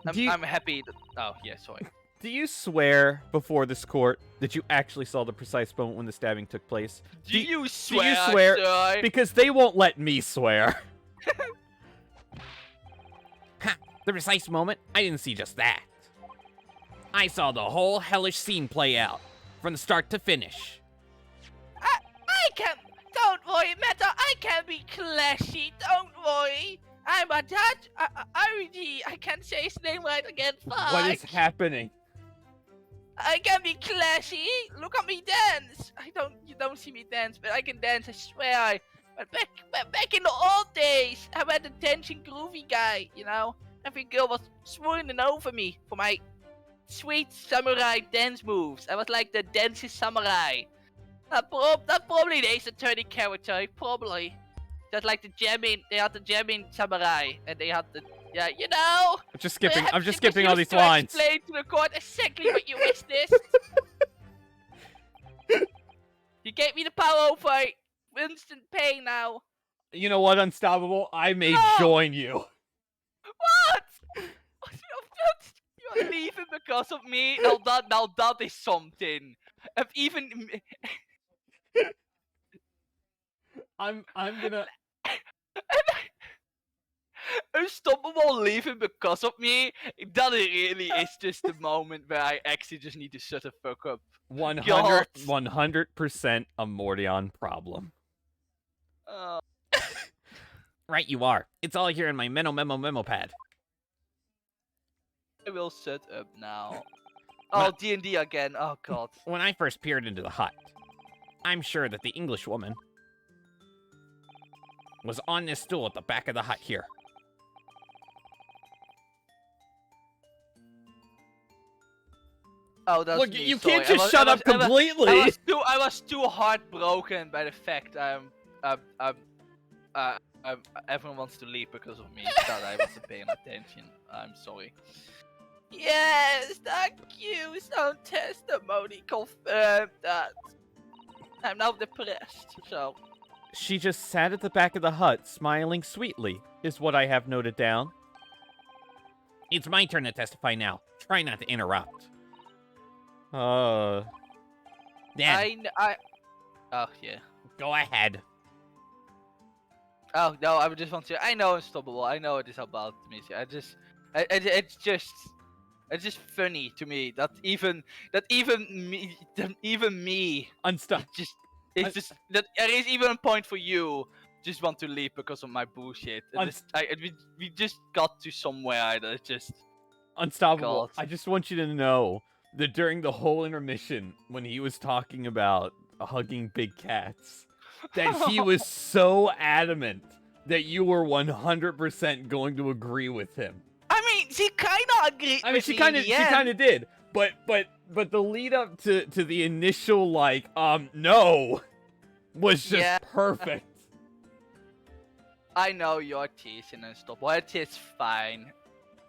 I'm happy that... Oh, yeah, sorry. Do you swear before this court that you actually saw the precise moment when the stabbing took place? Do you swear? Do you swear? Sir? Because they won't let me swear. Ha! The precise moment? I didn't see just that. I saw the whole hellish scene play out, from the start to finish. I can... Don't worry, Meta. I can be classy. Don't worry. I'm a dad. I can't say his name right again. Fuck. What is happening? I can be classy. Look at me dance. You don't see me dance, but I can dance. I swear. But back in the old days, I was the dancing groovy guy. You know, every girl was swooning over me for my sweet samurai dance moves. I was like the dancing samurai. That probably is a 30 character. Probably. Just like the jamming, they had the jamming samurai, and they had the you know. I'm just skipping all these lines. Explain to the court exactly what you witnessed. You gave me the power over instant pain now. You know what, Unstoppable? I may join you. What? You are leaving because of me? Now that is something. If even. I'm gonna. Unstoppable leaving because of me. That really is just the moment where I actually just need to shut the fuck up. 100% a Mordion problem. Right you are. It's all here in my memo pad. I will shut up now. Oh, D&D again. Oh, God. When I first peered into the hut, I'm sure that the English woman was on this stool at the back of the hut here. Oh, that's Look, me. you Sorry. can't just shut up completely. I was too heartbroken by the fact everyone wants to leave because of me. That I wasn't paying attention. I'm sorry. Yes, thank you. Some testimony confirmed that. I'm now depressed, so. She just sat at the back of the hut, smiling sweetly, is what I have noted down. It's my turn to testify now. Try not to interrupt. Uh... Dad, Oh, yeah. go ahead. Oh, no, I just want to. I know Unstoppable. I know it is about me. It's just funny to me that even me Unstuck. It's just that there is even a point for you just want to leave because of my bullshit. We just got to somewhere that just Unstoppable. God. I just want you to know that during the whole intermission, when he was talking about hugging big cats, that he was so adamant that you were 100% going to agree with him. I mean, she kind of agreed. I mean, she kind of did, but the lead up to the initial no, was just perfect. I know you're teasing and stuff, but it's fine.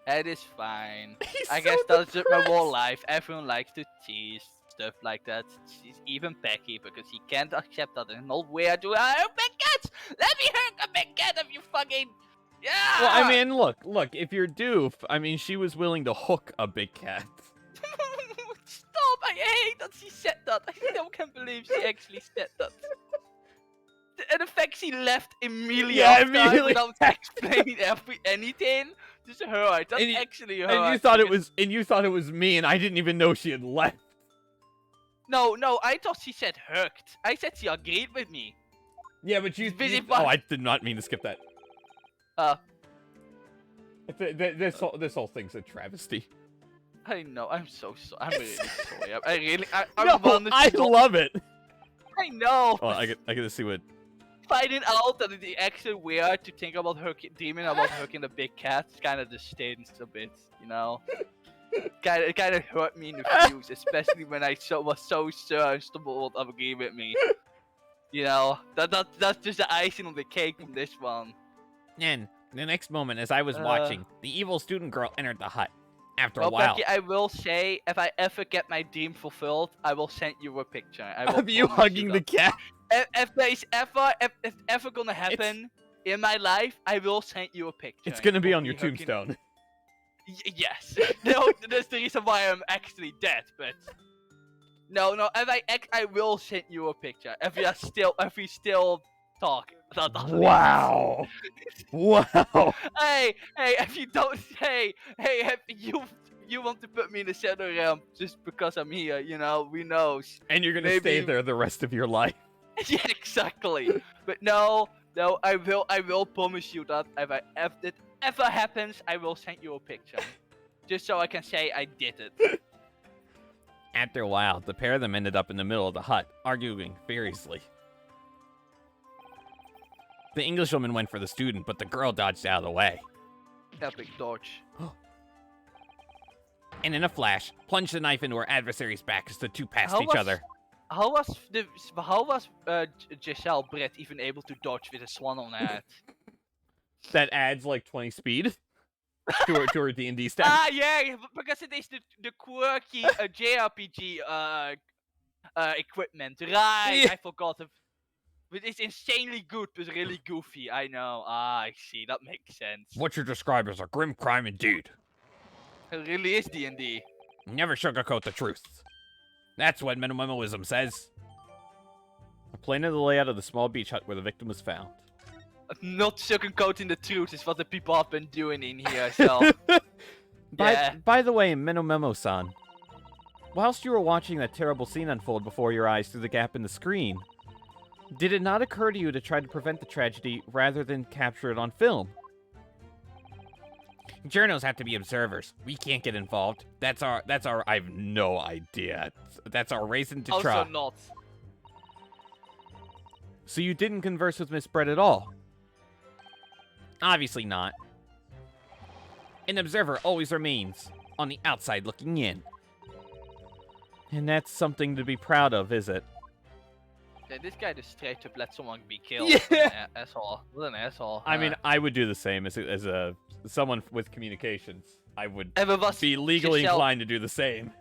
It is fine. I guess so that's just my whole life. Everyone likes to tease stuff like that. She's even Becky because he can't accept that in no way I do. I hug big cats. Let me hug a big cat if you fucking. Yeah. Well, I mean, look. If you're Doof, I mean, she was willing to hook a big cat. Stop! I hate that she said that. I still can't believe she actually said that. And the fact she left immediately after without explaining anything. Just her. That's actually her. And you thought it was me, and I didn't even know she had left. No, I thought she said hooked. I said she agreed with me. Yeah, but oh, I did not mean to skip that. This whole thing's a travesty. I know. I'm so sorry. I'm really sorry. I love it. I know. Oh, I get to see what. Finding out that it's actually weird to think about dreaming about hooking the big cats kind of just stings a bit, you know. It kind of hurt me in the views, especially when I was so sure Unstoppable would agree with me. You know, that's just the icing on the cake from this one. And the next moment, as I was watching, the evil student girl entered the hut. After a while, Becky, I will say, if I ever get my dream fulfilled, I will send you a picture. Of you hugging the cat. If it's ever gonna happen in my life, I will send you a picture. It's gonna be on your tombstone. Yes. No, that's the reason why I'm actually dead. But no. If I will send you a picture. If we still talk. Wow. Wow. Hey, if you don't, if you want to put me in the shadow realm just because I'm here, you know, we know. And you're gonna stay there the rest of your life. Yeah, exactly. But no, I will promise you that if it ever happens, I will send you a picture, just so I can say I did it. After a while, the pair of them ended up in the middle of the hut, arguing furiously. The Englishwoman went for the student, but the girl dodged out of the way. Epic dodge. And in a flash, plunged the knife into her adversary's back as the two passed each other. How was Giselle Brett even able to dodge with a swan on her head? That adds like 20 speed to her D&D stats. Yeah, because it is the quirky JRPG equipment. Right, yeah. I forgot. But it's insanely good, but really goofy. I know. I see. That makes sense. What you describe as a grim crime indeed. It really is D&D. Never sugarcoat the truth. That's what minimalism says. A plan of the layout of the small beach hut where the victim was found. Not sugarcoating the truth is what the people have been doing in here, so... By the way, Memo-san, whilst you were watching that terrible scene unfold before your eyes through the gap in the screen, did it not occur to you to try to prevent the tragedy rather than capture it on film? Journos have to be observers. We can't get involved. That's our I have no idea. That's our reason to try. Also not. So you didn't converse with Miss Brett at all? Obviously not. An observer always remains on the outside looking in. And that's something to be proud of, is it? Yeah, this guy just straight up let someone be killed. Yeah. What an asshole. What an asshole. I mean, I would do the same as a someone with communications. I would be legally inclined to do the same.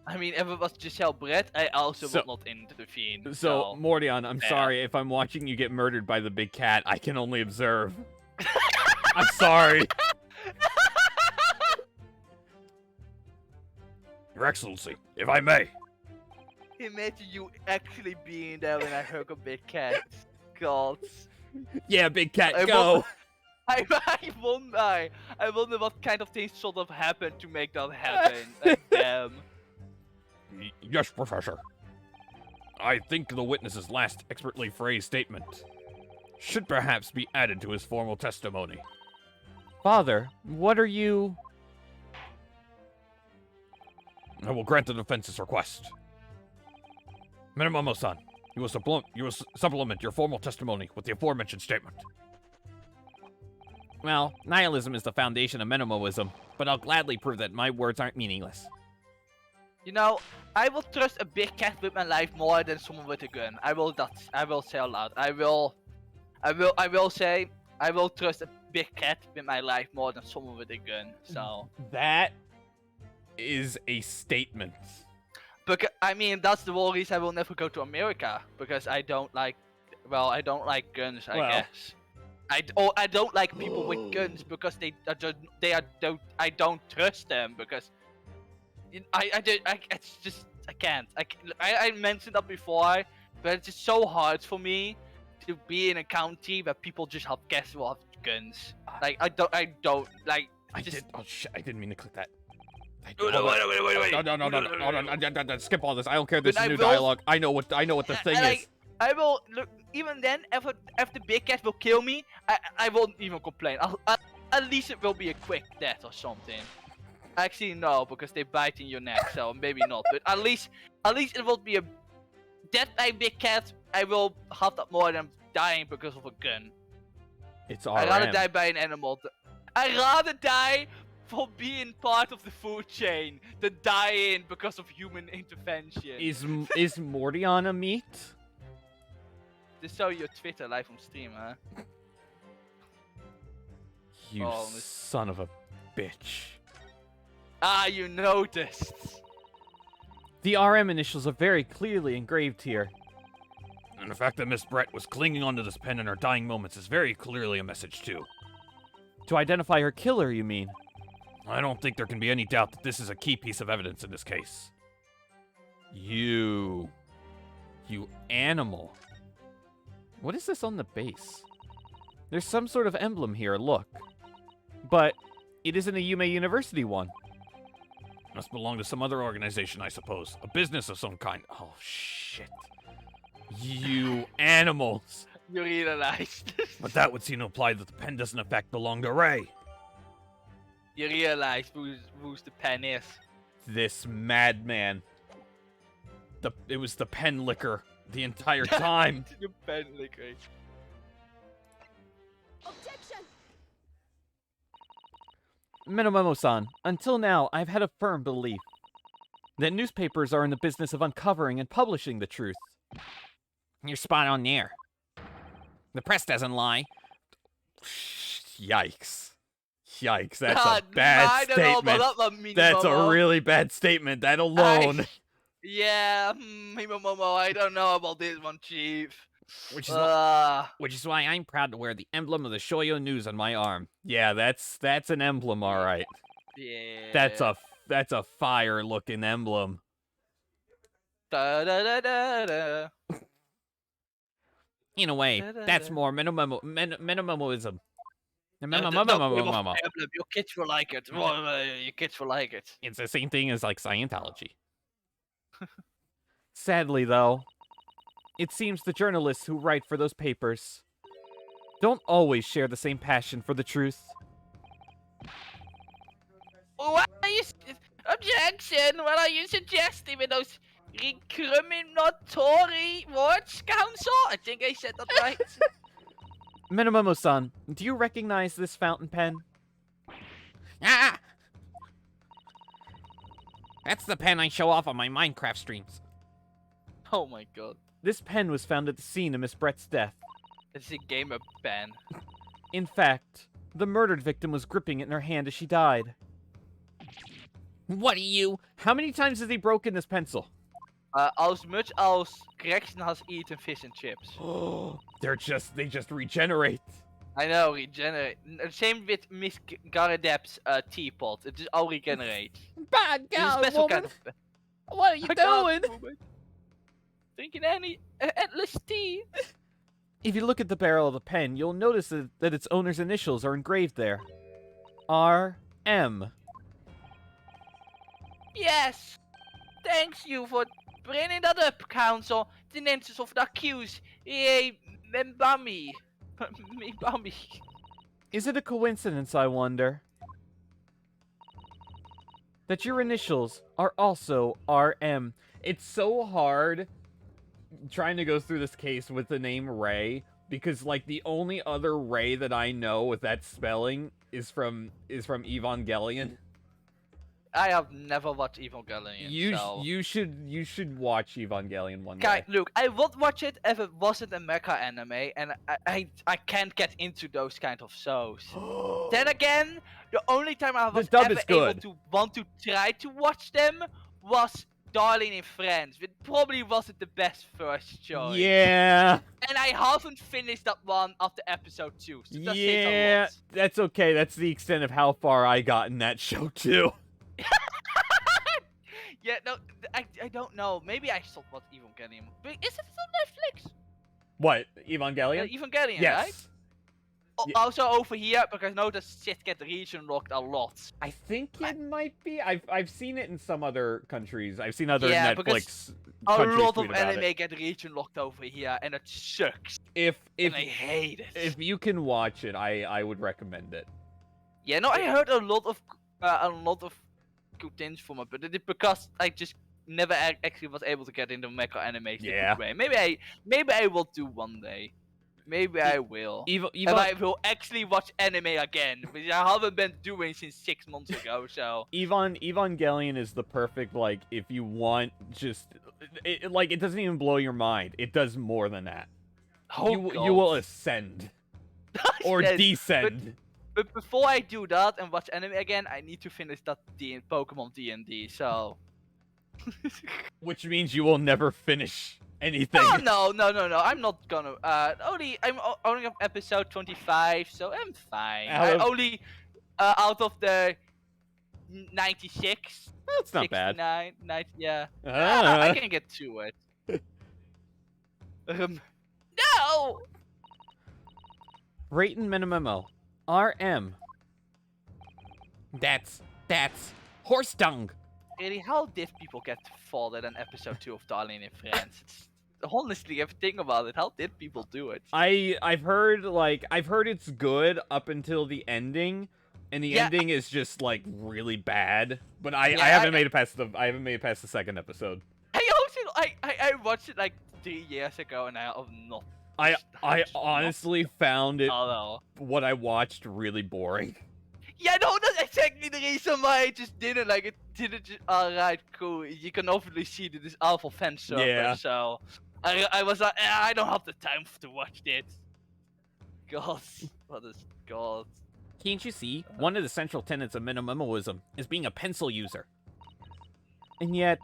I mean, if it was Giselle Brett, I also would not intervene. So, Mordion, I'm sorry if I'm watching you get murdered by the big cat. I can only observe. I'm sorry. Your Excellency, if I may. Imagine you actually being there when I heard a big cat. God. Yeah, big cat, go. I wonder what kind of things sort of happened to make that happen. Like, damn. Yes, Professor. I think the witness's last expertly phrased statement should perhaps be added to his formal testimony. Father, what are you... I will grant the defense's request. Minimomo-san, you will supplement your formal testimony with the aforementioned statement. Well, nihilism is the foundation of Minimoism, but I'll gladly prove that my words aren't meaningless. You know, I will trust a big cat with my life more than someone with a gun. I will say out loud. I will say I will trust a big cat with my life more than someone with a gun. So that is a statement. Because I mean, that's the whole reason I will never go to America, because I don't like guns. I guess. I don't like people with guns because I don't trust them because I can't. I mentioned that before, but it's just so hard for me to be in a county where people just have casual guns. Like I don't like. I didn't mean to click that. Wait. No. Skip all this. I don't care. This is new dialogue. I know what the thing is. I will look. Even then, if the big cat will kill me, I won't even complain. At least it will be a quick death or something. Actually, no, because they bite in your neck, so maybe not. But at least it will be a death by big cat. I will have that more than dying because of a gun. It's RM. I'd rather die by an animal. I'd rather die for being part of the food chain than dying because of human intervention. Is Mordion a meat? Just show your Twitter live on stream, huh? You son of a bitch. Ah, you noticed. The RM initials are very clearly engraved here. And the fact that Miss Brett was clinging onto this pen in her dying moments is very clearly a message, too. To identify her killer, you mean? I don't think there can be any doubt that this is a key piece of evidence in this case. You animal. What is this on the base? There's some sort of emblem here, look. But it isn't a Yume University one. Must belong to some other organization, I suppose. A business of some kind. Oh, shit. You animals. You realized. But that would seem to imply that the pen doesn't in fact belong to Ray. You realize who's the pen is. This madman. It was the pen licker the entire time. The pen licker. Objection! Minimomo-san, until now, I've had a firm belief that newspapers are in the business of uncovering and publishing the truth. You're spot on there. The press doesn't lie. Yikes. Yikes, that's a bad statement. That's a really bad statement, that alone. Yeah, Momo, I don't know about this one, Chief. Which is why I'm proud to wear the emblem of the Shoyo News on my arm. Yeah, that's an emblem, all right. Yeah. That's a fire-looking emblem. Da da da da da. In a way, that's more minimalism. Your kids will like it. Your kids will like it. It's the same thing as like Scientology. Sadly, though, it seems the journalists who write for those papers don't always share the same passion for the truth. What are you... Objection! What are you suggesting with those recriminatory words, Council? I think I said that right. Minimomo-san, do you recognize this fountain pen? Ah! That's the pen I show off on my Minecraft streams. Oh my god. This pen was found at the scene of Miss Brett's death. It's a gamer pen. In fact, the murdered victim was gripping it in her hand as she died. What are you? How many times has he broken this pencil? As much as Gregson has eaten fish and chips. They just regenerate. I know, regenerate. Same with Miss Garadep's teapot. It just all regenerates. Bad It's a God, special woman. kind of. What are you doing? Drinking any endless tea. If you look at the barrel of the pen, you'll notice that its owner's initials are engraved there. R.M. Yes. Thanks you for bringing that up, Council. The names of the accused. Mbami. Mbami. Is it a coincidence, I wonder, that your initials are also R.M.? It's so hard trying to go through this case with the name Ray, because, like, the only other Ray that I know with that spelling is from Evangelion. I have never watched Evangelion. You should watch Evangelion one Okay, day. look, I would watch it if it wasn't a mecha anime, and I can't get into those kind of shows. Then again, the only time I was dub ever is able good. to want to try to watch them was Darling in France. It probably wasn't the best first choice. Yeah. And I haven't finished that one after episode 2. So that says a Yeah, lot. that's okay. That's the extent of how far I got in that show too. Yeah, no, I don't know. Maybe I stopped watching Evangelion. But is it on Netflix? What, Evangelion? Evangelion, Yes. right? Also over here, because I know that shit get region locked a lot. I think it might be. I've seen it in some other countries. I've seen other Yeah, Netflix a countries lot tweet of about anime it. get region locked over here, and it sucks. If And I hate it. if you can watch it, I would recommend it. Yeah, no, I heard a lot of good things from it, but it is because I just never actually was able to get into mecha anime. Yeah. Way. Maybe I will do one day. Maybe I will. And I will actually watch anime again, which I haven't been doing since 6 months ago. So Evangelion is the perfect, like, if you want just it doesn't even blow your mind. It does more than that. Oh, you will ascend or Yes, descend. But before I do that and watch anime again, I need to finish that Pokemon D&D. So. Which means you will never finish anything. Oh no! I'm not gonna. I'm only on episode 25, so I'm fine. Only out of the 96. That's not bad. 90, yeah. Ah. I can get to it. No! Rate and minimum RM. That's horse dung. Really, how did people get farther than episode 2 of Darling in France? Honestly, if you think about it, how did people do it? I've heard it's good up until the ending, and the ending is just like really bad. But I haven't made it past the second episode. I watched it like 3 years ago, and I have not. I honestly found it Oh, what I watched really boring. yeah, no, that's exactly the reason why I just didn't like it. Didn't just alright, cool. You can obviously see that this alpha fan server, Yeah. so I was like, I don't have the time to watch this. God, what is God? Can't you see? One of the central tenets of minimalism is being a pencil user. And yet,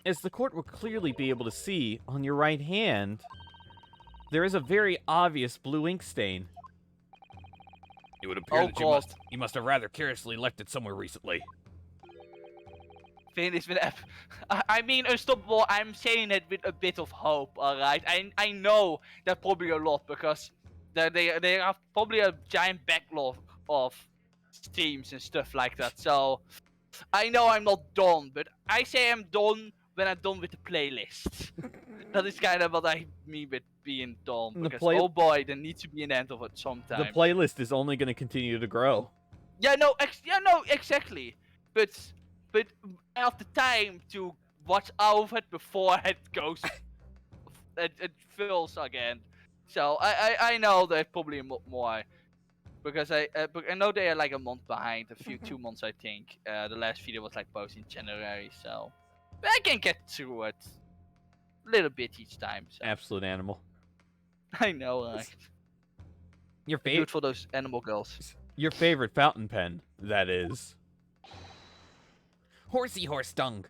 as the court will clearly be able to see on your right hand, there is a very obvious blue ink stain. It would appear Oh, that God. you must have rather carelessly left it somewhere recently. Finish with I mean, unstoppable. I'm saying it with a bit of hope. All right, I know that probably a lot because they have probably a giant backlog of streams and stuff like that. So I know I'm not done, but I say I'm done when I'm done with the playlist. That is kind of what I mean with being done. Because oh boy, there needs to be an end of it sometime. The playlist is only going to continue to grow. Yeah, no, exactly. But I have the time to watch all of it before it goes, it fills again. So I know there's probably more, because I know they are like a month behind, 2 months I think. The last video was like posted in January, so but I can get through it. A little bit each time. So. Absolute animal. I know, right? Your Do it favorite for those animal girls. Your favorite fountain pen, that is. Horsey horse dung.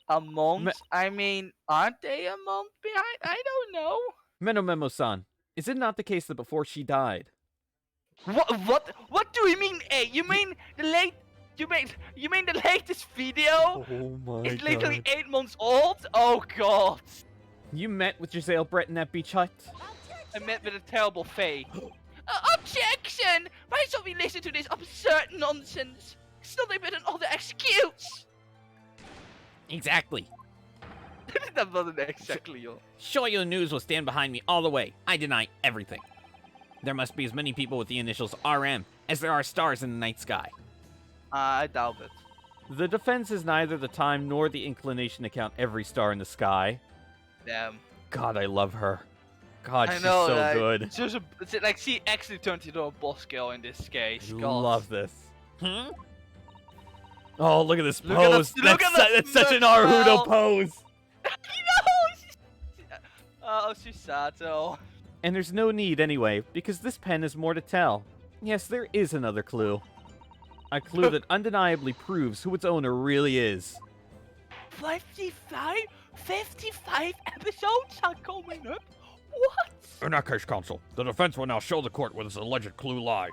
A month? I mean, aren't they a month behind? I don't know. Menomemo-san, is it not the case that before she died? What do you mean? Hey, you mean the late? You mean the latest video? Oh my It's literally 8 months old. Oh god. You met with Giselle Brett in that beach hut? I met with a terrible fate. Objection! Why should we listen to this absurd nonsense? It's nothing but another excuse. Exactly. That wasn't exactly your. Shoyo News will stand behind me all the way. I deny everything. There must be as many people with the initials RM as there are stars in the night sky. I doubt it. The defense has neither the time nor the inclination to count every star in the sky. Damn. God, I love her. God, I she's know, so like, good. It's like she actually turned into a boss girl in this case. I God. love this. Hmm? Oh, look at this Look at pose. the- look at the That's such an smell. Naruto pose. Oh, Susato. And there's no need anyway, because this pen has more to tell. Yes, there is another clue. A clue that undeniably proves who its owner really is. 55 episodes are coming up? What? In that case, counsel, the defense will now show the court where this alleged clue lies.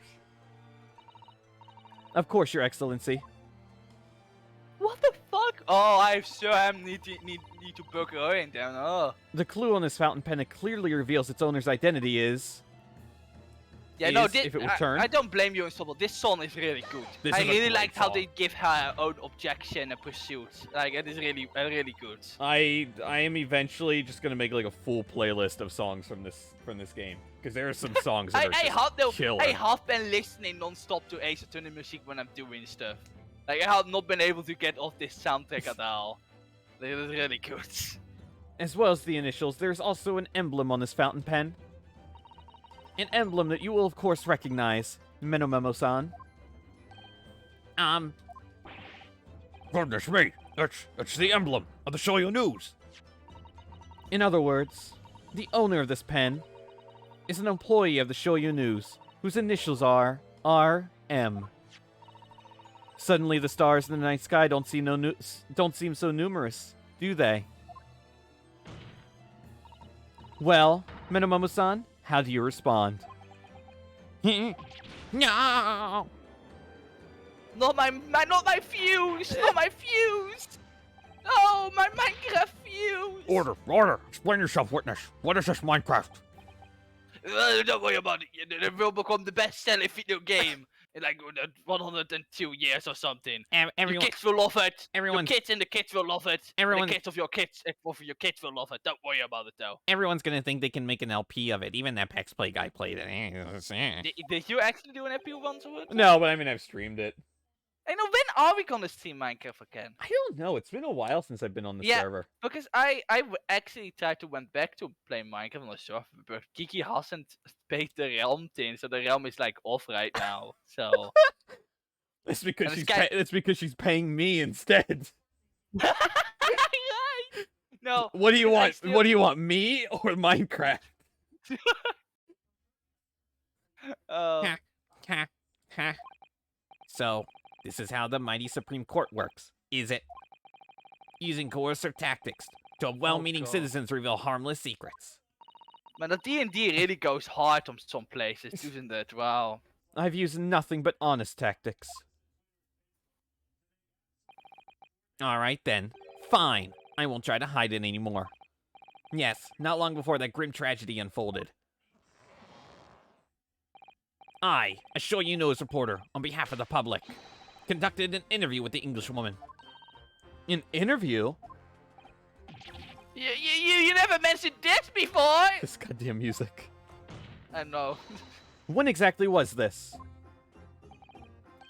Of course, Your Excellency. What the fuck? Oh, I sure am need to book her in then. Oh. The clue on this fountain pen that clearly reveals its owner's identity is... Yeah, no, is, if it will I, turn. I don't blame you, Sobel. This song is really good. This I is a really great liked how song. they give her own objection and pursuit. Like, it is really good. I am eventually just gonna make like a full playlist of songs from this game, because there are some songs that are killer. I have been listening non-stop to Ace Attorney music when I'm doing stuff. Like, I have not been able to get off this soundtrack at all. It is really good. As well as the initials, there's also an emblem on this fountain pen. An emblem that you will of course recognize, Menomemo-san. Goodness me, it's the emblem of the Shoyo News. In other words, the owner of this pen is an employee of the Shoyo News, whose initials are RM. Suddenly, the stars in the night sky don't seem so numerous, do they? Well, Menomemo-san, how do you respond? No! Not my fuse! Not my fuse! Oh, my Minecraft fuse! Order! Explain yourself, witness. What is this Minecraft? Don't worry about it. It will become the best-selling video game in like 102 years or something. Your kids will love it. Your kids and the kids will love it. The kids of your kids will love it. Don't worry about it though. Everyone's gonna think they can make an LP of it. Even that PacksPlay guy played it. Did you actually do an LP once of it? No, but I mean, I've streamed it. I know, when are we gonna stream Minecraft again? I don't know. It's been a while since I've been on the server. Because I actually tried to went back to play Minecraft on the server, but Kiki hasn't paid the realm thing, so the realm is like off right now. So it's because she's paying me instead. No. What do you want? What do you want? Me or Minecraft? So, this is how the mighty Supreme Court works, is it? Using coercive tactics to well-meaning citizens reveal harmless secrets. Man, the D&D really goes hard on some places, doesn't it? Wow. I've used nothing but honest tactics. Alright then. Fine. I won't try to hide it anymore. Yes, not long before that grim tragedy unfolded. I, a Shoyo News reporter, on behalf of the public, conducted an interview with the Englishwoman. An interview? You never mentioned this before! This goddamn music. I know. When exactly was this?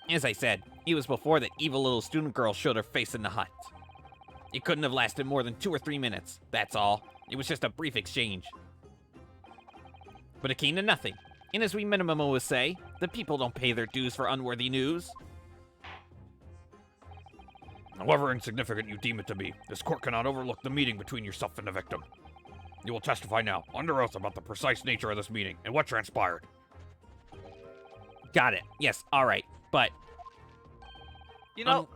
As I said, it was before that evil little student girl showed her face in the hut. It couldn't have lasted more than 2 or 3 minutes, that's all. It was just a brief exchange. But it came to nothing. And as we Menomemo would say, the people don't pay their dues for unworthy news. However insignificant you deem it to be, this court cannot overlook the meeting between yourself and the victim. You will testify now, under oath, about the precise nature of this meeting and what transpired. Got it. Yes, alright. But... You know...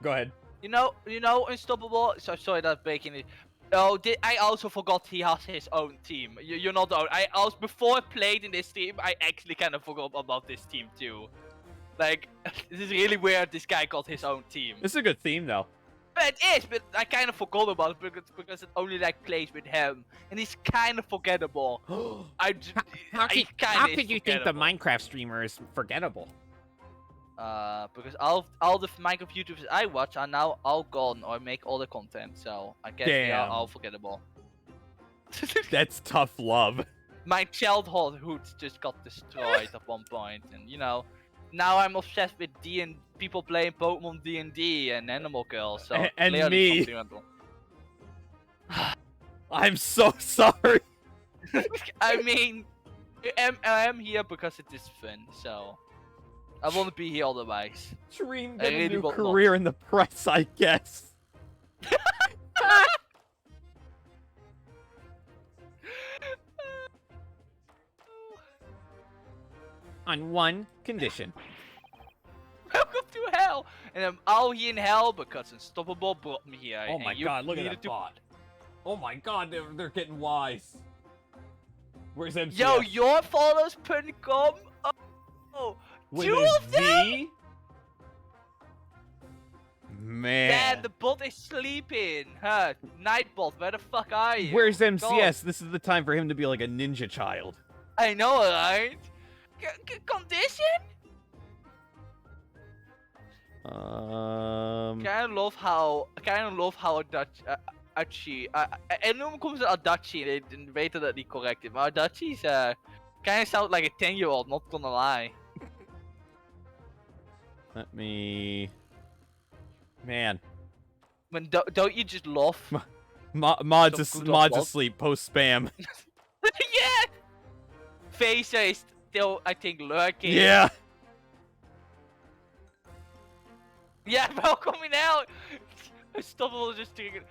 Go ahead. You know, Unstoppable. So sorry that breaking it. Oh, I also forgot he has his own team. You're not the own. I also before I played in this team, I actually kind of forgot about this team too. Like, this is really weird. This guy got his own team. This is a good theme though. But it is, but I kind of forgot about it because it only like plays with him, and he's kind of forgettable. How could you think the Minecraft streamer is forgettable? Because all the Minecraft YouTubers I watch are now all gone or make all the content, so I guess they are all forgettable. That's tough love. My childhood just got destroyed at one point, and you know, now I'm obsessed with people playing Pokemon D&D and Animal Girl. So and clearly me. something went wrong. I'm so sorry. I mean, I am here because it is fun, so I won't be here otherwise. Dream get a new career in the press, I guess. On one condition. Welcome to hell! And I'm all here in hell because Unstoppable brought me here. Oh my god, look at that bot. Oh my god, they're getting wise. Where's MCS? Yo, your followers couldn't come? Oh, with two a of them? Man. Man, the bot is sleeping. Huh? Nightbot, where the fuck are you? Where's MCS? God. This is the time for him to be like a ninja child. I know, right? Condition? I kind of love how Adachi. En noem komt ze Adachi. They weten dat niet correct is. Maar Adachi is kind of sound like a 10-year-old. Not gonna lie. Let me. Man. When don't you just love? Mods asleep. Post spam. Yeah. Face is still, I think, lurking. Yeah. Yeah, welcome out. Unstoppable just doing it.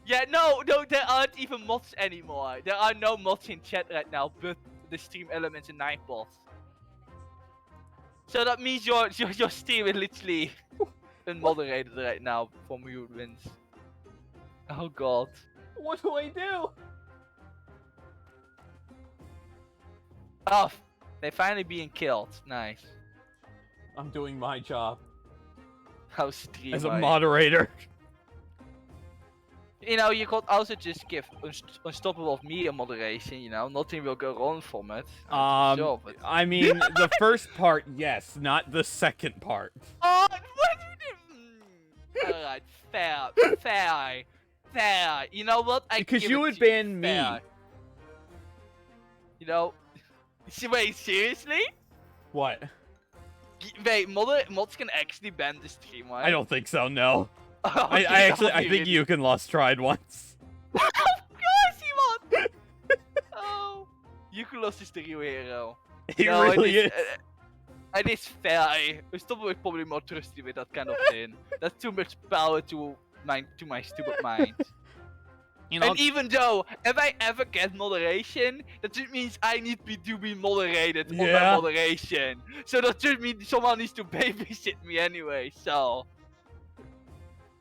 Yeah, no, there aren't even mods anymore. There are no mods in chat right now, but the stream elements and Nightbots. So that means your stream is literally unmoderated right now from you wins. Oh god. What do I do? Oh, they finally being killed. Nice. I'm doing my job. How stream as a moderator. You know, you could also just give Unstoppable of me a moderation, you know, nothing will go wrong from it. Sure, but... I mean, the first part, yes, not the second part. Oh, what did you... Alright, fair. You know what? Because you would ban me. You know, wait, seriously? What? Wait, mods can actually ban the stream, right? I don't think so, no. Oh, I think Yukin tried once. Of course he won! Oh. Yukin is the real hero. He really is. It is fair. Unstoppable is probably more trusty with that kind of thing. That's too much power to my stupid mind. You know, and even though, if I ever get moderation, that just means I need to be moderated on my moderation. So that just means someone needs to babysit me anyway, so...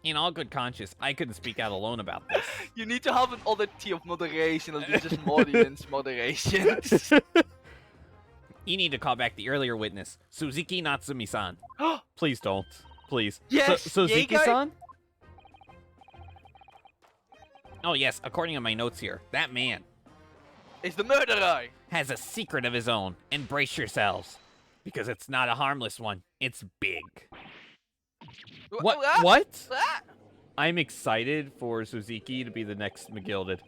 In all good conscience, I couldn't speak out alone about this. You need to have an other tier of moderation, or just audience moderation. You need to call back the earlier witness, Suzuki Natsumi-san. Please don't. Please. Yes, Suzuki-san? Oh yes, according to my notes here, that man is the murderer. Has a secret of his own. And brace yourselves, because it's not a harmless one. It's big. What? I'm excited for Suzuki to be the next McGilded.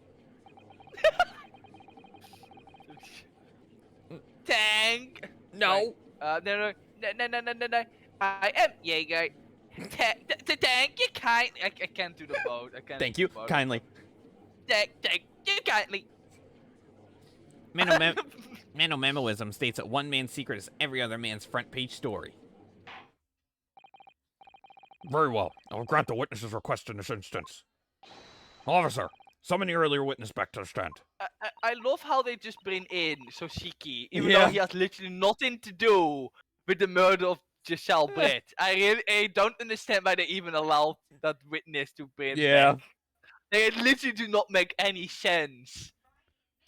Tank. No. No. I am Jaeger. Tank, you can't. I can't do the vote. Thank you, kindly. Thank you kindly. Manomemoism states that one man's secret is every other man's front page story. Very well. I will grant the witness's request in this instance. Officer, summon the earlier witness back to the stand. I love how they just bring in Soshiki, even though he has literally nothing to do with the murder of Giselle Britt. I don't understand why they even allowed that witness to bring back. They literally do not make any sense.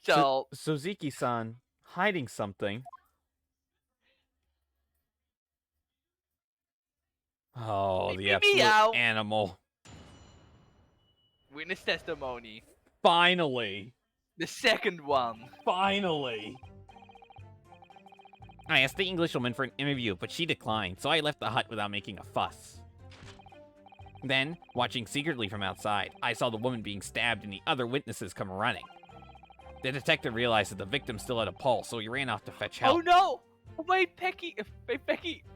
So Soziki-san hiding something. Oh, the absolute animal. Witness testimony. Finally. The second one. Finally. I asked the Englishwoman for an interview, but she declined, so I left the hut without making a fuss. Then, watching secretly from outside, I saw the woman being stabbed and the other witnesses come running. The detective realized that the victim still had a pulse, so he ran off to fetch help. Oh no! Wait, Becky,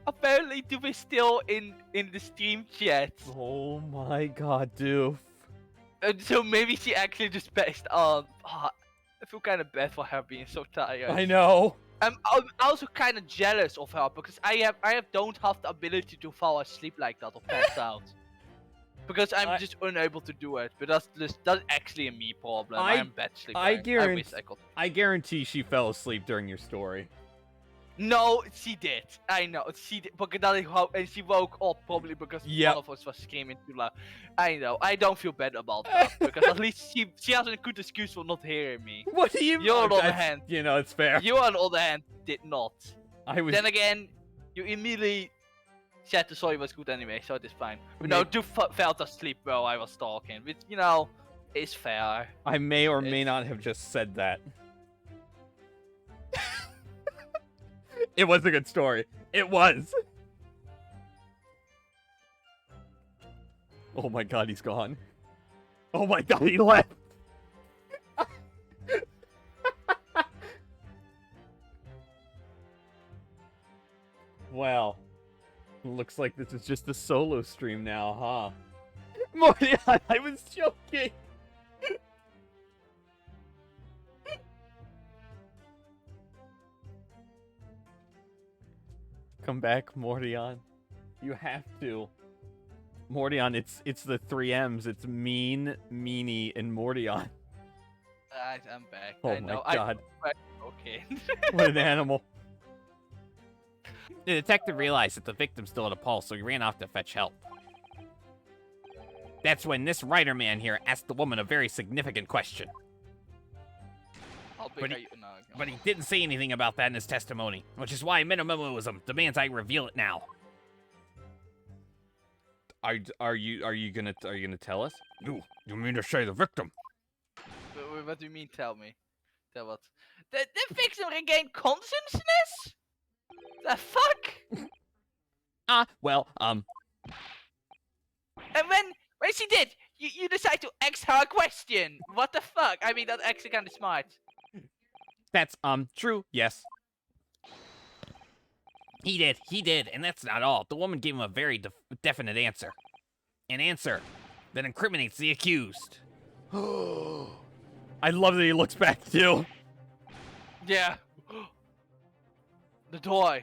apparently Doof is still in the stream chat. Oh my god, Doof. So maybe she actually just passed on. I feel kind of bad for her being so tired. I know. I'm also kind of jealous of her because I don't have the ability to fall asleep like that or pass out. Because I'm just unable to do it. But that's actually a me problem. I am bad sleeper. I guarantee she fell asleep during your story. No, she did. I know. She did. And she woke up probably because one of us was screaming too loud. I know. I don't feel bad about that. Because at least she has a good excuse for not hearing me. What do you mean? You on the other hand. You know, it's fair. You on the other hand did not. Then again, you immediately said the story was good anyway, so it is fine. But no, you fell asleep while I was talking. Which, you know, is fair. I may or may not have just said that. It was a good story. It was. Oh my god, he's gone. Oh my god, he left. Well, looks like this is just a solo stream now, huh? Morty, I was joking. Come back, Mordion. You have to. Mordion, it's the 3Ms. It's Mean, Meanie, and Mordion. I'm back. Oh I know. my god. Okay. What an animal. The detective realized that the victim still had a pulse, so he ran off to fetch help. That's when this writer man here asked the woman a very significant question. But he didn't say anything about that in his testimony, which is why minimalism demands I reveal it now. Are you gonna tell us? You mean to say the victim? What do you mean? Tell me. Tell what? The victim regained consciousness? The fuck? Well, And when she did, you decide to ask her a question. What the fuck? I mean, that's actually kind of smart. That's, true, yes. He did, and that's not all. The woman gave him a very definite answer. An answer that incriminates the accused. I love that he looks back, too. Yeah. The door.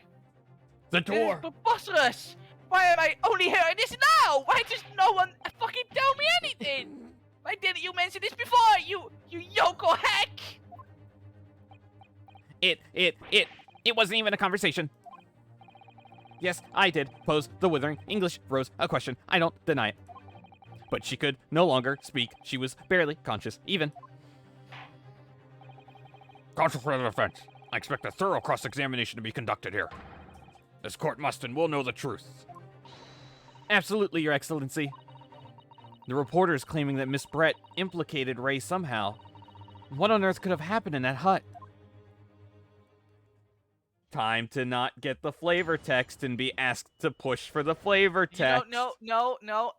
The door. It is preposterous. Why am I only hearing this now? Why does no one fucking tell me anything? Why didn't you mention this before, you Yoko hack? It wasn't even a conversation. Yes, I did pose the withering English Rose a question. I don't deny it. But she could no longer speak. She was barely conscious, even. Counsel for the defense, I expect a thorough cross-examination to be conducted here. This court must and will know the truth. Absolutely, Your Excellency. The reporter is claiming that Miss Brett implicated Ray somehow. What on earth could have happened in that hut? Time to not get the flavor text and be asked to push for the flavor text. No,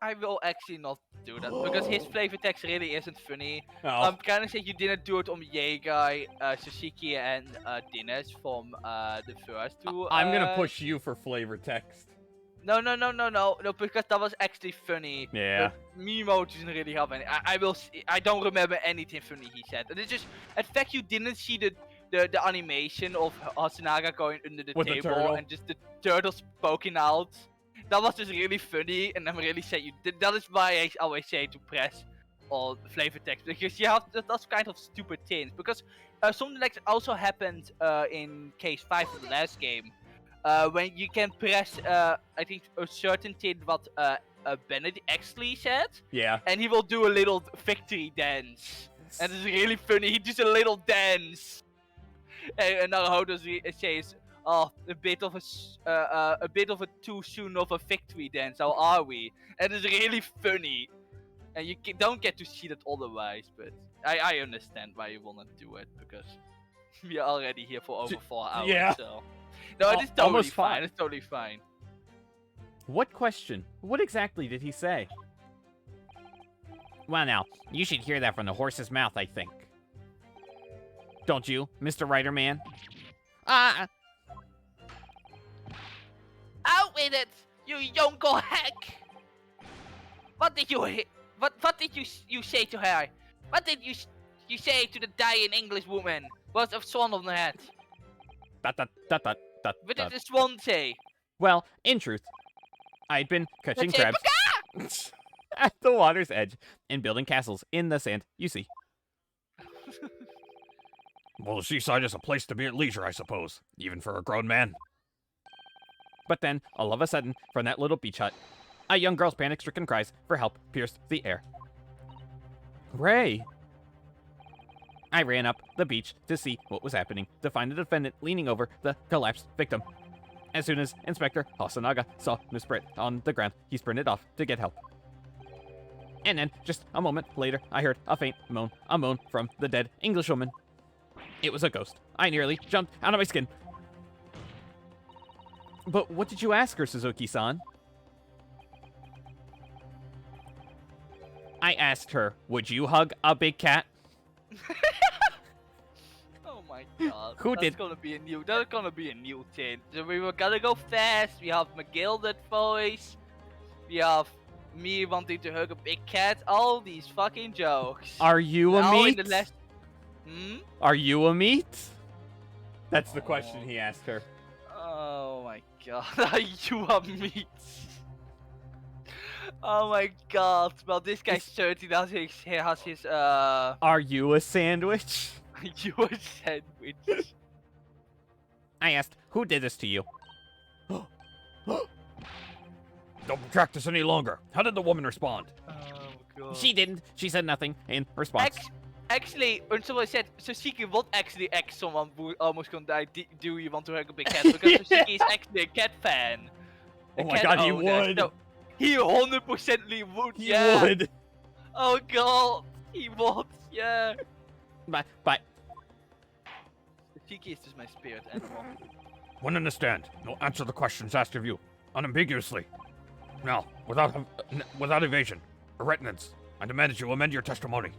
I will actually not do that because his flavor text really isn't funny. Oh. I'm kind of saying you didn't do it on Yegai, Sashiki, and Dinesh from the first two. I'm gonna push you for flavor text. No, because that was actually funny. Yeah. But Mimo doesn't really have any. I don't remember anything funny he said. And it's just, in fact, you didn't see the animation of Hasunaga going under the table and just the turtles poking out. that was just really funny, and I'm really sad you did. That is why I always say to press all flavor text, because you have that's kind of stupid things. Because something like that also happened in case 5 of the last game, when you can press I think a certain thing what Benedict actually said, Yeah. and he will do a little victory dance, and it's really funny. He does a little dance, and now how does he say? Oh, a bit of a too soon of a victory dance. How are we? And it's really funny, and you don't get to see that otherwise. But I understand why you wanna do it, because we are already here for over 4 hours. Yeah. So no, it is totally Almost fine. fine. It's totally fine. What question? What exactly did he say? Well now, you should hear that from the horse's mouth, I think. Don't you, Mr. Writer Man? Out with it, you younker hack! What did you say to her? What did you say to the dying English woman? Was a swan on the head? What did the swan say? Well, in truth, I'd been catching crabs at the water's edge and building castles in the sand, you see. Well, the seaside is a place to be at leisure, I suppose, even for a grown man. But then, all of a sudden, from that little beach hut, a young girl's panic-stricken cries for help pierced the air. Ray! I ran up the beach to see what was happening, to find the defendant leaning over the collapsed victim. As soon as Inspector Hasanaga saw Miss Britt on the ground, he sprinted off to get help. And then, just a moment later, I heard a faint moan, a moan from the dead Englishwoman. It was a ghost. I nearly jumped out of my skin. But what did you ask her, Suzuki-san? I asked her, would you hug a big cat? Oh my god. Who That's did- gonna be a new thing. So we were gonna go fast. We have McGilded voice. We have me wanting to hug a big cat. All these fucking jokes. Are you a Now in meat? the last... Hmm? Are you a meat? That's the question he asked her. Oh my god. Are you a meat? Oh my god. Well, this guy certainly has his Are you a sandwich? you a sandwich. I asked, who did this to you? Don't protract this any longer. How did the woman respond? Oh god. She didn't. She said nothing in response. Actually, when someone said, Suzuki would actually ask someone who almost gonna die, do you want to hug a big cat? Because Suzuki is actually a cat fan. Oh my god, he would. So he 100% would, He yeah. would. Oh god, he would, yeah. But Suzuki is just my spirit animal. When in the stand, you'll answer the questions asked of you, unambiguously. Now, without evasion or reticence, I demand that you amend your testimony.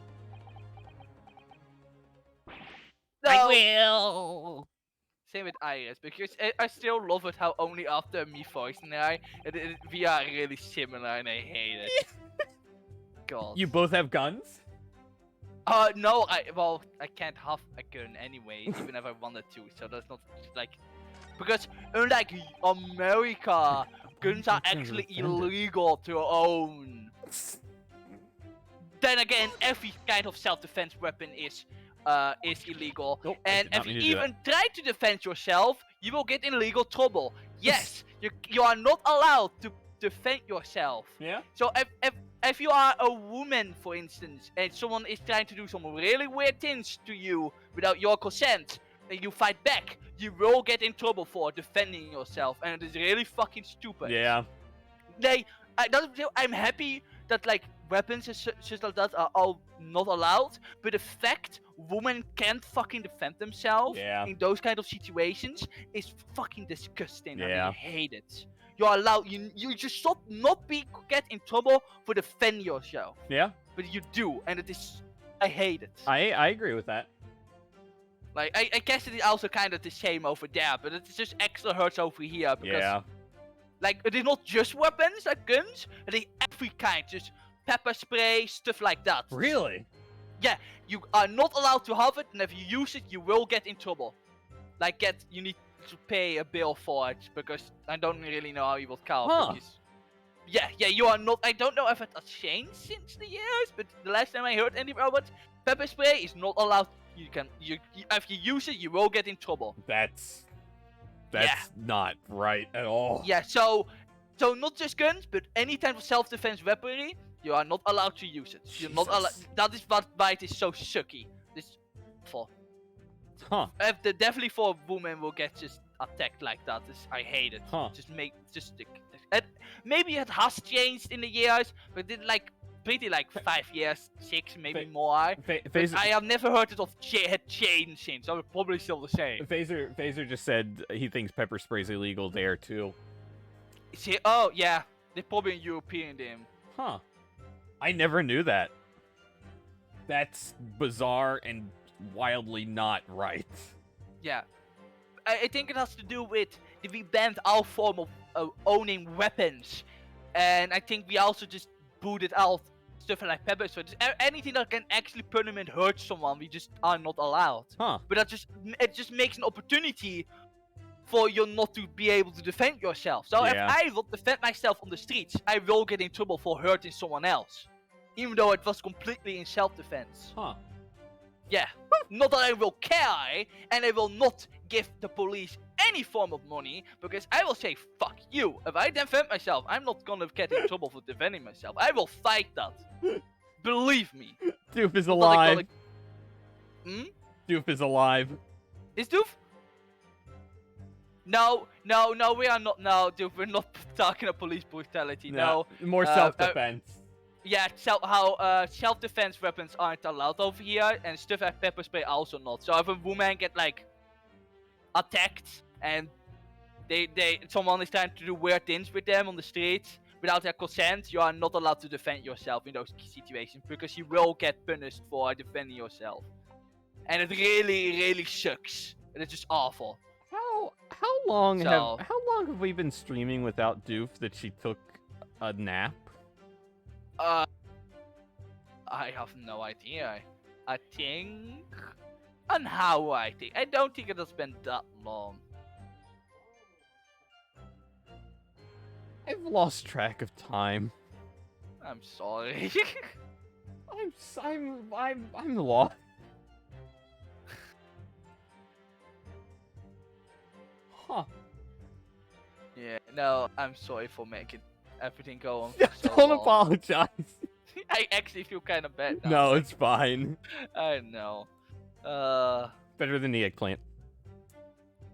No. I will. Same with Iris, because I still love it how only after me voicing her, we are really similar and I hate it. God. You both have guns? No, I can't have a gun anyway, even if I wanted to, so that's not, like, because unlike America, guns are actually illegal to own. Then again, every kind of self-defense weapon is illegal, Nope, and I did not if you mean to do even try to defend yourself, you will get in legal trouble. Yes, you are not allowed to defend yourself. Yeah? So if you are a woman, for instance, and someone is trying to do some really weird things to you without your consent, and you fight back, you will get in trouble for defending yourself, and it is really fucking stupid. Yeah. I'm happy that like weapons and such like that are all not allowed, but the fact women can't fucking defend themselves in those kind of situations is fucking disgusting. Yeah. I hate it. You're allowed. You just should not get in trouble for defend yourself. Yeah. But you do, and it is. I hate it. I agree with that. Like I guess it is also kind of the same over there, but it just extra hurts over here because. Like, it is not just weapons, like guns, it is every kind, just pepper spray, stuff like that. Really? Yeah, you are not allowed to have it, and if you use it, you will get in trouble. Like, you need to pay a bill for it because I don't really know how you would count. Huh. Because, yeah, you are not. I don't know if it has changed since the years, but the last time I heard anything about pepper spray is not allowed. If you use it, you will get in trouble. That's not right at all. Yeah, so not just guns, but any type of self-defense weaponry, you are not allowed to use it. You're not allowed. That is why it is so sucky. This awful. Huh. Definitely for a woman will get just attacked like that. I hate it. Huh. Maybe it has changed in the years, but it pretty 5 years, 6 maybe more. But I have never heard it had changed since. So it's probably still the same. Phaser just said he thinks pepper spray's illegal there too. Oh yeah, they're probably in European game. Huh. I never knew that. That's bizarre and wildly not right. Yeah. I think it has to do with we banned our form of owning weapons. And I think we also just booted out stuff like pepper spray. Anything that can actually permanently hurt someone, we just are not allowed. Huh. But it just makes an opportunity for you not to be able to defend yourself. So if I will defend myself on the streets, I will get in trouble for hurting someone else. Even though it was completely in self-defense. Huh. Yeah. Not that I will care, and I will not give the police any form of money, because I will say, fuck you. If I defend myself, I'm not gonna get in trouble for defending myself. I will fight that. Believe me. Doof is alive. Hmm? Doof is alive. Is Doof? No, we are not. No, Doof, we're not talking about police brutality. No. More self-defense. Yeah, self-defense weapons aren't allowed over here, and stuff like pepper spray also not. So if a woman get attacked and someone is trying to do weird things with them on the streets without their consent, you are not allowed to defend yourself in those situations because you will get punished for defending yourself. And it really, really sucks. And it's just awful. How long have we been streaming without Doof that she took a nap? I have no idea. I think an hour. I don't think it has been that long. I've lost track of time. I'm sorry. I'm lost. Huh. Yeah, no, I'm sorry for making everything go on. Don't apologize. I actually feel kind of bad now. No, it's fine. I know. Better than the eggplant.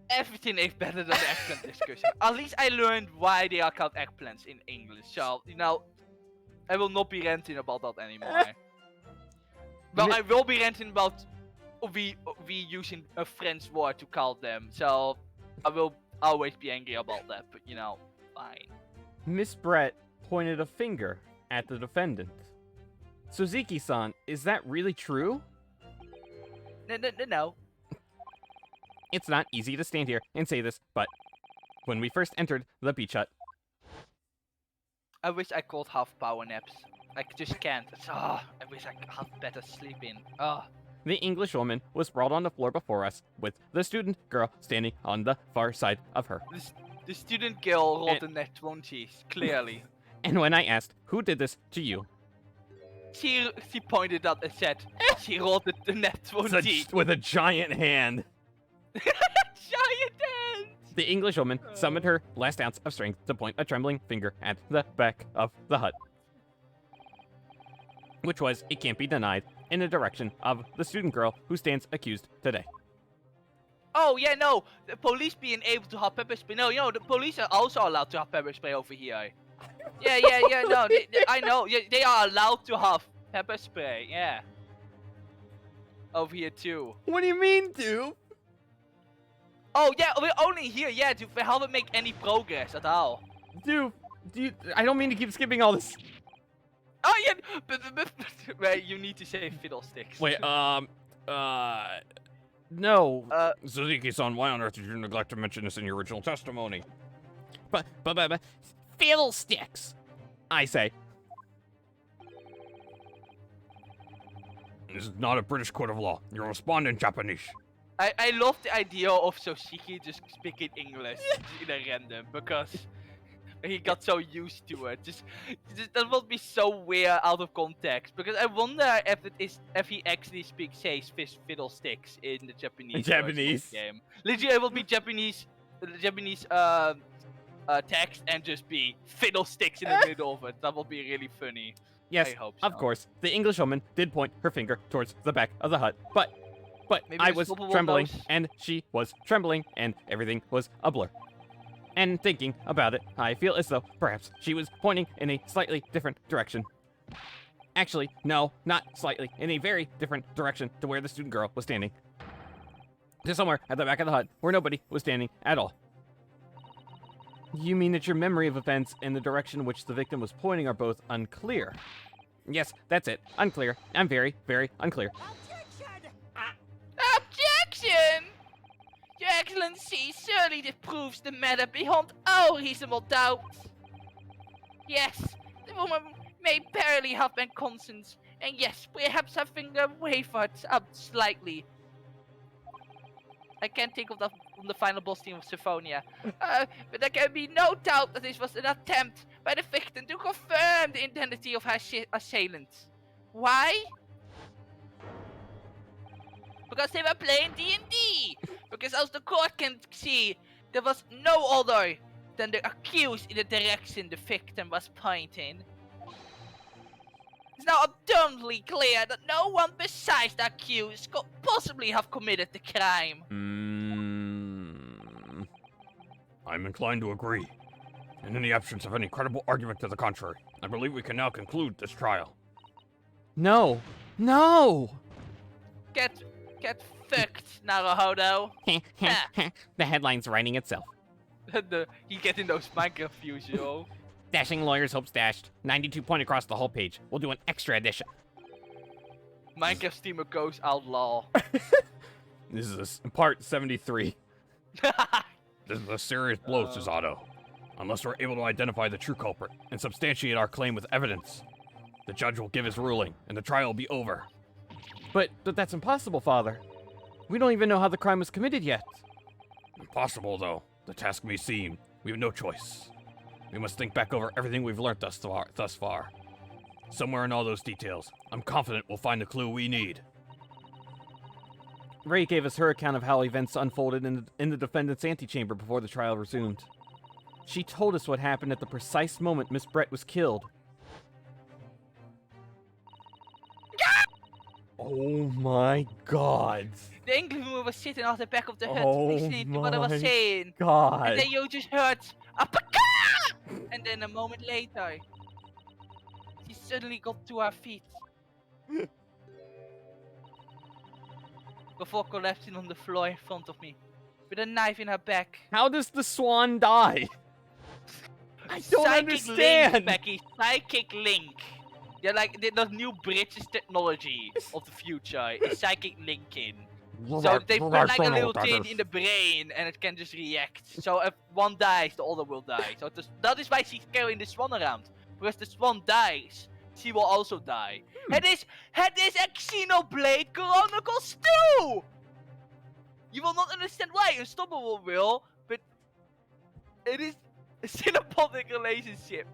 Everything is better than the eggplant discussion. At least I learned why they are called eggplants in English. So, I will not be ranting about that anymore. Well, I will be ranting about we using a French word to call them. So, I will always be angry about that. But, fine. Miss Brett pointed a finger at the defendant. Suzuki-san, is that really true? No. It's not easy to stand here and say this, but when we first entered the beach hut... I wish I could have power naps. I just can't. I wish I had better sleeping. The English woman was sprawled on the floor before us, with the student girl standing on the far side of her. The student girl rolled the net 20s, clearly. And when I asked, who did this to you? She pointed out and said, she rolled the net 20. With a giant hand. Giant hand! The English woman summoned her last ounce of strength to point a trembling finger at the back of the hut. Which was, it can't be denied, in the direction of the student girl who stands accused today. Oh, yeah, no. The police being able to have pepper spray. No, the police are also allowed to have pepper spray over here. Yeah, no. I know. Yeah, they are allowed to have pepper spray, yeah. Over here, too. What do you mean, dude? Oh, yeah, we're only here, yeah, dude. We haven't made any progress at all. Dude, I don't mean to keep skipping all this. Oh, yeah, but wait, you need to say fiddlesticks. Wait, no. Suzuki-san, why on earth did you neglect to mention this in your original testimony? But, fiddlesticks, I say. This is not a British court of law. You'll respond in Japanese. I love the idea of Soshiki just speaking English in a random because he got so used to it. Just that would be so weird out of context. Because I wonder if he actually speaks say fiddlesticks in the Japanese. Japanese version of the game. Literally, it will be Japanese text and just be fiddlesticks in the middle of it. That will be really funny. Yes, I hope so. of course. The English woman did point her finger towards the back of the hut, but Maybe I the was swappable trembling, nose. and she was trembling, and everything was a blur. And thinking about it, I feel as though perhaps she was pointing in a slightly different direction. Actually, no, not slightly, in a very different direction to where the student girl was standing. To somewhere at the back of the hut where nobody was standing at all. You mean that your memory of events and the direction in which the victim was pointing are both unclear? Yes, that's it. Unclear. I'm very, very unclear. Objection! Your Excellency, surely this proves the matter beyond all reasonable doubt. Yes, the woman may barely have been conscious, and yes, perhaps her finger wavered up slightly. I can't think of the final boss theme of Symphonia. But there can be no doubt that this was an attempt by the victim to confirm the identity of her assailant. Why? Because they were playing D&D! Because as the court can see, there was no other than the accused in the direction the victim was pointing. It's now abundantly clear that no one besides the accused could possibly have committed the crime. I'm inclined to agree. And in the absence of any credible argument to the contrary, I believe we can now conclude this trial. No! No! Get fucked, Naruhodo. The headline's writing itself. He getting those Minecraft views, yo. Dashing lawyers hopes dashed. 92 point across the whole page. We'll do an extra edition. Minecraft streamer goes outlaw. This is part 73. This is a serious blow, Susato. Unless we're able to identify the true culprit and substantiate our claim with evidence, the judge will give his ruling, and the trial will be over. But that's impossible, Father. We don't even know how the crime was committed yet. Impossible, though. The task may seem. We have no choice. We must think back over everything we've learnt thus far. Somewhere in all those details, I'm confident we'll find the clue we need. Ray gave us her account of how events unfolded in the defendant's antechamber before the trial resumed. She told us what happened at the precise moment Miss Brett was killed. Oh my god. The Englishman was sitting at the back of the hut, Oh listening to what I was saying. God. And then you just heard a paka! And then a moment later, she suddenly got to her feet. Before collapsing on the floor in front of me, with a knife in her back. How does the swan die? I don't Psychic understand. Link, Becky. Psychic link. Yeah, like the new British technology of the future is psychic linking. So they put like a little thing in the brain and it can just react. So if one dies, the other will die. So that is why she's carrying the swan around. Because the swan dies, she will also die. Het is a Xenoblade Chronicles 2! You will not understand why Unstoppable will, but it is a symbiotic relationship.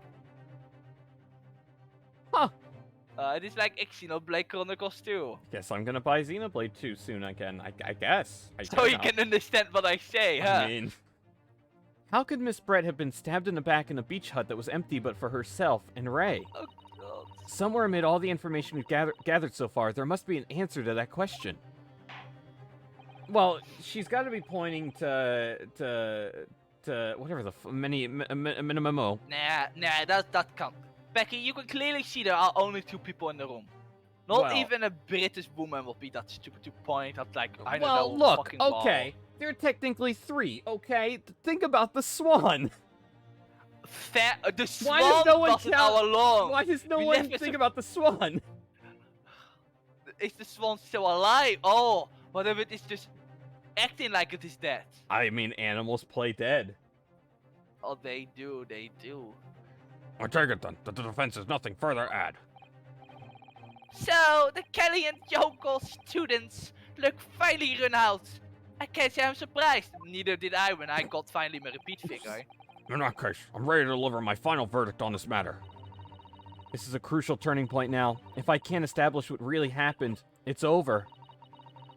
Huh. It is like Xenoblade Chronicles 2. Guess I'm gonna buy Xenoblade 2 soon again. I guess. So you can understand what I say, huh? I mean, how could Miss Brett have been stabbed in the back in a beach hut that was empty but for herself and Ray? Oh god. Somewhere amid all the information we've gathered so far, there must be an answer to that question. Well, she's got to be pointing to whatever the minimum. Nah, that can't. Becky, you can clearly see there are only 2 people in the room. Not Well, even a British woman will be that stupid to point at like, I don't well, know, look, fucking wall. okay, there are technically 3, okay? Think about the swan. Fair, the swan Why does no one wasn't all along. Why does no We one never think about the swan? Is the swan still alive? Oh, what if it is just acting like it is dead? I mean, animals play dead. Oh, they do. I take it then that the defense has nothing further to add. So, the Kelly and Yoko students look finally run out I can't say I'm surprised. Neither did I when I got finally my repeat figure. In that case, I'm ready to deliver my final verdict on this matter. This is a crucial turning point now. If I can't establish what really happened, it's over.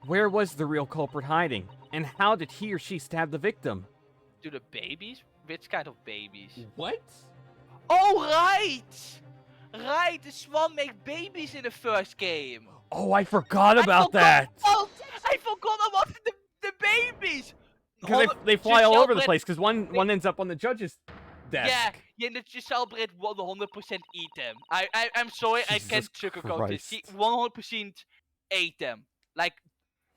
Where was the real culprit hiding? And how did he or she stab the victim? Do the babies? Which kind of babies? What? Oh, right! Right, the swan make babies in the first game. Oh, I forgot about that! Oh, I forgot about the babies! Because they fly all over the place, because one ends up on the judge's desk. Yeah, the Giselle Brit 100% eat them. I'm sorry, I can't sugarcoat this. She 100% ate them. Like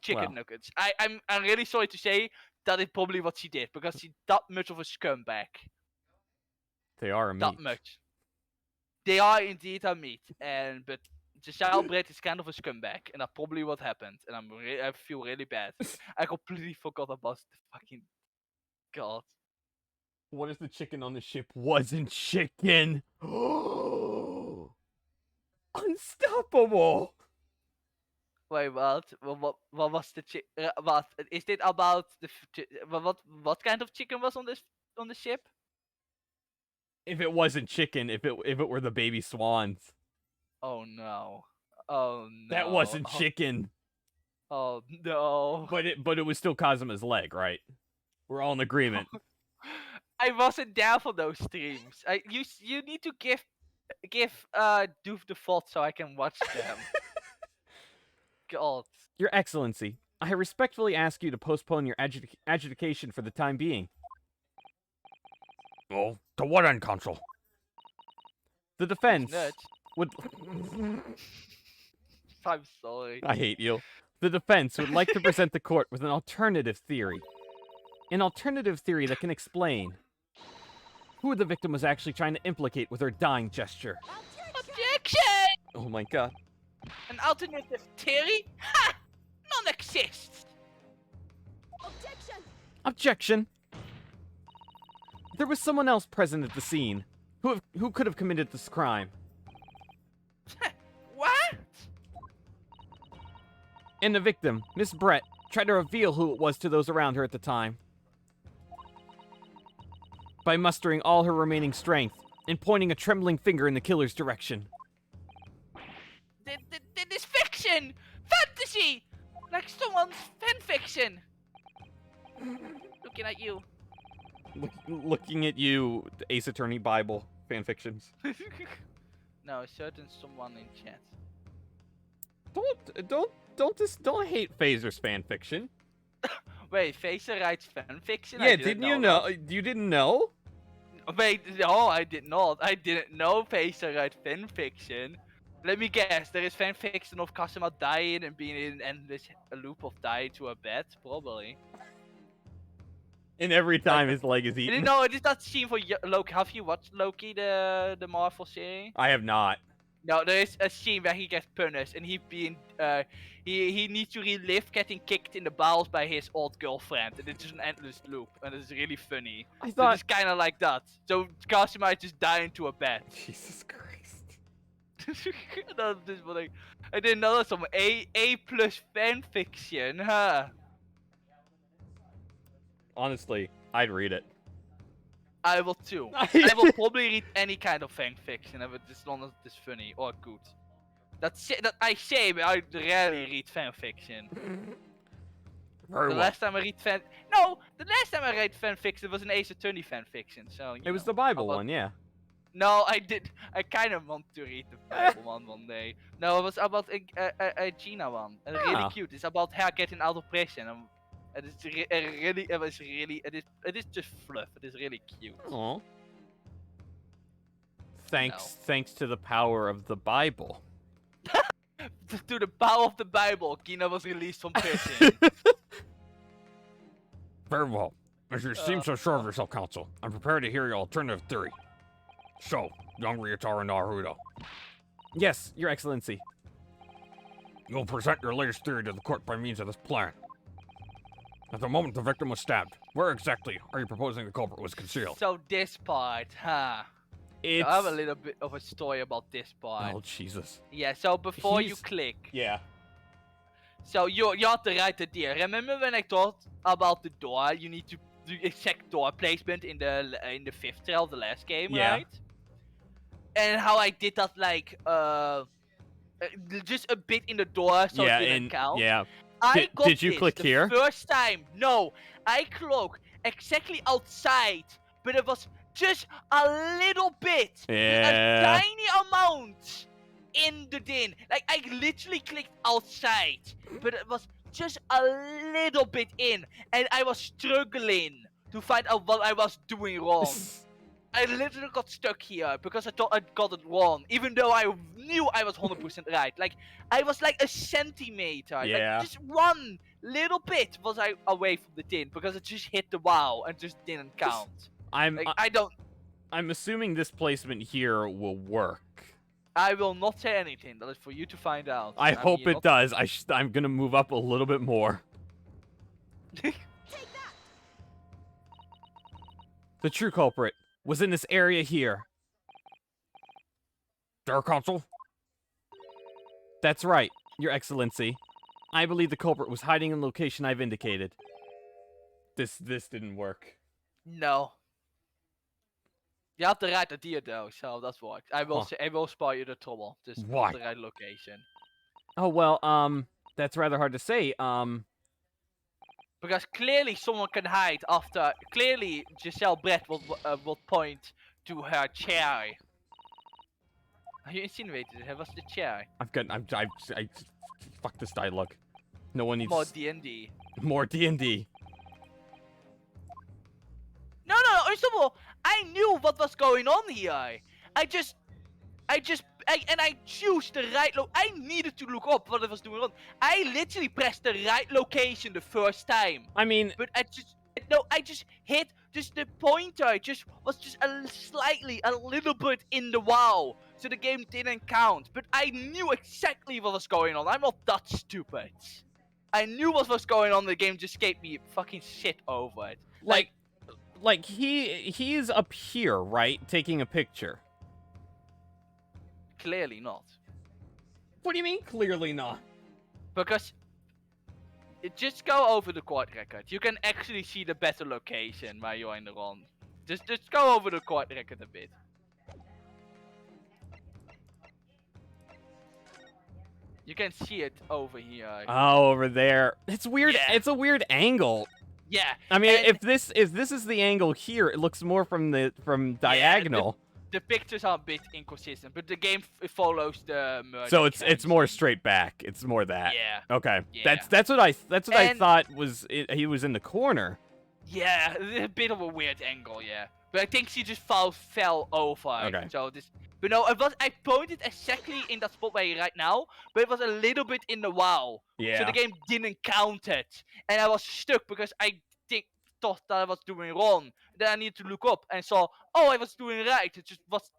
chicken nuggets. I'm really sorry to say that is probably what she did, because she's that much of a scumbag. They are a meat. That much. They are indeed a meat, but Giselle Brit is kind of a scumbag, and that's probably what happened. And I feel really bad. I completely forgot about the fucking god. What if the chicken on the ship wasn't chicken? Unstoppable! Wait, what? What was the chicken? What is it about? What kind of chicken was on the ship? If it wasn't chicken, if it were the baby swans. Oh no! Oh no! That wasn't chicken. Oh no! But it was still Kazuma's leg, right? We're all in agreement. I wasn't down for those streams. You need to give Doof the fault so I can watch them. God. Your Excellency, I respectfully ask you to postpone your adjudication for the time being. Well, to what end, Consul? The defense would... I'm sorry. I hate you. The defense would like to present the court with an alternative theory. An alternative theory that can explain who the victim was actually trying to implicate with her dying gesture. Objection! Oh my god. An alternative theory? Ha! None exists! Objection! Objection! There was someone else present at the scene who could have committed this crime. What? And the victim, Miss Brett, tried to reveal who it was to those around her at the time. By mustering all her remaining strength and pointing a trembling finger in the killer's direction. This fiction! Fantasy! Like someone's fanfiction! Looking at you. Looking at you, Ace Attorney Bible fanfictions. No, a certain someone in chat. Don't hate Phaser's fanfiction. Wait, Phaser writes fanfiction? Yeah, didn't you know? You didn't know? Wait, no, I did not. I didn't know Phaser writes fanfiction. Let me guess, there is fanfiction of Kazuma dying and being in an endless loop of dying to a bed? Probably. And every time his leg is eaten. No, it is that scene for Loki. Have you watched Loki, the Marvel series? I have not. No, there is a scene where he gets punished and he needs to relive getting kicked in the balls by his old girlfriend, and it's just an endless loop, and it's really funny. I thought it's kind of like that. So Kazuma is just dying to a bed. Jesus Christ. That's just what I didn't know that's some A plus fanfiction, huh? Honestly, I'd read it. I will too. I will probably read any kind of fanfiction if it's not as funny or good. That I say, but I rarely read fanfiction. Very the well. last time I read fanfiction was an Ace Attorney fanfiction. So it was the Bible one, yeah. No, I did. I kind of want to read the Bible one day. No, it was about a Gina one. And really cute. It's about her getting out of prison. It is just fluff. It is really cute. Aww. Thanks to the power of the Bible. To the power of the Bible, Gina was released from prison. Very well. As you seem so sure of yourself, Counsel, I'm prepared to hear your alternative theory. So, young Ryotaro Naruto. Yes, Your Excellency. You'll present your latest theory to the court by means of this plan. At the moment the victim was stabbed, where exactly are you proposing the culprit was concealed? So this part, huh? I have a little bit of a story about this part. Oh, Jesus. Yeah, so before you click... Yeah. So you have the right idea. Remember when I talked about the door? You need to do exact door placement in the fifth trail of the last game, Yeah. right? And how I did that, like just a bit in the door, so yeah, it didn't count. Yeah. I got Did you this click the here? first time. No, I clocked exactly outside, but it was just a little bit, Yeah. a tiny amount in the din. Like I literally clicked outside, but it was just a little bit in, and I was struggling to find out what I was doing wrong. I literally got stuck here because I thought I got it wrong, even though I knew I was 100% right. Like, I was like a centimeter. Yeah. Like, just one little bit was I away from the tin because it just hit the wow and just didn't count. I'm assuming this placement here will work. I will not say anything. That is for you to find out. I hope it does. I'm gonna move up a little bit more. The true culprit was in this area here. Their console? That's right, Your Excellency. I believe the culprit was hiding in the location I've indicated. This didn't work. No. You have the right idea though, so that's what. I will spare you the trouble. Just What? the right location. Oh well, that's rather hard to say. Because clearly someone can hide after. Clearly, Giselle Brett will point to her chair. You insinuated it was the chair. I fuck this dialogue. No one needs More D&D. more D&D. No. First of all, I knew what was going on here. I chose the right I needed to look up what I was doing wrong. I literally pressed the right location the first time. I mean, but I just hit the pointer. Was a little bit in the wow, so the game didn't count. But I knew exactly what was going on. I'm not that stupid. I knew what was going on. The game just gave me fucking shit over it. Like he's up here, right, taking a picture. Clearly not. What do you mean, clearly not? Because just go over the court record. You can actually see the better location where you're in the run. Just go over the court record a bit. You can see it over here. Oh, over there. It's weird. Yeah. It's a weird angle. Yeah. I mean, if this is the angle here, it looks more from diagonal. The pictures are a bit inconsistent, but the game follows the merge. So it's more straight back. It's more that. Yeah. Okay. Yeah. That's what I thought was he was in the corner. Yeah, a bit of a weird angle, yeah. But I think she just fell over. Okay. So but no, I pointed exactly in that spot where you're right now, but it was a little bit in the wow. Yeah. So the game didn't count it, and I was stuck because I thought that I was doing wrong. Then I needed to look up and saw, oh, I was doing right. It just was.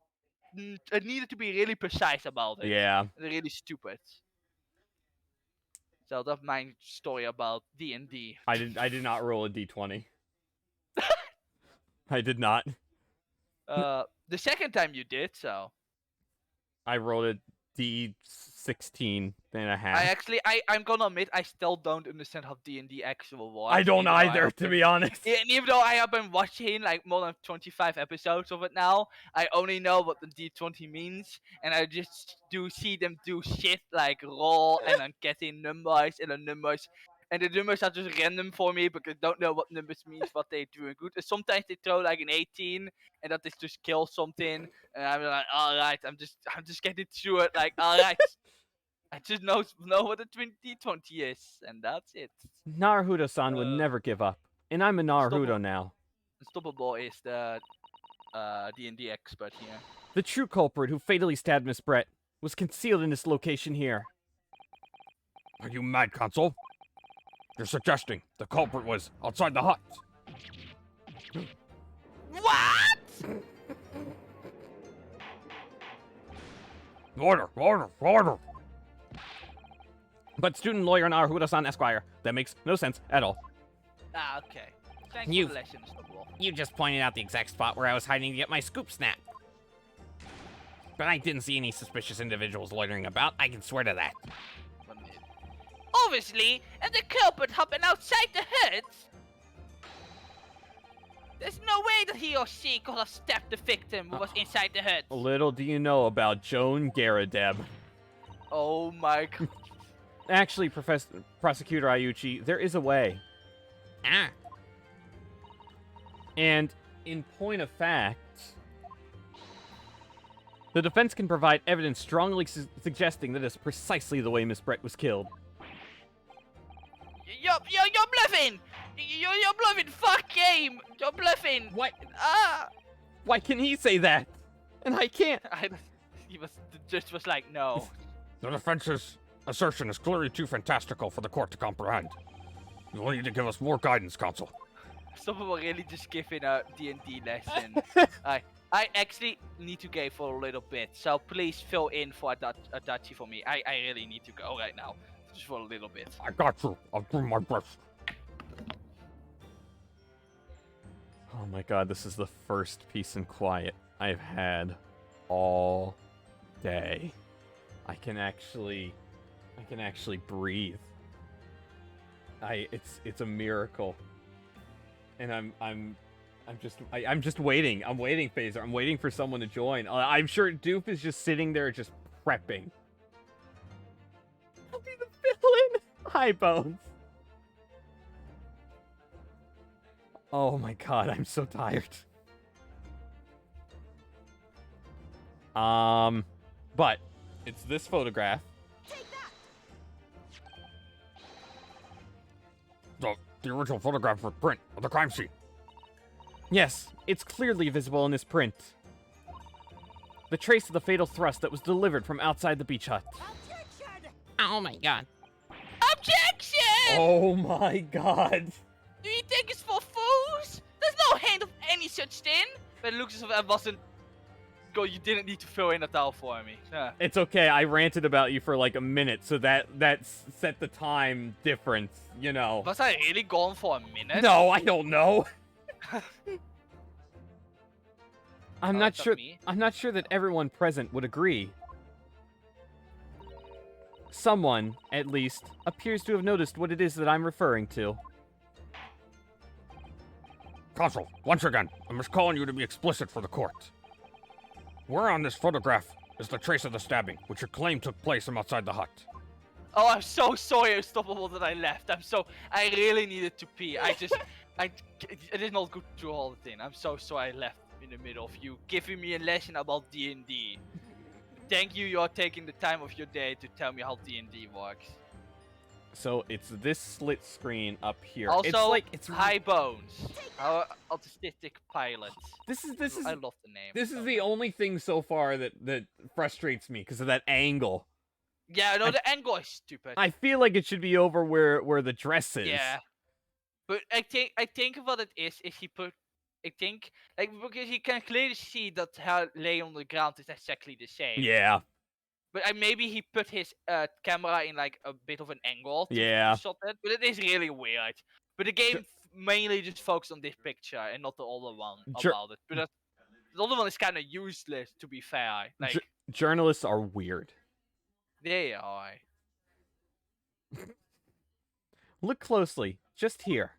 I needed to be really precise about it. Yeah. Really stupid. So that's my story about D&D. I did not roll a d20. I did not. The second time you did, so. I rolled a d16 and a half. I'm gonna admit, I still don't understand how D&D actually works. I don't either, to be honest. And even though I have been watching like more than 25 episodes of it now, I only know what the D20 means, and I just do see them do shit like roll and then getting numbers, and the numbers are just random for me because I don't know what numbers means, what they're doing good. And sometimes they throw like an 18 and that they just kill something, and I'm like, alright, I'm just getting through it, like, alright. I just know what a D20 is, and that's it. Naruto-san would never give up, and I'm a Naruto now. Unstoppable is the D&D expert here. The true culprit who fatally stabbed Miss Brett was concealed in this location here. Are you mad, Console? You're suggesting the culprit was outside the hut. What? Order! But student lawyer Naruto-san Esquire, that makes no sense at all. Ah, okay. Thanks for the lesson, Unstoppable. You just pointed out the exact spot where I was hiding to get my scoop snap. But I didn't see any suspicious individuals loitering about, I can swear to that. Obviously, and the culprit happened outside the hut. There's no way that he or she could have stabbed the victim who was inside the hut. Little do you know about Joan Garadeb. Oh my god. Actually, Prosecutor Iuchi, there is a way. Ah. And in point of fact, the defense can provide evidence strongly suggesting that is precisely the way Miss Brett was killed. You're bluffing! You're bluffing! Fuck game! You're bluffing! What? Ah! Why can he say that? And I can't. The judge was like, no. The defense's assertion is clearly too fantastical for the court to comprehend. You will need to give us more guidance, counsel. Some people really just giving a D&D lesson. I actually need to go for a little bit, so please fill in for a Dutchie for me. I really need to go right now, just for a little bit. I got you. I'll do my best. Oh my god, this is the first peace and quiet I've had all day. I can actually breathe. It's a miracle. And I'm just waiting. I'm waiting, Phaser. I'm waiting for someone to join. I'm sure Doof is just sitting there just prepping. I'll be the villain. Hi, Bones. Oh my god, I'm so tired. But it's this photograph. The original photograph for print of the crime scene. Yes, it's clearly visible in this print. The trace of the fatal thrust that was delivered from outside the beach hut. Oh my god. Objection! Oh my god. Do you think it's for fools? There's no hint of any such thing. But it looks as if I wasn't. Go, you didn't need to fill in a towel for me. It's okay. I ranted about you for like a minute, so that set the time difference. You know. Was I really gone for a minute? No, I don't know. I'm not sure. I'm not sure that everyone present would agree. Someone, at least, appears to have noticed what it is that I'm referring to. Counsel, once again, I'm just calling you to be explicit for the court. Where on this photograph is the trace of the stabbing, which you claim took place from outside the hut? Oh, I'm so sorry, Unstoppable, that I left. I really needed to pee. I did not go through all the thing. I'm so sorry I left in the middle of you giving me a lesson about D&D. Thank you, you're taking the time of your day to tell me how D&D works. So it's this slit screen up here. Also, it's High Bones, our autistic pilot. This is. I love the name. This is the only thing so far that frustrates me because of that angle. Yeah, no, the angle is stupid. I feel like it should be over where the dress is. Yeah, but I think what it is he put. I think because you can clearly see that her lay on the ground is exactly the same. Yeah. But maybe he put his camera in like a bit of an angle to shot it. But it is really weird. But the game mainly just focused on this picture and not the other one about it. But the other one is kind of useless, to be fair. Like journalists are weird. They are. Look closely, just here.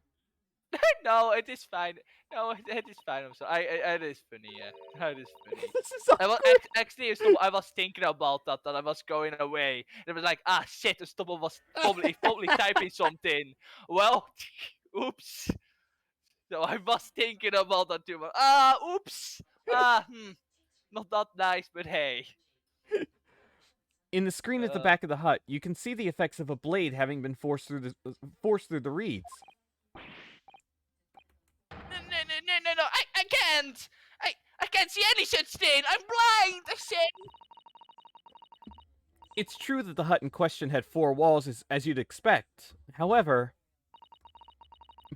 No, it is fine. No, it is fine. I'm sorry. It is funny. Yeah, it is funny. This is so actually, I was thinking about that I was going away. And it was like, ah, shit. Stubble was probably typing something. Well, oops. So I was thinking about that too. But, oops. Not that nice, but hey. In the screen at the back of the hut, you can see the effects of a blade having been forced through the reeds. No, I can't! I can't see any such thing! I'm blind! I said! It's true that the hut in question had 4 walls as you'd expect. However,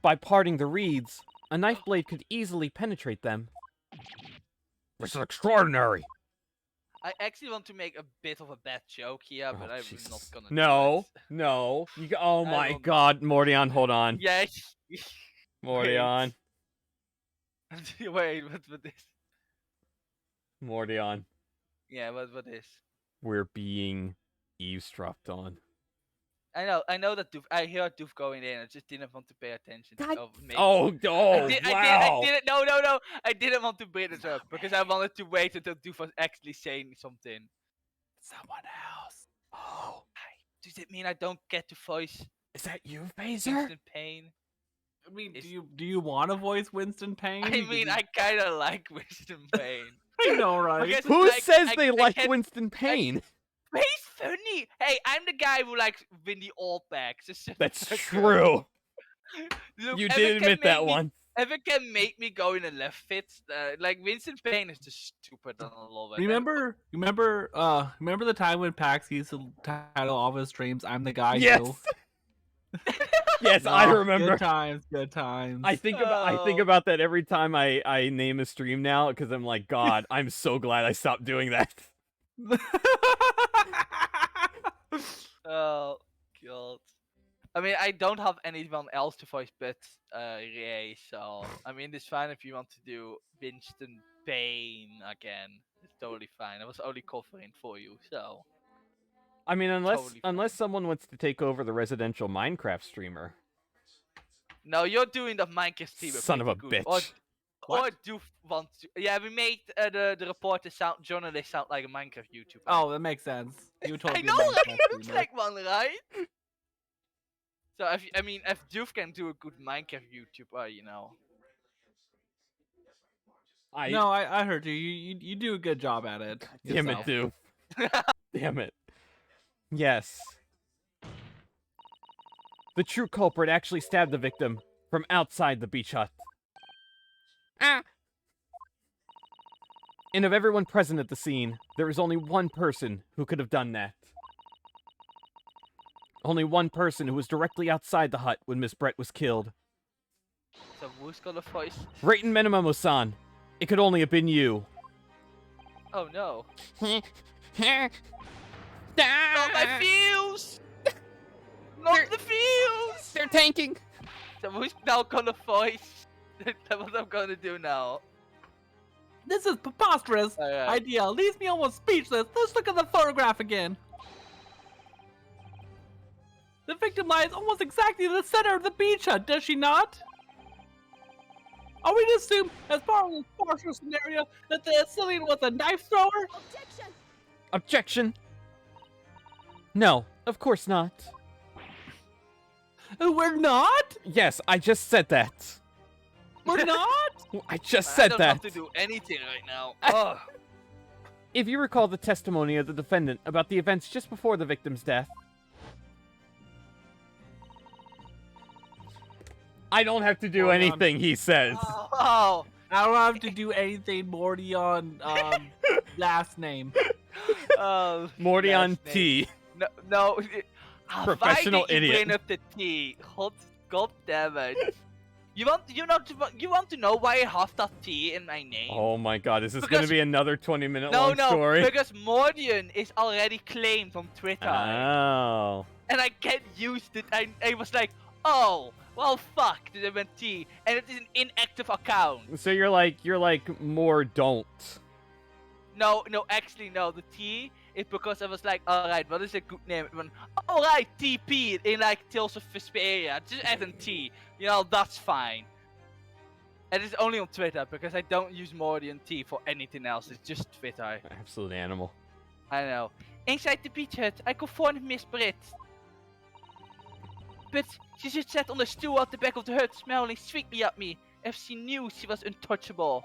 by parting the reeds, a knife blade could easily penetrate them. This is extraordinary! I actually want to make a bit of a bad joke here, but I'm not gonna No. Oh my god, Mordion, hold on. Yes! Mordion. Wait, what this? Mordion. Yeah, what this? We're being eavesdropped on. I know that Doof. I hear Doof going in. I just didn't want to pay attention. Oh, wow. I didn't. No. I didn't want to bring it up because I wanted to wait until Doof was actually saying something. Someone else. Oh. Does it mean I don't get to voice? Is that you, Phaser? Winston Payne. I mean, do you want to voice Winston Payne? I mean, I kind of like Winston Payne. I know, right? Because, Who like, says they I like can't- Winston Payne? He's funny. Hey, I'm the guy who likes Winnie Allbacks. That's true. Look, You if did it can admit that make me- one. If it can make me go in a left fit, like Winston Payne is just stupid and I love it. Remember the time when Pax used to title all of his streams, "I'm the guy Yes. who." Yes, I remember. Good times. I think about that every time I name a stream now because I'm like, God, I'm so glad I stopped doing that. Oh god. I mean, I don't have anyone else to voice but Ray, so I mean, it's fine if you want to do Winston Payne again. It's totally fine. I was only covering for you, so. I mean, unless Totally someone wants to take over the residential Minecraft streamer. No, you're doing the Minecraft streamer. Son of a pretty good. bitch. Or do want to? Yeah, we made the reporter journalist sound like a Minecraft YouTuber. Oh, that makes sense. You told I me. know, Minecraft right? He looks streamer. like one, right? So if Doof can do a good Minecraft YouTuber, you know. I heard you. You do a good job at it. Damn it, yourself. dude. Damn it. Yes. The true culprit actually stabbed the victim from outside the beach hut. And of everyone present at the scene, there is only one person who could have done that. Only one person who was directly outside the hut when Miss Brett was killed. So who's got a voice? Rayton Menemomo-san, it could only have been you. Oh no. Not Not my fuse! Not the fuse! They're tanking. So who's now gonna voice? That's what I'm gonna do now. This is preposterous. Alright. Idea leaves me almost speechless. Let's look at the photograph again. The victim lies almost exactly in the center of the beach hut, does she not? Are we to assume, as part of this partial scenario, that the assailant was a knife thrower? Objection! Objection! No, of course not. We're not? Yes, I just said that. We're not? I just I said don't that. have to do anything right now. Ugh. If you recall the testimony of the defendant about the events just before the victim's death, I don't have to do Hold on. anything he says. Oh. I don't have to do anything Morty on last name. Morty on last name. T. No. Professional Why did you idiot. bring up the T? God damn it. You want to know why I have that T in my name? Oh my god, is this Because- gonna be another 20-minute no, long story? because Mordian is already claimed on Twitter. Oh. And I can't use it. I was like, oh, well, fuck, did I went T, and it is an inactive account. So you're like more don't. No, actually, no. The T is because I was like, alright, what is a good name? It went, alright, TP in like Tales of Vesperia. Just add an T. You know, that's fine. And it's only on Twitter because I don't use Mordian T for anything else. It's just Twitter. Absolute animal. I know. Inside the beach hut, I confronted Miss Britt. But she just sat on the stool at the back of the hut, smiling sweetly at me, as she knew she was untouchable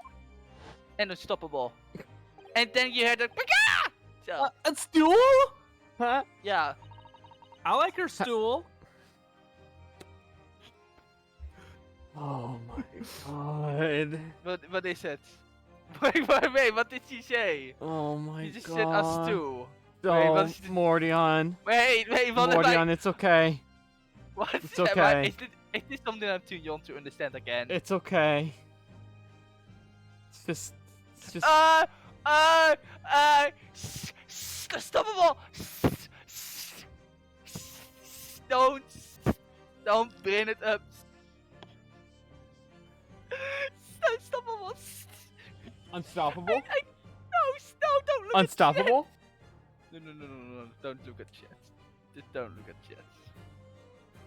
and unstoppable. And then you heard a "Paka!" So, A stool? Huh? yeah. I like her stool. Oh my god. What they said? Wait, what did she say? Oh my You just god. said us too. Oh, Wait, what is- Mordion. Wait, what am Mordion, I? it's okay. What? it's okay. Is this something I'm too young to understand again? It's okay. It's just Stoppable! Don't bring it up. Unstoppable. unstoppable. No, don't look Unstoppable? at chat. No, don't look at chat. Just don't look at chat.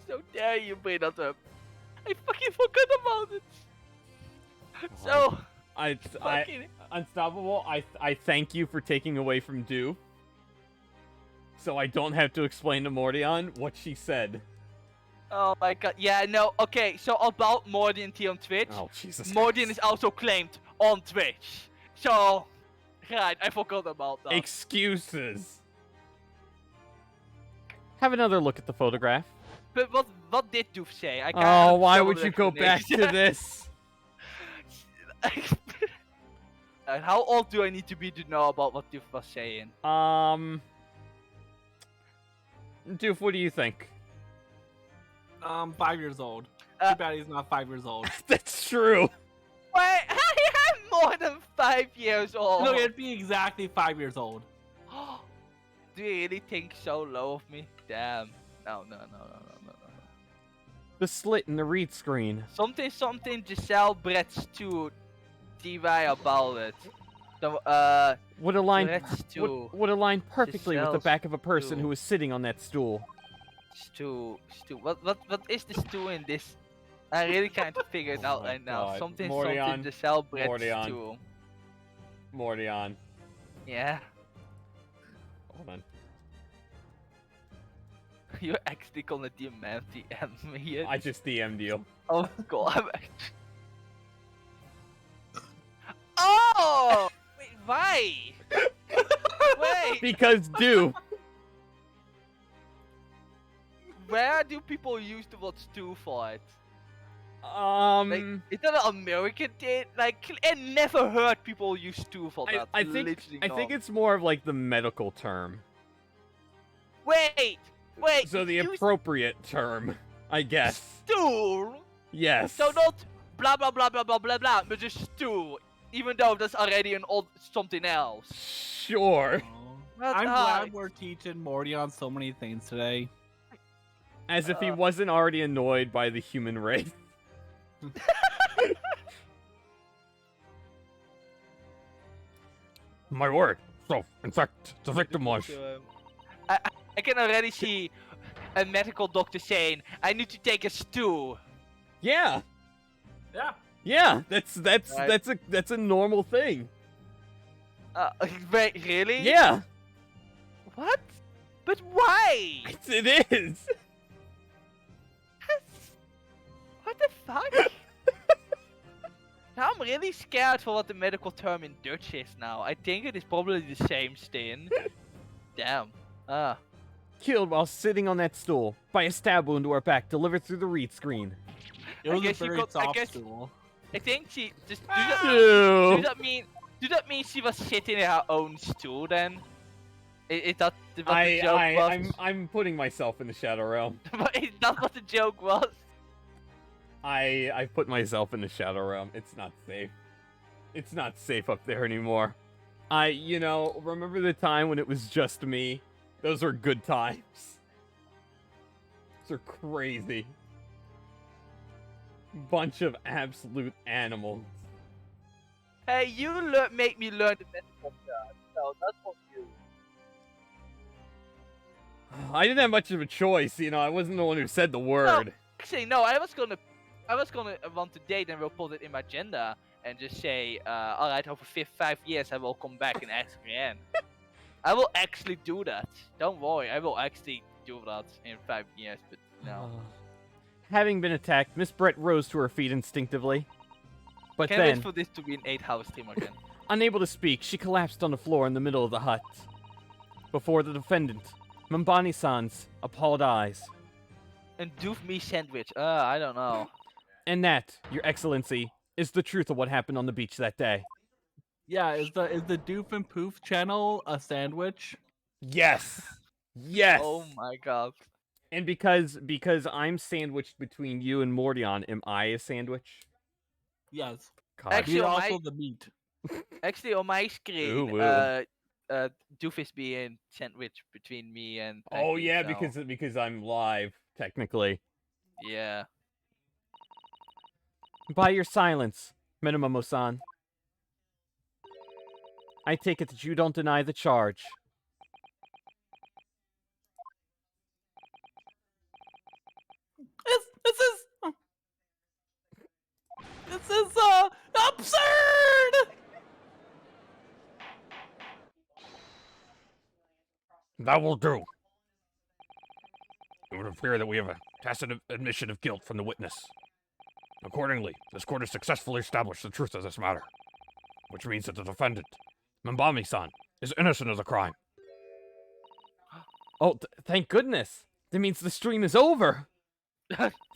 So dare you bring that up. I fucking forgot about it. So... Unstoppable, I thank you for taking away from Do. So I don't have to explain to Mordion what she said. Oh my god, yeah, no, okay, so about Mordian T on Twitch. Oh, Jesus Mordian is also claimed on Twitch. So, right, I forgot about that. Excuses. Have another look at the photograph. But what did Doof say? I can't Oh, why understand would the you go back to explanation. this? And how old do I need to be to know about what Doof was saying? Doof, what do you think? 5 years old. Too bad he's not 5 years old. That's true. Wait, I am more than 5 years old. No, it'd be exactly 5 years old. Do you really think so low of me? Damn. No. The slit in the read screen. Something Giselle Brett's to DY about it. So, would align Brett's to would align perfectly with the Giselle's back of a person to- who was sitting on that stool. Stew. What is the stew in this? I really can't figure it out my right now. God. Something Mordion. Giselle Brett's Mordion. stew. Mordion. Yeah. Hold on. You're actually gonna DM me here. I just DM'd you. Oh god. Oh! Wait, why? Wait, Because Do. where do people use the word stew for it? Like, Um, is that an American thing? Like, I never heard people use stew for that. I think Literally I think not. it's more of like the medical term. Wait! So the use appropriate term, I guess. stew? Yes. So not blah blah blah blah blah blah blah, but just stew. Even though that's already an old something else. Sure. But, I'm glad we're teaching Mordion so many things today. As if he wasn't already annoyed by the human race. My word. So, in fact, the victim was. I can already see a medical doctor saying, "I need to take a stew." Yeah. Yeah. Yeah. That's Right. that's a normal thing. Wait, really? Yeah. What? But why? It is. What the fuck? Now I'm really scared for what the medical term in Dutch is now. I think it is probably the same thing. Damn. Killed while sitting on that stool by a stab wound to her back delivered through the read screen. It I was a guess you very got- I soft guess- stool. I think she just Ew. do that mean she was sitting in her own stool then? Is that what the joke was? I'm putting myself in the shadow realm. But is that what the joke was? I put myself in the shadow realm. It's not safe. It's not safe up there anymore. Remember the time when it was just me? Those were good times. Those are crazy. Bunch of absolute animals. Hey, you make me learn the medical term, so that's what you. I didn't have much of a choice, I wasn't the one who said the word. Actually, no, I was gonna want to date and we'll put it in my agenda and just say, alright, over 5 years I will come back and ask again. I will actually do that. Don't worry, I will actually do that in 5 years, but no. Having been attacked, Miss Brett rose to her feet instinctively. But Can't then, wait for this to be an 8-hour stream again. unable to speak, she collapsed on the floor in the middle of the hut. Before the defendant, Mambani-san's appalled eyes. And doof me sandwich. I don't know. And that, Your Excellency, is the truth of what happened on the beach that day. Yeah, is the Doof and Poof channel a sandwich? Yes! Yes! Oh my god. And because I'm sandwiched between you and Mordion, am I a sandwich? Yes. God. Actually, You're on also my, the meat. actually, on my screen, Ooh, woo. Doof is being sandwiched between me and. Oh Becky, yeah, so, because I'm live, technically. Yeah. By your silence, Minamamo-san. I take it that you don't deny the charge. That will do. It would appear that we have a tacit admission of guilt from the witness. Accordingly, this court has successfully established the truth of this matter, which means that the defendant, Mbami-san, is innocent of the crime. Oh, thank goodness. That means the stream is over.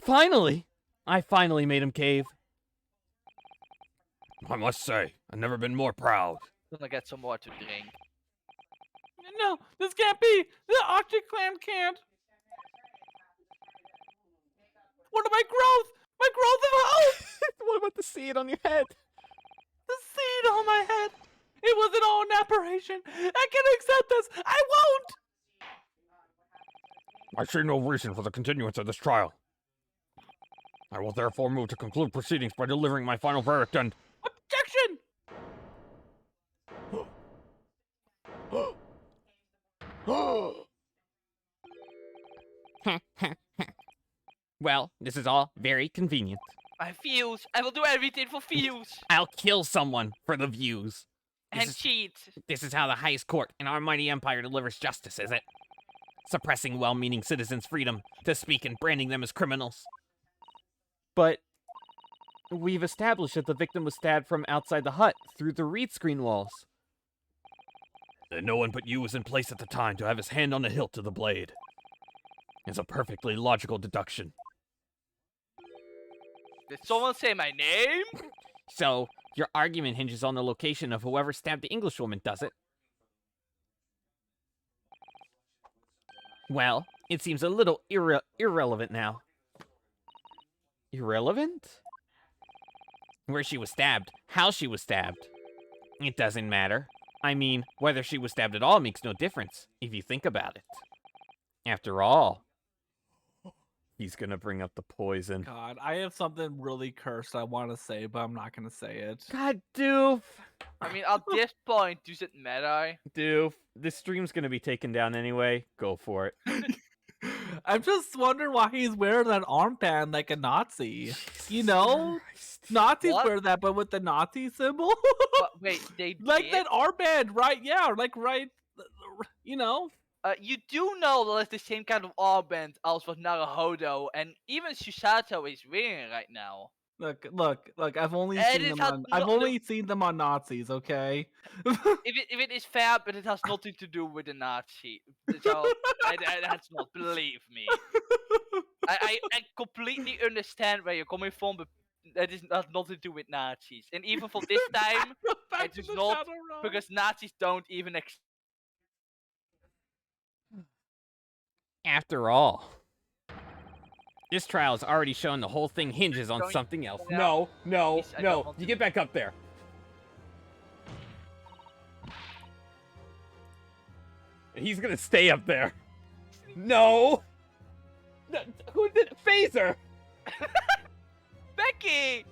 Finally! I finally made him cave. I must say, I've never been more proud. Gonna get some more to drink. No, this can't be. The Arctic clan can't. What about my growth? My growth of health! What about the seed on your head? The seed on my head. It was all an apparition. I can accept this. I won't. I see no reason for the continuance of this trial. I will therefore move to conclude proceedings by delivering my final verdict and... Objection! Well, this is all very convenient. My views. I will do everything for views. I'll kill someone for the views. And cheat. This is how the highest court in our mighty empire delivers justice, is it? Suppressing well-meaning citizens' freedom to speak and branding them as criminals. But we've established that the victim was stabbed from outside the hut through the reed screen walls. And no one but you was in place at the time to have his hand on the hilt of the blade. It's a perfectly logical deduction. Did someone say my name? So, your argument hinges on the location of whoever stabbed the Englishwoman, does it? Well, it seems a little irrelevant now. Irrelevant? Where she was stabbed, how she was stabbed. It doesn't matter. I mean, whether she was stabbed at all makes no difference, if you think about it. After all, he's gonna bring up the poison. God, I have something really cursed I want to say, but I'm not gonna say it. God, Doof! I mean, at this point, does it matter? Doof, this stream's gonna be taken down anyway. Go for it. I'm just wondering why he's wearing that armband like a Nazi. You know? Nazis wear that, but with the Nazi symbol. Wait, they like did? that armband, right? Yeah, like right. You know. You do know that it's the same kind of armband as what Naruhodo and even Susato is wearing right now. Look! I've only And seen it them has on. I've only seen them on Nazis. Okay. If it is fair, but it has nothing to do with the Nazi. So that's not. Believe me. I completely understand where you're coming from, but that has nothing to do with Nazis. And even for this time, it is not because Nazis don't even. After all, this trial has already shown the whole thing hinges on something else. No. You get back up there. He's gonna stay up there. No. Who did Phaser? Becky,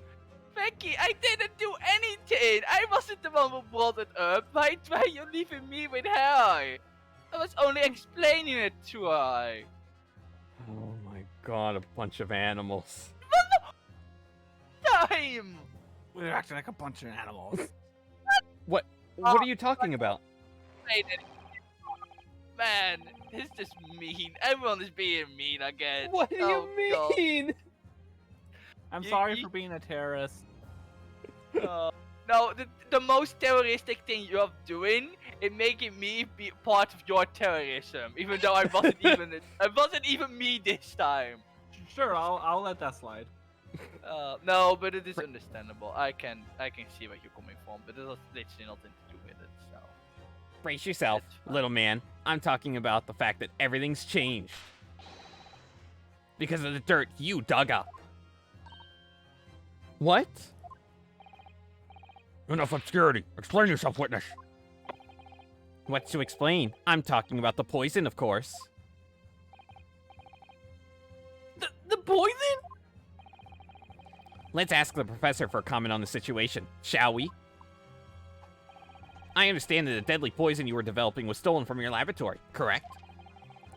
I didn't do anything. I wasn't the one who brought it up. Why are you leaving me with her? I was only explaining it to her. Oh my god, a bunch of animals. Time! We're acting like a bunch of animals. What are you talking about? Man, this is just mean. Everyone is being mean again. What do you mean? God. I'm sorry for being a terrorist. No, the most terroristic thing you're doing is making me be part of your terrorism, even though I wasn't even me this time. Sure, I'll let that slide. No, but it is understandable. I can see where you're coming from, but it has literally nothing to do with it. So brace yourself, little man. I'm talking about the fact that everything's changed because of the dirt you dug up. What? Enough obscurity. Explain yourself, witness. What's to explain? I'm talking about the poison, of course. The poison? Let's ask the professor for a comment on the situation, shall we? I understand that the deadly poison you were developing was stolen from your laboratory, correct?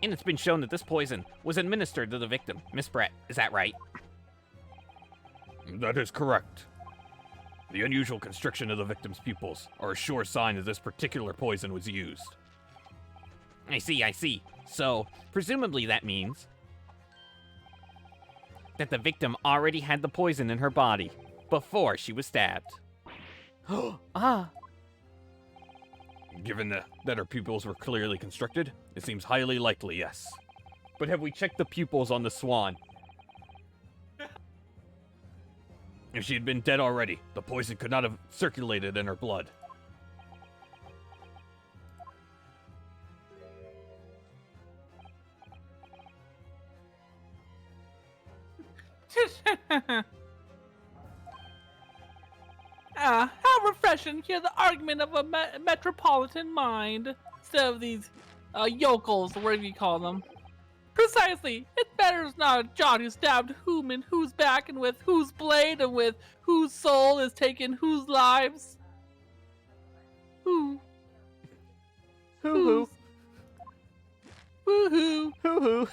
And it's been shown that this poison was administered to the victim, Miss Brett. Is that right? That is correct. The unusual constriction of the victim's pupils are a sure sign that this particular poison was used. I see. So, presumably that means that the victim already had the poison in her body before she was stabbed. Ah. Given that her pupils were clearly constricted, it seems highly likely, yes. But have we checked the pupils on the swan? If she had been dead already, the poison could not have circulated in her blood. How refreshing to hear the argument of a metropolitan mind instead of these yokels, or whatever you call them. Precisely, it matters not a jot who stabbed whom and whose back and with whose blade and with whose soul is taken whose lives. Who? Hoo-hoo. Woohoo! Hoo-hoo.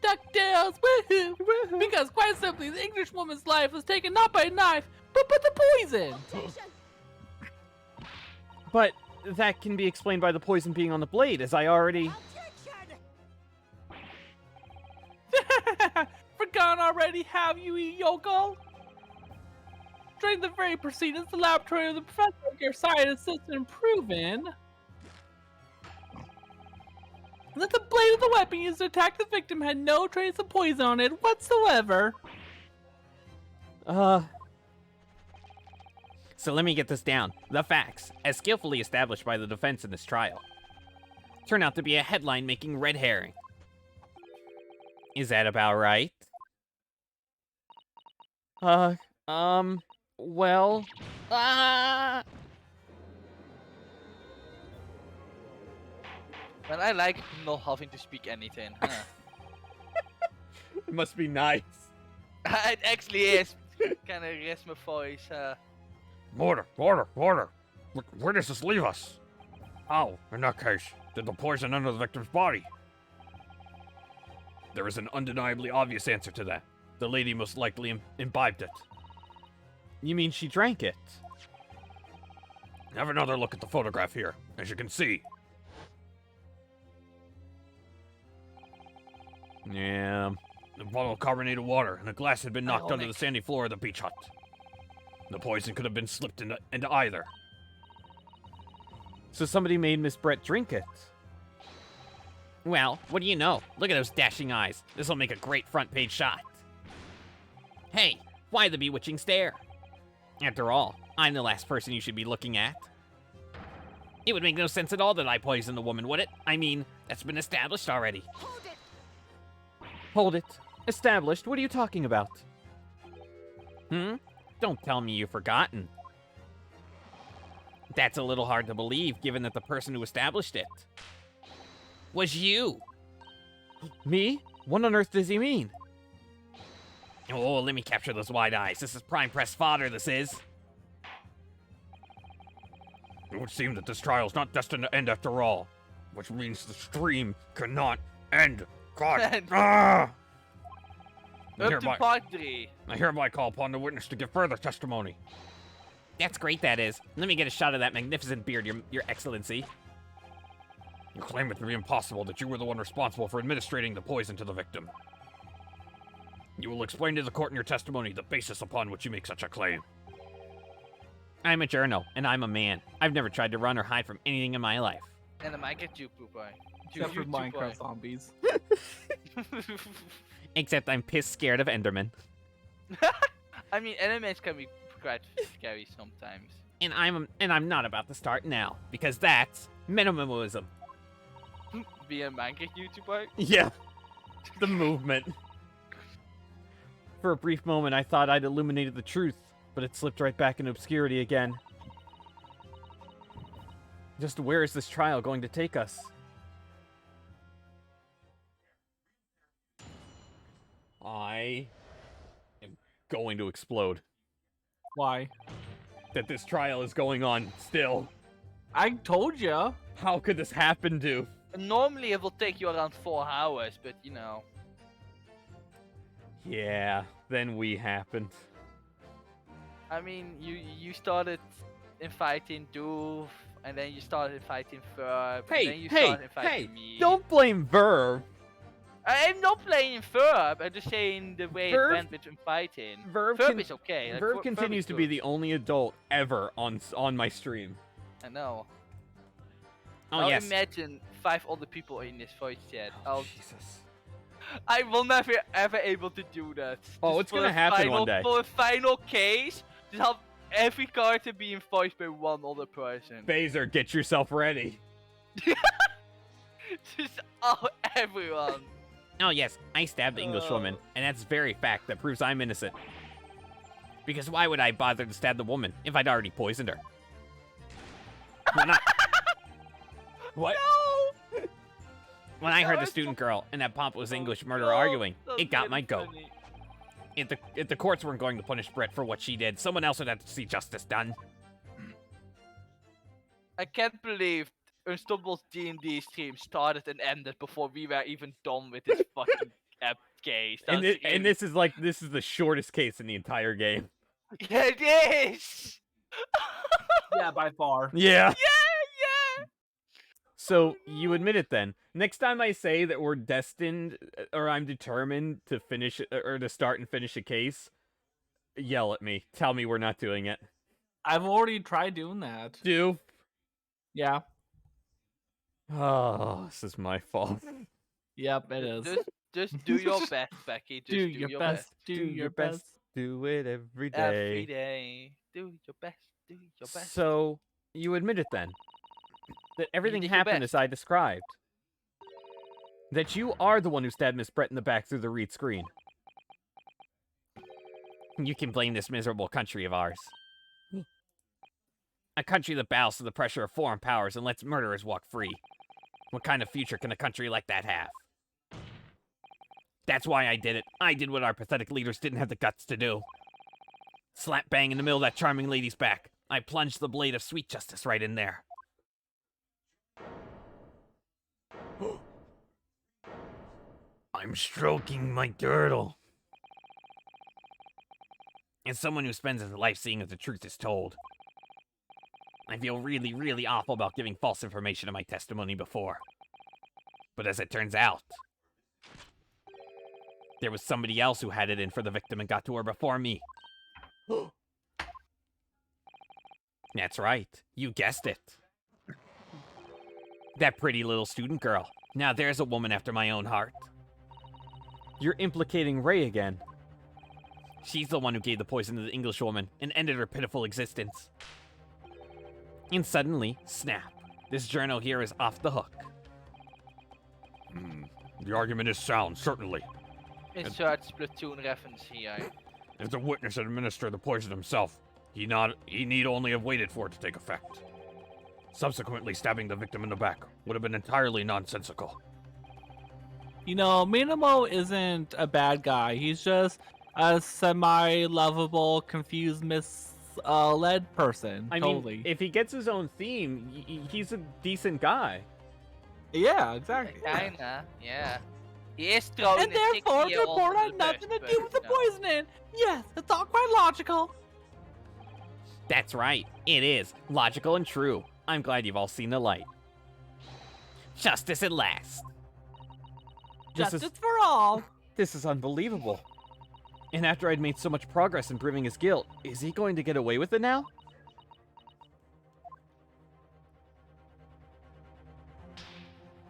DuckTales, woohoo! Because quite simply, the English woman's life was taken not by a knife, but by the poison! But that can be explained by the poison being on the blade, as I already... Forgotten already, have you, yokel? During the very proceedings, the laboratory of the professor of your science assistant proven that the blade of the weapon used to attack the victim had no trace of poison on it whatsoever. So let me get this down. The facts, as skillfully established by the defense in this trial, turn out to be a headline-making red herring. Is that about right? Well... Well, I like not having to speak anything. Huh. It must be nice. It actually is. Kind of rest my voice. Water. Where does this leave us? How, in that case, did the poison enter the victim's body? There is an undeniably obvious answer to that. The lady most likely imbibed it. You mean she drank it? Have another look at the photograph here. As you can see, Yeah. the bottle of carbonated water and a glass had been knocked onto Ionic. the sandy floor of the beach hut. The poison could have been slipped into either. So somebody made Miss Brett drink it. Well, what do you know? Look at those dashing eyes. This'll make a great front page shot. Hey, why the bewitching stare? After all, I'm the last person you should be looking at. It would make no sense at all that I poisoned the woman, would it? I mean, that's been established already. Hold it. Established? What are you talking about? Don't tell me you've forgotten. That's a little hard to believe, given that the person who established it was you. Me? What on earth does he mean? Oh, let me capture those wide eyes. This is prime press fodder, this is. It would seem that this trial's not destined to end after all, which means the stream cannot end. God! Ah! Up to part 3. I hereby call upon the witness to give further testimony. That's great, that is. Let me get a shot of that magnificent beard, your excellency. You claim it to be impossible that you were the one responsible for administering the poison to the victim. You will explain to the court in your testimony the basis upon which you make such a claim. I'm a journal, and I'm a man. I've never tried to run or hide from anything in my life. And I might get you, Poo Boy. Except for Minecraft zombies. Except I'm pissed scared of Enderman. I mean, enemies can be quite scary sometimes. And I'm not about to start now, because that's minimalism. Be a Minecraft YouTuber? Yeah. The movement. For a brief moment, I thought I'd illuminated the truth, but it slipped right back into obscurity again. Just where is this trial going to take us? I am going to explode. Why? That this trial is going on still. I told ya. How could this happen, dude? Normally it will take you around 4 hours, but you know. Yeah, then we happened. I mean, you started inviting Doof, and then you started fighting Verb, and Hey, then you hey, started fighting hey! me. Don't blame Verve. I'm not playing Verb, I'm just saying the way Verve- it went with him fighting. Verve is okay. Like, Verve continues is to be good. the only adult ever on my stream. I know. Oh, I'll yes. imagine 5 other people in this voice chat. Jesus. I will never ever able to do that. Oh, Just it's for gonna a happen final, one day. For a final case, just have every character being voiced by one other person. Phaser, get yourself ready. Just everyone. Oh, yes, I stabbed the Englishwoman, and that's the very fact that proves I'm innocent. Because why would I bother to stab the woman if I'd already poisoned her? When I, What? No! when I heard the it's student girl and that pompous English murderer no, arguing, that's it got my really goat. funny. If the courts weren't going to punish Brett for what she did, someone else would have to see justice done. I can't believe Unstoppable's D&D stream started and ended before we were even done with this fucking case. And, That's and this is the shortest case in the entire game. Yeah, it is! Yeah, by far. Yeah. Yeah! So you admit it then. Next time I say that we're destined, or I'm determined to finish or to start and finish a case, yell at me. Tell me we're not doing it. I've already tried doing that. Do. Yeah. Oh, this is my fault. Yep, it is. Just do your best, Becky. Just do your best. Do your best. Do it every day. Every day. Do your best. Do your best. So you admit it then. That everything did your happened best. as I described. That you are the one who stabbed Miss Brett in the back through the reed screen. You can blame this miserable country of ours. A country that bows to the pressure of foreign powers and lets murderers walk free. What kind of future can a country like that have? That's why I did it. I did what our pathetic leaders didn't have the guts to do. Slap bang in the middle of that charming lady's back. I plunged the blade of sweet justice right in there. I'm stroking my girdle. As someone who spends his life seeing if the truth is told, I feel really, really awful about giving false information in my testimony before. But as it turns out, there was somebody else who had it in for the victim and got to her before me. That's right. You guessed it. That pretty little student girl. Now there's a woman after my own heart. You're implicating Ray again. She's the one who gave the poison to the Englishwoman and ended her pitiful existence. And suddenly, snap. This journal here is off the hook. The argument is sound, certainly. Insert Splatoon reference here. If the witness had administered the poison himself, he need only have waited for it to take effect. Subsequently, stabbing the victim in the back would have been entirely nonsensical. You know, Minamo isn't a bad guy. He's just a semi-lovable, confused, misled person. I totally. mean, if he gets his own theme, he's a decent guy. Yeah, exactly. Kinda, yeah. He is throwing And therefore, the report had nothing to do with the poisoning. Yes, it's all quite logical. That's right. It is. Logical and true. I'm glad you've all seen the light. Justice at last. Justice for all. This is unbelievable. And after I'd made so much progress in proving his guilt, is he going to get away with it now?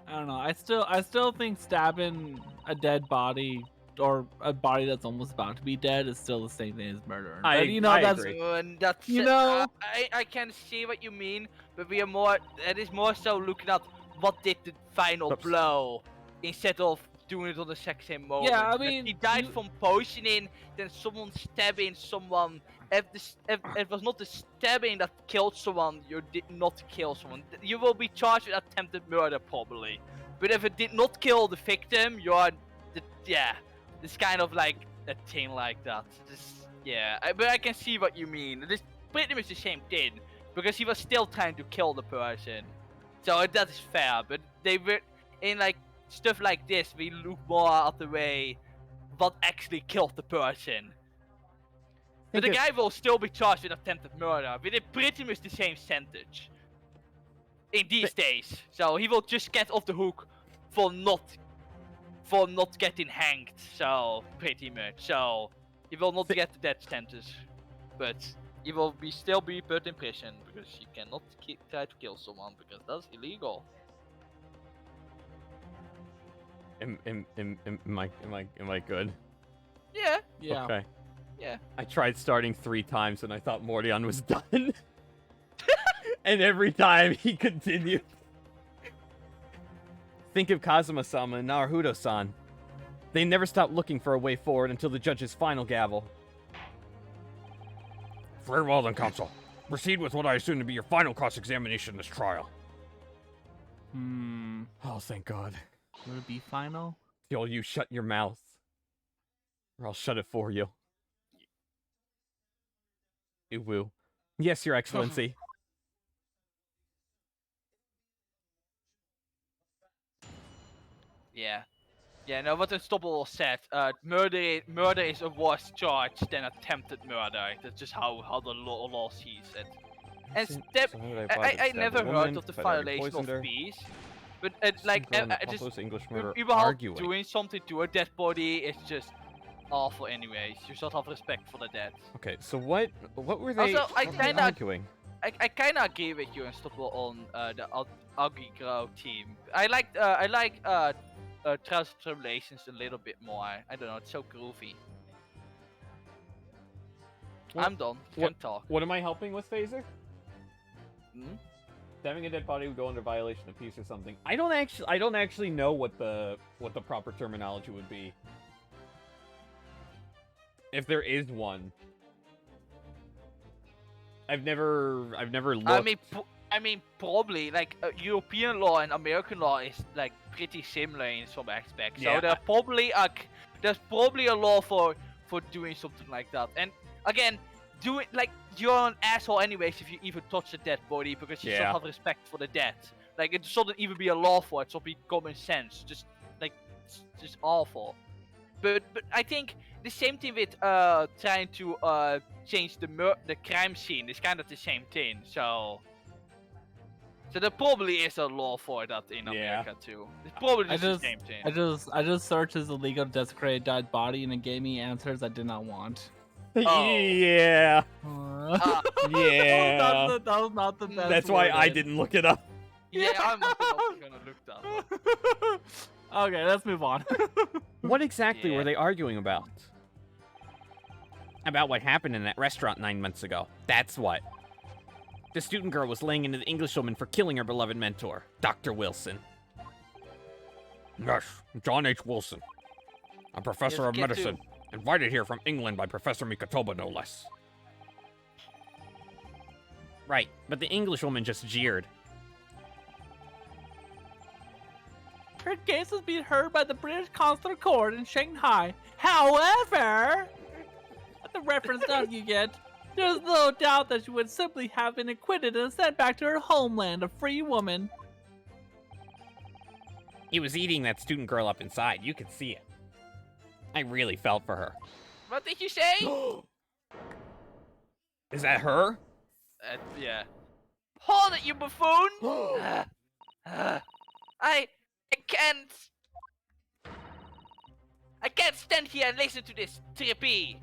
I don't know. I still think stabbing a dead body or a body that's almost about to be dead is still the same thing as murder. I that's agree. And that's You know- I can see what you mean, but we are more. It is more so looking at what did the final blow instead of doing it on the exact same moment. Yeah, I If mean, he died from poisoning, then someone stabbing someone. If it was not the stabbing that killed someone, you did not kill someone. You will be charged with attempted murder probably. But if it did not kill the victim, you are, it's kind of like a thing like that. But I can see what you mean. It is pretty much the same thing because he was still trying to kill the person. So that is fair. But they were in like stuff like this. We look more at the way what actually killed the person. But the guy will still be charged with attempted murder, with a pretty much the same sentence. in these days. So he will just get off the hook for not getting hanged. So pretty much. So he will not get the death sentence, but he will still be put in prison because you cannot try to kill someone because that's illegal. Am I good? Yeah. Yeah. Okay. Yeah. I tried starting 3 times and I thought Mordion was done. And every time he continued. Think of Kazuma-sama and Naruto-san. They never stopped looking for a way forward until the judge's final gavel. Very well then, counsel. Proceed with what I assume to be your final cross-examination in this trial. Oh, thank God. Will it be final? Till you shut your mouth. Or I'll shut it for you. Uwu. Yes, Your Excellency. Yeah. Yeah, no, what Unstoppable said, murder is a worse charge than attempted murder. That's just how the law sees it. And I never heard of the violation of peace, but just English murder überhaupt doing something to a dead body is just awful anyways. You should have respect for the dead. Okay, so what were they, Also, arguing? I kind of agree with you, Unstoppable, on the Ugly Grow team. I like Trials and Tribulations a little bit more. I don't know, it's so groovy. I'm done. You can talk. What am I helping with, Phaser? Hmm? Having a dead body would go under violation of peace or something. I don't actually know what the proper terminology would be. If there is one. I've never looked. I mean, probably like European law and American law is like pretty similar in some aspects. Yeah. So there's probably a law for doing something like that. And again, you're an asshole anyways if you even touch a dead body because you should have respect for the dead. Like it shouldn't even be a law for it. It should be common sense. Just awful. But I think the same thing with trying to change the crime scene is kind of the same thing. So there probably is a law for that in America too. It's probably just the same thing. I just searched as illegal to desecrate a dead body and it gave me answers I did not want. Oh. Yeah. Yeah. That was not the best. That's why I didn't look it up. Yeah, I'm not gonna look that. Okay, let's move on. What exactly were they arguing about? About what happened in that restaurant 9 months ago. That's what. The student girl was laying into the Englishwoman for killing her beloved mentor, Dr. Wilson. Yes, John H. Wilson. A professor of medicine. Invited here from England by Professor Mikatoba, no less. Right, but the Englishwoman just jeered. Her case is being heard by the British Consular Court in Shanghai. However, the reference that you get, there's no doubt that she would simply have been acquitted and sent back to her homeland, a free woman. He was eating that student girl up inside. You could see it. I really felt for her. What did you say? Is that her? Yeah. Hold it, you buffoon! I can't stand here and listen to this trippy,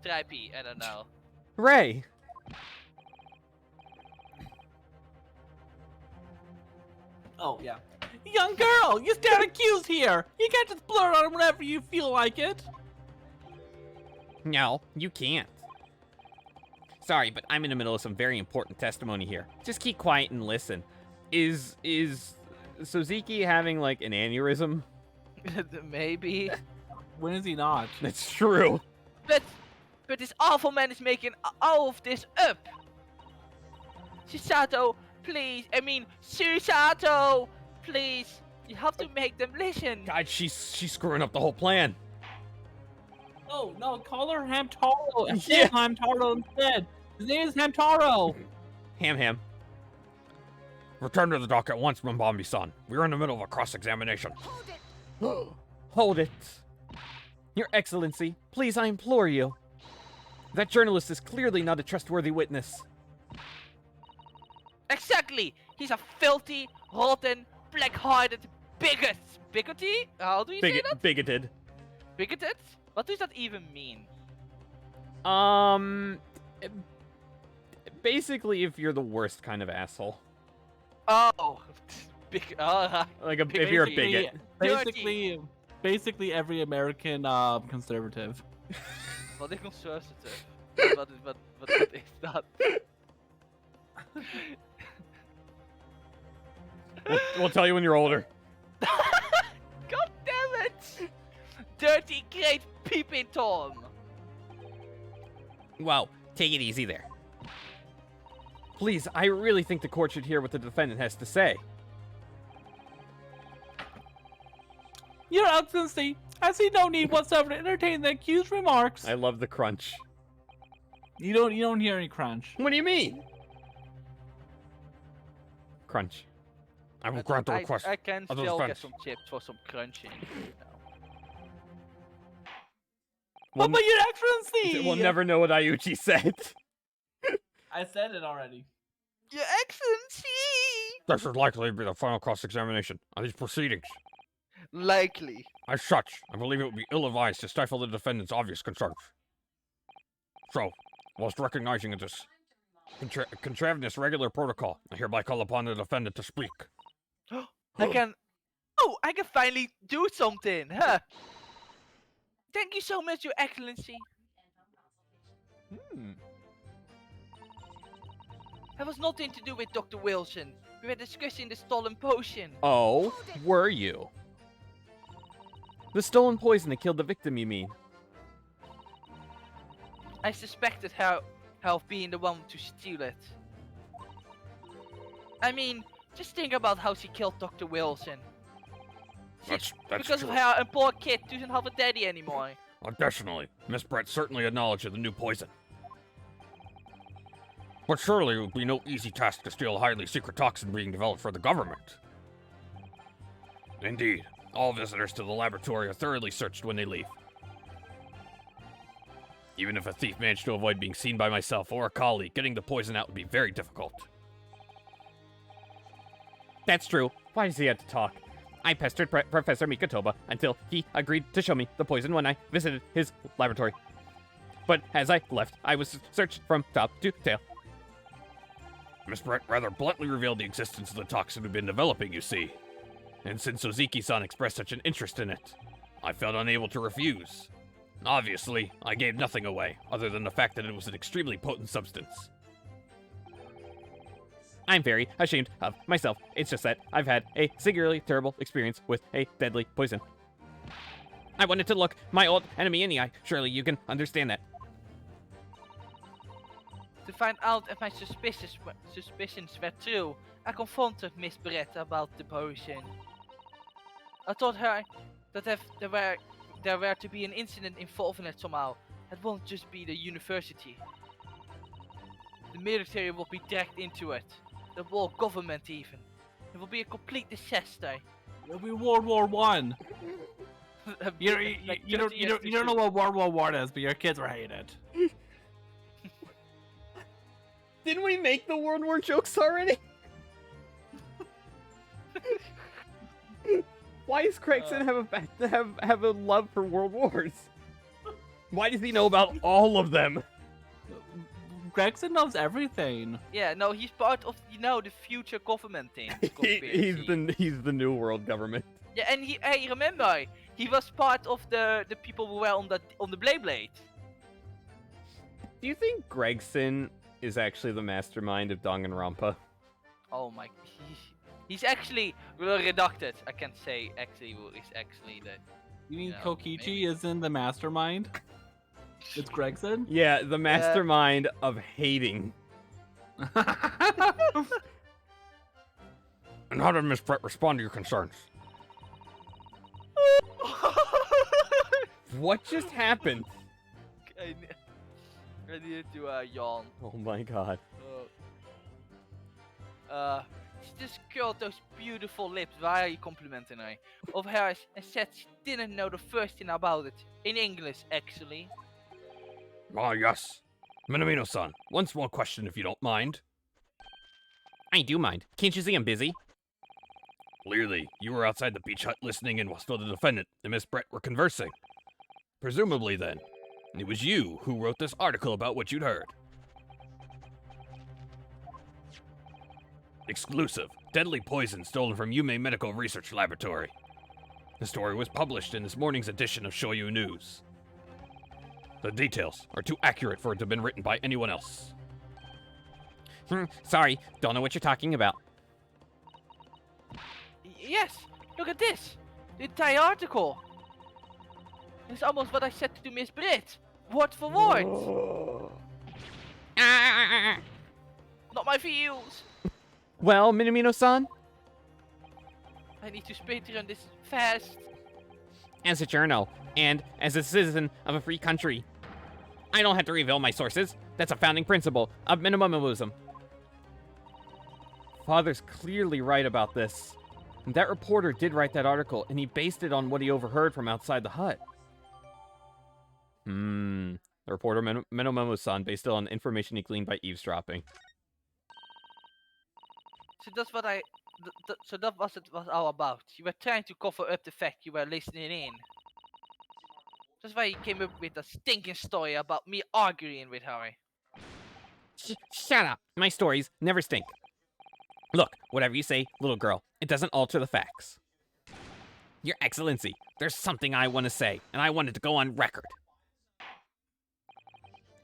I don't know. Ray! Oh, yeah. Young girl, you stand accused here! You can't just blurt on whenever you feel like it! No, you can't. Sorry, but I'm in the middle of some very important testimony here. Just keep quiet and listen. Is Suzuki having, like, an aneurysm? Maybe. When is he not? That's true. But this awful man is making all of this up. Susato, please. I mean, Susato, please. You have to make them listen. God, she's screwing up the whole plan. Oh, no, call her Hamtaro. Yeah. Hamtaro instead. His name is Hamtaro. Ham. Return to the dock at once, Mbambi-san. We're in the middle of a cross-examination. Hold it. Your Excellency, please, I implore you. That journalist is clearly not a trustworthy witness. Exactly! He's a filthy, rotten, black-hearted bigot! Bigoty? How do you say that? Bigoted. Bigoted? What does that even mean? Basically, if you're the worst kind of asshole. Oh! Like, if you're a bigot. Basically every American conservative. Wat is conservative? Wat is dat? We'll tell you when you're older. God damn it! Dirty, great peeping Tom! Whoa, take it easy there. Please, I really think the court should hear what the defendant has to say. Your Excellency, I see no need whatsoever to entertain the accused remarks. I love the crunch. You don't hear any crunch. What do you mean? Crunch. I will grant the request. I can of the still get defense. some chips for some crunching. But Your Excellency! We'll never know what Ayuchi said. I said it already. Your Excellency! This is likely to be the final cross-examination of these proceedings. Likely. As such, I believe it would be ill-advised to stifle the defendant's obvious concerns. So, whilst recognizing this contravenous regular protocol, I hereby call upon the defendant to speak. I can finally do something, huh? Thank you so much, Your Excellency. That was nothing to do with Dr. Wilson. We were discussing the stolen potion. Oh, were you? The stolen poison that killed the victim, you mean? I suspected her of being the one to steal it. I mean, just think about how she killed Dr. Wilson. That's because true. of her and poor kid doesn't have a daddy anymore. Additionally, Miss Brett certainly had knowledge of the new poison. But surely it would be no easy task to steal a highly secret toxin being developed for the government. Indeed, all visitors to the laboratory are thoroughly searched when they leave. Even if a thief managed to avoid being seen by myself or a colleague, getting the poison out would be very difficult. That's true. Why does he have to talk? I pestered Professor Mikatoba until he agreed to show me the poison when I visited his laboratory. But as I left, I was searched from top to tail. Miss Brett rather bluntly revealed the existence of the toxin we've been developing, you see. And since Oziki-san expressed such an interest in it, I felt unable to refuse. Obviously, I gave nothing away, other than the fact that it was an extremely potent substance. I'm very ashamed of myself. It's just that I've had a singularly terrible experience with a deadly poison. I wanted to look my old enemy in the eye. Surely you can understand that. To find out if my suspicions were true, I confronted Miss Brett about the potion. I told her that if there were to be an incident involving it somehow, it won't just be the university. The military will be dragged into it. The world government even. It will be a complete disaster. It'll be World War One. You don't know what World War One is, but your kids will hate it. Didn't we make the World War jokes already? Why does Gregson have a love for World Wars? Why does he know about all of them? Gregson knows everything. Yeah, no, he's part of the future government thing. he's the new world government. Yeah, and remember, he was part of the people who were on the Blade. Do you think Gregson is actually the mastermind of Danganronpa? Oh my, he's actually redacted. I can't say actually who is actually the. You mean Kokichi isn't the mastermind? It's Gregson? Yeah, the mastermind of hating. And how did Miss Brett respond to your concerns? What just happened? I needed to yawn. Oh my god. She just curled those beautiful lips. Why are you complimenting her? Of hers and said she didn't know the first thing about it. In English, actually. Ah, yes. Minamino-san, one small question if you don't mind. I do mind. Can't you see I'm busy? Clearly, you were outside the beach hut listening in while the defendant and Miss Brett were conversing. Presumably, then, it was you who wrote this article about what you'd heard. Exclusive. Deadly poison stolen from Yume Medical Research Laboratory. The story was published in this morning's edition of Shoyu News. The details are too accurate for it to have been written by anyone else. Sorry, don't know what you're talking about. Yes, look at this. The entire article. It's almost what I said to Miss Britt. Word for word. Not my views. Well, Minamino-san? I need to speedrun this fast. As a journal, and as a citizen of a free country, I don't have to reveal my sources. That's a founding principle of minimalism. Father's clearly right about this. That reporter did write that article, and he based it on what he overheard from outside the hut. The reporter Minomomo-san based it on information he gleaned by eavesdropping. So that's what so that was it was all about. You were trying to cover up the fact you were listening in. That's why you came up with a stinking story about me arguing with her. Shut up! My stories never stink. Look, whatever you say, little girl, it doesn't alter the facts. Your Excellency, there's something I want to say, and I wanted to go on record.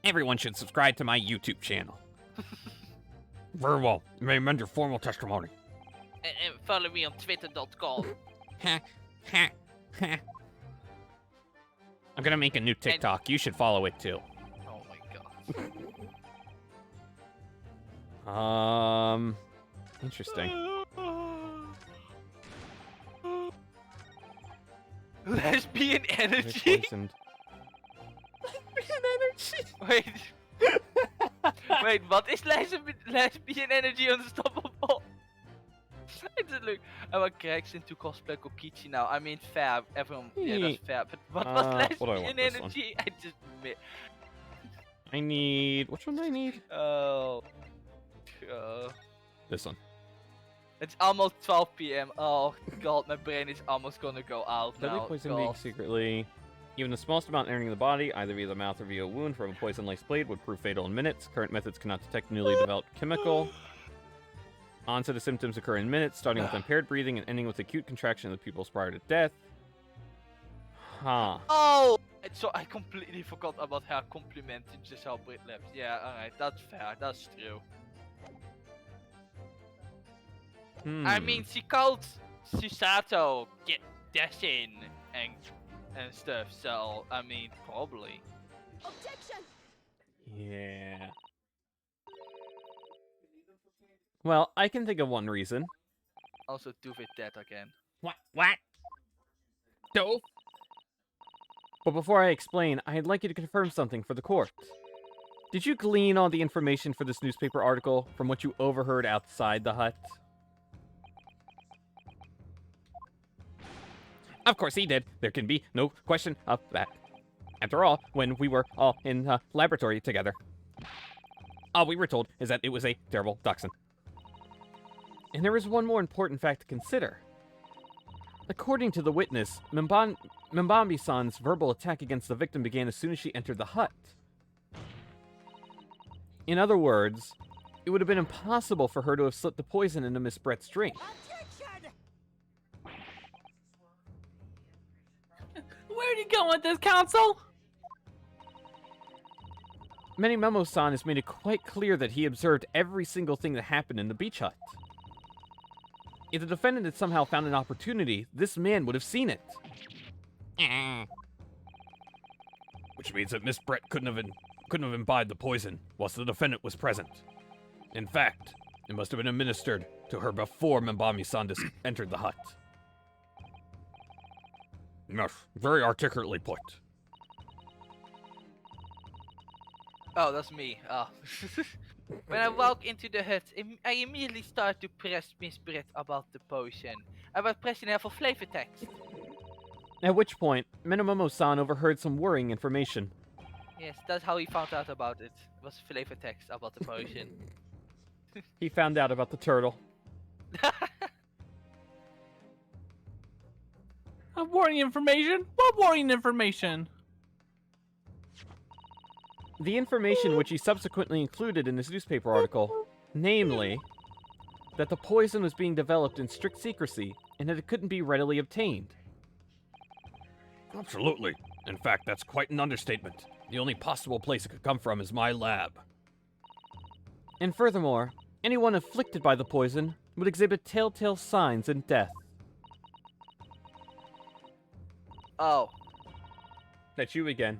Everyone should subscribe to my YouTube channel. Very well. You may amend your formal testimony. And follow me on twitter.com. Ha, ha, ha. I'm gonna make a new TikTok. You should follow it too. Oh my god. Interesting. Lesbian energy? Lesbian energy? Wait. Wait, what is lesbian energy unstoppable? I just look. I want Gregson to cosplay Kokichi now. I mean, fair. Everyone, yeah, that's fair. But what was lesbian energy? I just. I need. Which one do I need? Oh. This one. It's almost 12 p.m. Oh god, my brain is almost gonna go out Deadly now. poison being secretly. Even the smallest amount entering the body, either via the mouth or via a wound from a poison-laced blade, would prove fatal in minutes. Current methods cannot detect newly developed chemical. Onset of symptoms occur in minutes, starting with impaired breathing and ending with acute contraction of the pupils prior to death. Huh. Oh! So I completely forgot about her complimenting Giselle Britlabs. Yeah, alright, that's fair. That's true. I mean, she called Susato get Deshin and stuff, so, I mean, probably. Objection! Yeah. Well, I can think of one reason. Also, Doof is dead again. What? Doof? But before I explain, I'd like you to confirm something for the court. Did you glean all the information for this newspaper article from what you overheard outside the hut? Of course he did. There can be no question of that. After all, when we were all in the laboratory together, all we were told is that it was a terrible dachshund. And there is one more important fact to consider. According to the witness, Mbambi-san's verbal attack against the victim began as soon as she entered the hut. In other words, it would have been impossible for her to have slipped the poison into Miss Brett's drink. Where'd you go with this, counsel? Minamino-san has made it quite clear that he observed every single thing that happened in the beach hut. If the defendant had somehow found an opportunity, this man would have seen it. Which means that Miss Brett couldn't have imbibed the poison whilst the defendant was present. In fact, it must have been administered to her before Mbami-san entered the hut. Yes, very articulately put. Oh, that's me. Oh. When I walk into the hut, I immediately start to press Miss Britt about the potion. I was pressing her for flavor text. At which point, Minamino-san overheard some worrying information. Yes, that's how he found out about it. It was flavor text about the potion. He found out about the turtle. Warning information? What warning information? The information which he subsequently included in his newspaper article, namely, that the poison was being developed in strict secrecy and that it couldn't be readily obtained. Absolutely. In fact, that's quite an understatement. The only possible place it could come from is my lab. And furthermore, anyone afflicted by the poison would exhibit telltale signs in death. Oh, That's you again.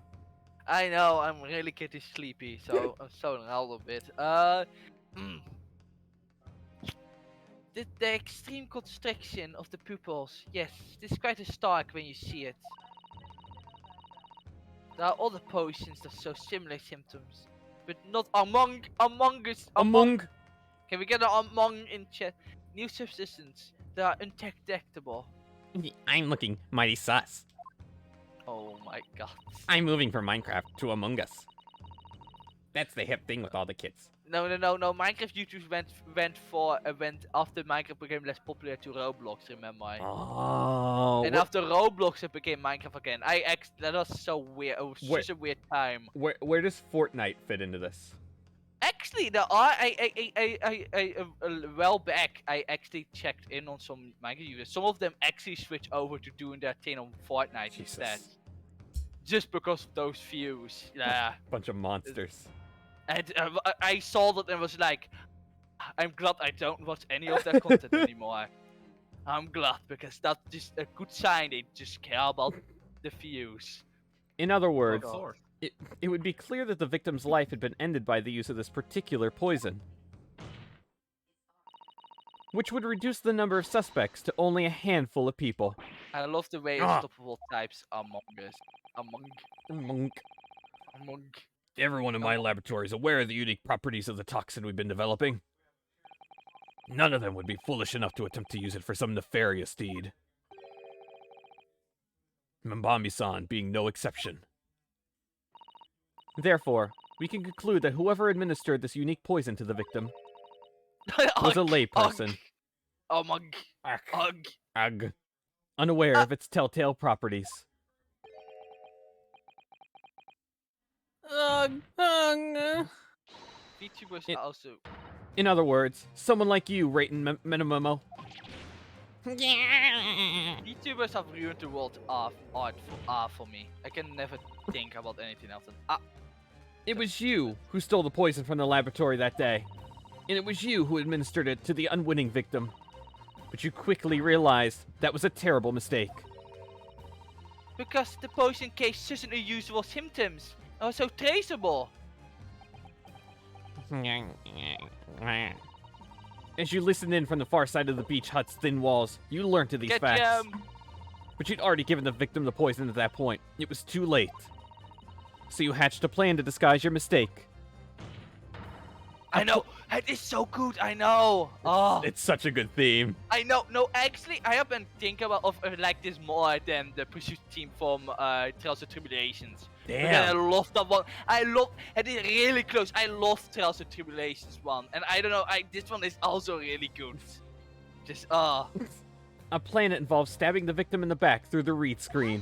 I know. I'm really getting sleepy, so I'm zoning out a bit. The extreme constriction of the pupils. Yes, this is quite stark when you see it. There are other potions that show similar symptoms, but not among us. Among. Can we get an among in chat? New substances that are undetectable. I'm looking mighty sus. Oh my god. I'm moving from Minecraft to Among Us. That's the hip thing with all the kids. No. Minecraft YouTubers went after Minecraft became less popular to Roblox. Remember? Oh. And after Roblox, it became Minecraft again. That was so weird. It was such a weird time. Where does Fortnite fit into this? Actually, there are. A while back, I actually checked in on some Minecraft users. Some of them actually switched over to doing their thing on Fortnite instead. Just because of those views. Yeah. Bunch of monsters. And I saw that and was like, I'm glad I don't watch any of their content anymore. I'm glad, because that's just a good sign they just care about the views. In other words, it would be clear that the victim's life had been ended by the use of this particular poison, which would reduce the number of suspects to only a handful of people. I love the way unstoppable types Among Us. Among. Everyone in my laboratory is aware of the unique properties of the toxin we've been developing. None of them would be foolish enough to attempt to use it for some nefarious deed. Mbami-san being no exception. Therefore, we can conclude that whoever administered this unique poison to the victim was a layperson. Unaware of its telltale properties. VTubers also. In other words, someone like you, Rayton Minimomo. VTubers have ruined the world art for me. I can never think about anything else than It was you who stole the poison from the laboratory that day. And it was you who administered it to the unwitting victim. But you quickly realized that was a terrible mistake. Because the poison gave such unusual symptoms. It was so traceable. As you listened in from the far side of the beach hut's thin walls, you learned of these facts. But you'd already given the victim the poison at that point. It was too late. So you hatched a plan to disguise your mistake. I know. It is so good. I know. It's such a good theme. I know. No, actually, I have been thinking about like this more than the Pursuit team from Trials and Tribulations. Damn. I love that one. It is really close. I love Trials and Tribulations one, and I don't know. This one is also really good. Just A plan that involves stabbing the victim in the back through the read screen.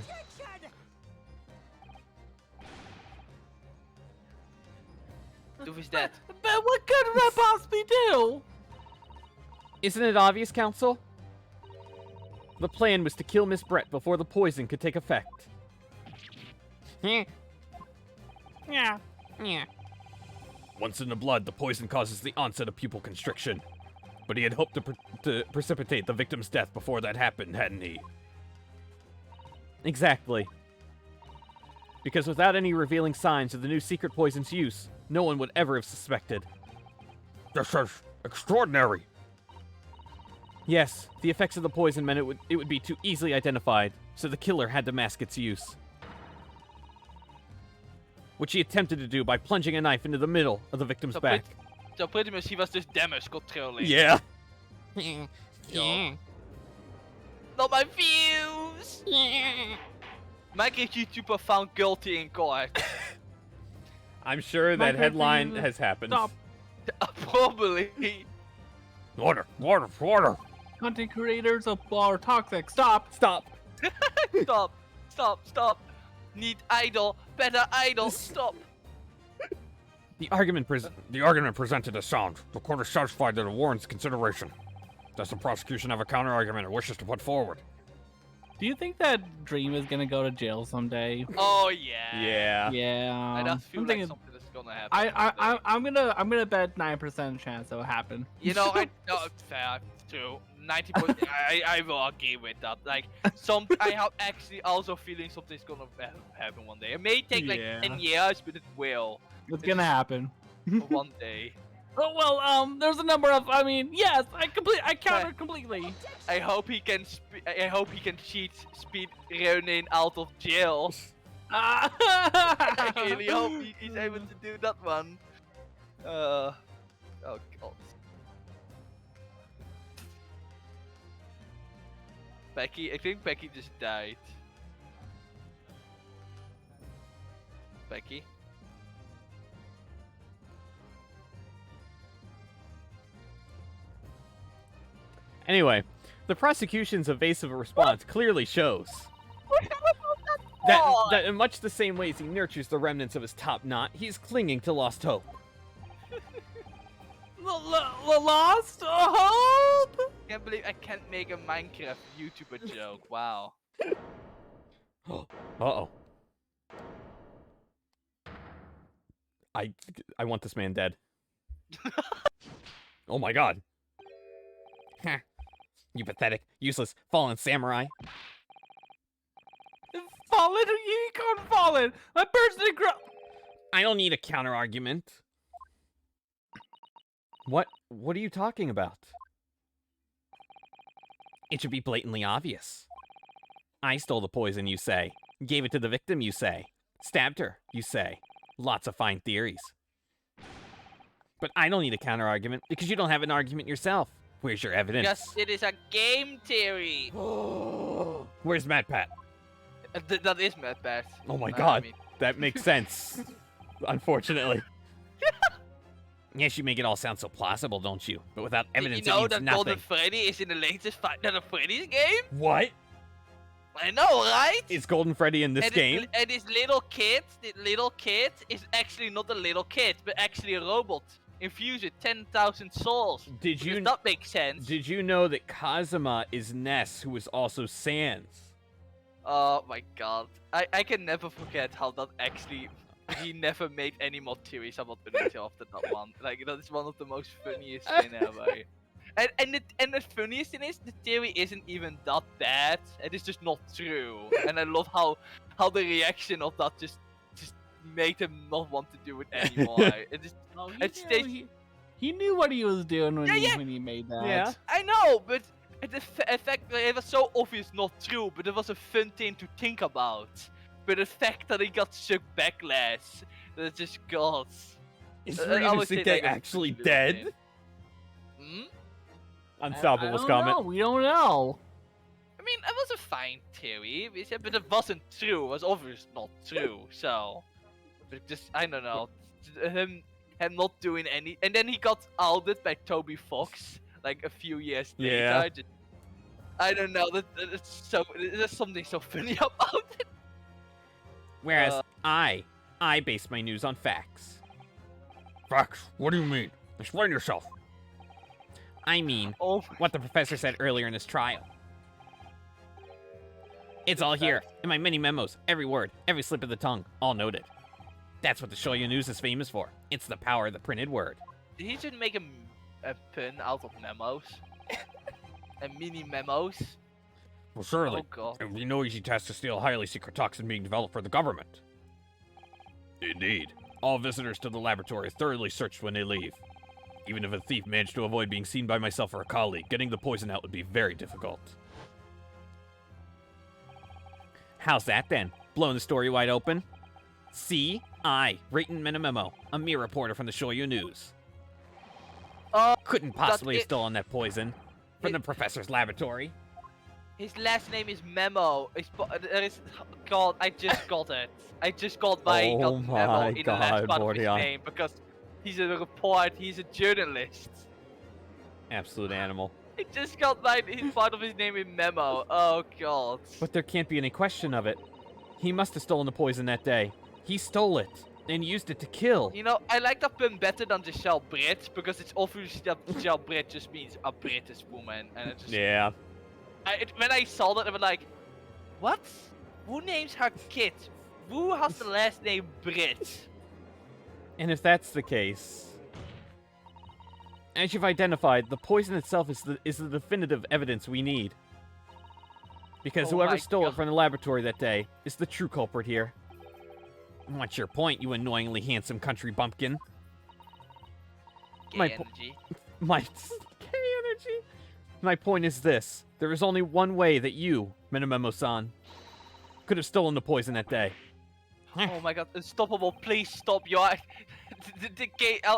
Who is that? But what could that possibly do? Isn't it obvious, Council? The plan was to kill Miss Brett before the poison could take effect. Yeah. Once in the blood, the poison causes the onset of pupil constriction. But he had hoped to precipitate the victim's death before that happened, hadn't he? Exactly. Because without any revealing signs of the new secret poison's use, no one would ever have suspected. This is extraordinary. Yes, the effects of the poison meant it would be too easily identified, so the killer had to mask its use. Which he attempted to do by plunging a knife into the middle of the victim's back. So pretty much he was just damage controlling. Yeah. Not my views! Minecraft YouTuber found guilty in court. I'm sure that headline has happened. Stop. Probably. Water. Content creators are toxic. Stop. Stop. Stop. Need idol. Better idol. Stop. The argument presented is sound. The court is satisfied that it warrants consideration. Does the prosecution have a counter-argument it wishes to put forward? Do you think that Dream is gonna go to jail someday? Oh yeah. Yeah. Yeah. I just feel I'm like thinking- something is gonna happen. I'm gonna bet 9% chance it'll happen. You know, no, it's fair. True. 90%. I will agree with that. Like, I have actually also feeling something's gonna happen one day. It may take like Yeah. 10 years, but it will. It's gonna happen. One day. Oh well, there's a number of. Yes, I counter completely. I hope he can. I hope he can cheat speed Ronin out of jail. I really hope he's able to do that one. Oh god. Becky, I think Becky just died. Becky? Anyway, the prosecution's evasive response clearly shows that in much the same ways he nurtures the remnants of his top knot, he's clinging to lost hope. Lost hope? Can't believe I can't make a Minecraft YouTuber joke. Wow. Uh-oh. I want this man dead. Oh my god. Heh. You pathetic, useless, fallen samurai. Fallen? You can't fallen. My birds didn't grow. I don't need a counter-argument. What are you talking about? It should be blatantly obvious. I stole the poison, you say. Gave it to the victim, you say. Stabbed her, you say. Lots of fine theories. But I don't need a counter-argument because you don't have an argument yourself. Where's your evidence? Yes, it is a game theory. Where's Matt Pat? That is Matt Pat. Oh my god, that makes sense. Unfortunately. Yes, you make it all sound so plausible, don't you? But without evidence, You know it means that nothing. Golden Freddy is in the latest Five Nights at Freddy's game? What? I know, right? Is Golden Freddy in this game? And this little kid is actually not a little kid, but actually a robot. Infused with 10,000 souls. Does that make sense? Did you know that Kazuma is Ness, who is also Sans? Oh my god. I can never forget how that actually... He never made any more theories about Undertale after that one. Like, that is one of the most funniest things ever. And the funniest thing is, the theory isn't even that bad. It is just not true. And I love how the reaction of that just made him not want to do it anymore. He knew what he was doing when he made that. Yeah. I know, but the fact that it was so obvious not true, but it was a fun thing to think about. But the fact that he got such backlash, that's just god. Is Ryu Suke actually dead? Hmm? Unstoppable's comment. We don't know. I mean, it was a fine theory, but it wasn't true. It was obviously not true. So, but just I don't know, him not doing any, and then he got outed by Toby Fox like a few years later. Yeah. I don't know. There's something so funny about it. Whereas I base my news on facts. Facts? What do you mean? Explain yourself. I mean, what the professor said earlier in his trial. It's all here, in my many memos, every word, every slip of the tongue, all noted. That's what the Shoyo News is famous for. It's the power of the printed word. Did he just make a pin out of memos? And mini memos? Well, surely. Oh god. It would be no easy task to steal a highly secret toxin being developed for the government. Indeed. All visitors to the laboratory are thoroughly searched when they leave. Even if a thief managed to avoid being seen by myself or a colleague, getting the poison out would be very difficult. How's that then? Blowing the story wide open? See? I, Rayton Menamemo, a mere reporter from the Shoyo News. Couldn't possibly have stolen that poison from the professor's laboratory. His last name is Memo. God, I just got it. I just got my Oh Memo my in the God, last part of his Bordeon. name because He's a reporter. He's a journalist. Absolute animal. He just got like part of his name in memo. Oh god. But there can't be any question of it. He must have stolen the poison that day. He stole it and used it to kill. You know, I like that pun better than Giselle Brit because it's obvious that Giselle Brit just means a British woman, and it just Yeah. When I saw that, I was like, what? Who names her kid? Who has the last name Brit? And if that's the case, as you've identified, the poison itself is the definitive evidence we need. Because Oh whoever my stole it God. from the laboratory that day is the true culprit here. What's your point, you annoyingly handsome country bumpkin? Gay My energy. My gay energy. My point is this: there is only one way that you, Minamemo-san, could have stolen the poison that day. Oh my god, unstoppable, please stop your... the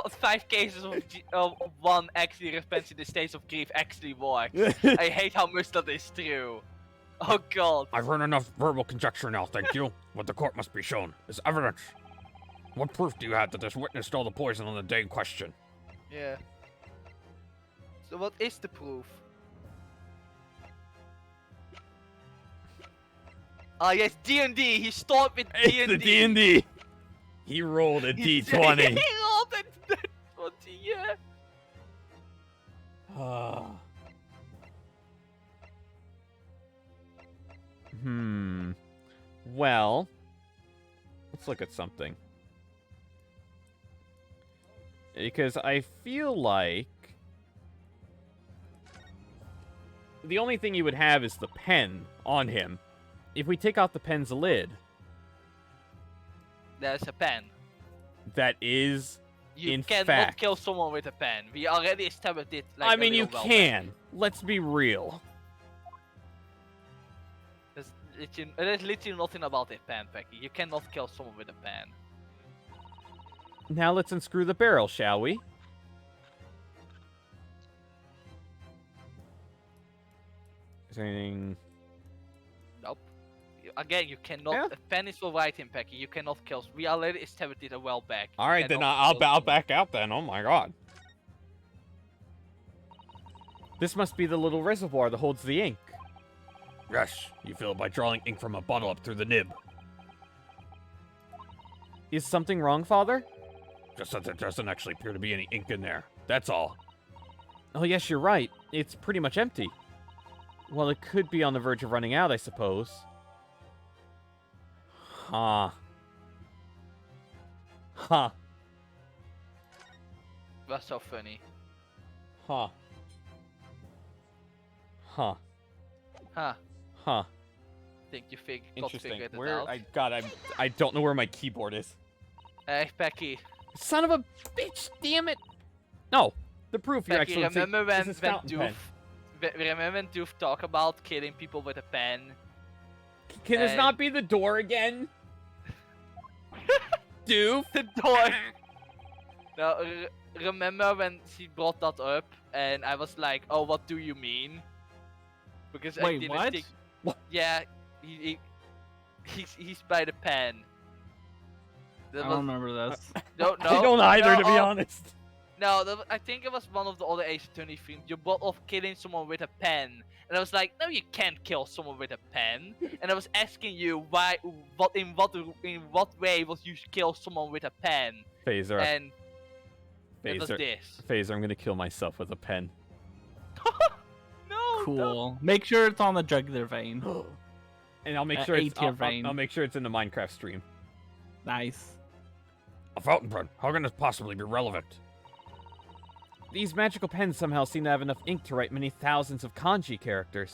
5 cases of one actually repents in the states of grief actually work. I hate how much that is true. Oh god. I've heard enough verbal conjecture now, thank you. What the court must be shown is evidence. What proof do you have that this witness stole the poison on the day in question? Yeah. So what is the proof? Ah yes, D&D. He stole it with D&D. It's the D&D. He rolled a He D20. rolled a D20, yeah. Well, let's look at something. Because I feel like the only thing you would have is the pen on him. If we take off the pen's lid, There's a pen. that is, You in cannot fact, kill someone with a pen. We already established it. Like, I mean, a you real well can. Let's be real. There's literally nothing about a pen, Becky. You cannot kill someone with a pen. Now let's unscrew the barrel, shall we? Is there anything... Nope. Again, you cannot. A pen is for writing, Becky. You cannot kill. We already established it a while back. All right, then I'll back out then. Oh my god. This must be the little reservoir that holds the ink. Yes, you fill it by drawing ink from a bottle up through the nib. Is something wrong, Father? Just that there doesn't actually appear to be any ink in there. That's all. Oh, yes, you're right. It's pretty much empty. Well, it could be on the verge of running out, I suppose. Huh. Huh. That's so funny. Huh. Huh. Huh. Huh. Think you got Interesting. figured it Where out. I don't know where my keyboard is. Hey, Becky. Son of a bitch, damn it. No, the proof, Your Becky, Excellency. remember This when is fountain pen. Remember when Doof talked about killing people with a pen? Can this not be the door again? Doof? The door. No, remember when she brought that up and I was like, oh, what do you mean? Because I Wait, didn't what? think... Yeah, he's by the pen. I don't remember this. No, I don't either, no, to be honest. No, I think it was one of the other Ace Attorney films. You brought off killing someone with a pen, and I was like, no, you can't kill someone with a pen. And I was asking you in what way would you kill someone with a pen? Phaser. And it was this. Phaser, I'm gonna kill myself with a pen. No. Cool. Make sure it's on the jugular vein. And I'll make sure it's A-tier vein. I'll make sure it's in the Minecraft stream. Nice. A fountain pen? How can this possibly be relevant? These magical pens somehow seem to have enough ink to write many thousands of kanji characters.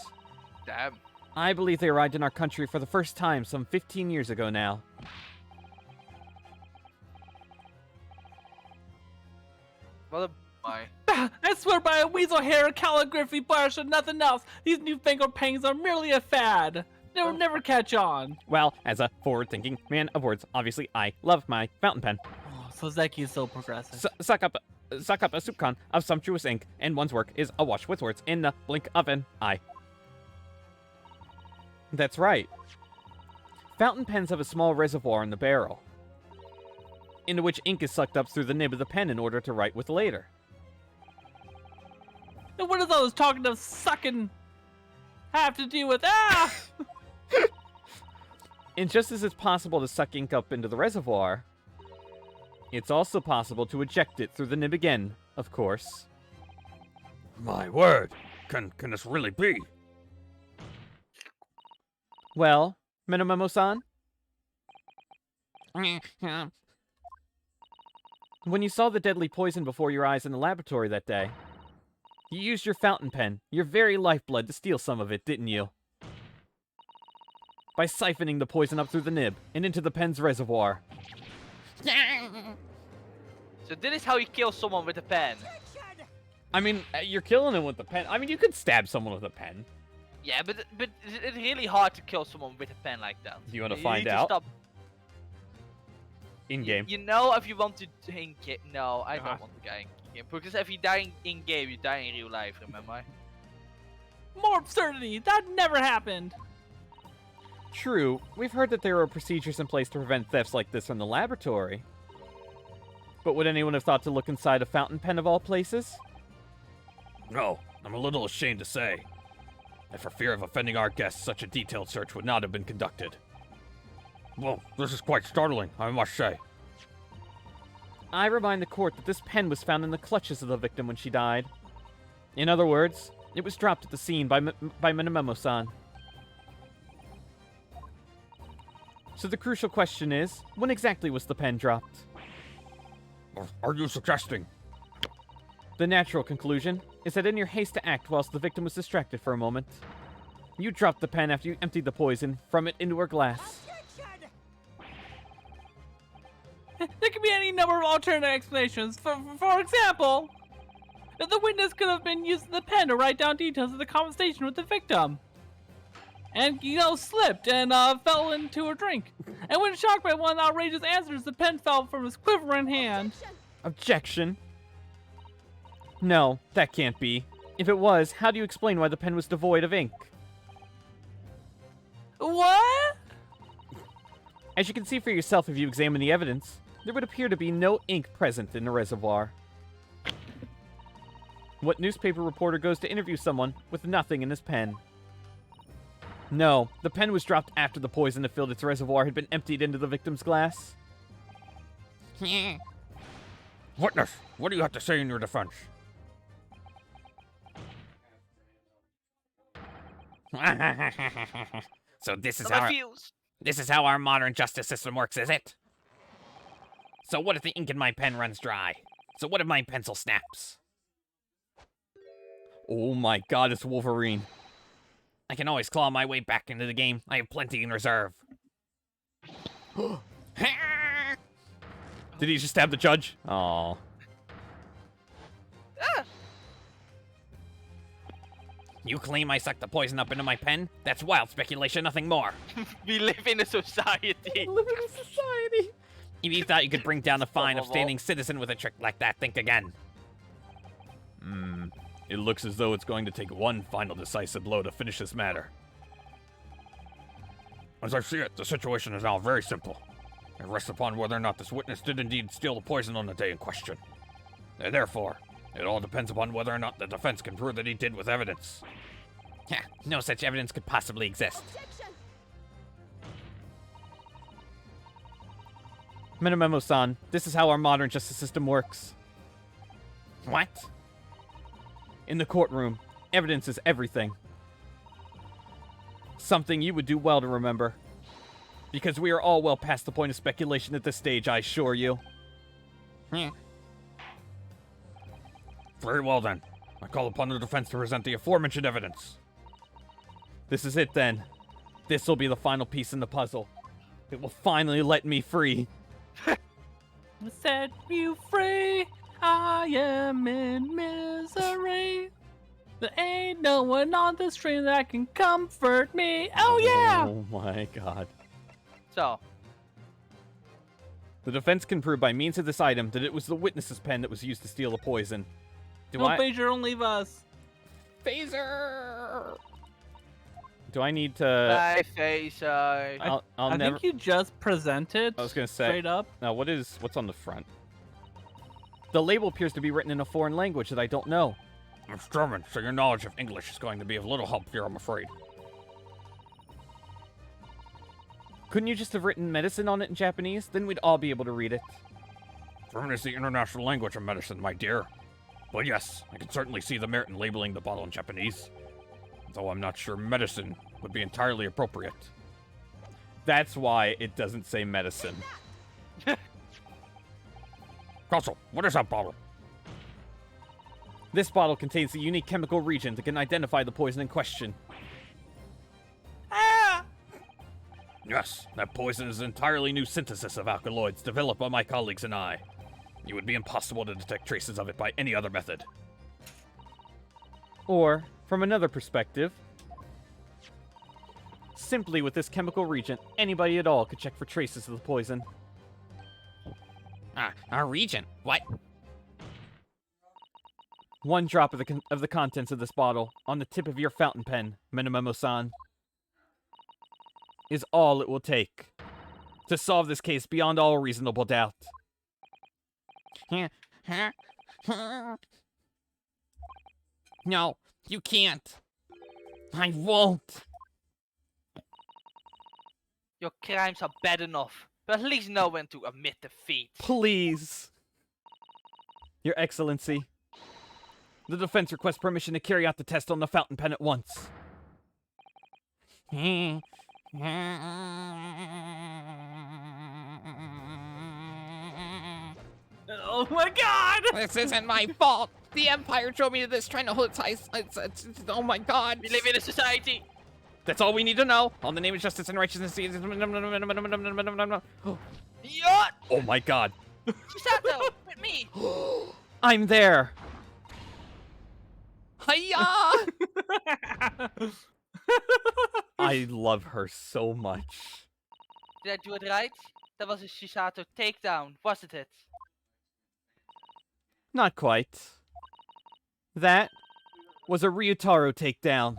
Damn. I believe they arrived in our country for the first time some 15 years ago now. What a my. I swear by a weasel hair, calligraphy, brush, and nothing else, these newfangled pens are merely a fad. They will never catch on. Well, as a forward-thinking man of words, obviously I love my fountain pen. Oh, so Zeki is so progressive. Suck up a soup can of sumptuous ink, and one's work is awash with words in the blink of an eye. That's right. Fountain pens have a small reservoir in the barrel. into which ink is sucked up through the nib of the pen in order to write with later. And what does all this talking of sucking have to do with And just as it's possible to suck ink up into the reservoir, it's also possible to eject it through the nib again, of course. My word! Can this really be? Well, Minamemo-san? When you saw the deadly poison before your eyes in the laboratory that day, you used your fountain pen, your very lifeblood, to steal some of it, didn't you? By siphoning the poison up through the nib and into the pen's reservoir. So this is how you kill someone with a pen. I mean, you're killing him with the pen. I mean, you could stab someone with a pen. Yeah, but it's really hard to kill someone with a pen like that. Do you want to need find out? stop. In-game. You know, if you want to in-game... No, I don't want to die in-game. Because if you die in-game, you die in real life, remember? More absurdity! That never happened! True, we've heard that there are procedures in place to prevent thefts like this from the laboratory. But would anyone have thought to look inside a fountain pen of all places? No, I'm a little ashamed to say. And for fear of offending our guests, such a detailed search would not have been conducted. Well, this is quite startling, I must say. I remind the court that this pen was found in the clutches of the victim when she died. In other words, it was dropped at the scene by Minamemo-san. So the crucial question is, when exactly was the pen dropped? Are you suggesting? The natural conclusion is that in your haste to act whilst the victim was distracted for a moment, you dropped the pen after you emptied the poison from it into her glass. There could be any number of alternative explanations. For example, the witness could have been using the pen to write down details of the conversation with the victim. And, slipped and fell into her drink. And when shocked by one of the outrageous answers, the pen fell from his quivering hand. Objection. No, that can't be. If it was, how do you explain why the pen was devoid of ink? What? As you can see for yourself if you examine the evidence, there would appear to be no ink present in the reservoir. What newspaper reporter goes to interview someone with nothing in his pen? No, the pen was dropped after the poison that filled its reservoir had been emptied into the victim's glass. Witness, what do you have to say in your defense? So this is how our modern justice system works, is it? So what if the ink in my pen runs dry? So what if my pencil snaps? Oh my god, it's Wolverine. I can always claw my way back into the game. I have plenty in reserve. Did he just stab the judge? Aww. You claim I sucked the poison up into my pen? That's wild speculation, nothing more. We live in a society. If you thought you could bring down the fine upstanding citizen with a trick like that, think again. It looks as though it's going to take one final decisive blow to finish this matter. As I see it, the situation is now very simple. It rests upon whether or not this witness did indeed steal the poison on the day in question. And therefore, it all depends upon whether or not the defense can prove that he did with evidence. No such evidence could possibly exist. Minamemo-san, this is how our modern justice system works. What? In the courtroom, evidence is everything. Something you would do well to remember. Because we are all well past the point of speculation at this stage, I assure you. Very well then. I call upon the defense to present the aforementioned evidence. This is it then. This will be the final piece in the puzzle. It will finally let me free. Set you free. I am in misery. There ain't no one on the street that can comfort me. Oh yeah! Oh my god. So. The defense can prove by means of this item that it was the witness's pen that was used to steal the poison. Phaser, don't leave us. Phaser! Do I need to? Bye, face. I'll I never. think you just presented. I was gonna say. Straight up. Now, what's on the front? The label appears to be written in a foreign language that I don't know. It's German, so your knowledge of English is going to be of little help here, I'm afraid. Couldn't you just have written medicine on it in Japanese? Then we'd all be able to read it. German is the international language of medicine, my dear. But yes, I can certainly see the merit in labeling the bottle in Japanese. Though I'm not sure medicine would be entirely appropriate. That's why it doesn't say medicine. Castle, what is that bottle? This bottle contains a unique chemical reagent that can identify the poison in question. Yes, that poison is an entirely new synthesis of alkaloids developed by my colleagues and I. It would be impossible to detect traces of it by any other method. Or, from another perspective, simply with this chemical reagent, anybody at all could check for traces of the poison. A reagent? What? One drop of the contents of this bottle on the tip of your fountain pen, Minamemo-san, is all it will take to solve this case beyond all reasonable doubt. No, you can't. I won't. Your crimes are bad enough, but at least know when to admit defeat. Please. Your Excellency, the defense requests permission to carry out the test on the fountain pen at once. Oh my god! This isn't my fault. The Empire drove me to this trying to hold its eyes. Oh my god. We live in a society. That's all we need to know. All the name of justice and righteousness. Yacht! Oh my god. Chisato, with me. I'm there. Hiya! I love her so much. Did I do it right? That was a Chisato takedown, wasn't it? Not quite. That was a Ryutaro takedown.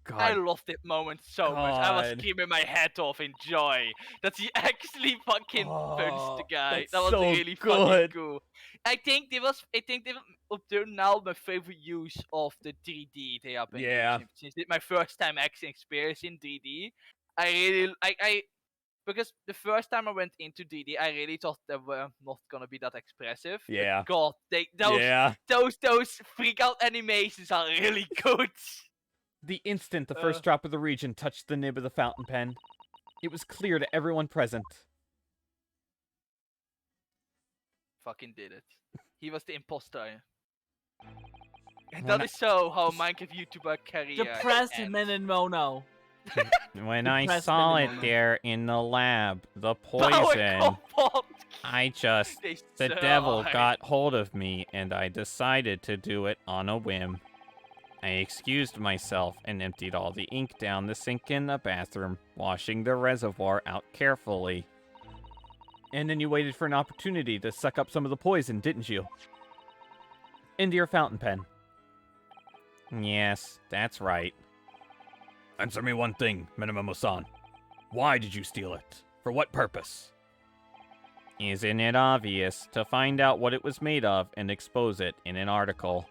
God. I loved that moment so much. I was God. screaming my head off in joy that he actually fucking punched the guy. that's That was so really fucking good. cool. I think they up to now my favorite use of the 3D they have been using. Since it's my first time actually experiencing 3D. I because the first time I went into 3D, I really thought they were not gonna be that expressive. But Yeah. God, those freak out animations are really good. The instant the first drop of the region touched the nib of the fountain pen, it was clear to everyone present. Fucking did it. He was the imposter. And that is so how Minecraft YouTuber career Depressed ends. Men and Mono. When I Depressed saw it minimum. there in the lab, the Power poison, compound. I just, They the so devil hard. got hold of me and I decided to do it on a whim. I excused myself and emptied all the ink down the sink in the bathroom, washing the reservoir out carefully. And then you waited for an opportunity to suck up some of the poison, didn't you? Into your fountain pen. Yes, that's right. Answer me one thing, Minamemo-san. Why did you steal it? For what purpose? Isn't it obvious? To find out what it was made of and expose it in an article.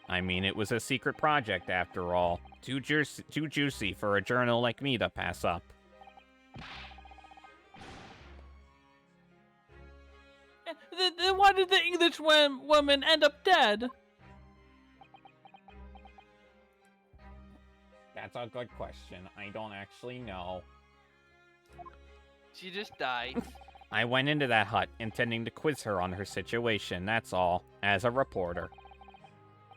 I mean, it was a secret project after all. Too juicy for a journal like me to pass up. Then why did the English woman end up dead? That's a good question. I don't actually know. She just died. I went into that hut intending to quiz her on her situation, that's all, as a reporter.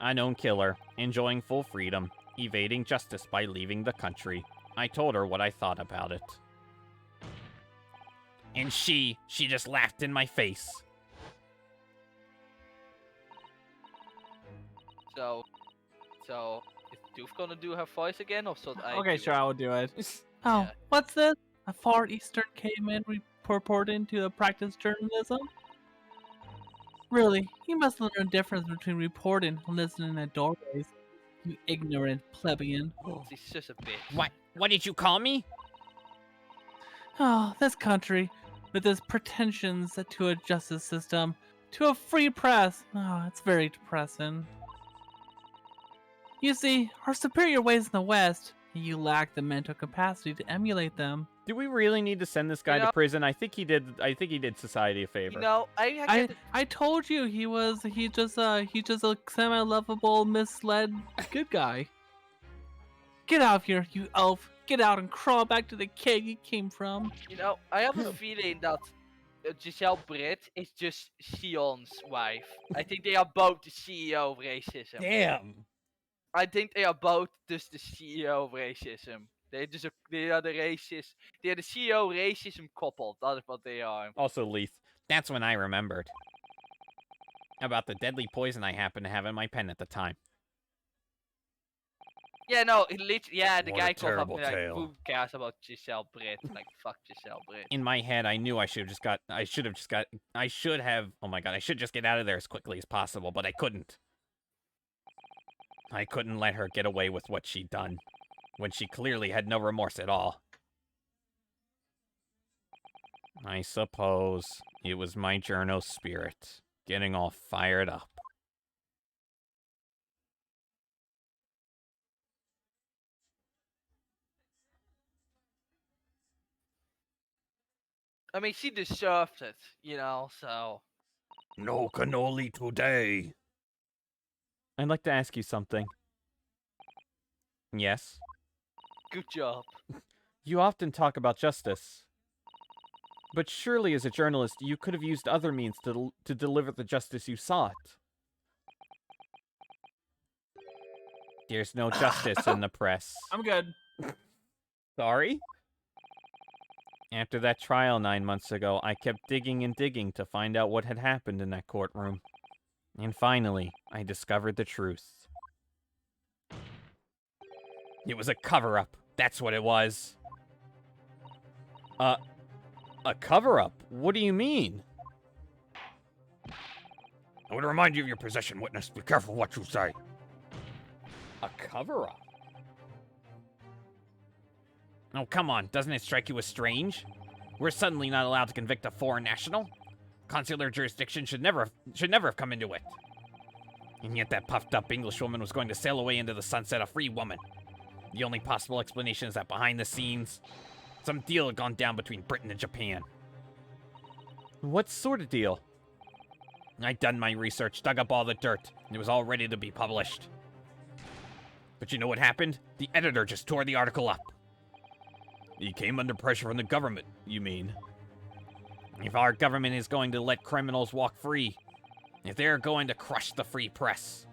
A known killer, enjoying full freedom, evading justice by leaving the country. I told her what I thought about it. And she just laughed in my face. So is Doof gonna do her voice again, or should I? Okay, do sure, it? I will do it. Oh, Yeah. what's this? A Far Eastern caveman purporting to practice journalism? Really, you must learn the difference between reporting and listening at doorways. You ignorant plebeian. She's just a bitch. What did you call me? Oh, this country, with its pretensions to a justice system, to a free press. Oh, it's very depressing. You see, our superior ways in the West, you lack the mental capacity to emulate them. Do we really need to send this guy You know- to prison? I think he did. I think he did society a favor. You know, I told you he's just a semi-lovable, misled good guy. Get out of here, you elf! Get out and crawl back to the cave you came from. You know, I have a feeling that Giselle Britt is just Sion's wife. I think they are both the CEO of racism. Damn. I think they are both just the CEO of racism. They are the racist. They are the CEO racism couple. That is what they are. Also, Leith. That's when I remembered about the deadly poison I happened to have in my pen at the time. Yeah, no, the What guy a called up terrible like, tale. who cares about Giselle Britt? Like, fuck Giselle Britt. In my head, I knew I should have oh my god, I should just get out of there as quickly as possible, but I couldn't. I couldn't let her get away with what she'd done, when she clearly had no remorse at all. I suppose it was my journo spirit getting all fired up. I mean, she deserved it, you know, so. No cannoli today. I'd like to ask you something. Yes? Good job. You often talk about justice. But surely as a journalist, you could have used other means to deliver the justice you sought. There's no justice in the press. I'm good. Sorry? After that trial 9 months ago, I kept digging and digging to find out what had happened in that courtroom. And finally, I discovered the truth. It was a cover-up. That's what it was. A cover-up? What do you mean? I would remind you of your possession, witness. Be careful what you say. A cover-up? Oh, come on. Doesn't it strike you as strange? We're suddenly not allowed to convict a foreign national? Consular jurisdiction should never have come into it. And yet that puffed-up Englishwoman was going to sail away into the sunset a free woman. The only possible explanation is that behind the scenes, some deal had gone down between Britain and Japan. What sort of deal? I'd done my research, dug up all the dirt, and it was all ready to be published. But you know what happened? The editor just tore the article up. He came under pressure from the government, you mean? If our government is going to let criminals walk free, if they're going to crush the free press,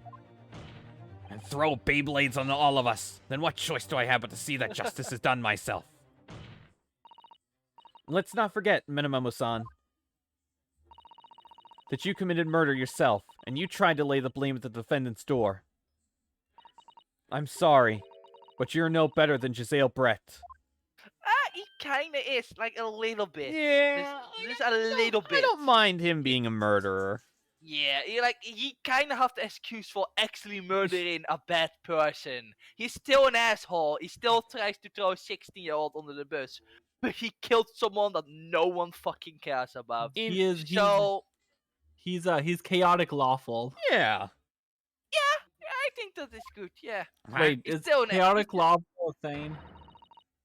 and throw Beyblades on all of us, then what choice do I have but to see that justice is done myself? Let's not forget, Minamamo-san, that you committed murder yourself, and you tried to lay the blame at the defendant's door. I'm sorry, but you're no better than Giselle Brett. He kinda is, like a little bit. Yeah, Just a little bit. I don't mind him being a murderer. Yeah, he kind of have the excuse for actually murdering a bad person. He's still an asshole. He still tries to throw a 16-year-old under the bus, but he killed someone that no one fucking cares about. He's chaotic lawful. Yeah. Yeah, I think that is good. Yeah. Wait, He's is still an chaotic lawful sane?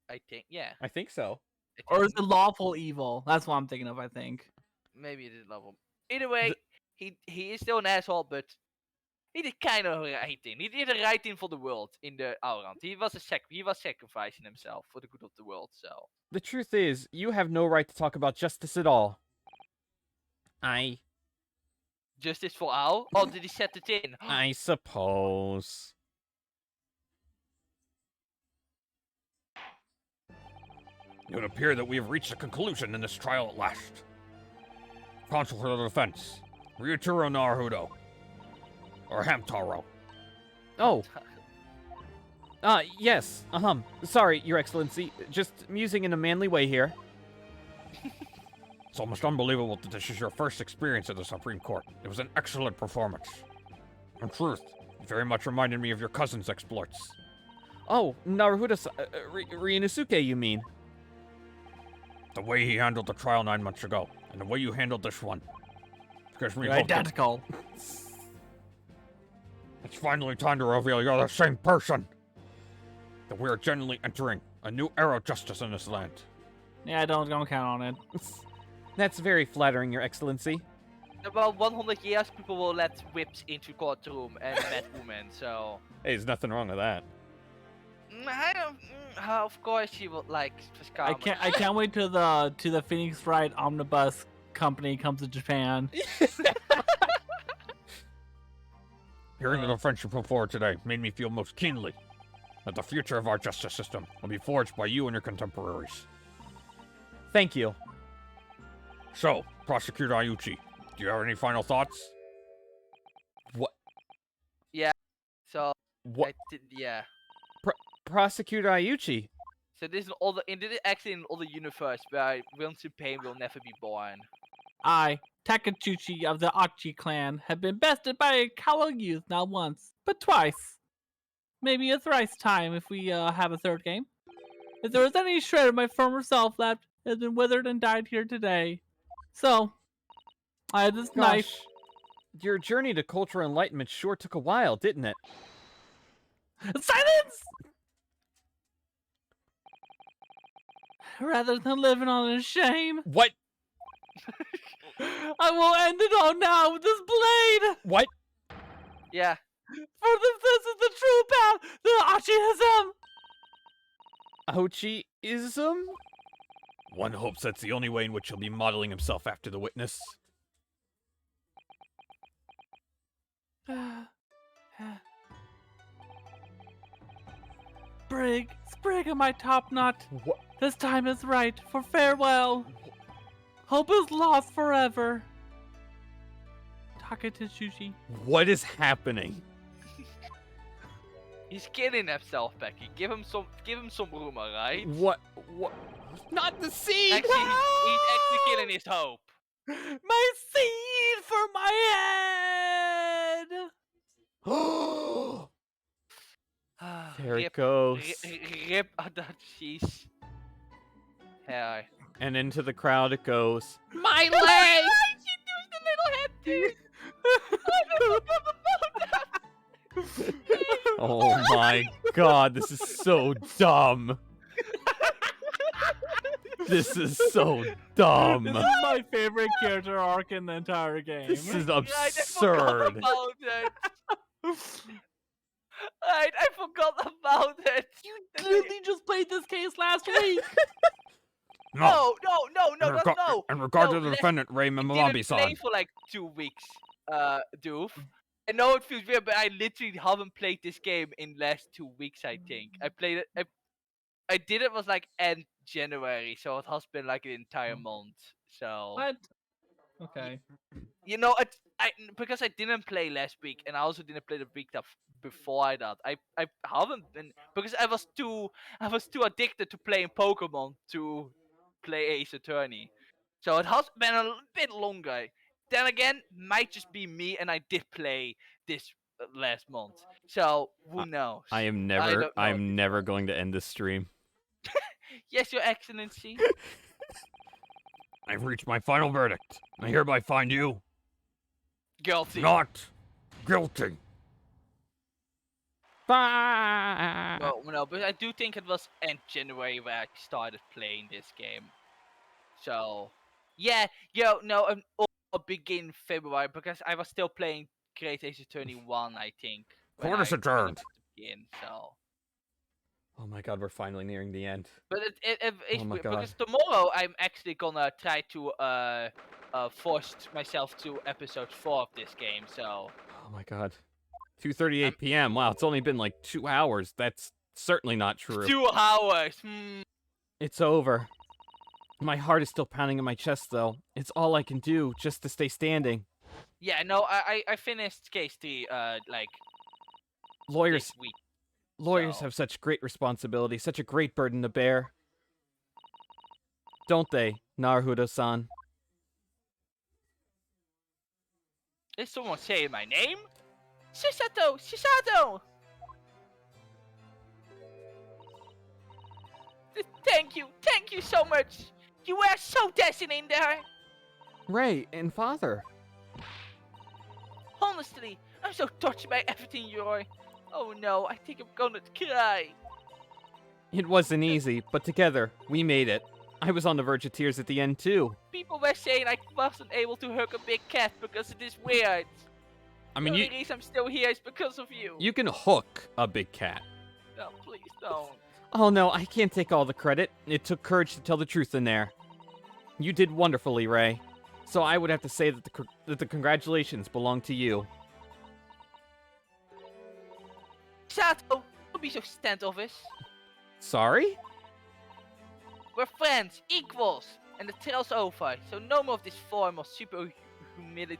I think, yeah. I think so. Or is it lawful evil? That's what I'm thinking of, I think. Maybe it is level. Either way, he is still an asshole, but he did kind of the right thing. He did the right thing for the world in the Aurand. He was sacrificing himself for the good of the world. So The truth is, you have no right to talk about justice at all. justice for Al? Oh, did he set it in? I suppose. It would appear that we have reached a conclusion in this trial at last. Counsel for the defense, Ryutaro Naruto. Or Hamtaro. Oh. Yes. Sorry, Your Excellency. Just musing in a manly way here. It's almost unbelievable that this is your first experience at the Supreme Court. It was an excellent performance. In truth, It very much reminded me of your cousin's exploits. Oh, Naruhodo Ryunosuke, you mean? The way he handled the trial 9 months ago, and the way you handled this one. Gives me You're hope that identical. it's finally time to reveal you're the same person. That we are genuinely entering a new era of justice in this land. Yeah, don't count on it. That's very flattering, Your Excellency. About 100 years, people will let whips into courtroom and met women, so... Hey, there's nothing wrong with that. I don't... of course she would like... I can't wait till the Phoenix Wright Omnibus company comes to Japan. Hearing of the friendship put forward today made me feel most keenly that the future of our justice system will be forged by you and your contemporaries. Thank you. So, Prosecutor Ayuchi, do you have any final thoughts? What? Yeah, so... What? Yeah. Prosecutor Ayuchi. So this is all the... This is actually in all the universe where Wilson Pain will never be born. I, Takachuchi of the Achi clan, have been bested by a Kawa youth not once, but twice. Maybe a thrice time if we have a third game. If there was any shred of my former self left, it has been withered and died here today. So, I had this knife. Your journey to cultural enlightenment sure took a while, didn't it? Silence! Rather than living on in shame. What? I will end it all now with this blade! What? Yeah. For this is the true path, the Achiism! Achiism? One hopes that's the only way in which he'll be modeling himself after the witness. Sprig of my top knot. What? This time is right, for farewell. Hope is lost forever. Takatsuchi. What is happening? He's killing himself, Becky. Give him some room, alright? What? Not the seed! Actually, he's actually killing his hope. My seed for my head! There it goes. Rip Adachi's hair. And into the crowd it goes. My leg! She does the little head thing! Oh my god, this is so dumb. This is so dumb. This is my favorite character arc in the entire game. This is absurd. I forgot about it. You literally just played this case last week. No. In regard to the defendant, Ray I didn't Mamambi-san. play for like 2 weeks, Doof. I know it feels weird, but I literally haven't played this game in last 2 weeks, I think. I played it, I did it was like end January, so it has been like an entire month. So What? Okay. You know, because I didn't play last week, and I also didn't play the week before that. I haven't been, because I was too addicted to playing Pokemon to play Ace Attorney. So it has been a bit longer. Then again, might just be me, and I did play this last month. So who knows? I am never going to end this stream. Yes, Your Excellency. I've reached my final verdict. I hereby find you Guilty. not guilty. No, but I do think it was end January where I started playing this game. So, yeah, a begin February, because I was still playing Great Ace Attorney 1, I think. Court is adjourned. So. Oh my god, we're finally nearing the end. But it's Oh my weird, God. because tomorrow I'm actually gonna try to force myself to episode 4 of this game, so. Oh my god. 2:38 p.m. Wow, it's only been like 2 hours. That's certainly not true. 2 hours. It's over. My heart is still pounding in my chest, though. It's all I can do just to stay standing. Yeah, no, I finished case 3 like Lawyers this week. Lawyers have such great responsibility, such a great burden to bear. Don't they, Naruhodo-san? Is someone saying my name? Susato! Susato! Thank you so much! You were so decent in there! Ray and Father. Honestly, I'm so touched by everything, Roy. Oh no, I think I'm gonna cry. It wasn't easy, but together, we made it. I was on the verge of tears at the end, too. People were saying I wasn't able to hug a big cat because it is weird. I mean, the only reason I'm still here is because of you. You can hook a big cat. No, please don't. Oh no, I can't take all the credit. It took courage to tell the truth in there. You did wonderfully, Ray. So I would have to say that the congratulations belong to you. Sato, don't be so standoffish. Sorry? We're friends, equals, and the trail's over, so no more of this form of super humility?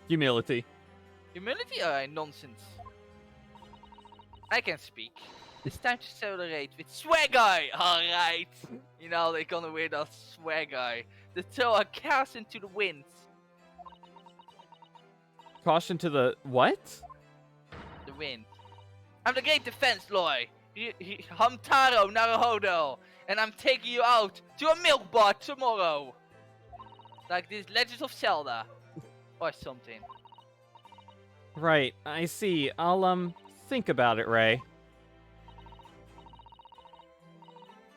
Humility. Humility? Alright, nonsense. I can speak. It's time to celebrate with swagger! Alright! You know, they're gonna wear that swagger. To throw a caution to the wind. Caution to the what? The wind. I'm the great defense lord. Hamtaro Naruhodo. And I'm taking you out to a milk bar tomorrow. Like this Legend of Zelda. Or something. Right, I see. I'll, think about it, Ray.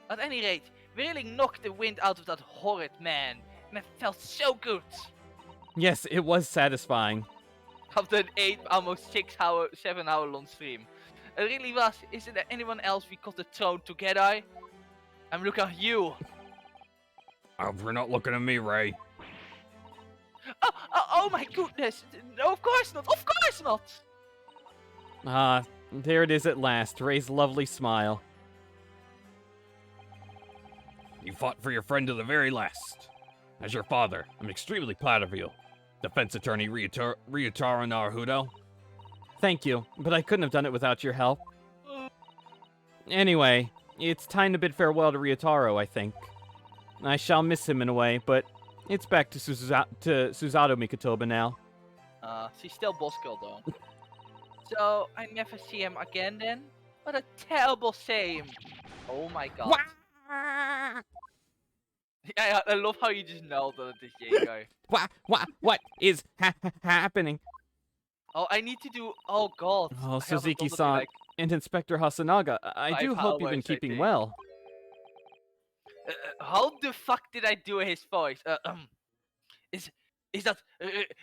At any rate, we really knocked the wind out of that horrid man. And it felt so good. Yes, it was satisfying. After an 7 hour long stream. It really was. Isn't there anyone else we got the throne together? I'm looking at you. You're not looking at me, Ray. Oh my goodness. No, of course not. Of course not. Ah, there it is at last. Ray's lovely smile. You fought for your friend to the very last. As your father, I'm extremely proud of you. Defense attorney Ryutaro Naruhodo. Thank you, but I couldn't have done it without your help. Anyway, it's time to bid farewell to Ryutaro, I think. I shall miss him in a way, but it's back to Susato Mikotoba now. She's still boss girl though. So, I never see him again then? What a terrible shame. Oh my god. Yeah, I love how you just know that it is Jaeger. What is happening? Oh, I need to do. Oh god. Oh, Suzuki-san and Inspector Hasanaga, I do hope you've been keeping well. How the fuck did I do his voice? Is that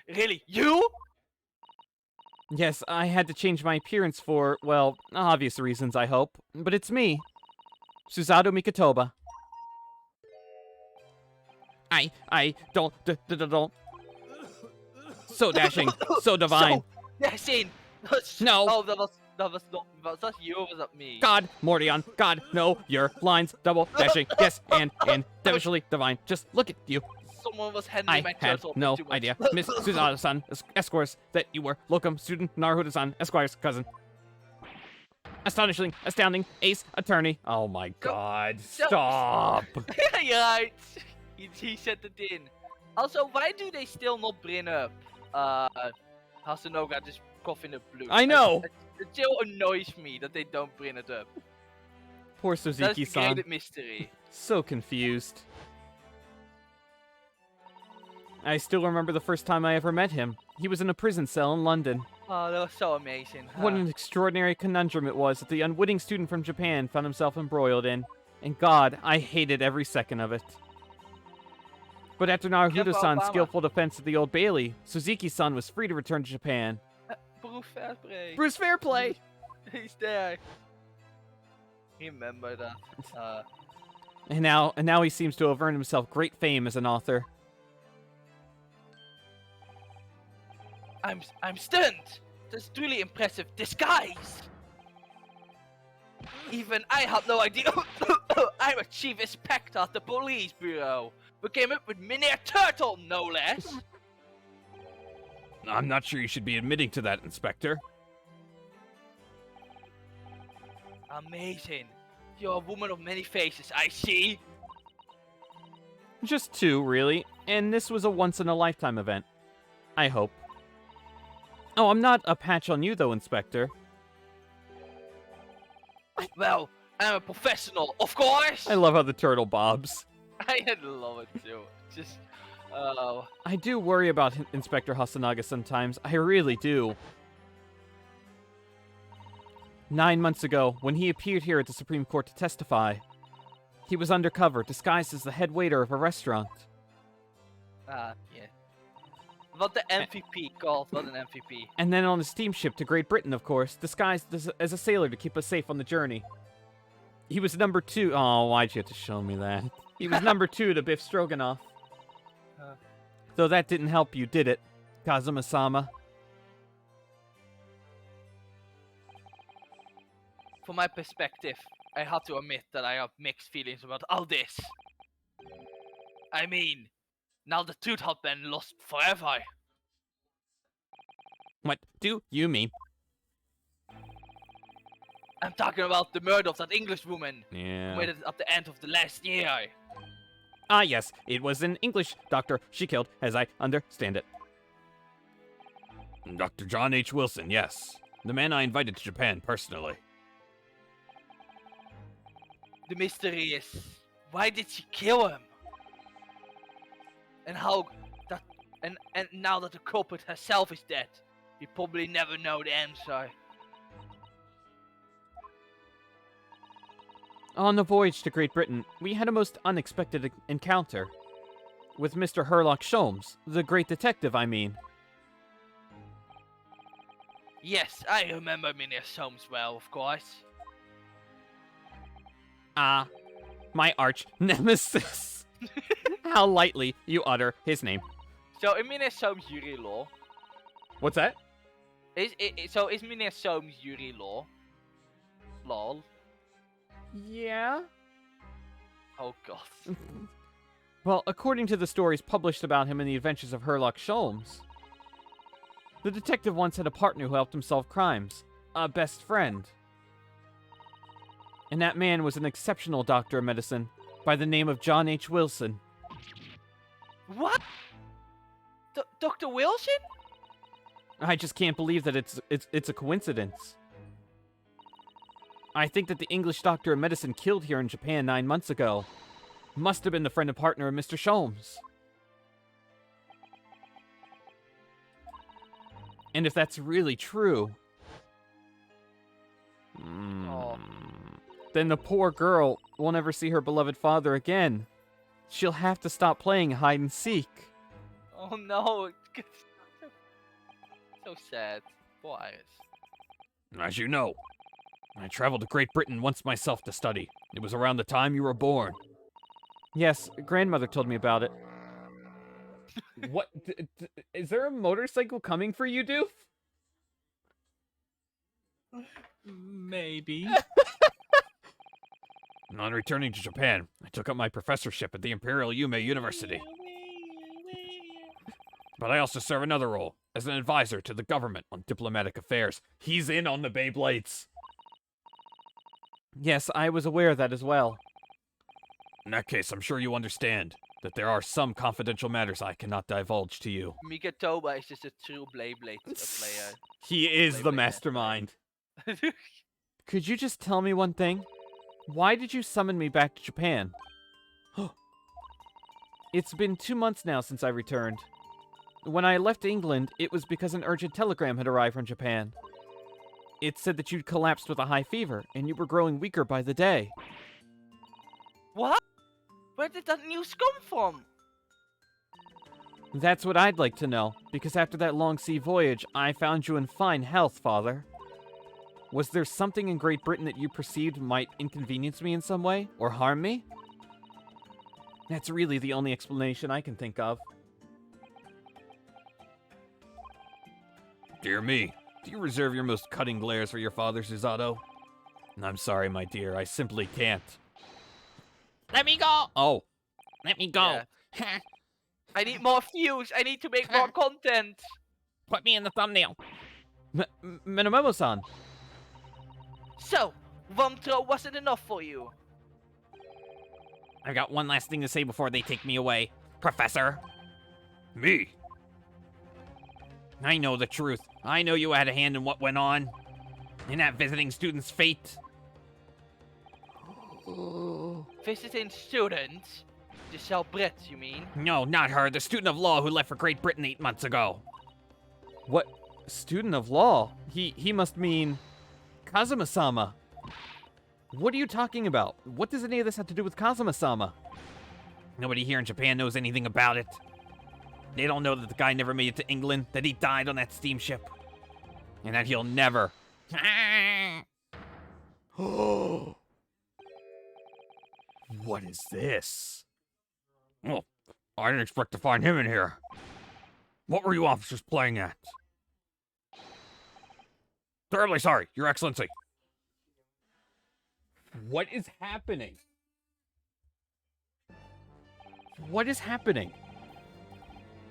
really you? Yes, I had to change my appearance for, well, obvious reasons, I hope. But it's me, Susato Mikotoba. I don't. So dashing, so divine. So dashing. No. Oh, that was that you or was that me? God, Mordion, God, no, your lines, double dashing, yes, and devilishly divine. Just look at you. Someone was handling my had turtle. no idea, Miss Susato-san, escorts, that you were locum student Naruhodo-san, Esquire's cousin. Astonishing, astounding, ace attorney. Oh my god, stop. You're right. He said it in. Also, why do they still not bring up Hasanoga just coughing the blue? I know. It still annoys me that they don't bring it up. Poor Suzuki-san. That's the great mystery. So confused. I still remember the first time I ever met him. He was in a prison cell in London. Oh, that was so amazing. What an extraordinary conundrum it was that the unwitting student from Japan found himself embroiled in. And God, I hated every second of it. But after Naruhodo-san's skillful defense of the Old Bailey, Suzuki-san was free to return to Japan. Bruce Fairplay. Bruce Fairplay! He's there. Remember that. And now he seems to have earned himself great fame as an author. I'm stunned. That's really impressive disguise. Even I have no idea. I'm a chief inspector at the police bureau. We came up with Mynheer Turtle, no less. I'm not sure you should be admitting to that, Inspector. Amazing. You're a woman of many faces, I see. Just two, really. And this was a once-in-a-lifetime event. I hope. Oh, I'm not a patch on you, though, Inspector. Well, I'm a professional, of course. I love how the turtle bobs. I love it too. Just, I do worry about Inspector Hasanaga sometimes. I really do. 9 months ago, when he appeared here at the Supreme Court to testify, he was undercover, disguised as the head waiter of a restaurant. yeah. What the MVP called? What an MVP. And then on a steamship to Great Britain, of course, disguised as a sailor to keep us safe on the journey. He was number 2. Oh, why'd you have to show me that? He was number 2 to Biff Stroganoff. Though that didn't help you, did it, Kazuma-sama? From my perspective, I have to admit that I have mixed feelings about all this. I mean, now the truth has been lost forever. What do you mean? I'm talking about the murder of that English woman. Yeah. Committed at the end of the last year. Ah, yes, it was an English doctor she killed, as I understand it. Dr. John H. Wilson, yes. The man I invited to Japan personally. The mystery is, why did she kill him? And how that and now that the culprit herself is dead, we probably never know the answer. On the voyage to Great Britain, we had a most unexpected encounter. With Mr. Herlock Sholmes, the great detective, I mean. Yes, I remember Mynheer Soames well, of course. Ah, my arch nemesis. How lightly you utter his name. So, in Mynheer Soames' jury law... What's that? Is Mynheer Soames' jury law? Lol. Yeah? Oh god. Well, according to the stories published about him in the Adventures of Herlock Sholmes, the detective once had a partner who helped him solve crimes. A best friend. And that man was an exceptional doctor of medicine by the name of John H. Wilson. What? Dr. Wilson? I just can't believe that it's a coincidence. I think that the English doctor of medicine killed here in Japan 9 months ago must have been the friend and partner of Mr. Sholmes. And if that's really true, then the poor girl will never see her beloved father again. She'll have to stop playing hide and seek. Oh no. So sad. Why? As you know, I traveled to Great Britain once myself to study. It was around the time you were born. Yes, grandmother told me about it. What? Is there a motorcycle coming for you, Doof? Maybe. On returning to Japan, I took up my professorship at the Imperial Yume University. But I also serve another role, as an advisor to the government on diplomatic affairs. He's in on the Beyblades. Yes, I was aware of that as well. In that case, I'm sure you understand that there are some confidential matters I cannot divulge to you. Mika Toba is just a true Beyblade player. He is the mastermind. Could you just tell me one thing? Why did you summon me back to Japan? It's been 2 months now since I returned. When I left England, it was because an urgent telegram had arrived from Japan. It said that you'd collapsed with a high fever, and you were growing weaker by the day. What? Where did that news come from? That's what I'd like to know, because after that long sea voyage, I found you in fine health, Father. Was there something in Great Britain that you perceived might inconvenience me in some way, or harm me? That's really the only explanation I can think of. Dear me, do you reserve your most cutting glares for your father, Susato? I'm sorry, my dear, I simply can't. Let me go! Oh. Let me go! Yeah. I need more views! I need to make more content! Put me in the thumbnail! Menomomo-san! So, one throw wasn't enough for you? I've got one last thing to say before they take me away. Professor! Me? I know the truth. I know you had a hand in what went on. In that visiting student's fate. Visiting students? Giselle Brett, you mean? No, not her. The student of law who left for Great Britain 8 months ago. What? Student of law? He must mean Kazuma-sama. What are you talking about? What does any of this have to do with Kazuma-sama? Nobody here in Japan knows anything about it. They don't know that the guy never made it to England, that he died on that steamship, and that he'll never. What is this? Oh, I didn't expect to find him in here. What were you officers playing at? Terribly sorry, Your Excellency. What is happening? What is happening?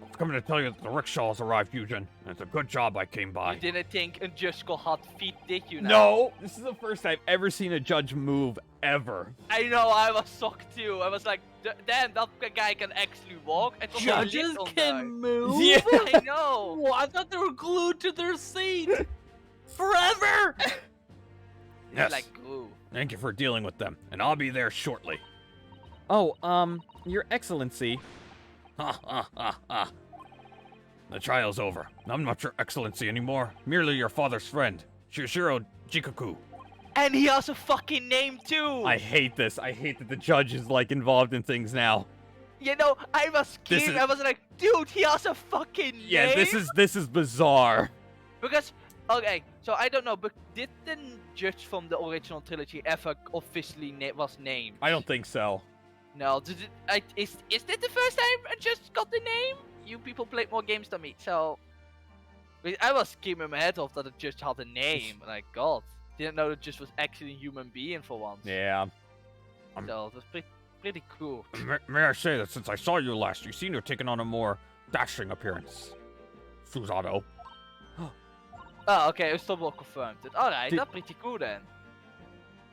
I was coming to tell you that the rickshaws arrived, Eugen. And it's a good job I came by. You didn't think a judge got hot feet, did you? Now? No, this is the first I've ever seen a judge move, ever. I know, I was shocked too. I was like, damn, that guy can actually walk. I thought he was Judges little can guy. move? Yeah. I know. Well, I thought they were glued to their seat forever. Yes. Like glue. Thank you for dealing with them, and I'll be there shortly. Oh, Your Excellency. Ha ha ha ha. The trial's over. I'm not Your Excellency anymore. Merely your father's friend, Shishiro Jikaku. And he has a fucking name too. I hate this. I hate that the judge is, like, involved in things now. You know, I was This scared. is- I was like, dude, he has a fucking name. Yeah, this is bizarre. Because, okay, so I don't know, but did the judge from the original trilogy ever officially was named? I don't think so. No, is that the first time I just got the name? You people played more games than me, so I was screaming my head off that it just had a name. Like, God, didn't know it just was actually a human being for once. Yeah. So that's pretty cool. May I say that since I saw you last, you seem to have taken on a more dashing appearance, Susato. Oh, okay, it's double confirmed. Alright, Did- that's pretty cool then.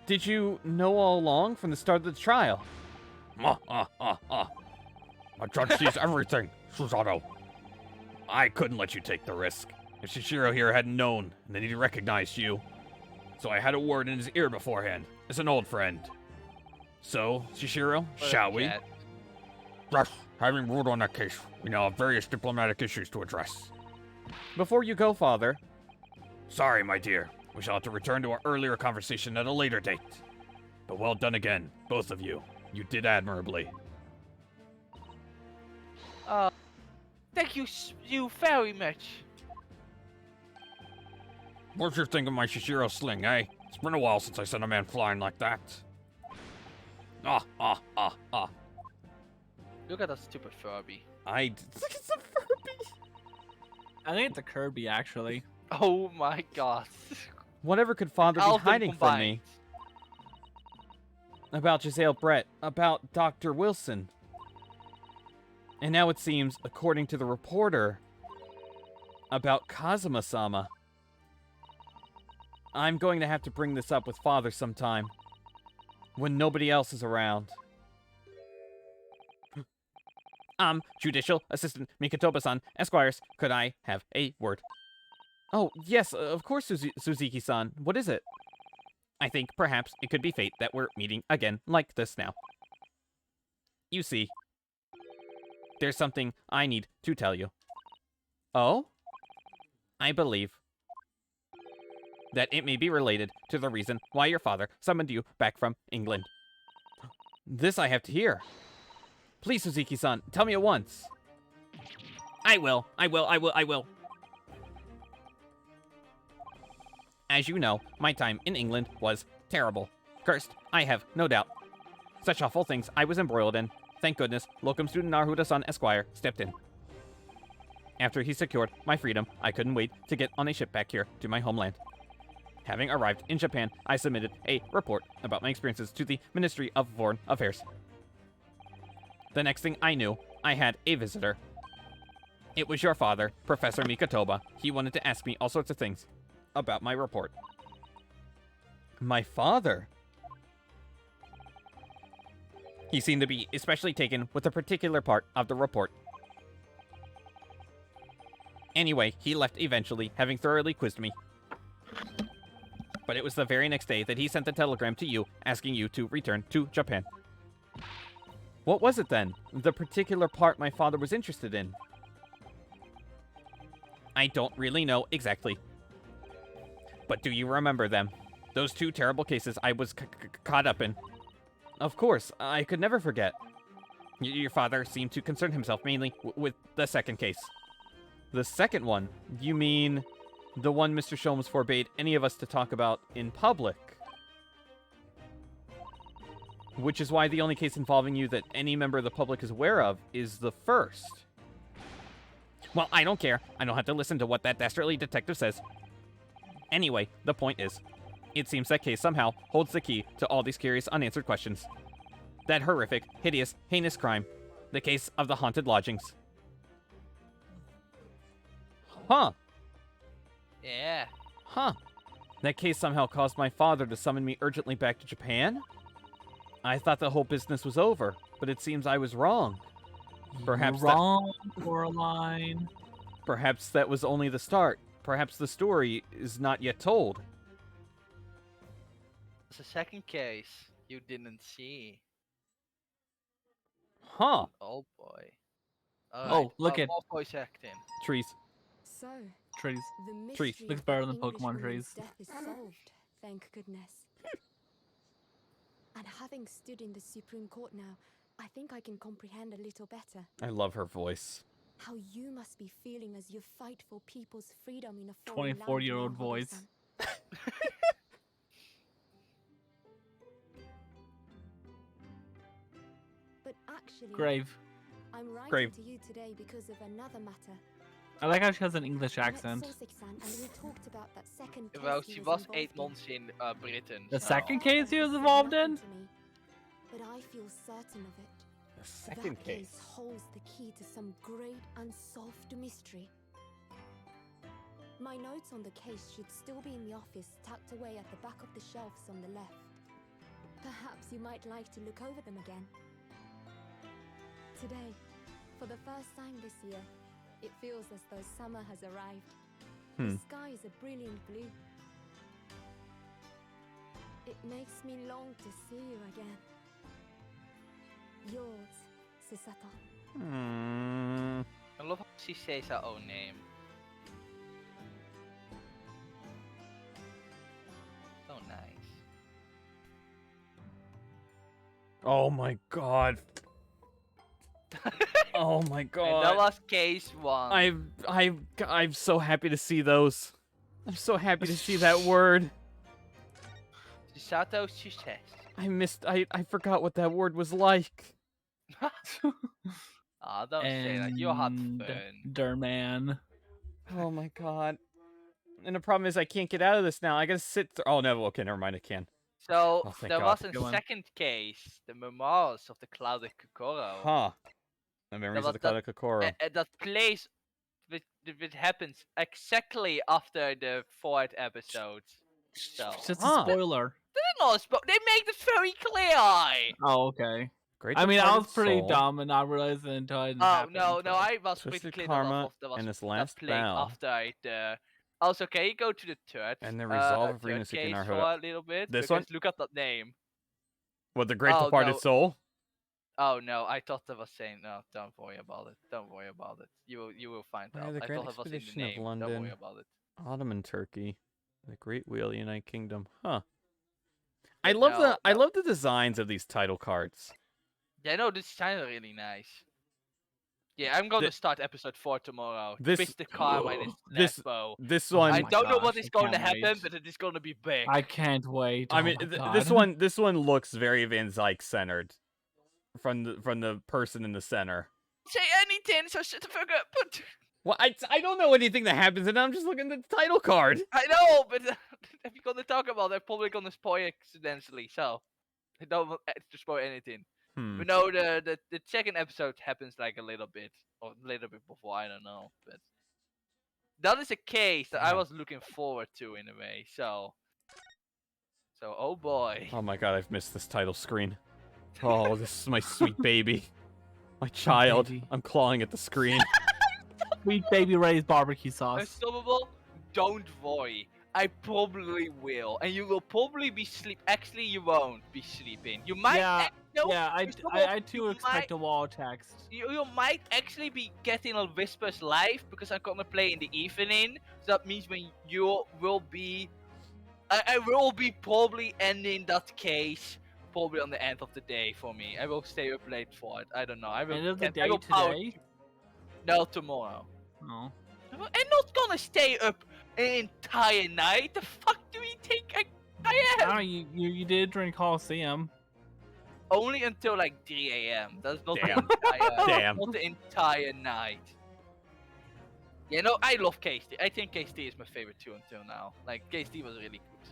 Did you know all along from the start of the trial? A judge sees everything, Susato. I couldn't let you take the risk. If Shishiro here hadn't known, and then he recognized you. So I had a word in his ear beforehand, as an old friend. So, Shishiro, What a shall we? jet. Yes, having ruled on that case, we now have various diplomatic issues to address. Before you go, Father. Sorry, my dear. We shall have to return to our earlier conversation at a later date. But well done again, both of you. You did admirably. Thank you, you very much. What'd you think of my Shishiro sling, eh? It's been a while since I sent a man flying like that. Ah. Look at that stupid Furby. It's a Furby. I think it's a Kirby, actually. Oh my god. Whatever could Father be All of them hiding from combined. me? About Giselle Brett, about Dr. Wilson. And now it seems, according to the reporter, about Kazuma-sama. I'm going to have to bring this up with Father sometime. When nobody else is around. Judicial Assistant Mikatoba-san, Esquires, could I have a word? Oh, yes, of course, Suzuki-san. What is it? I think perhaps it could be fate that we're meeting again like this now. You see, there's something I need to tell you. Oh? I believe that it may be related to the reason why your father summoned you back from England. This I have to hear. Please, Suzuki-san, tell me at once. I will. As you know, my time in England was terrible. Cursed, I have no doubt. Such awful things I was embroiled in. Thank goodness, locum student Naruto-san Esquire stepped in. After he secured my freedom, I couldn't wait to get on a ship back here to my homeland. Having arrived in Japan, I submitted a report about my experiences to the Ministry of Foreign Affairs. The next thing I knew, I had a visitor. It was your father, Professor Mikatoba. He wanted to ask me all sorts of things about my report. My father? He seemed to be especially taken with a particular part of the report. Anyway, he left eventually, having thoroughly quizzed me. But it was the very next day that he sent a telegram to you, asking you to return to Japan. What was it then? The particular part my father was interested in? I don't really know exactly. But do you remember them? Those 2 terrible cases I was caught up in. Of course, I could never forget. Your father seemed to concern himself mainly with the second case. The second one? You mean the one Mr. Sholmes forbade any of us to talk about in public? Which is why the only case involving you that any member of the public is aware of is the first. Well, I don't care. I don't have to listen to what that dastardly detective says. Anyway, the point is, it seems that case somehow holds the key to all these curious unanswered questions. That horrific, hideous, heinous crime. The case of the haunted lodgings. Huh. Yeah. Huh. That case somehow caused my father to summon me urgently back to Japan? I thought the whole business was over, but it seems I was wrong. Perhaps You're wrong, Coraline. Perhaps that was only the start. Perhaps the story is not yet told. There's a second case you didn't see. Huh. Oh boy. Oh, look at more voice acting. Trees. So, trees. the Trees. mystery Looks of better the than Pokemon Englishwoman's trees. death is solved, thank goodness. And having stood in the Supreme Court now, I think I can comprehend a little better I love her voice. how you must be feeling as you fight for people's freedom in a foreign land 24-year-old now, voice. Hobo-san. But actually, Grave. I'm writing Grave. to you today because of another matter. I like how she has an English I met accent. Sosek-san and we talked about that second Well, case he she was involved 8 in. months in Britain. The so- second case he was Said involved nothing in? to me, but I feel certain of it. The second That case. holds the key to some great unsolved mystery. My notes on the case should still be in the office, tucked away at the back of the shelves on the left. Perhaps you might like to look over them again. Today, for the first time this year, it feels as though summer has arrived. The sky is a brilliant blue. It makes me long to see you again. Yours, Susato. I love how she says her own name. So nice. Oh my god. Oh my And god. that was case 1. I'm so happy to see those. I'm so happy to see that word. Susato success. I forgot what that word was like. Ah, don't say that. You had fun. Derman. Oh my god. And the problem is I can't get out of this now. I gotta sit through. Oh no, okay, never mind, I can. So, Oh, thank there God. was a Go on. second case, the memoirs of the Clouded Kokoro. Huh. The memories of the was Clouded Kokoro. That plays, which happens exactly after the 4th episode. So, It's just Huh. a spoiler. they make this very clear. Oh, okay. Great I mean, I was Departed pretty Soul, dumb and not realizing it until I didn't Oh happen, no, so- I was pretty Twisted clear Karma that was and His that Last played Bow. after the. Also, can you go to the third? And the Resolve of third Renasuke case Naruto. for a little bit. This because one? Look at that name. What, the Great Oh, Departed no. Soul? Oh no, I thought I was saying no. Don't worry about it. Don't worry about it. You will find Yeah, out. the I Great thought I was in the Expedition of name. Don't London. worry about it. Ottoman Turkey. The Great Wheel, United Kingdom. Huh. I But love no, I no. love the designs of these title cards. Yeah, no, this is kind of really nice. Yeah, I'm going to start episode 4 tomorrow. This- Twist the Karma and this- its bow. This Oh one I my don't know what gosh, is I going to can't happen, wait. but it is going to be big. I can't wait. I Oh mean, my this God. this one looks very Van Zyke centered from the person in the center. Say anything, so shut the fuck up. But Well, I don't know anything that happens, and I'm just looking at the title card. I know, but if you're going to talk about it, I'm probably going to spoil accidentally. So I don't want to spoil anything. But no, the second episode happens like a little bit, or a little bit before. I don't know, but that is a case that I Damn. was looking forward to in a way. So oh boy. Oh my god, I've missed this title screen. Oh, this is my sweet baby. My child. baby. I'm clawing at the screen. sweet baby Ray's barbecue sauce. Unstoppable, don't worry. I probably will, and you will probably be sleep. Actually, you won't be sleeping. You might. I too expect a wall text. You might actually be getting a Whispers live because I'm gonna play in the evening. So that means when you will be, I will be probably ending that case probably on the end of the day for me. I will stay up late for it. I don't know. I will. End of the day I will today? No, tomorrow. Oh. I'm not gonna stay up an entire night. The fuck do you think I am? Ah, you did during Coliseum. Only until like 3 a.m. That's not Damn. the entire, Damn. not the entire night. You know, I love KST. I think KST is my favorite too until now. Like, KST was really good.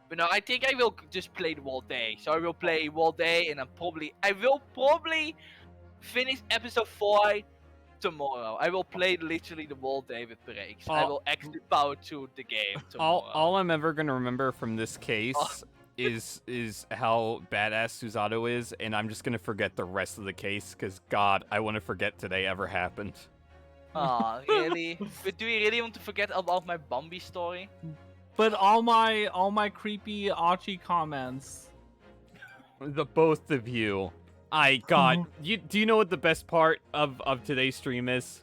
But no, I think I will just play the whole day. So I will play whole day, and I will probably finish episode 4 tomorrow. I will play literally the whole day with breaks. I will actually power to the game tomorrow. All I'm ever gonna remember from this case is how badass Susato is, and I'm just gonna forget the rest of the case, because God, I want to forget today ever happened. Aw, really? But do you really want to forget about my Bambi story? But all my creepy Achi comments. The both of you. God, do you know what the best part of today's stream is?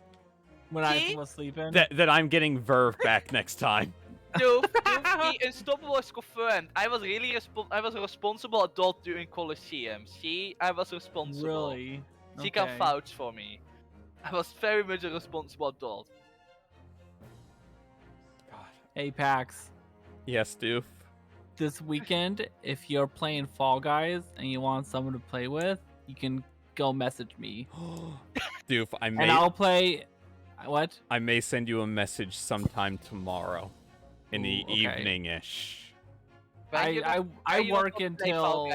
When I was sleeping? That I'm getting Verve back next time. No, the Unstoppable was confirmed. I was really I was a responsible adult during Colosseum. See, I was responsible. Really? She can vouch for me. I was very much a responsible adult. Hey, Pax. Yes, Doof. This weekend, if you're playing Fall Guys and you want someone to play with, you can go message me. Doof, And I'll play. What? I may send you a message sometime tomorrow, in the evening-ish. I work until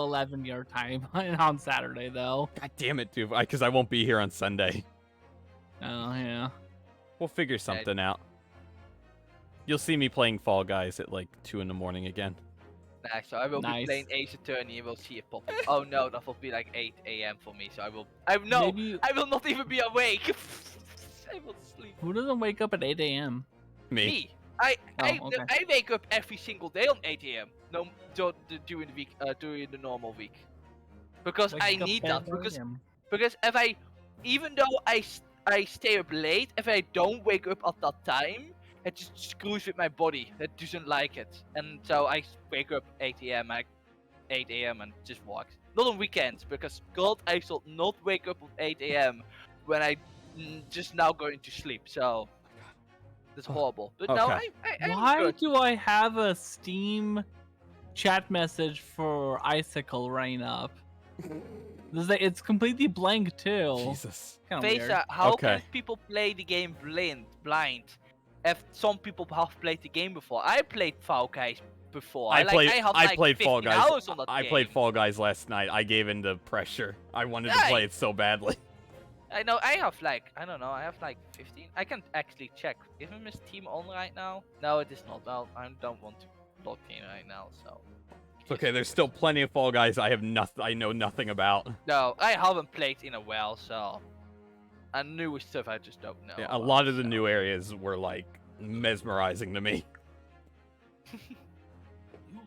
11 your time on Saturday though. God damn it, Doof! Because I won't be here on Sunday. Oh yeah. We'll figure something out. You'll see me playing Fall Guys at like 2 in the morning again. Nice. So I will be playing Ace Attorney and we'll see it pop up. Oh no, that will be like 8 a.m. for me. So I will not even be awake. I will sleep. Who doesn't wake up at 8 a.m.? Me. I wake up every single day on 8 a.m. No, during the week, during the normal week, because I need that. Because if even though I stay up late, if I don't wake up at that time, it just screws with my body. It doesn't like it, and so I wake up 8 a.m. and just walk. Not on weekends, because God, I should not wake up at 8 a.m. when I just now going to sleep. So. It's horrible. But no, Why do I have a Steam chat message for Icicle Rain up? It's completely blank too. Jesus. Vesa, how can people play the game blind? If some people have played the game before, I played Fall Guys before. I played Fall Guys. On that I game. played Fall Guys last night. I gave in to pressure. I wanted to play it so badly. I know, I have like 15. I can actually check. Isn't Miss Team on right now? No, it is not. Well, I don't want to log in right now, so. It's okay, there's still plenty of Fall Guys I know nothing about. No, I haven't played in a while, so. And new stuff I just don't know. Yeah, a lot of the new areas were like mesmerizing to me.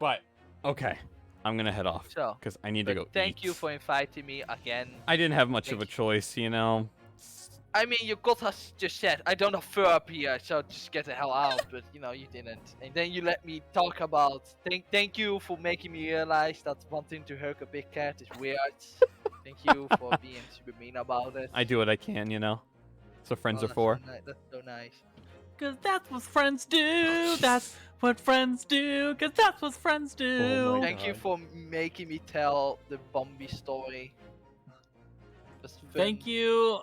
But, okay. I'm gonna head off because I need to go Thank you for inviting me again. I didn't have much of a choice, you know. I mean, your god has just said, I don't have fur up here, so just get the hell out. But, you know, you didn't. And then you let me talk about... Thank you for making me realize that wanting to hug a big cat is weird. Thank you for being super mean about it. I do what I can, you know. That's what friends are for. That's so nice. Cause that's what friends do. That's what friends do. Cause that's what friends do. Thank you for making me tell the Bambi story. Thank you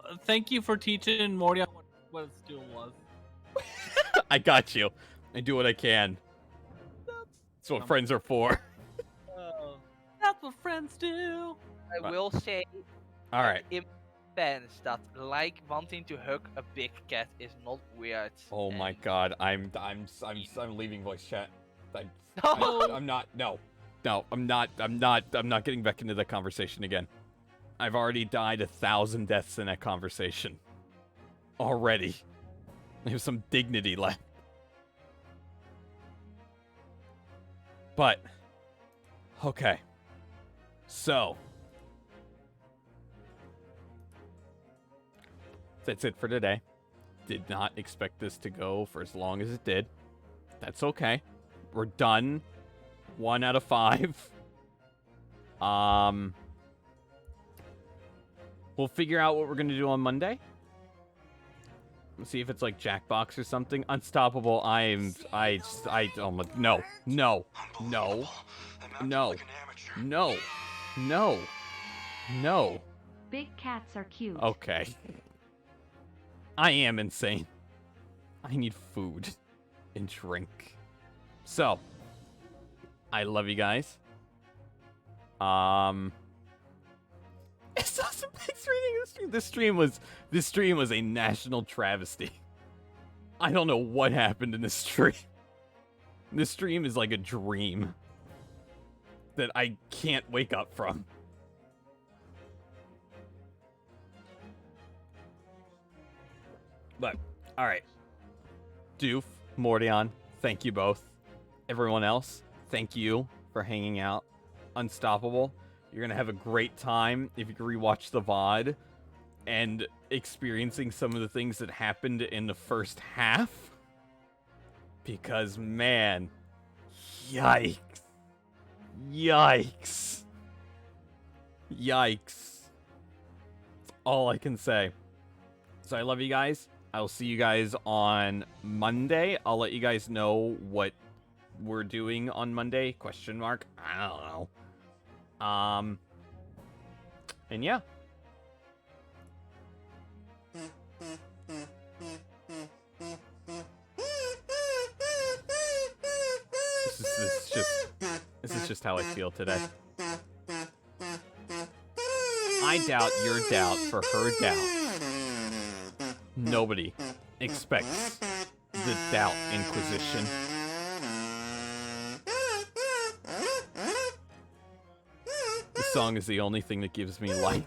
for teaching Morty what a stool was. I got you. I do what I can. That's what friends are for. That's what friends do. I will say. All right. That like wanting to hug a big cat is not weird. Oh my God, I'm leaving voice chat. I'm not getting back into that conversation again. I've already died 1,000 deaths in that conversation. already. I have some dignity left. But, okay. So, that's it for today. Did not expect this to go for as long as it did. That's okay. We're done. 1 out of 5. We'll figure out what we're gonna do on Monday. Let's see if it's like Jackbox or something. Unstoppable. No. No. No. No. No. No. No. Big cats are cute. Okay. I am insane. I need food and drink. So, I love you guys. It's awesome. Thanks for reading the stream. This stream was a national travesty. I don't know what happened in this stream. This stream is like a dream that I can't wake up from. But, alright. Doof, Mordion, thank you both. Everyone else, thank you for hanging out. Unstoppable, you're gonna have a great time if you can rewatch the VOD and experiencing some of the things that happened in the first half. Because, man, yikes. Yikes. Yikes. That's all I can say. So I love you guys. I'll see you guys on Monday. I'll let you guys know what we're doing on Monday. Question mark? I don't know. And yeah. This is just how I feel today. I doubt your doubt for her doubt. Nobody expects the Doubt Inquisition. This song is the only thing that gives me life.